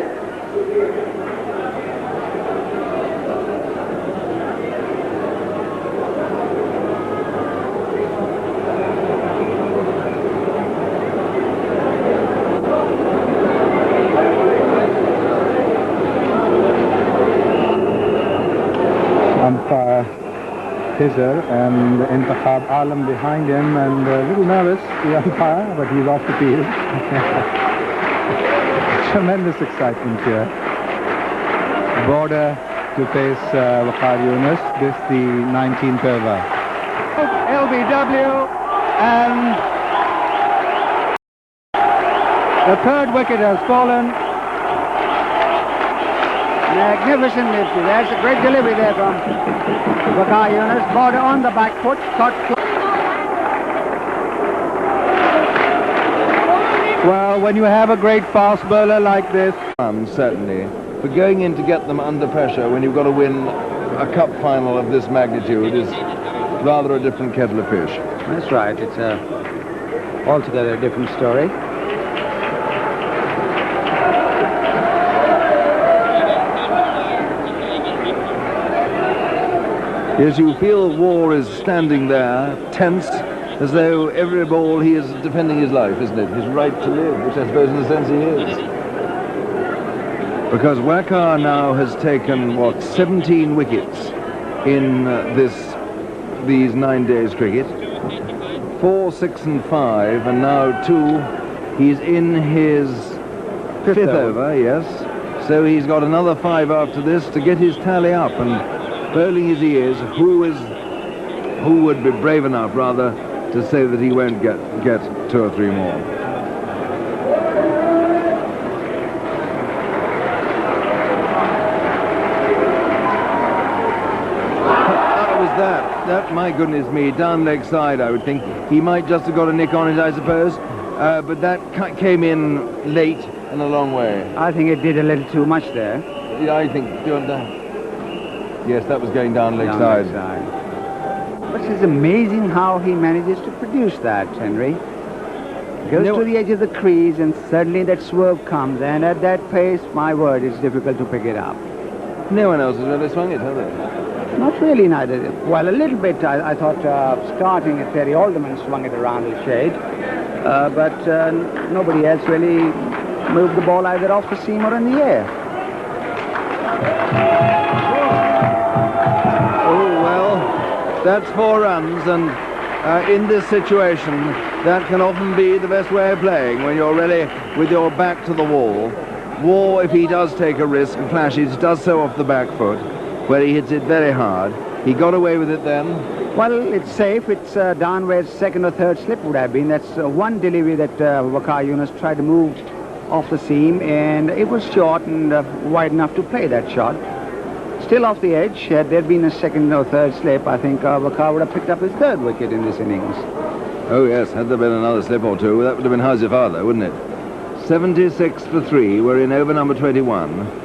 Umpire Hizar and Intikhab Alam behind him, and a little nervous, the umpire, but he's off the field. Tremendous excitement here. Border to face Waqar Younis, this the 19th over. LBW, and the 3rd wicket has fallen. Magnificent lifty. That's a great delivery there from Waqar Younis. Border on the back foot. when you have a great fast bowler like this. Certainly. But going in to get them under pressure when you've got to win a cup final of this magnitude is rather a different kettle of fish. That's right. It's altogether a different story. Yes, you feel Waugh is standing there, tense, as though every ball he is defending his life, isn't it? His right to live, which I suppose in a sense he is. Because Wakar now has taken, what, 17 wickets in these 9 days cricket. 4, 6 and 5, and now 2. He's in his fifth over, yes. So he's got another 5 after this to get his tally up, and bowling as he is, who would be brave enough, rather, to say that he won't get 2 or 3 more? That, my goodness me, down leg side, I would think. He might just have got a nick on it, I suppose, but that came in late and a long way. I think it did a little too much there. Yeah, I think, yes, that was going down leg side. But it's amazing how he manages to produce that, Henry. Goes to the edge of the crease and suddenly that swerve comes, and at that pace, my word, it's difficult to pick it up. No one else has really swung it, have they? Not really, neither. Well, a little bit. I thought starting at Terry Alderman swung it around a shade, but nobody else really moved the ball either off the seam or in the air. Oh, well, that's 4 runs, and in this situation, that can often be the best way of playing when you're really with your back to the wall. Waugh, if he does take a risk and flashes, does so off the back foot, where he hits it very hard. He got away with it then. Well, it's safe. It's down where his 2nd or 3rd slip would have been. That's one delivery that Wakar Yunus tried to move off the seam, and it was short and wide enough to play that shot. Still off the edge. Had there been a 2nd or 3rd slip, I think Wakar would have picked up his 3rd wicket in this innings. Oh yes, had there been another slip or two, that would have been how's your father, wouldn't it? 76 for 3. We're in over number 21.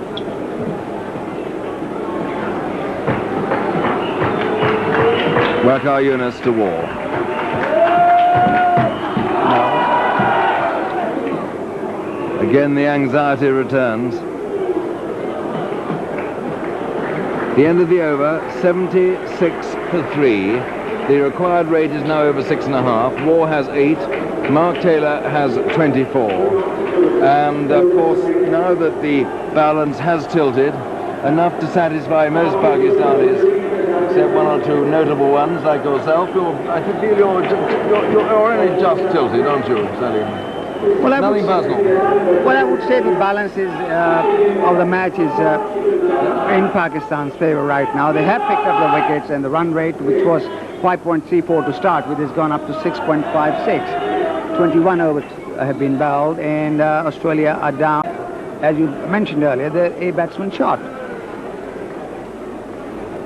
Wakar Yunus to Waugh. Again, the anxiety returns. The end of the over, 76 for 3. The required rate is now over 6.5. Waugh has 8. Mark Taylor has 24. And, of course, now that the balance has tilted, enough to satisfy most Pakistanis, except 1 or 2 notable ones like yourself. I feel you're only just tilted, aren't you, Salim? Well, nothing personal. Well, I would say the balance of the match is in Pakistan's favour right now. They have picked up the wickets, and the run rate, which was 5.34 to start with, has gone up to 6.56. 21 overs have been bowled, and Australia are down. As you mentioned earlier, they're a batsman shot.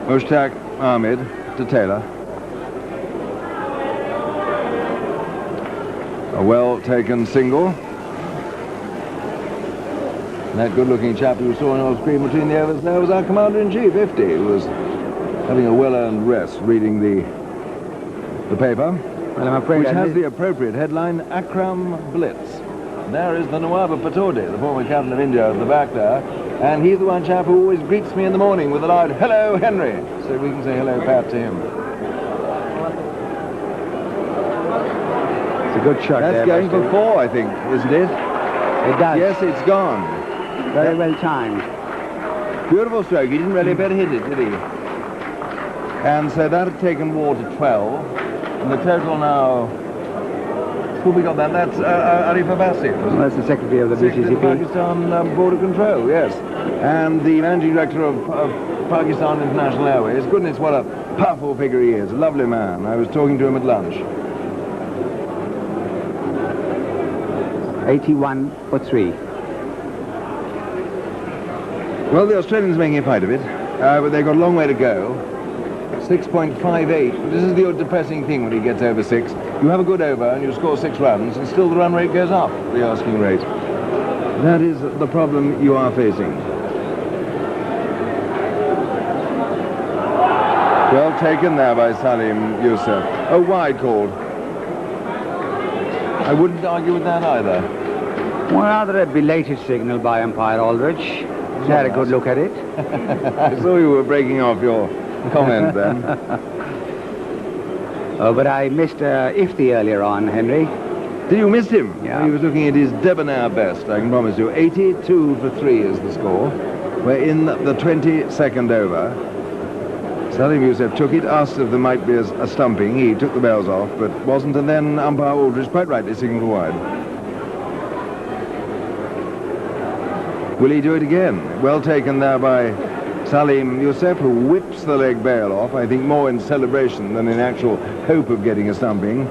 Mushtaq Ahmed to Taylor. A well-taken single. And that good-looking chap you saw on your screen between the overs there was our Commander-in-Chief, Ifty, who was having a well-earned rest reading the paper, well, I'm afraid which has the appropriate headline, Akram Blitz. There is the Nawab of Pataudi, the former captain of India, at the back there. And he's the one chap who always greets me in the morning with a loud, "Hello, Henry." So we can say hello, Pat, to him. It's a good shot. That's going for 4, I think, isn't it? It does. Yes, it's gone. Very well timed. Beautiful stroke. He didn't really better hit it, did he? And so that had taken Waugh to 12. And the total now... Who we got that? That's Arif Abbasi. Well, that's the secretary of the Secretary of BCCP. Pakistan Border Control, yes. And the managing director of Pakistan International Airways. Goodness, what a powerful figure he is. A lovely man. I was talking to him at lunch. 81 for 3. Well, the Australians are making a fight of it, but they've got a long way to go. 6.58. This is the depressing thing when he gets over 6. You have a good over and you score 6 runs and still the run rate goes up, the asking rate. That is the problem you are facing. Well taken there by Salim Youssef. Oh, wide called. I wouldn't argue with that either. Well, rather a belated signal by umpire Aldridge. He's had a good look at it. I saw you were breaking off your comment then. Oh, but I missed Ifti earlier on, Henry. Did you miss him? Yeah. He was looking at his debonair best, I can promise you. 82 for 3 is the score. We're in the 22nd over. Salim Youssef took it, asked if there might be a stumping. He took the bells off, but wasn't, and then umpire Aldridge quite rightly signalled wide. Will he do it again? Well taken there by Salim Youssef, who whips the leg bail off, I think more in celebration than in actual hope of getting a stumping.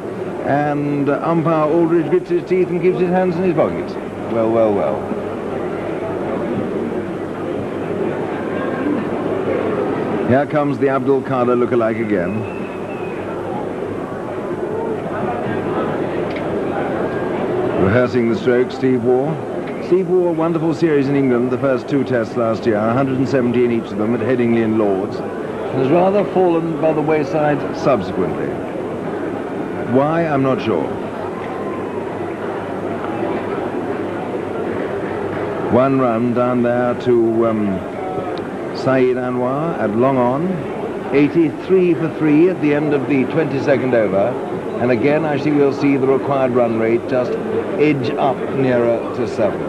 And umpire Aldridge grits his teeth and keeps his hands in his pockets. Well, well, well. Here comes the Abdul Qadir lookalike again. Rehearsing the stroke, Steve Waugh. Steve Waugh, wonderful series in England, the first 2 tests last year, 117 each of them at Headingley and Lords. Has rather fallen by the wayside subsequently. Why, I'm not sure. One run down there to Saeed Anwar at long on. 83 for 3 at the end of the 22nd over. And again, I think we'll see the required run rate just edge up nearer to 7.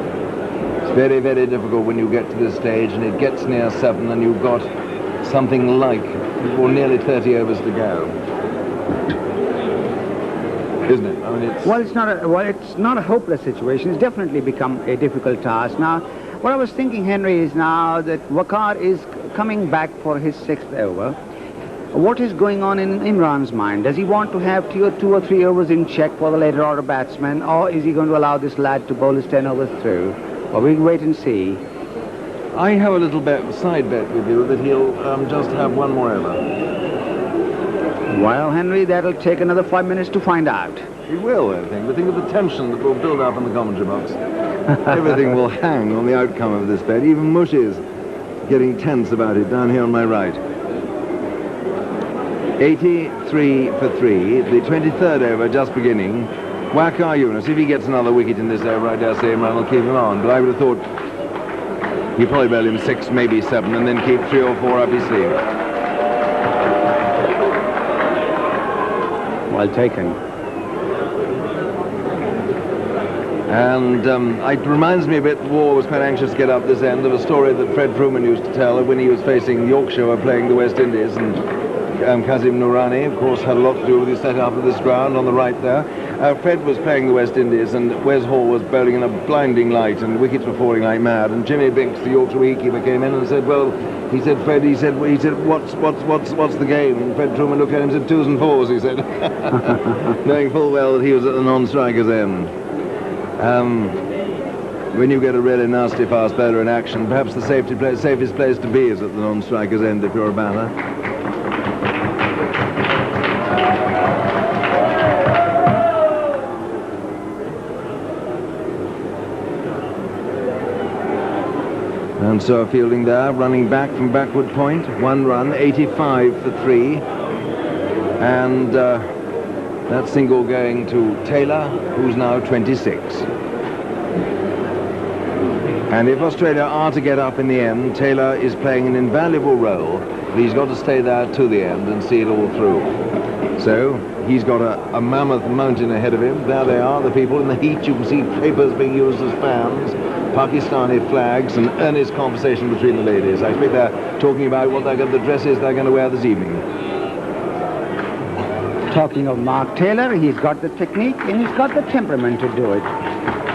It's very, very difficult when you get to this stage and it gets near 7 and you've got something like, or nearly 30 overs to go. Isn't it? I mean, it's not a hopeless situation. It's definitely become a difficult task. Now, what I was thinking, Henry, is now that Waqar is coming back for his 6th over. What is going on in Imran's mind? Does he want to have 2 or 3 overs in check for the later order batsman, or is he going to allow this lad to bowl his 10 overs through? Well, we'll wait and see. I have a little side bet with you that he'll just have 1 more over. Well, Henry, that'll take another 5 minutes to find out. He will, I think. But think of the tension that will build up in the commentary box. Everything will hang on the outcome of this bet. Even Mush is getting tense about it down here on my right. 83 for 3, the 23rd over just beginning. Waqar Younis, if he gets another wicket in this over, I dare say Imran will keep him on. But I would have thought he'd probably bail him 6, maybe 7, and then keep 3 or 4 up his sleeve. Well taken. And it reminds me a bit, Waugh was quite anxious to get up this end, of a story that Fred Truman used to tell when he was facing Yorkshire playing the West Indies, and Kazim Noorani, of course, had a lot to do with his set-up of this ground on the right there. Fred was playing the West Indies, and Wes Hall was bowling in a blinding light, and wickets were falling like mad, and Jimmy Binks, the Yorkshire wicketkeeper, came in and said, well, he said, Fred, he said, what's the game? And Fred Truman looked at him and said, 2s and 4s, he said, knowing full well that he was at the non-striker's end. When you get a really nasty fast bowler in action, perhaps the safest place to be is at the non-striker's end if you're a batter. And so fielding there, running back from backward point, 1 run, 85 for 3. And that single going to Taylor, who's now 26. And if Australia are to get up in the end, Taylor is playing an invaluable role, but he's got to stay there to the end and see it all through. So he's got a mammoth mountain ahead of him. There they are, the people in the heat. You can see papers being used as fans, Pakistani flags, and earnest conversation between the ladies. I think they're talking about what the dresses they're going to wear this evening. Talking of Mark Taylor, he's got the technique and he's got the temperament to do it.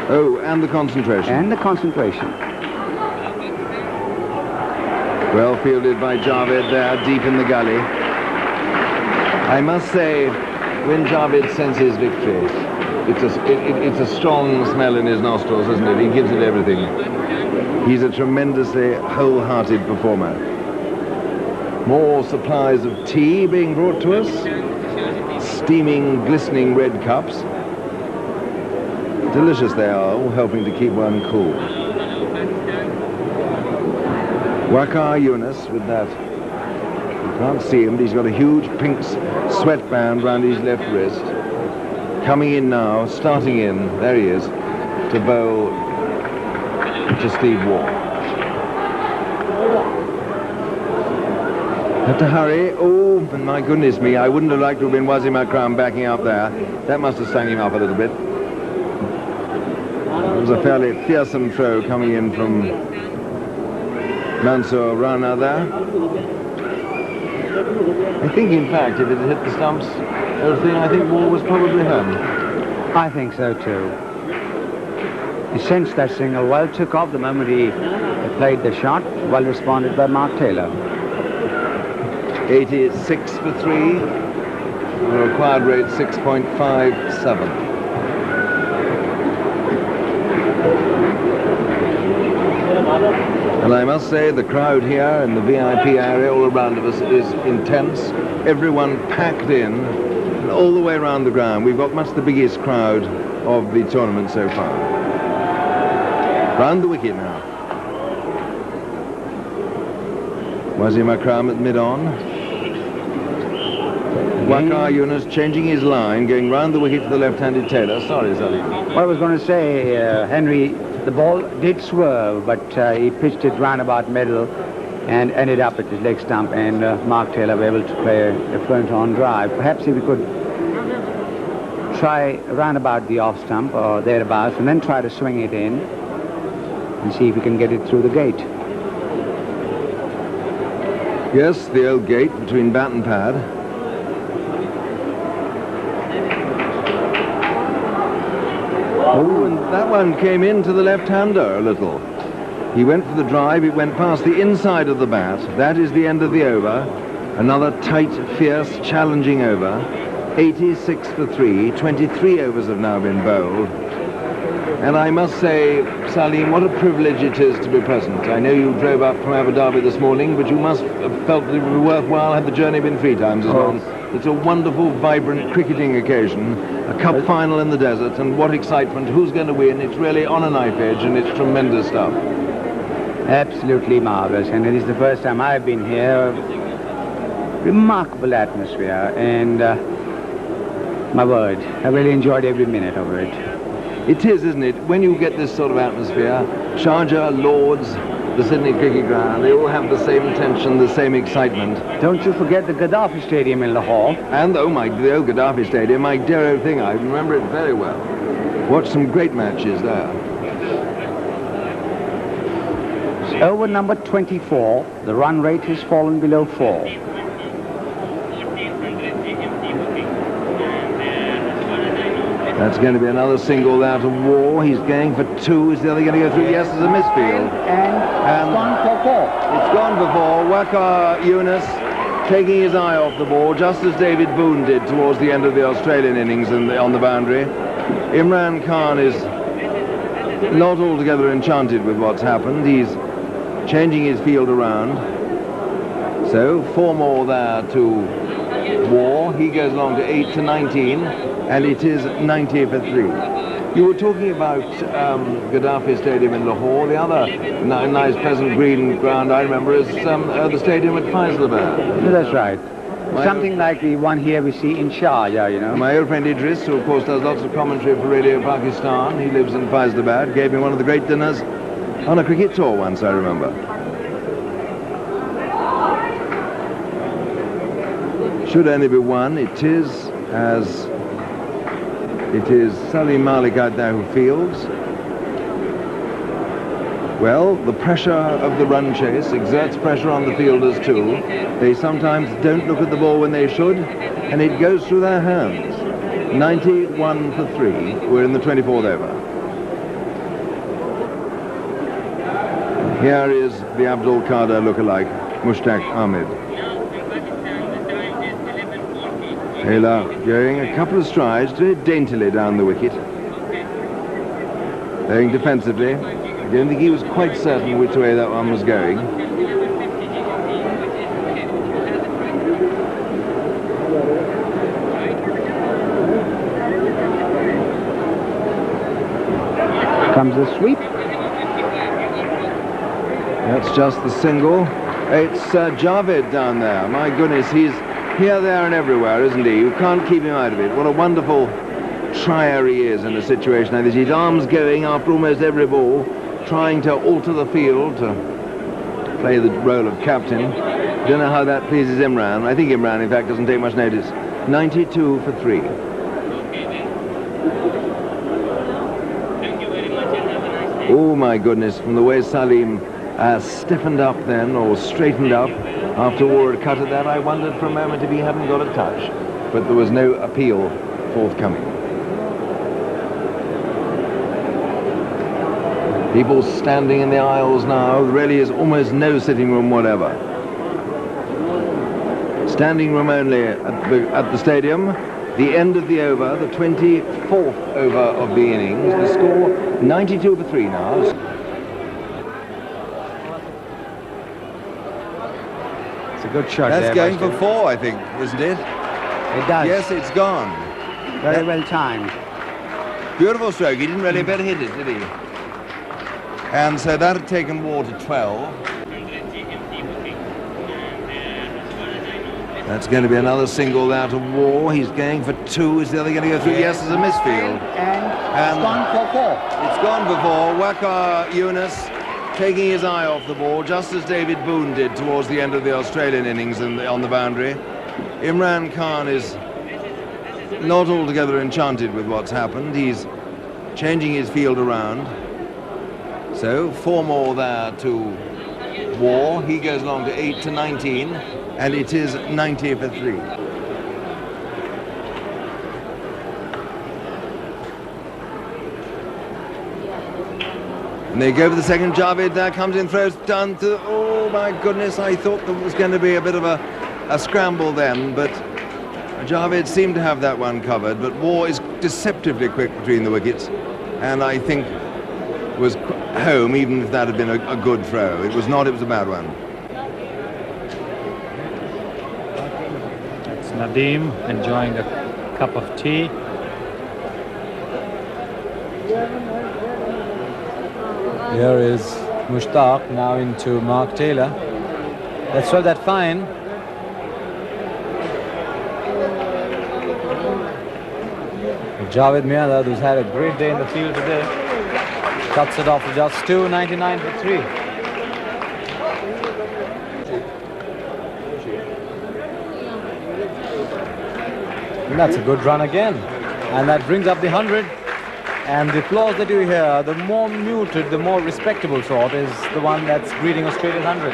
Oh, and the concentration. And the concentration. Well fielded by Javed there, deep in the gully. I must say, when Javed senses victory, it's a strong smell in his nostrils, isn't it? He gives it everything. He's a tremendously wholehearted performer. More supplies of tea being brought to us. Steaming, glistening red cups. Delicious they are, all helping to keep one cool. Waqar Yunus with that. You can't see him, but he's got a huge pink sweatband round his left wrist. Coming in now, starting in, there he is, to bowl to Steve Waugh. Had to hurry. Oh, my goodness me, I wouldn't have liked to have been Wasim Akram backing up there. That must have stung him up a little bit. It was a fairly fearsome throw coming in from Mansour Rana there. I think, in fact, if it had hit the stumps, everything, I think Waugh was probably home. I think so too. He sensed that single well, took off the moment he played the shot, well responded by Mark Taylor. 86 for 3, the required rate 6.57. And I must say the crowd here in the VIP area all around of us is intense. Everyone packed in and all the way around the ground. We've got much the biggest crowd of the tournament so far. Round the wicket now. Wasim Akram at mid-on. Waqar Yunus changing his line, going round the wicket to the left-handed Taylor. Sorry, Salim. Well, I was going to say, Henry, the ball did swerve, but he pitched it round about middle and ended up at his leg stump, and Mark Taylor were able to play a front-on drive. Perhaps if we could try round about the off stump or thereabouts, and then try to swing it in and see if we can get it through the gate. Yes, the old gate between bat and pad. Oh, and that one came into the left-hander a little. He went for the drive, it went past the inside of the bat. That is the end of the over. Another tight, fierce, challenging over. 86 for 3, 23 overs have now been bowled. And I must say, Salim, what a privilege it is to be present. I know you drove up from Abu Dhabi this morning, but you must have felt it would be worthwhile had the journey been 3 times as long. It's a wonderful, vibrant cricketing occasion, a cup final in the desert, and what excitement, who's going to win? It's really on a knife edge, and it's tremendous stuff. Absolutely marvelous, and it is the first time I've been here. Remarkable atmosphere, and my word, I really enjoyed every minute of it. It is, isn't it? When you get this sort of atmosphere, Sharjah, Lords, the Sydney Cricket Ground, they all have the same tension, the same excitement. Don't you forget the Gaddafi Stadium in Lahore. And, oh my, the old Gaddafi Stadium, my dear old thing, I remember it very well. Watched some great matches there. Over number 24, the run rate has fallen below 4. That's going to be another single there to Waugh. He's going for 2. Is the other going to go through? Yes, there's a misfield. And it's gone for 4. It's gone for 4. Waqar Yunus taking his eye off the ball, just as David Boone did towards the end of the Australian innings on the boundary. Imran Khan is not altogether enchanted with what's happened. He's changing his field around. So 4 more there to Waugh. He goes along to 8 to 19. And it is 90 for 3. You were talking about Gaddafi Stadium in Lahore. The other nice, pleasant green ground I remember is the stadium at Faisalabad. That's right. Something like the one here we see in Sharjah, you know. My old friend Idris, who of course does lots of commentary for Radio Pakistan, he lives in Faisalabad, gave me one of the great dinners on a cricket tour once, I remember. Should only be 1, it is as... It is Salim Malik out there who fields. Well, the pressure of the run chase exerts pressure on the fielders too. They sometimes don't look at the ball when they should, and it goes through their hands. 91 for 3. We're in the 24th over. Here is the Abdul Qadir lookalike, Mushtaq Ahmed. Taylor going a couple of strides very daintily down the wicket. Playing defensively. I don't think he was quite certain which way that one was going. Comes the sweep. That's just the single. It's Javed down there. My goodness, he's here, there and everywhere, isn't he? You can't keep him out of it. What a wonderful trier he is in a situation like this. His arms going after almost every ball, trying to alter the field to play the role of captain. Don't know how that pleases Imran. I think Imran, in fact, doesn't take much notice. 92 for 3. Oh my goodness, from the way Salim stiffened up then, or straightened up after War had cut at that, I wondered for a moment if he hadn't got a touch, but there was no appeal forthcoming. People standing in the aisles now. There really is almost no sitting room whatever. Standing room only at the stadium. The end of the over, the 24th over of the innings. The score 92 for 3 now. It's a good shot. That's going for 4, I think, isn't it? It does. Yes, it's gone. Very well timed. Beautiful stroke. He didn't really better hit it, did he? And so that had taken War to 12. That's going to be another single there to War. He's going for 2. Is the other going to go through? Yes, there's a misfield. And it's gone for 4. It's gone for 4. Waqar Yunus taking his eye off the ball, just as David Boone did towards the end of the Australian innings on the boundary. Imran Khan is not altogether enchanted with what's happened. He's changing his field around. So 4 more there to War. He goes along to 8 to 19, and it is 90 for 3. And they go for the second. Javed there comes in, throws down to, oh my goodness, I thought there was going to be a bit of a scramble then, but Javed seemed to have that one covered. But War is deceptively quick between the wickets, and I think was home, even if that had been a good throw. It was not, it was a bad one. It's Nadeem enjoying a cup of tea. Here is Mushtaq now into Mark Taylor. Let's throw that fine. Javed Miandad, who's had a great day in the field today, cuts it off to just 2, 99 for 3. And that's a good run again. And that brings up the 100. And the applause that you hear, the more muted, the more respectable sort, is the one that's greeting Australian 100.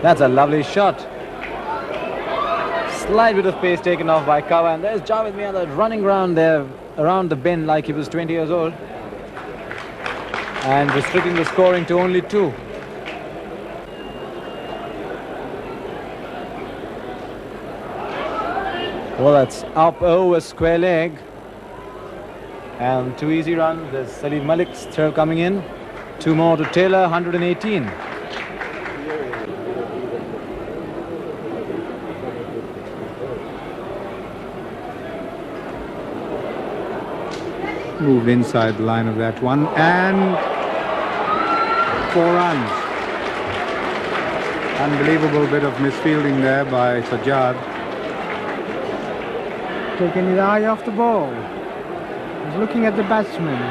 That's a lovely shot. Slight bit of pace taken off by Kawa, and there's Javed Miandad running around there, around the bend like he was 20 years old. And restricting the scoring to only 2. Well, that's up over square leg. And 2 easy runs. There's Salim Malik's throw coming in. 2 more to Taylor, 118. Moved inside the line of that one, and 4 runs. Unbelievable bit of misfielding there by Sajjad. Taking his eye off the ball. He's looking at the batsman.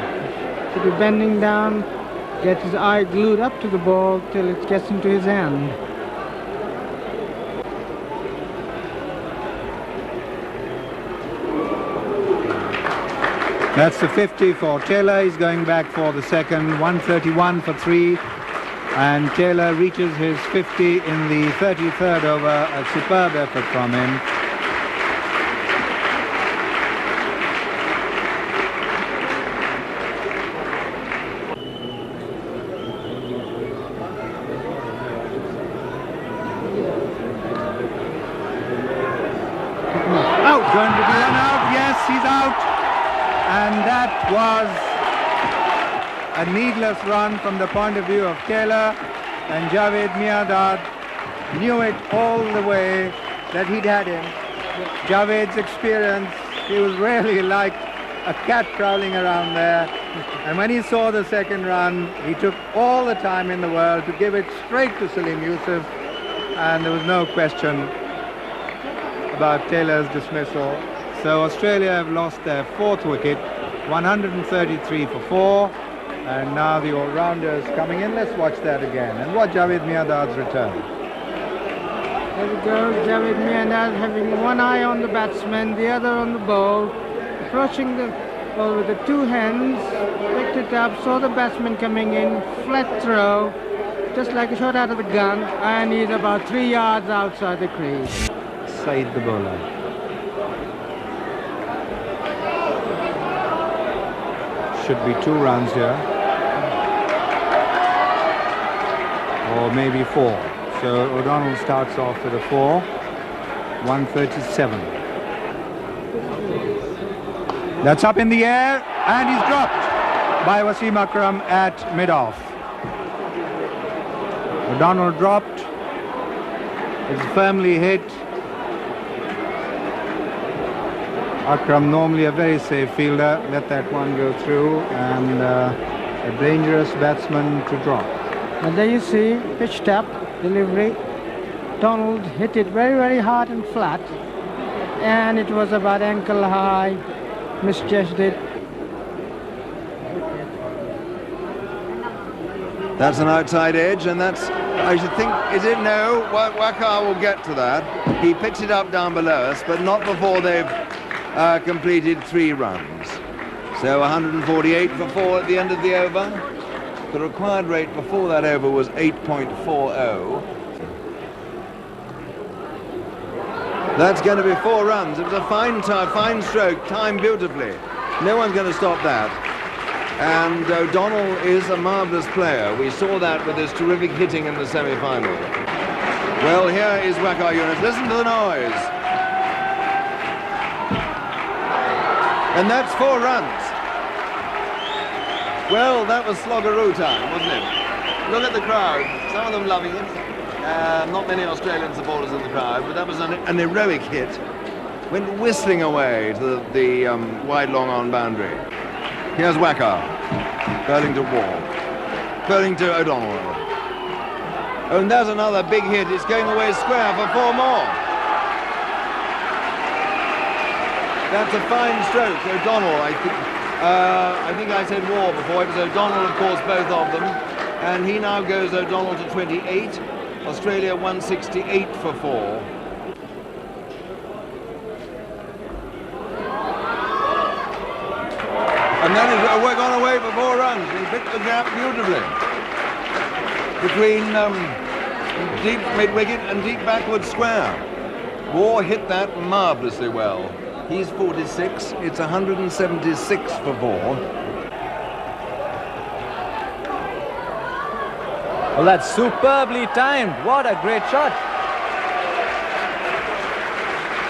Should be bending down, get his eye glued up to the ball till it gets into his hand. That's the 50 for Taylor. He's going back for the second. 131 for 3. And Taylor reaches his 50 in the 33rd over. A superb effort from him. Out, going to be run out. Yes, he's out. And that was a needless run from the point of view of Taylor. And Javed Miandad knew it all the way that he'd had him. Javed's experience, he was really like a cat prowling around there. And when he saw the second run, he took all the time in the world to give it straight to Salim Yusuf, and there was no question about Taylor's dismissal. So Australia have lost their 4th wicket, 133 for 4, and now the all-rounders coming in. Let's watch that again and watch Javed Miandad's return. There we go, Javed Miandad having one eye on the batsman, the other on the ball, approaching the ball with the 2 hands, picked it up, saw the batsman coming in, flat throw, just like a shot out of the gun, and he's about 3 yards outside the crease. Said the bowler. Should be 2 runs here, or maybe 4. So O'Donnell starts off with a 4, 137. That's up in the air, and he's dropped by Wasim Akram at mid-off. O'Donnell dropped, it's firmly hit. Akram, normally a very safe fielder, let that one go through, and a dangerous batsman to drop. And there you see, pitch tap, delivery. Donald hit it very, very hard and flat, and it was about ankle high, misjudged it. That's an outside edge, and that's, I should think, is it? No, Wakar will get to that. He picks it up down below us, but not before they've completed 3 runs. So 148 for 4 at the end of the over. The required rate before that over was 8.40. That's going to be 4 runs. It was a fine stroke, timed beautifully. No one's going to stop that. And O'Donnell is a marvellous player. We saw that with his terrific hitting in the semi-final. Well, here is Wakar Yunus. Listen to the noise. And that's 4 runs. Well, that was sloggeroo time, wasn't it? Look at the crowd. Some of them loving it. Not many Australian supporters in the crowd, but that was an heroic hit. Went whistling away to the wide long-on boundary. Here's Wakar. Curling to Wall. Curling to O'Donnell. Oh, and there's another big hit. It's going away square for 4 more. That's a fine stroke. O'Donnell, I think I said War before. It was O'Donnell, of course, both of them. And he now goes O'Donnell to 28. Australia 168 for 4. And then we're gone away for 4 runs. He picked the gap beautifully between deep mid-wicket and deep backward square. War hit that marvellously well. He's 46. It's 176 for 4. Well, that's superbly timed. What a great shot.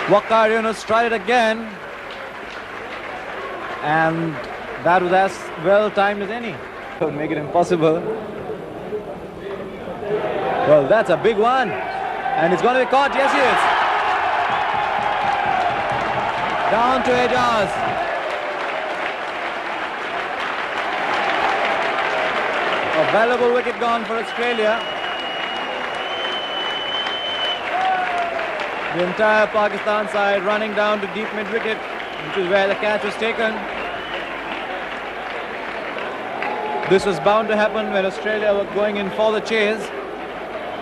Wakar Yunus tried it again, and that was as well timed as any. Don't make it impossible. Well, that's a big one, and it's going to be caught. Yes, it is. Down to Ejaz. A valuable wicket gone for Australia. The entire Pakistan side running down to deep mid-wicket, which is where the catch was taken. This was bound to happen when Australia were going in for the chase,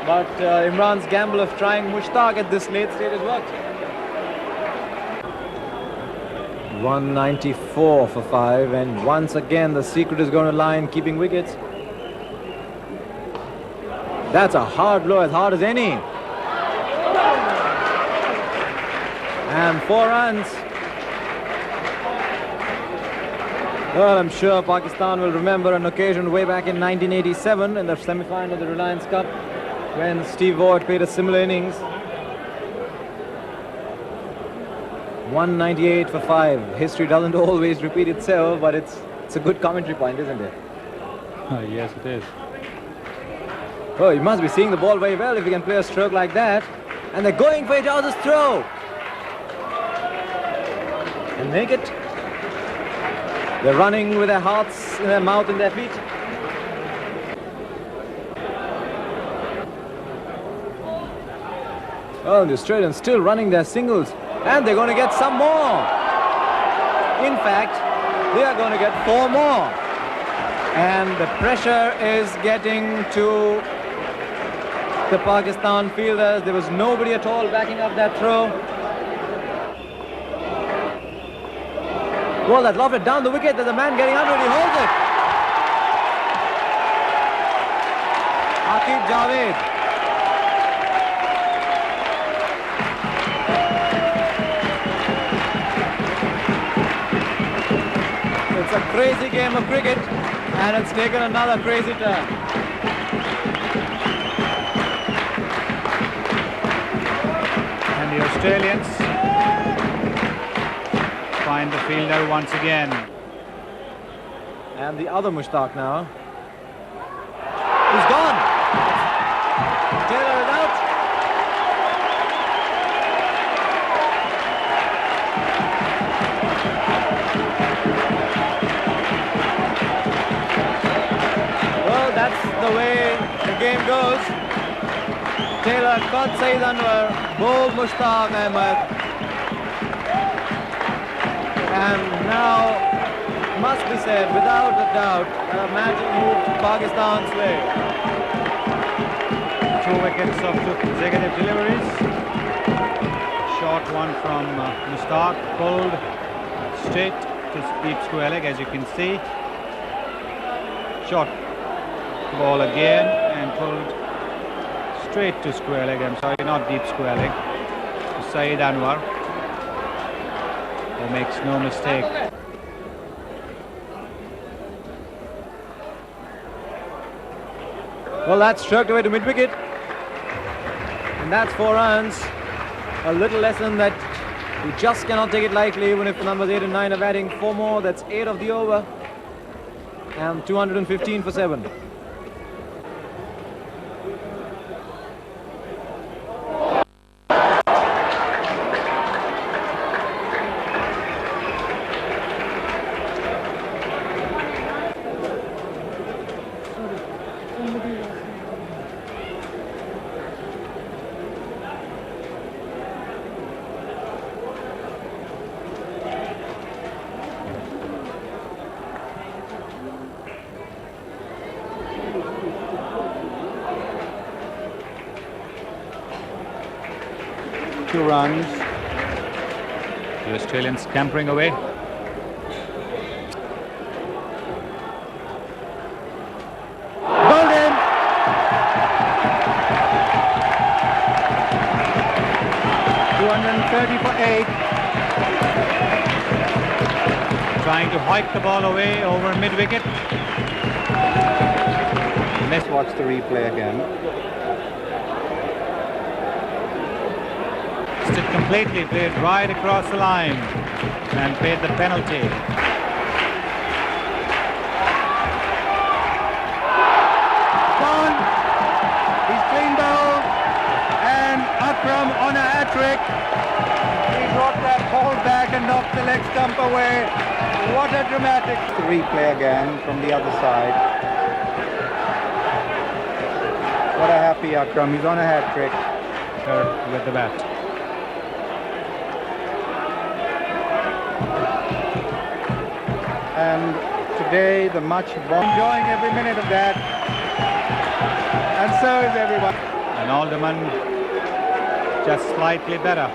but Imran's gamble of trying Mushtaq at this late stage has worked. 194 for 5, and once again the secret is going to lie in keeping wickets. That's a hard blow, as hard as any. And 4 runs. Well, I'm sure Pakistan will remember an occasion way back in 1987 in the semi-final of the Reliance Cup when Steve Ward played a similar innings. 198 for 5. History doesn't always repeat itself, but it's a good commentary point, isn't it? Yes, it is. Oh, you must be seeing the ball very well if you can play a stroke like that. And they're going for Ejaz's throw. make it. They're running with their hearts in their mouth and their feet. Well, the Australians still running their singles, and they're going to get some more. In fact, they are going to get 4 more. And the pressure is getting to the Pakistan fielders. There was nobody at all backing up that throw. Well, that's lofted down the wicket. There's a man getting under it. He holds it. Aqib Javed. It's a crazy game of cricket, and it's taken another crazy turn. And the Australians find the fielder once again. And the other Mushtaq now. He's gone. Taylor is out. Well, that's the way the game goes. Taylor caught Saeed Anwar, bowled Mushtaq Ahmed. And now, must be said, without a doubt, a magic moved Pakistan's way. 2 wickets of 2 consecutive deliveries. Short one from Mushtaq, pulled straight to deep square leg, as you can see. Short ball again and pulled straight to square leg. I'm sorry, not deep square leg. To Saeed Anwar, who makes no mistake. Well, that's stroked away to mid-wicket. And that's 4 runs. A little lesson that you just cannot take it lightly, even if the numbers 8 and 9 are batting 4 more. That's 8 of the over. And 215 for 7. Two runs. The Australians scampering away. Golden! $230 for 8. Trying to hike the ball away over mid-wicket. Let's watch the replay again. It completely played right across the line and paid the penalty. Gone. He's clean bowled. And Akram on a hat-trick. He brought that ball back and knocked the leg stump away. What a dramatic... The replay again from the other side. What a happy Akram. He's on a hat-trick with the bat. And today the much enjoying every minute of that, and so is everyone. And Alderman just slightly better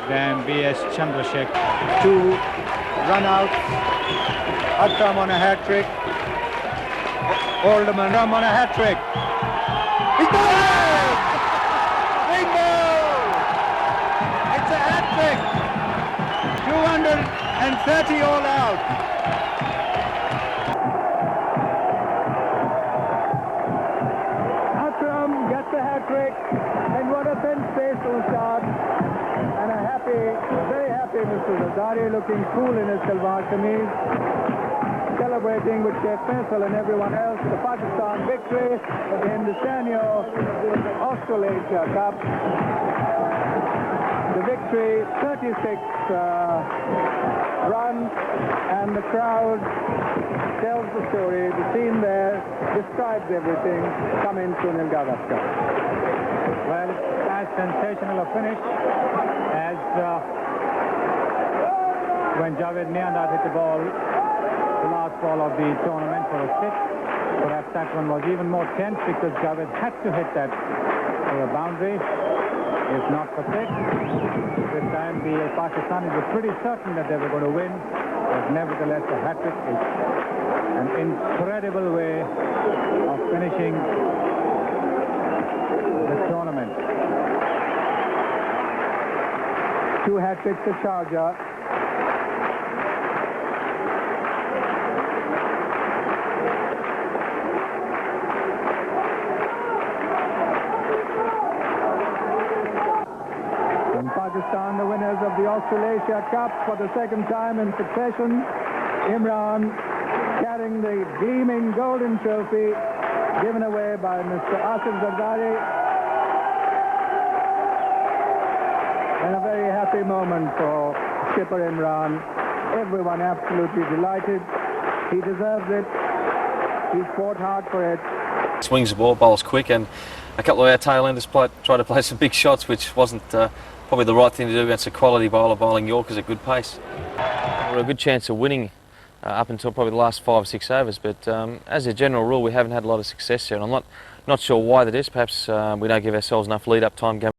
than B.S. Chandrasekhar. 2 run-outs. Akram on a hat-trick. Alderman on a hat-trick. He's bowled! Big ball! It's a hat-trick. 230 all out. Akram gets the hat-trick, and what a sensational start. And a happy, very happy Mr. Zardari, looking cool in his Salwar kameez, celebrating with Sheikh Faisal and everyone else the Pakistan victory in the Final of Austral-Asia Cup. The victory century, 36 runs, and the crowd tells the story. The scene there describes everything. Come in, Sunil Gavaskar. Well, it's as sensational a finish as when Javed Miandad hit the ball, the last ball of the tournament for a six. Perhaps that one was even more tense because Javed had to hit that for a boundary, if not for six. This time the Pakistanis were pretty certain that they were going to win, but nevertheless a hat-trick is an incredible way of finishing the tournament. 2 hat-tricks for Sharjah. Pakistan, the winners of the Austral-Asia Cup for the second time in succession. Imran carrying the gleaming golden trophy given away by Mr. Asif Zardari. And a very happy moment for skipper Imran. Everyone absolutely delighted. He deserves it. He's fought hard for it. Swings the ball, bowls quick, and a couple of our tail-enders tried to play some big shots, which wasn't probably the right thing to do against a quality bowler bowling Yorkers at good pace. We're a good chance of winning up until probably the last 5 or 6 overs, but as a general rule we haven't had a lot of success here, and I'm not sure why that is. Perhaps we don't give ourselves enough lead-up time going